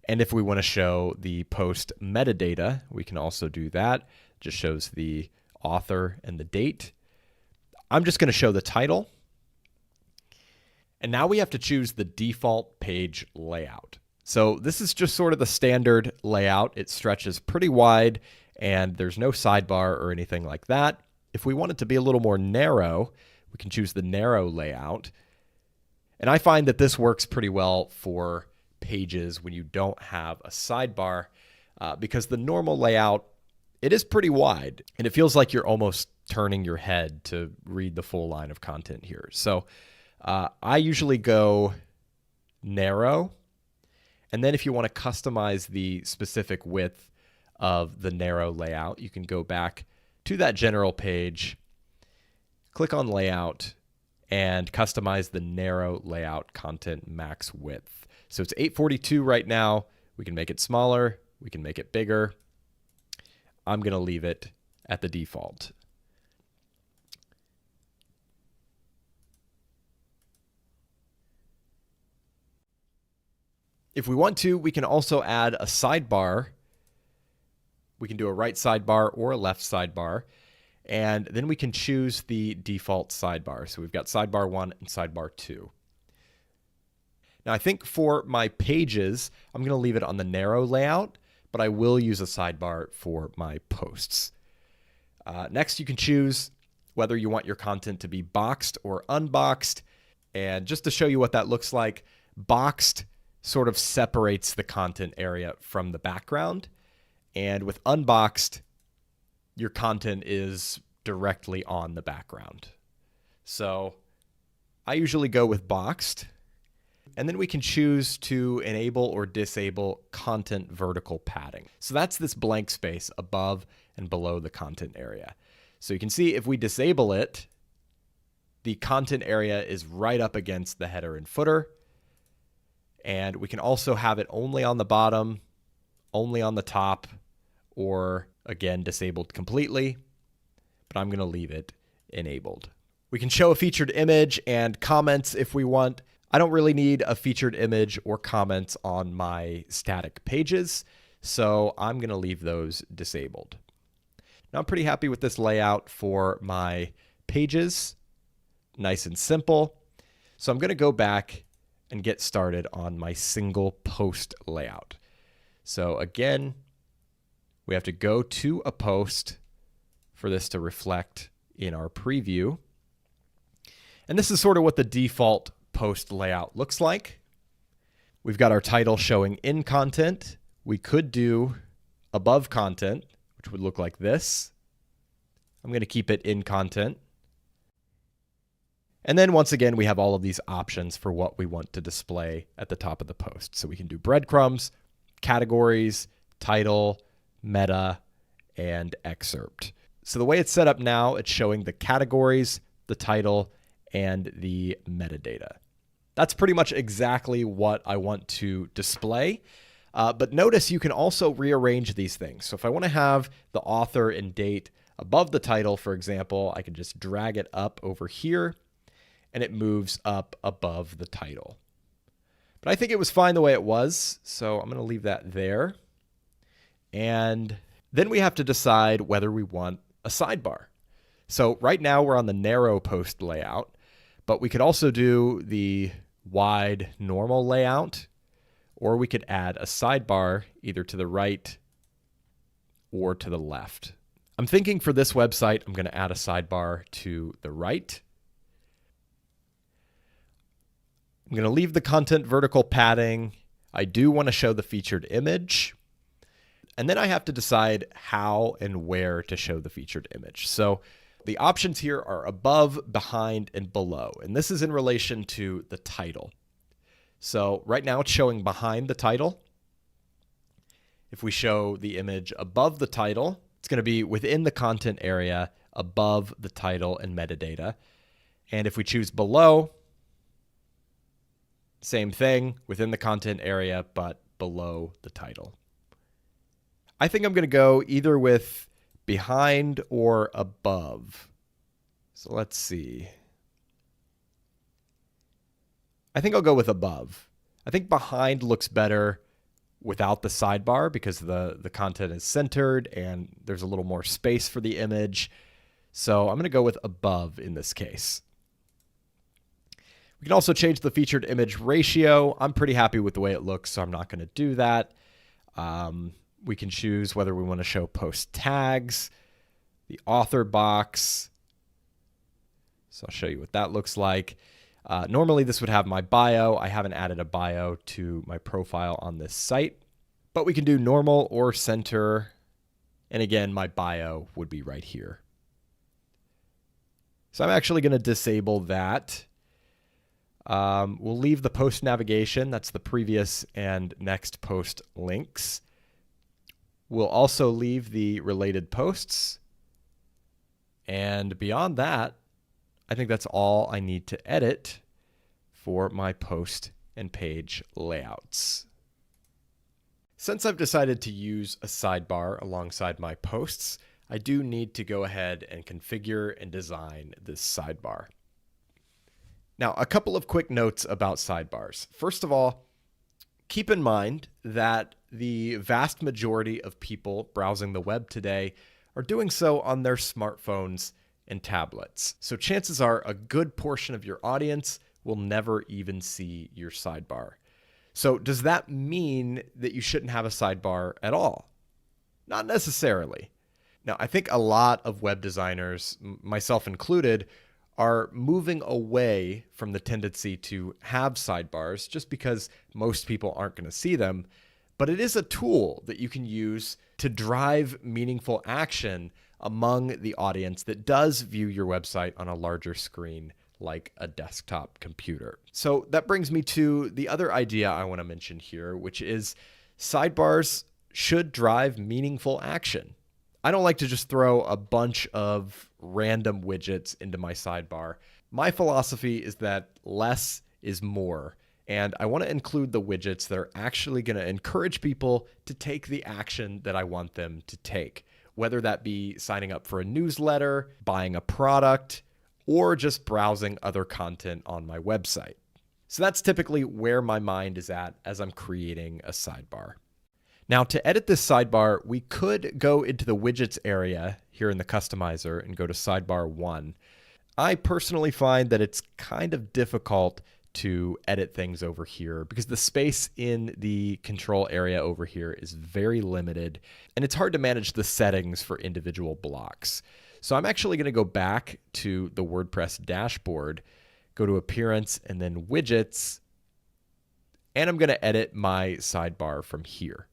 And if we want to show the post metadata, we can also do that. It just shows the author and the date. I'm just going to show the title. And now we have to choose the default page layout. So this is just sort of the standard layout. It stretches pretty wide, and there's no sidebar or anything like that. If we want it to be a little more narrow, we can choose the narrow layout. And I find that this works pretty well for pages when you don't have a sidebar, because the normal layout, it is pretty wide, and it feels like you're almost turning your head to read the full line of content here. So I usually go narrow, and then if you want to customize the specific width of the narrow layout, you can go back to that general page, click on layout, and customize the narrow layout content max width. So it's 842 right now. We can make it smaller. We can make it bigger. I'm going to leave it at the default. If we want to, we can also add a sidebar. We can do a right sidebar or a left sidebar. And then we can choose the default sidebar. So we've got sidebar 1 and sidebar 2. Now, I think for my pages, I'm going to leave it on the narrow layout, but I will use a sidebar for my posts. Next, you can choose whether you want your content to be boxed or unboxed. And just to show you what that looks like, boxed sort of separates the content area from the background. And with unboxed, your content is directly on the background. So I usually go with boxed. And then we can choose to enable or disable content vertical padding. So that's this blank space above and below the content area. So you can see if we disable it, the content area is right up against the header and footer. And we can also have it only on the bottom, only on the top, or again, disabled completely. but I'm going to leave it enabled. We can show a featured image and comments if we want. I don't really need a featured image or comments on my static pages, so I'm going to leave those disabled. Now I'm pretty happy with this layout for my pages. Nice and simple. So I'm going to go back and get started on my single post layout. So again, we have to go to a post for this to reflect in our preview. And this is sort of what the default post layout looks like. We've got our title showing in content. We could do above content, which would look like this. I'm going to keep it in content. And then once again, we have all of these options for what we want to display at the top of the post. So we can do breadcrumbs, categories, title, meta, and excerpt. So the way it's set up now, it's showing the categories, the title, and the metadata. That's pretty much exactly what I want to display. But notice you can also rearrange these things. So if I want to have the author and date above the title, for example, I can just drag it up over here and it moves up above the title. But I think it was fine the way it was, so I'm going to leave that there. And then we have to decide whether we want a sidebar. So right now we're on the narrow post layout, but we could also do the wide normal layout, or we could add a sidebar either to the right or to the left. I'm thinking for this website, I'm going to add a sidebar to the right. I'm going to leave the content vertical padding. I do want to show the featured image. And then I have to decide how and where to show the featured image. So the options here are above, behind, and below. And this is in relation to the title. So right now it's showing behind the title. If we show the image above the title, it's going to be within the content area above the title and metadata. And if we choose below, same thing, within the content area, but below the title. I think I'm going to go either with behind or above. So let's see. I think I'll go with above. I think behind looks better without the sidebar because the content is centered and there's a little more space for the image. So I'm going to go with above in this case. We can also change the featured image ratio. I'm pretty happy with the way it looks, so I'm not going to do that. We can choose whether we want to show post tags, the author box. So I'll show you what that looks like. Normally this would have my bio. I haven't added a bio to my profile on this site, but we can do normal or center. And again, my bio would be right here. So I'm actually going to disable that. We'll leave the post navigation. That's the previous and next post links. We'll also leave the related posts. And beyond that, I think that's all I need to edit for my post and page layouts. Since I've decided to use a sidebar alongside my posts, I do need to go ahead and configure and design this sidebar. Now, a couple of quick notes about sidebars. First of all, keep in mind that the vast majority of people browsing the web today are doing so on their smartphones and tablets. So chances are a good portion of your audience will never even see your sidebar. So does that mean that you shouldn't have a sidebar at all? Not necessarily. Now, I think a lot of web designers, myself included, are moving away from the tendency to have sidebars just because most people aren't going to see them. But it is a tool that you can use to drive meaningful action among the audience that does view your website on a larger screen like a desktop computer. So that brings me to the other idea I want to mention here, which is sidebars should drive meaningful action. I don't like to just throw a bunch of random widgets into my sidebar. My philosophy is that less is more, and I want to include the widgets that are actually going to encourage people to take the action that I want them to take. whether that be signing up for a newsletter, buying a product, or just browsing other content on my website. So that's typically where my mind is at as I'm creating a sidebar. Now, to edit this sidebar, we could go into the widgets area here in the customizer and go to sidebar 1. I personally find that it's kind of difficult to edit things over here because the space in the control area over here is very limited, and it's hard to manage the settings for individual blocks. So I'm actually going to go back to the WordPress dashboard, go to Appearance and then Widgets, and I'm going to edit my sidebar from here.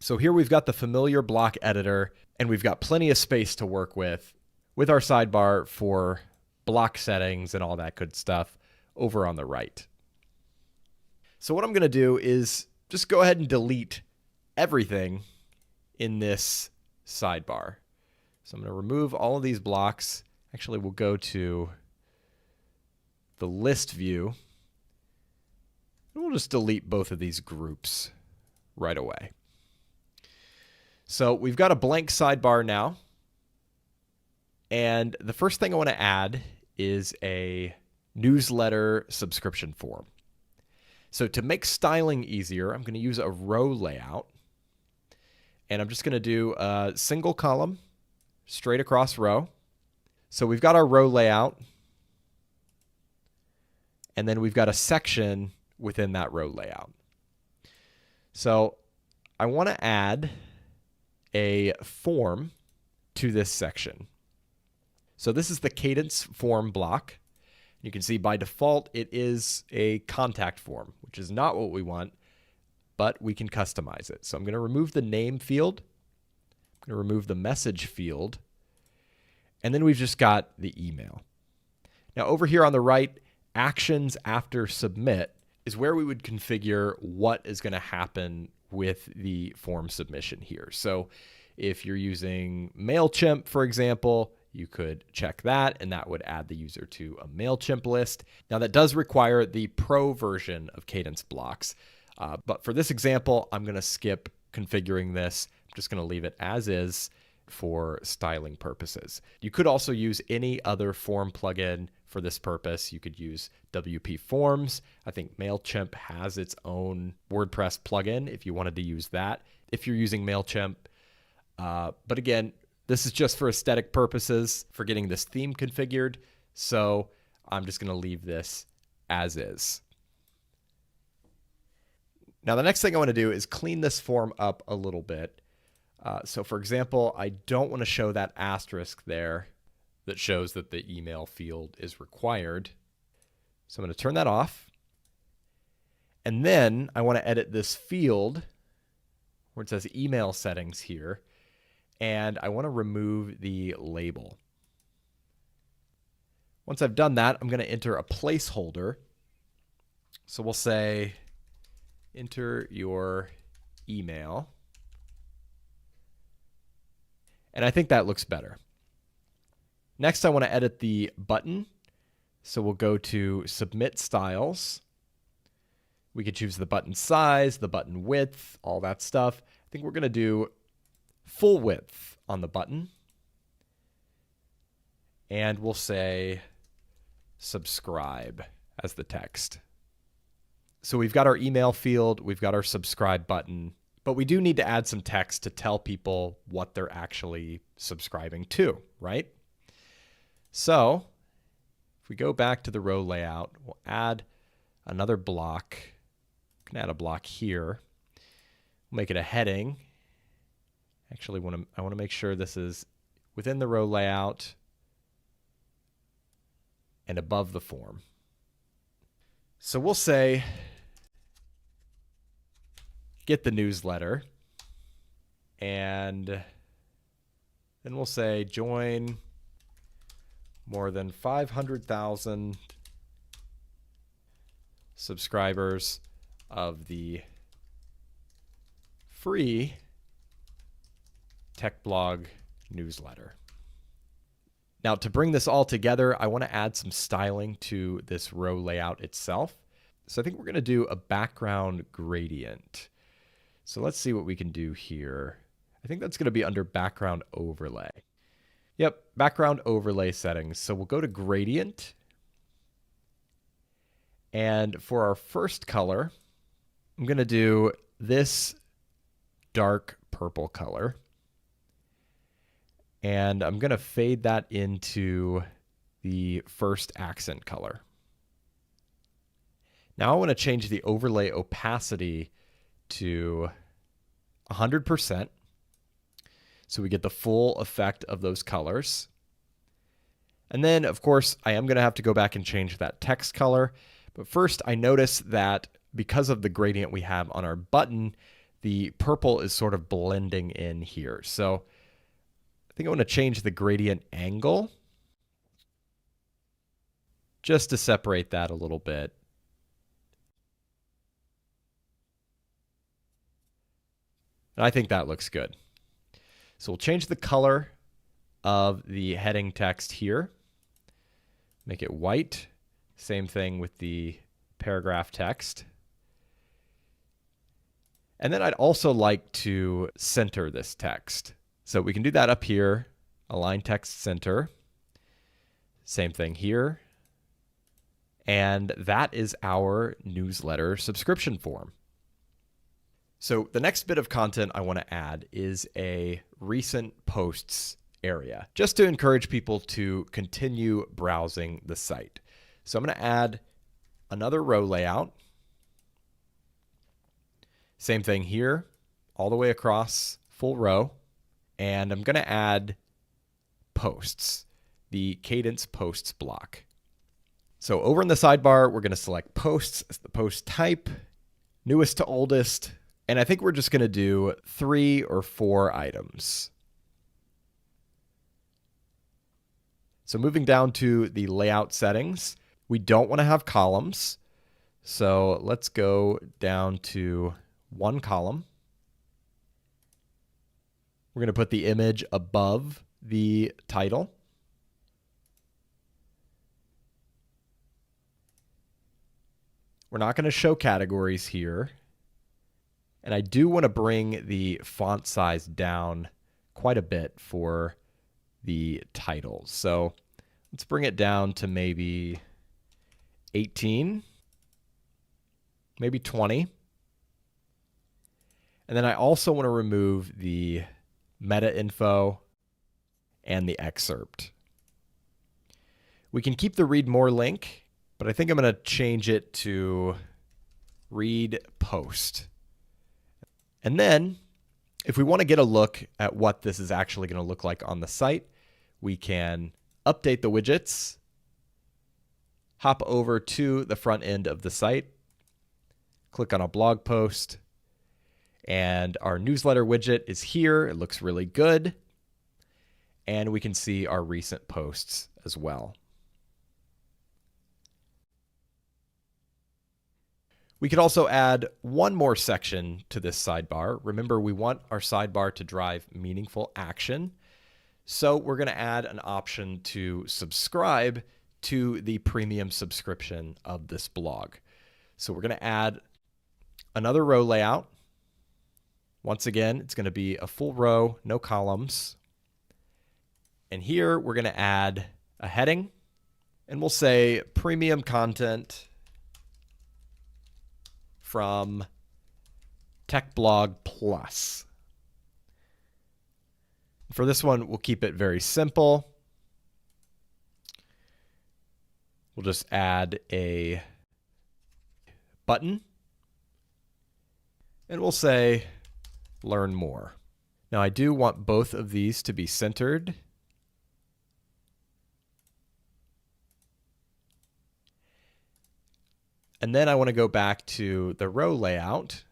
So here we've got the familiar block editor, and we've got plenty of space to work with our sidebar for block settings and all that good stuff over on the right. So what I'm going to do is just go ahead and delete everything in this sidebar. So I'm going to remove all of these blocks. Actually, we'll go to the list view, and we'll just delete both of these groups right away. So we've got a blank sidebar now. And the first thing I want to add is a newsletter subscription form. So to make styling easier, I'm going to use a row layout. And I'm just going to do a single column, straight across row. So we've got our row layout. And then we've got a section within that row layout. So I want to add a form to this section. So this is the cadence form block. You can see by default it is a contact form, which is not what we want, but we can customize it. So I'm going to remove the name field. I'm going to remove the message field. And then we've just got the email. Now over here on the right, actions after submit is where we would configure what is going to happen with the form submission here. So if you're using MailChimp, for example, you could check that, and that would add the user to a MailChimp list. Now that does require the pro version of cadence blocks. But for this example, I'm going to skip configuring this. I'm just going to leave it as is for styling purposes. You could also use any other form plugin for this purpose. You could use WP Forms. I think MailChimp has its own WordPress plugin if you wanted to use that if you're using MailChimp. But again, this is just for aesthetic purposes for getting this theme configured. So I'm just going to leave this as is. Now, the next thing I want to do is clean this form up a little bit. So for example, I don't want to show that asterisk there that shows that the email field is required. So I'm going to turn that off. And then I want to edit this field where it says email settings here. And I want to remove the label. Once I've done that, I'm going to enter a placeholder. So we'll say, enter your email. And I think that looks better. Next, I want to edit the button. So we'll go to Submit Styles. We could choose the button size, the button width, all that stuff. I think we're going to do full width on the button. And we'll say subscribe as the text. So we've got our email field, we've got our subscribe button, but we do need to add some text to tell people what they're actually subscribing to, right? So if we go back to the row layout, we'll add another block. We can add a block here. We'll make it a heading. Actually, I want to make sure this is within the row layout and above the form. So we'll say, get the newsletter, and then we'll say join more than 500,000 subscribers of the free tech blog newsletter. Now, to bring this all together, I want to add some styling to this row layout itself. So I think we're going to do a background gradient. So let's see what we can do here. I think that's going to be under background overlay. Yep, background overlay settings. So we'll go to gradient. And for our first color, I'm going to do this dark purple color. And I'm going to fade that into the first accent color. Now I want to change the overlay opacity to 100%. So we get the full effect of those colors. And then, of course, I am going to have to go back and change that text color. But first, I notice that because of the gradient we have on our button, the purple is sort of blending in here. So I think I want to change the gradient angle just to separate that a little bit. And I think that looks good. So we'll change the color of the heading text here. Make it white. Same thing with the paragraph text. And then I'd also like to center this text. So we can do that up here, align text center. Same thing here. And that is our newsletter subscription form. So the next bit of content I want to add is a recent posts area, just to encourage people to continue browsing the site. So I'm going to add another row layout. Same thing here, all the way across, full row. And I'm going to add posts, the cadence posts block. So over in the sidebar, we're going to select posts as the post type, newest to oldest. And I think we're just going to do 3 or 4 items. So moving down to the layout settings, we don't want to have columns. So let's go down to 1 column. We're going to put the image above the title. We're not going to show categories here. And I do want to bring the font size down quite a bit for the title. So let's bring it down to maybe 18, maybe 20. And then I also want to remove the meta info and the excerpt. We can keep the read more link, but I think I'm going to change it to read post. And then if we want to get a look at what this is actually going to look like on the site, we can update the widgets, hop over to the front end of the site, click on a blog post, and our newsletter widget is here. It looks really good. And we can see our recent posts as well. We could also add one more section to this sidebar. Remember, we want our sidebar to drive meaningful action. So we're going to add an option to subscribe to the premium subscription of this blog. So we're going to add another row layout. Once again, it's going to be a full row, no columns. And here we're going to add a heading, and we'll say premium content from Tech Blog Plus. For this one, we'll keep it very simple. We'll just add a button, and we'll say learn more. Now I do want both of these to be centered. And then I want to go back to the row layout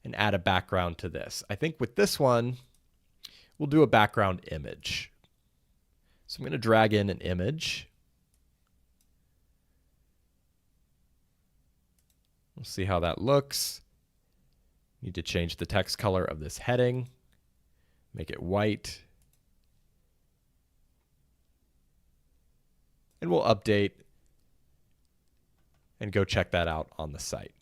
and add a background to this. I think with this one, we'll do a background image. So I'm going to drag in an image. We'll see how that looks. Need to change the text color of this heading, make it white. And we'll update and go check that out on the site.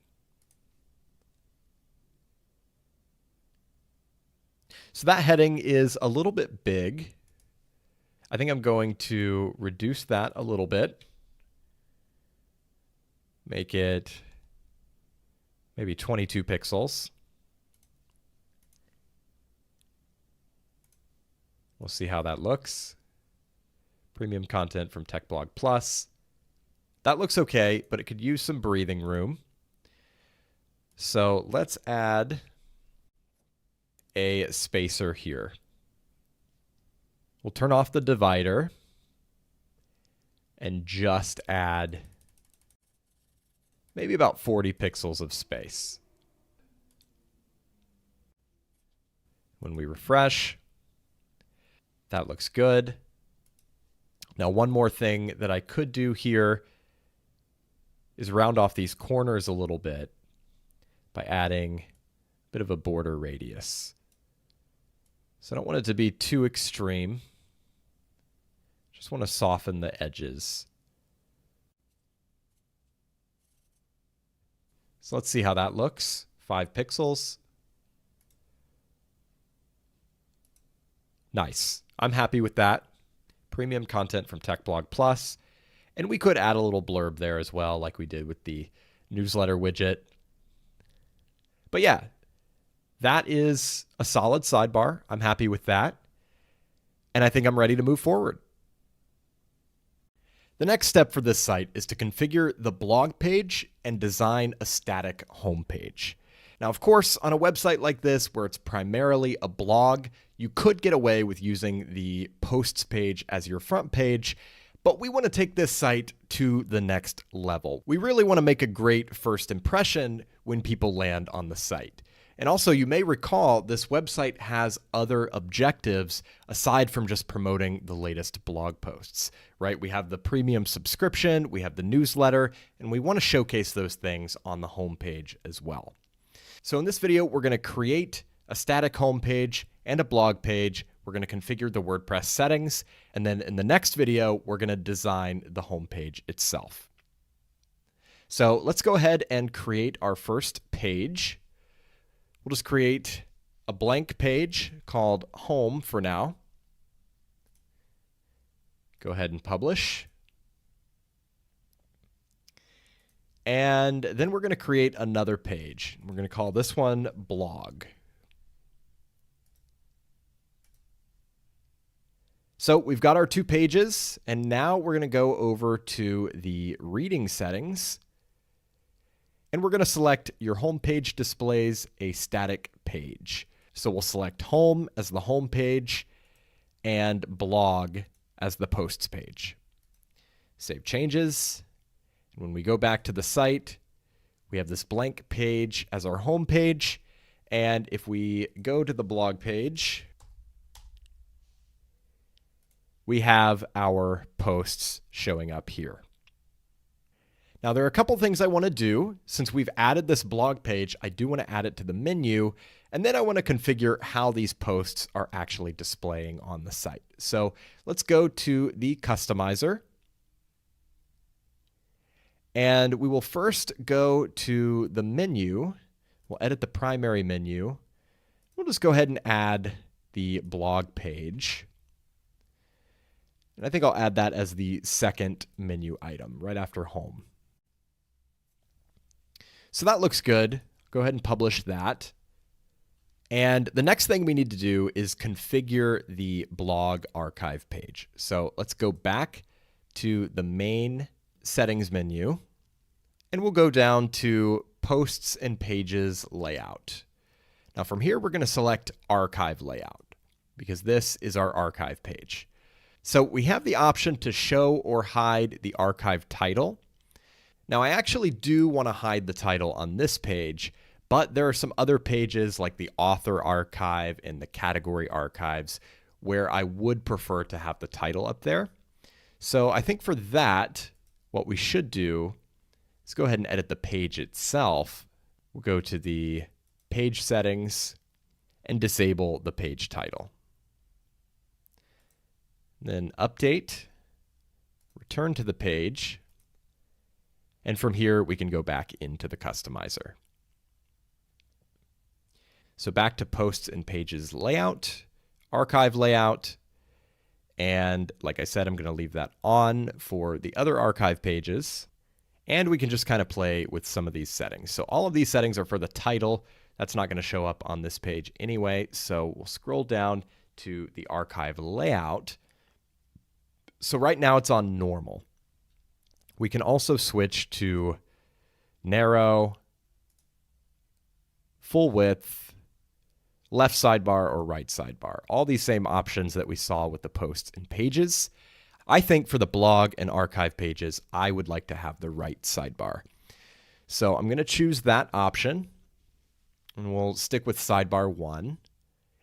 So that heading is a little bit big. I think I'm going to reduce that a little bit. Make it maybe 22 pixels. We'll see how that looks. Premium content from Tech Blog Plus. That looks okay, but it could use some breathing room. So let's add a spacer here. We'll turn off the divider and just add maybe about 40 pixels of space. When we refresh, that looks good. Now, one more thing that I could do here is round off these corners a little bit by adding a bit of a border radius. So I don't want it to be too extreme. Just want to soften the edges. So let's see how that looks. 5 pixels. Nice. I'm happy with that. Premium content from Tech Blog Plus. And we could add a little blurb there as well, like we did with the newsletter widget. But yeah, that is a solid sidebar. I'm happy with that. And I think I'm ready to move forward. The next step for this site is to configure the blog page and design a static homepage. Now, of course, on a website like this, where it's primarily a blog, you could get away with using the posts page as your front page, but we want to take this site to the next level. We really want to make a great first impression when people land on the site. And also, you may recall this website has other objectives aside from just promoting the latest blog posts, right? We have the premium subscription, we have the newsletter, and we want to showcase those things on the homepage as well. So in this video, we're going to create a static homepage and a blog page. We're going to configure the WordPress settings. And then in the next video, we're going to design the homepage itself. So let's go ahead and create our first page. We'll just create a blank page called Home for now. Go ahead and publish. And then we're going to create another page. We're going to call this one Blog. So we've got our 2 pages, and now we're going to go over to the reading settings. And we're going to select your home page displays a static page. So we'll select home as the home page and blog as the posts page. Save changes. And when we go back to the site, we have this blank page as our home page. And if we go to the blog page, we have our posts showing up here. Now, there are a couple things I want to do. Since we've added this blog page, I do want to add it to the menu, and then I want to configure how these posts are actually displaying on the site. So let's go to the customizer, and we will first go to the menu. We'll edit the primary menu. We'll just go ahead and add the blog page. And I think I'll add that as the second menu item right after home. So that looks good. Go ahead and publish that. And the next thing we need to do is configure the blog archive page. So let's go back to the main settings menu, and we'll go down to Posts and Pages Layout. Now from here, we're going to select Archive Layout because this is our archive page. So we have the option to show or hide the archive title. Now, I actually do want to hide the title on this page, but there are some other pages like the author archive and the category archives where I would prefer to have the title up there. So I think for that, what we should do is go ahead and edit the page itself. We'll go to the page settings and disable the page title. Then update, return to the page. And from here, we can go back into the customizer. So back to posts and pages layout, archive layout. And like I said, I'm going to leave that on for the other archive pages. And we can just kind of play with some of these settings. So all of these settings are for the title. That's not going to show up on this page anyway. So we'll scroll down to the archive layout. So right now it's on normal. We can also switch to narrow, full width, left sidebar, or right sidebar. All these same options that we saw with the posts and pages. I think for the blog and archive pages, I would like to have the right sidebar. So I'm going to choose that option, and we'll stick with sidebar 1.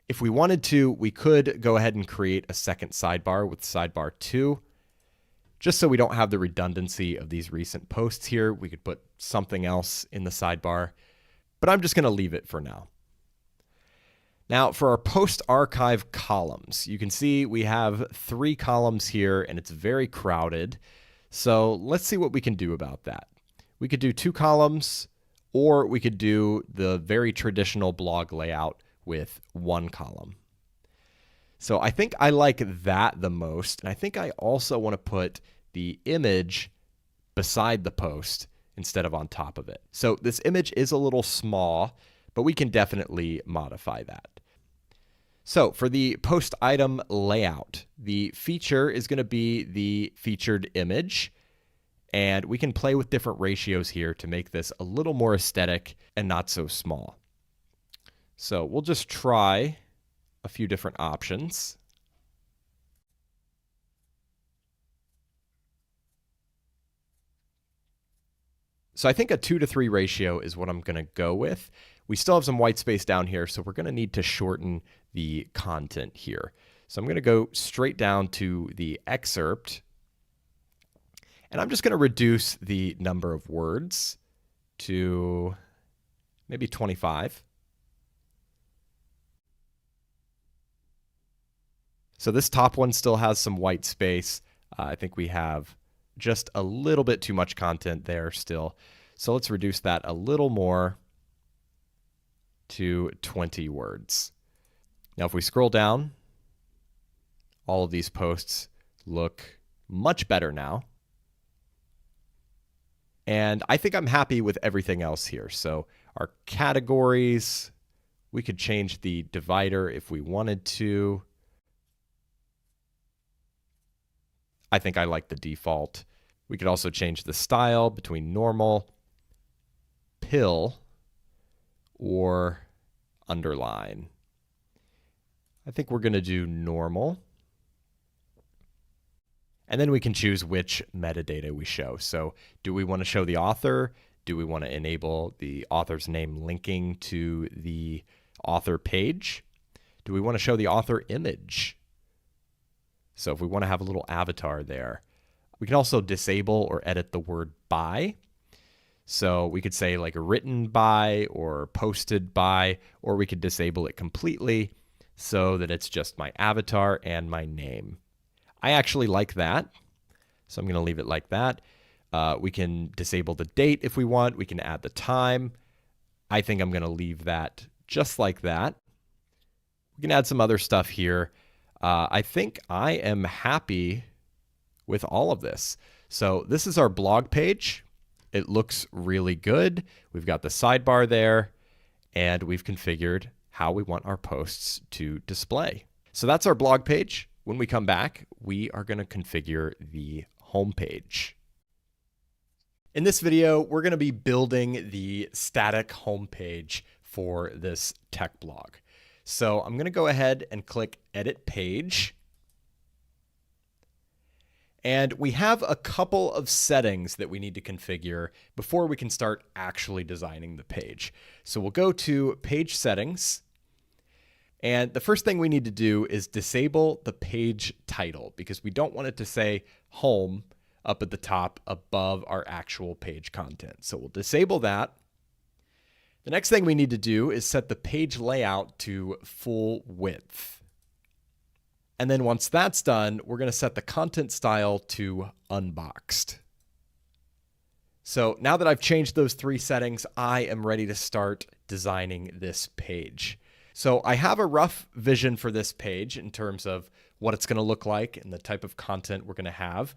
If we wanted to, we could go ahead and create a second sidebar with sidebar 2. Just so we don't have the redundancy of these recent posts here, we could put something else in the sidebar, but I'm just going to leave it for now. Now for our post archive columns, you can see we have 3 columns here and it's very crowded. So let's see what we can do about that. We could do 2 columns, or we could do the very traditional blog layout with 1 column. So I think I like that the most. And I think I also want to put the image beside the post instead of on top of it. So this image is a little small, but we can definitely modify that. So for the post item layout, the feature is going to be the featured image. And we can play with different ratios here to make this a little more aesthetic and not so small. So we'll just try a few different options. So I think a 2:3 ratio is what I'm going to go with. We still have some white space down here, so we're going to need to shorten the content here. So I'm going to go straight down to the excerpt, and I'm just going to reduce the number of words to maybe 25. So this top one still has some white space. I think we have just a little bit too much content there still. So let's reduce that a little more to 20 words. Now, if we scroll down, all of these posts look much better now. And I think I'm happy with everything else here. So our categories, we could change the divider if we wanted to. I think I like the default. We could also change the style between normal, pill, or underline. I think we're going to do normal. And then we can choose which metadata we show. So do we want to show the author? Do we want to enable the author's name linking to the author page? Do we want to show the author image? So if we want to have a little avatar there, we can also disable or edit the word by. So we could say like written by or posted by, or we could disable it completely so that it's just my avatar and my name. I actually like that, so I'm going to leave it like that. We can disable the date if we want. We can add the time. I think I'm going to leave that just like that. We can add some other stuff here. I think I am happy with all of this. So this is our blog page. It looks really good. We've got the sidebar there, and we've configured how we want our posts to display. So that's our blog page. When we come back, we are going to configure the home page. In this video, we're going to be building the static home page for this tech blog. So I'm going to go ahead and click Edit Page. And we have a couple of settings that we need to configure before we can start actually designing the page. So we'll go to Page Settings. And the first thing we need to do is disable the page title because we don't want it to say home up at the top above our actual page content. So we'll disable that. The next thing we need to do is set the page layout to full width. And then once that's done, we're going to set the content style to unboxed. So now that I've changed those 3 settings, I am ready to start designing this page. So I have a rough vision for this page in terms of what it's going to look like and the type of content we're going to have.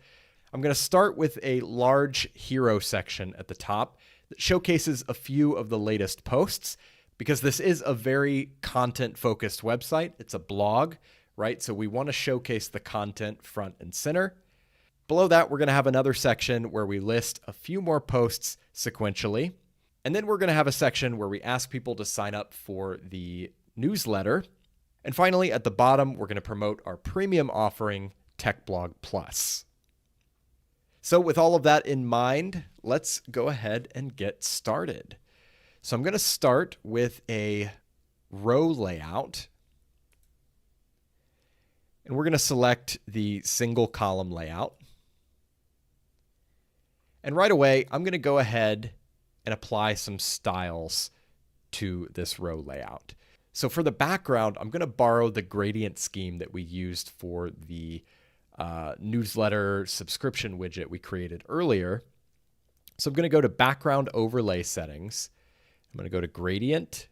I'm going to start with a large hero section at the top that showcases a few of the latest posts, because this is a very content-focused website. It's a blog, right? So we want to showcase the content front and center. Below that, we're going to have another section where we list a few more posts sequentially. And then we're going to have a section where we ask people to sign up for the newsletter. And finally, at the bottom, we're going to promote our premium offering, Tech Blog Plus. So with all of that in mind, let's go ahead and get started. So I'm going to start with a row layout. And we're going to select the single column layout. And right away, I'm going to go ahead and apply some styles to this row layout. So for the background, I'm going to borrow the gradient scheme that we used for the newsletter subscription widget we created earlier. So I'm going to go to Background Overlay Settings. I'm going to go to Gradient.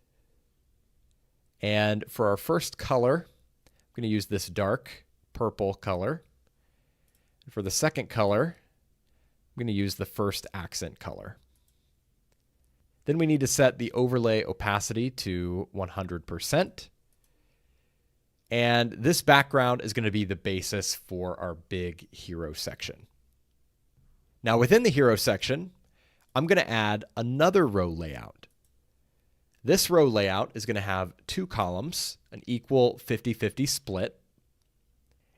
And for our first color, I'm going to use this dark purple color. And for the second color, I'm going to use the first accent color. Then we need to set the overlay opacity to 100%. And this background is going to be the basis for our big hero section. Now within the hero section, I'm going to add another row layout. This row layout is going to have two columns, an equal 50-50 split.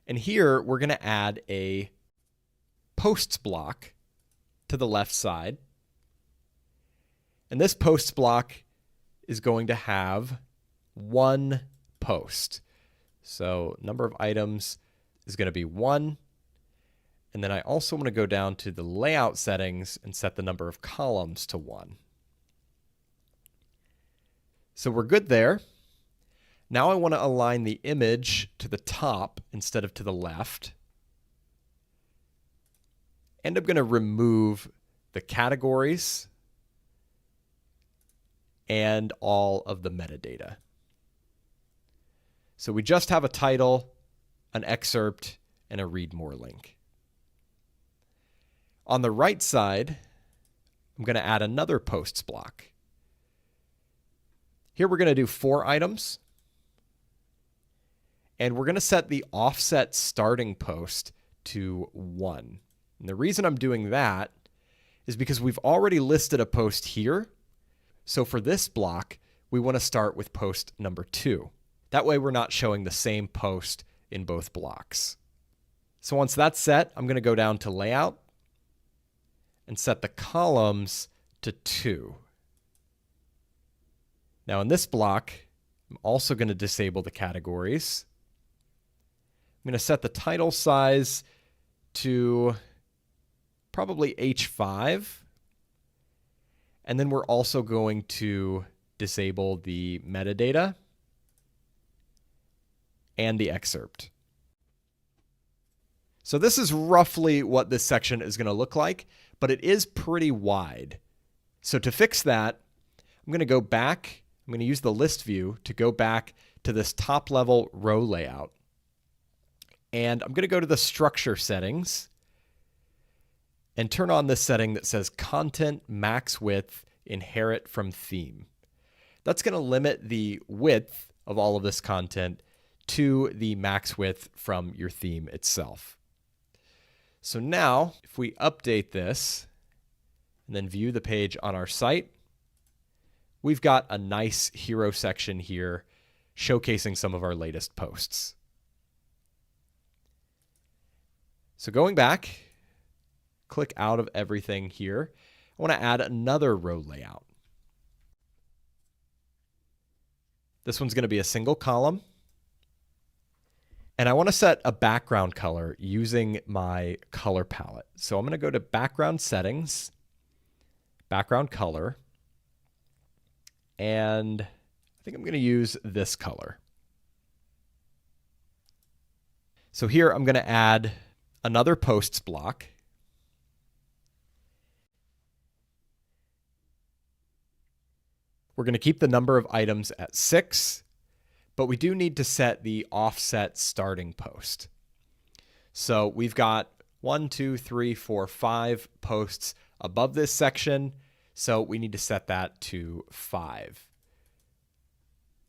And here we're going to add a posts block to the left side. And this posts block is going to have one post. So number of items is going to be 1. And then I also want to go down to the layout settings and set the number of columns to 1. So we're good there. Now I want to align the image to the top instead of to the left. And I'm going to remove the categories and all of the metadata. So we just have a title, an excerpt, and a read more link. On the right side, I'm going to add another posts block. Here we're going to do 4 items. And we're going to set the offset starting post to 1. And the reason I'm doing that is because we've already listed a post here. So for this block, we want to start with post number 2. That way we're not showing the same post in both blocks. So once that's set, I'm going to go down to Layout and set the columns to 2. Now in this block, I'm also going to disable the categories. I'm going to set the title size to probably H5. And then we're also going to disable the metadata and the excerpt. So this is roughly what this section is going to look like, but it is pretty wide. So to fix that, I'm going to go back. I'm going to use the list view to go back to this top level row layout. And I'm going to go to the structure settings and turn on this setting that says Content Max Width Inherit from Theme. That's going to limit the width of all of this content to the max width from your theme itself. So now, if we update this and then view the page on our site, we've got a nice hero section here showcasing some of our latest posts. So going back, click out of everything here. I want to add another row layout. This one's going to be a single column. And I want to set a background color using my color palette. So I'm going to go to Background Settings, Background Color, and I think I'm going to use this color. So here I'm going to add another posts block. We're going to keep the number of items at 6, but we do need to set the offset starting post. So we've got 1, 2, 3, 4, 5 posts above this section. So we need to set that to 5.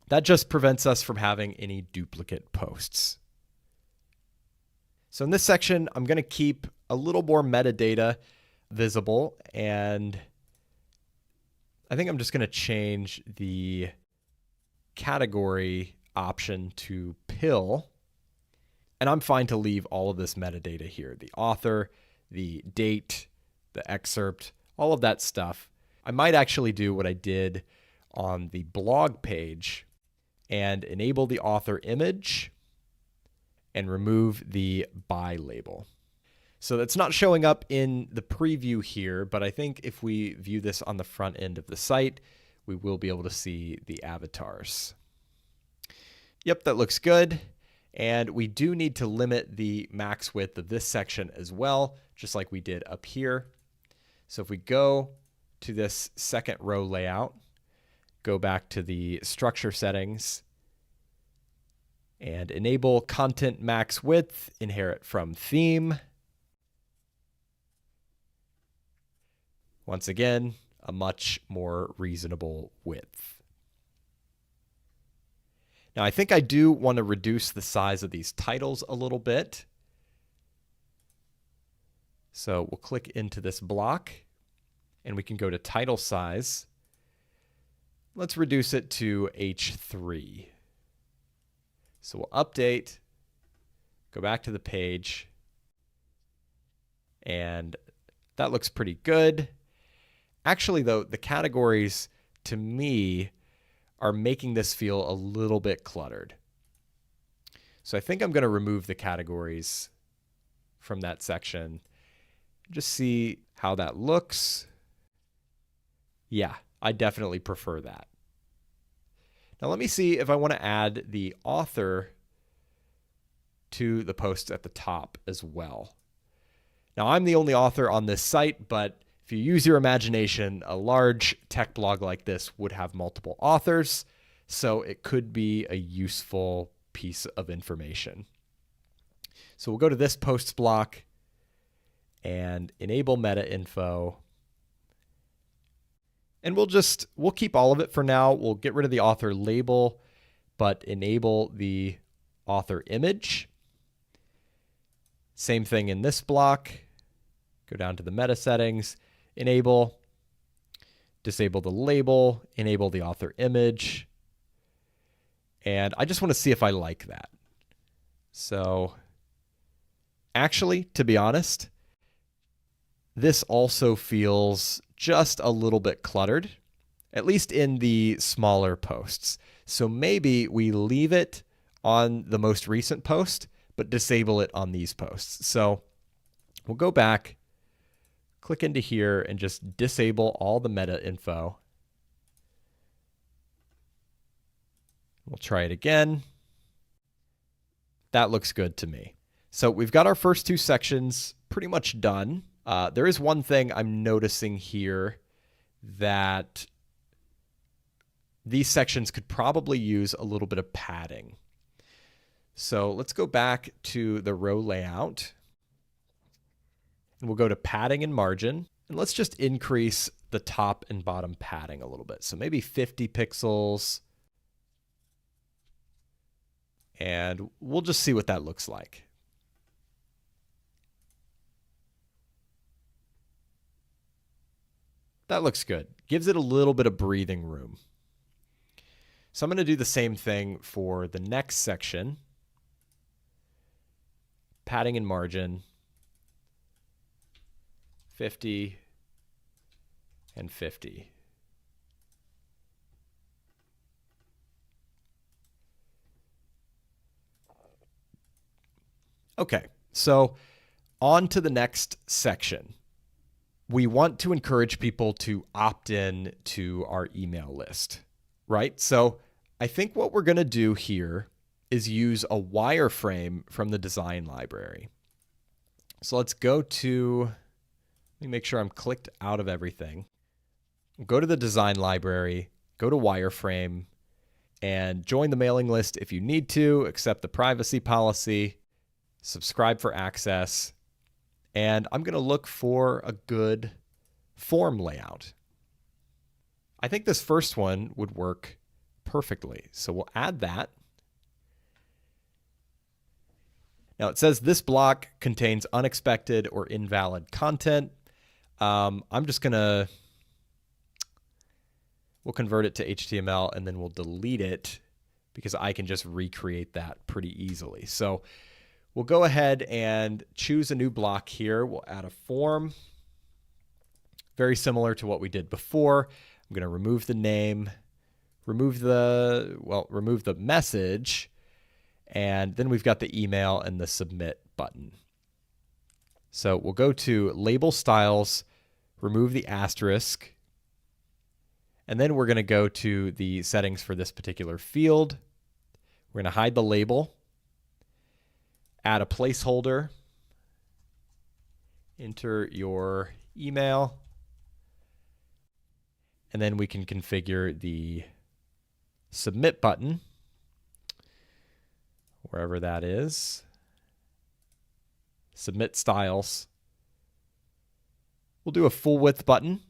That just prevents us from having any duplicate posts. So in this section, I'm going to keep a little more metadata visible, and I think I'm just going to change the category option to pill. And I'm fine to leave all of this metadata here, the author, the date, the excerpt, all of that stuff. I might actually do what I did on the blog page and enable the author image and remove the by label. So that's not showing up in the preview here, but I think if we view this on the front end of the site, we will be able to see the avatars. Yep, that looks good. And we do need to limit the max width of this section as well, just like we did up here. So if we go to this second row layout, go back to the structure settings, and enable content max width, inherit from theme. Once again, a much more reasonable width. Now, I think I do want to reduce the size of these titles a little bit. So we'll click into this block, and we can go to title size. Let's reduce it to H3. So we'll update, go back to the page, and that looks pretty good. Actually, though, the categories, to me, are making this feel a little bit cluttered. So I think I'm going to remove the categories from that section. Just see how that looks. Yeah, I definitely prefer that. Now let me see if I want to add the author to the posts at the top as well. Now I'm the only author on this site, but if you use your imagination, a large tech blog like this would have multiple authors, so it could be a useful piece of information. So we'll go to this posts block and enable meta info. And we'll keep all of it for now. We'll get rid of the author label, but enable the author image. Same thing in this block. Go down to the meta settings, enable, disable the label, enable the author image. And I just want to see if I like that. So actually, to be honest, this also feels just a little bit cluttered, at least in the smaller posts. So maybe we leave it on the most recent post, but disable it on these posts. So we'll go back, click into here, and just disable all the meta info. We'll try it again. That looks good to me. So we've got our first two sections pretty much done. There is one thing I'm noticing here that these sections could probably use a little bit of padding. So let's go back to the row layout. And we'll go to padding and margin. And let's just increase the top and bottom padding a little bit. So maybe 50 pixels. And we'll just see what that looks like. That looks good. Gives it a little bit of breathing room. So I'm going to do the same thing for the next section. Padding and margin, 50 and 50. Okay, so on to the next section. We want to encourage people to opt in to our email list, right? So I think what we're going to do here is use a wireframe from the design library. So let's go to, let me make sure I'm clicked out of everything. Go to the design library, go to wireframe, and join the mailing list if you need to, accept the privacy policy, subscribe for access, and I'm going to look for a good form layout. I think this first one would work perfectly, so we'll add that. Now it says this block contains unexpected or invalid content. I'm just gonna, we'll convert it to HTML and then we'll delete it because I can just recreate that pretty easily. So we'll go ahead and choose a new block here. We'll add a form, very similar to what we did before. I'm gonna remove the name, remove the message, and then we've got the email and the submit button. So we'll go to label styles, remove the asterisk, and then we're going to go to the settings for this particular field. We're going to hide the label, add a placeholder, enter your email, and then we can configure the submit button, wherever that is. Submit styles. We'll do a full width button,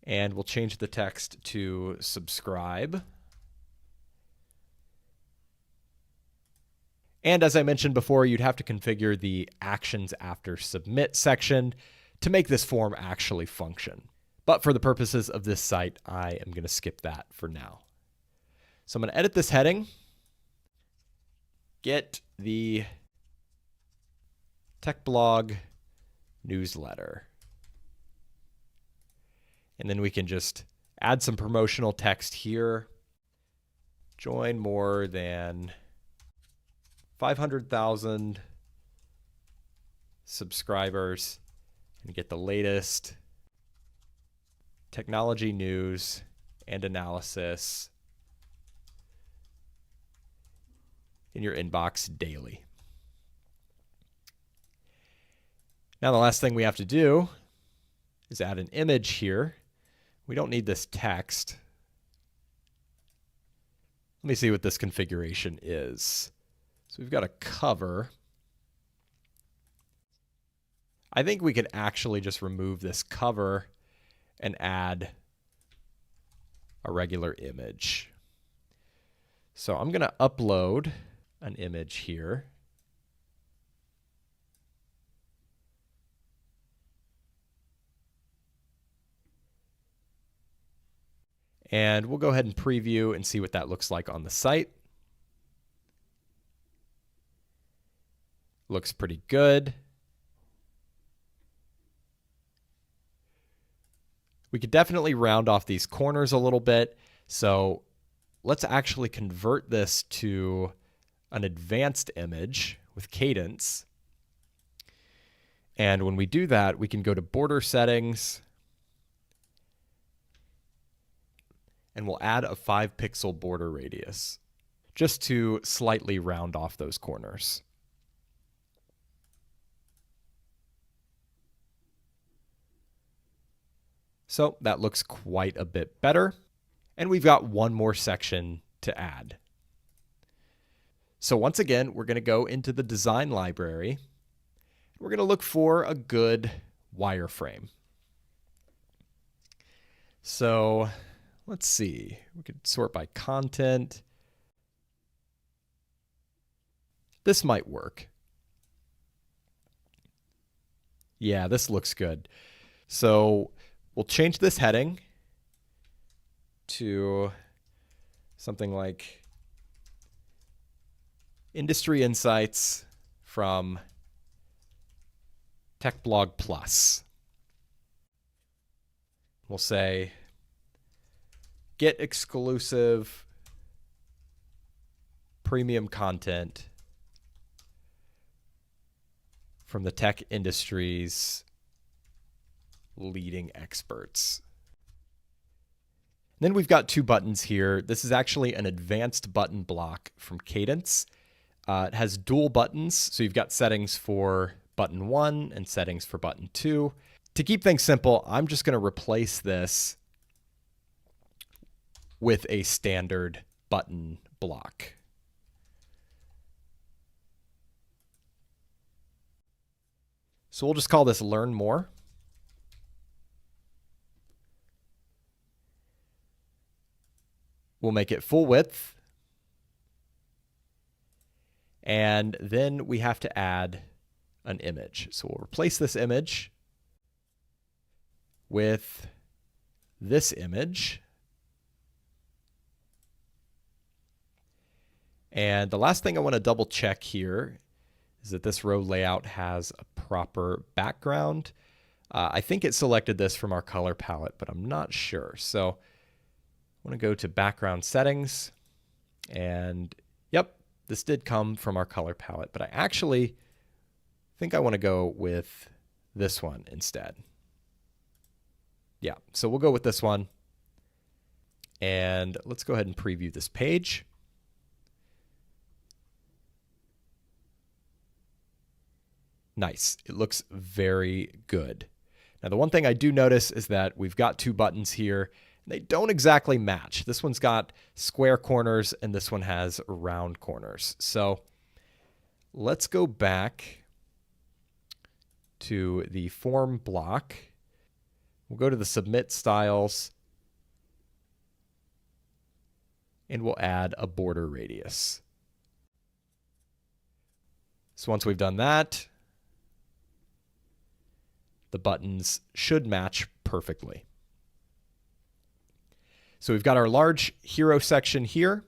and we'll change the text to subscribe. And as I mentioned before, you'd have to configure the actions after submit section to make this form actually function. But for the purposes of this site, I am going to skip that for now. So I'm going to edit this heading, get the tech blog newsletter. And then we can just add some promotional text here. Join more than 500,000 subscribers and get the latest technology news and analysis in your inbox daily. Now the last thing we have to do is add an image here. We don't need this text. Let me see what this configuration is. So we've got a cover. I think we could actually just remove this cover and add a regular image. So I'm going to upload an image here. And we'll go ahead and preview and see what that looks like on the site. Looks pretty good. We could definitely round off these corners a little bit. So let's actually convert this to an advanced image with cadence. And when we do that, we can go to border settings, and we'll add a 5-pixel border radius just to slightly round off those corners. So that looks quite a bit better. And we've got one more section to add. So once again, we're going to go into the design library. We're going to look for a good wireframe. So let's see. We could sort by content. This might work. Yeah, this looks good. So we'll change this heading to something like Industry Insights from Tech Blog Plus. We'll say, get exclusive premium content from the tech industry's leading experts. Then we've got two buttons here. This is actually an advanced button block from Cadence. It has dual buttons, so you've got settings for button 1 and settings for button 2. To keep things simple, I'm just going to replace this with a standard button block. So we'll just call this Learn More. We'll make it full width. And then we have to add an image. So we'll replace this image with this image. And the last thing I want to double check here is that this row layout has a proper background. I think it selected this from our color palette, but I'm not sure. So I want to go to background settings, and yep, this did come from our color palette, but I actually think I want to go with this one instead. Yeah, so we'll go with this one. And let's go ahead and preview this page. Nice. It looks very good. Now, the one thing I do notice is that we've got two buttons here. They don't exactly match. This one's got square corners and this one has round corners. So let's go back to the form block. We'll go to the submit styles and we'll add a border radius. So once we've done that, the buttons should match perfectly. So we've got our large hero section here.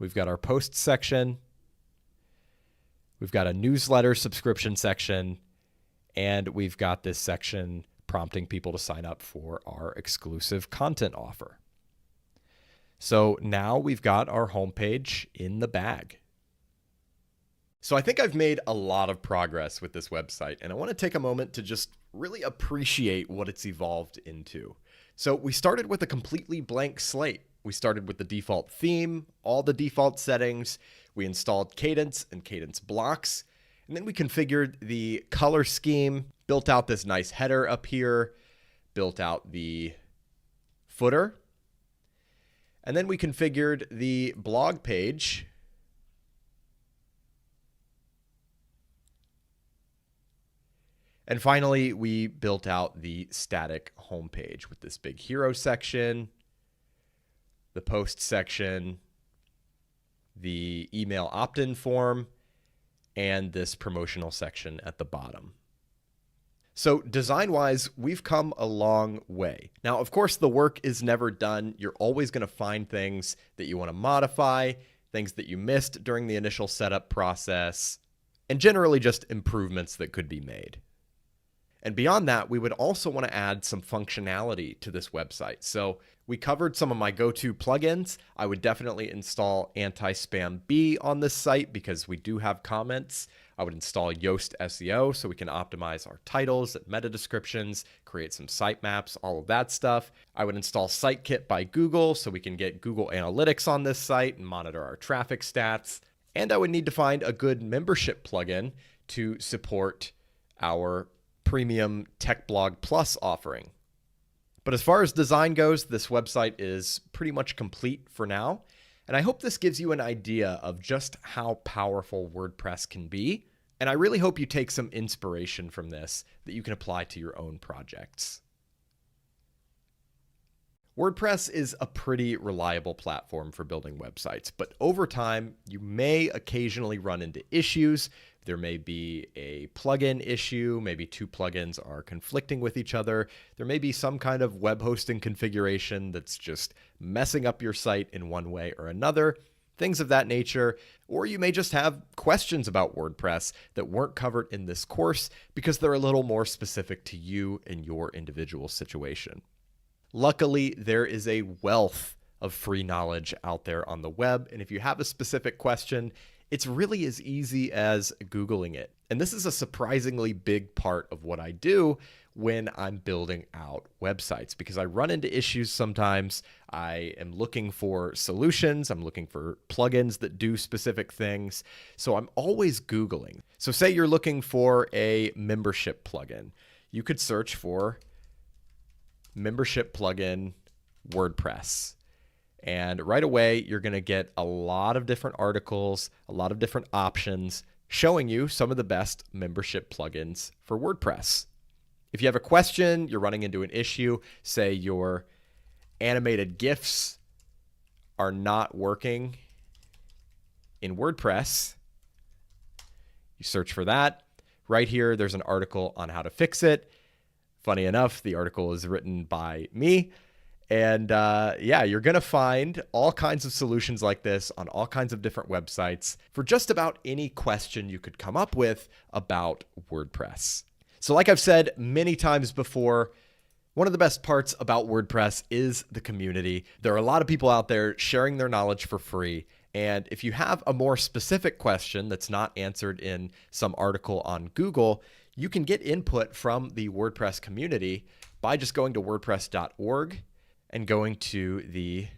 We've got our post section. We've got a newsletter subscription section. And we've got this section prompting people to sign up for our exclusive content offer. So now we've got our homepage in the bag. So I think I've made a lot of progress with this website, and I want to take a moment to just really appreciate what it's evolved into. So we started with a completely blank slate. We started with the default theme, all the default settings. We installed cadence and cadence blocks, and then we configured the color scheme, built out this nice header up here, built out the footer, and then we configured the blog page. And finally, we built out the static homepage with this big hero section, the post section, the email opt-in form, and this promotional section at the bottom. So design-wise, we've come a long way. Now, of course, the work is never done. You're always going to find things that you want to modify, things that you missed during the initial setup process, and generally just improvements that could be made. And beyond that, we would also want to add some functionality to this website. So we covered some of my go-to plugins. I would definitely install Anti-Spam B on this site because we do have comments. I would install Yoast SEO so we can optimize our titles, meta descriptions, create some sitemaps, all of that stuff. I would install SiteKit by Google so we can get Google Analytics on this site and monitor our traffic stats. And I would need to find a good membership plugin to support our premium TechBlog Plus offering. But as far as design goes, this website is pretty much complete for now. And I hope this gives you an idea of just how powerful WordPress can be. And I really hope you take some inspiration from this that you can apply to your own projects. WordPress is a pretty reliable platform for building websites, but over time, you may occasionally run into issues. There may be a plugin issue, maybe two plugins are conflicting with each other. There may be some kind of web hosting configuration that's just messing up your site in one way or another, things of that nature. Or you may just have questions about WordPress that weren't covered in this course because they're a little more specific to you and your individual situation. Luckily, there is a wealth of free knowledge out there on the web, and if you have a specific question, it's really as easy as Googling it. And this is a surprisingly big part of what I do when I'm building out websites, because I run into issues sometimes. I am looking for solutions. I'm looking for plugins that do specific things. So I'm always Googling. So say you're looking for a membership plugin. You could search for membership plugin WordPress. And right away, you're going to get a lot of different articles, a lot of different options showing you some of the best membership plugins for WordPress. If you have a question, you're running into an issue, say your animated GIFs are not working in WordPress, you search for that. Right here, there's an article on how to fix it. Funny enough, the article is written by me. And yeah, you're going to find all kinds of solutions like this on all kinds of different websites for just about any question you could come up with about WordPress. So like I've said many times before, one of the best parts about WordPress is the community. There are a lot of people out there sharing their knowledge for free. And if you have a more specific question that's not answered in some article on Google, you can get input from the WordPress community by just going to wordpress.org and going to the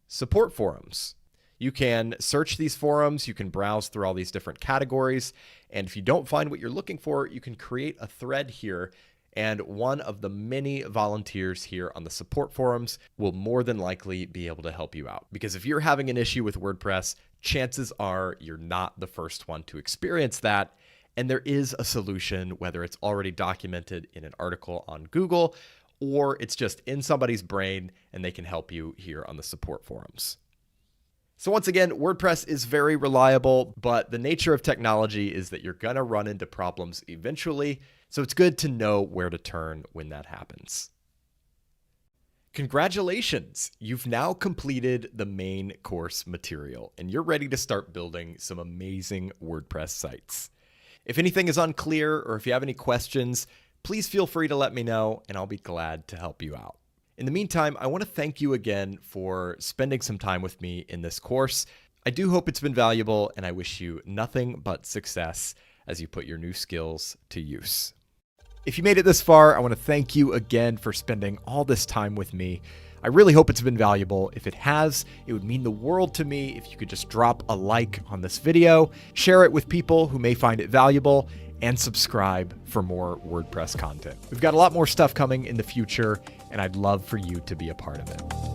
support forums. You can search these forums, you can browse through all these different categories, and if you don't find what you're looking for, you can create a thread here, and one of the many volunteers here on the support forums will more than likely be able to help you out. Because if you're having an issue with WordPress, chances are you're not the first one to experience that, and there is a solution, whether it's already documented in an article on Google, or it's just in somebody's brain and they can help you here on the support forums. So once again, WordPress is very reliable, but the nature of technology is that you're going to run into problems eventually. So it's good to know where to turn when that happens. Congratulations! You've now completed the main course material and you're ready to start building some amazing WordPress sites. If anything is unclear or if you have any questions, please feel free to let me know and I'll be glad to help you out. In the meantime, I want to thank you again for spending some time with me in this course. I do hope it's been valuable and I wish you nothing but success as you put your new skills to use. If you made it this far, I want to thank you again for spending all this time with me. I really hope it's been valuable. If it has, it would mean the world to me if you could just drop a like on this video, share it with people who may find it valuable, and subscribe for more WordPress content. We've got a lot more stuff coming in the future, and I'd love for you to be a part of it.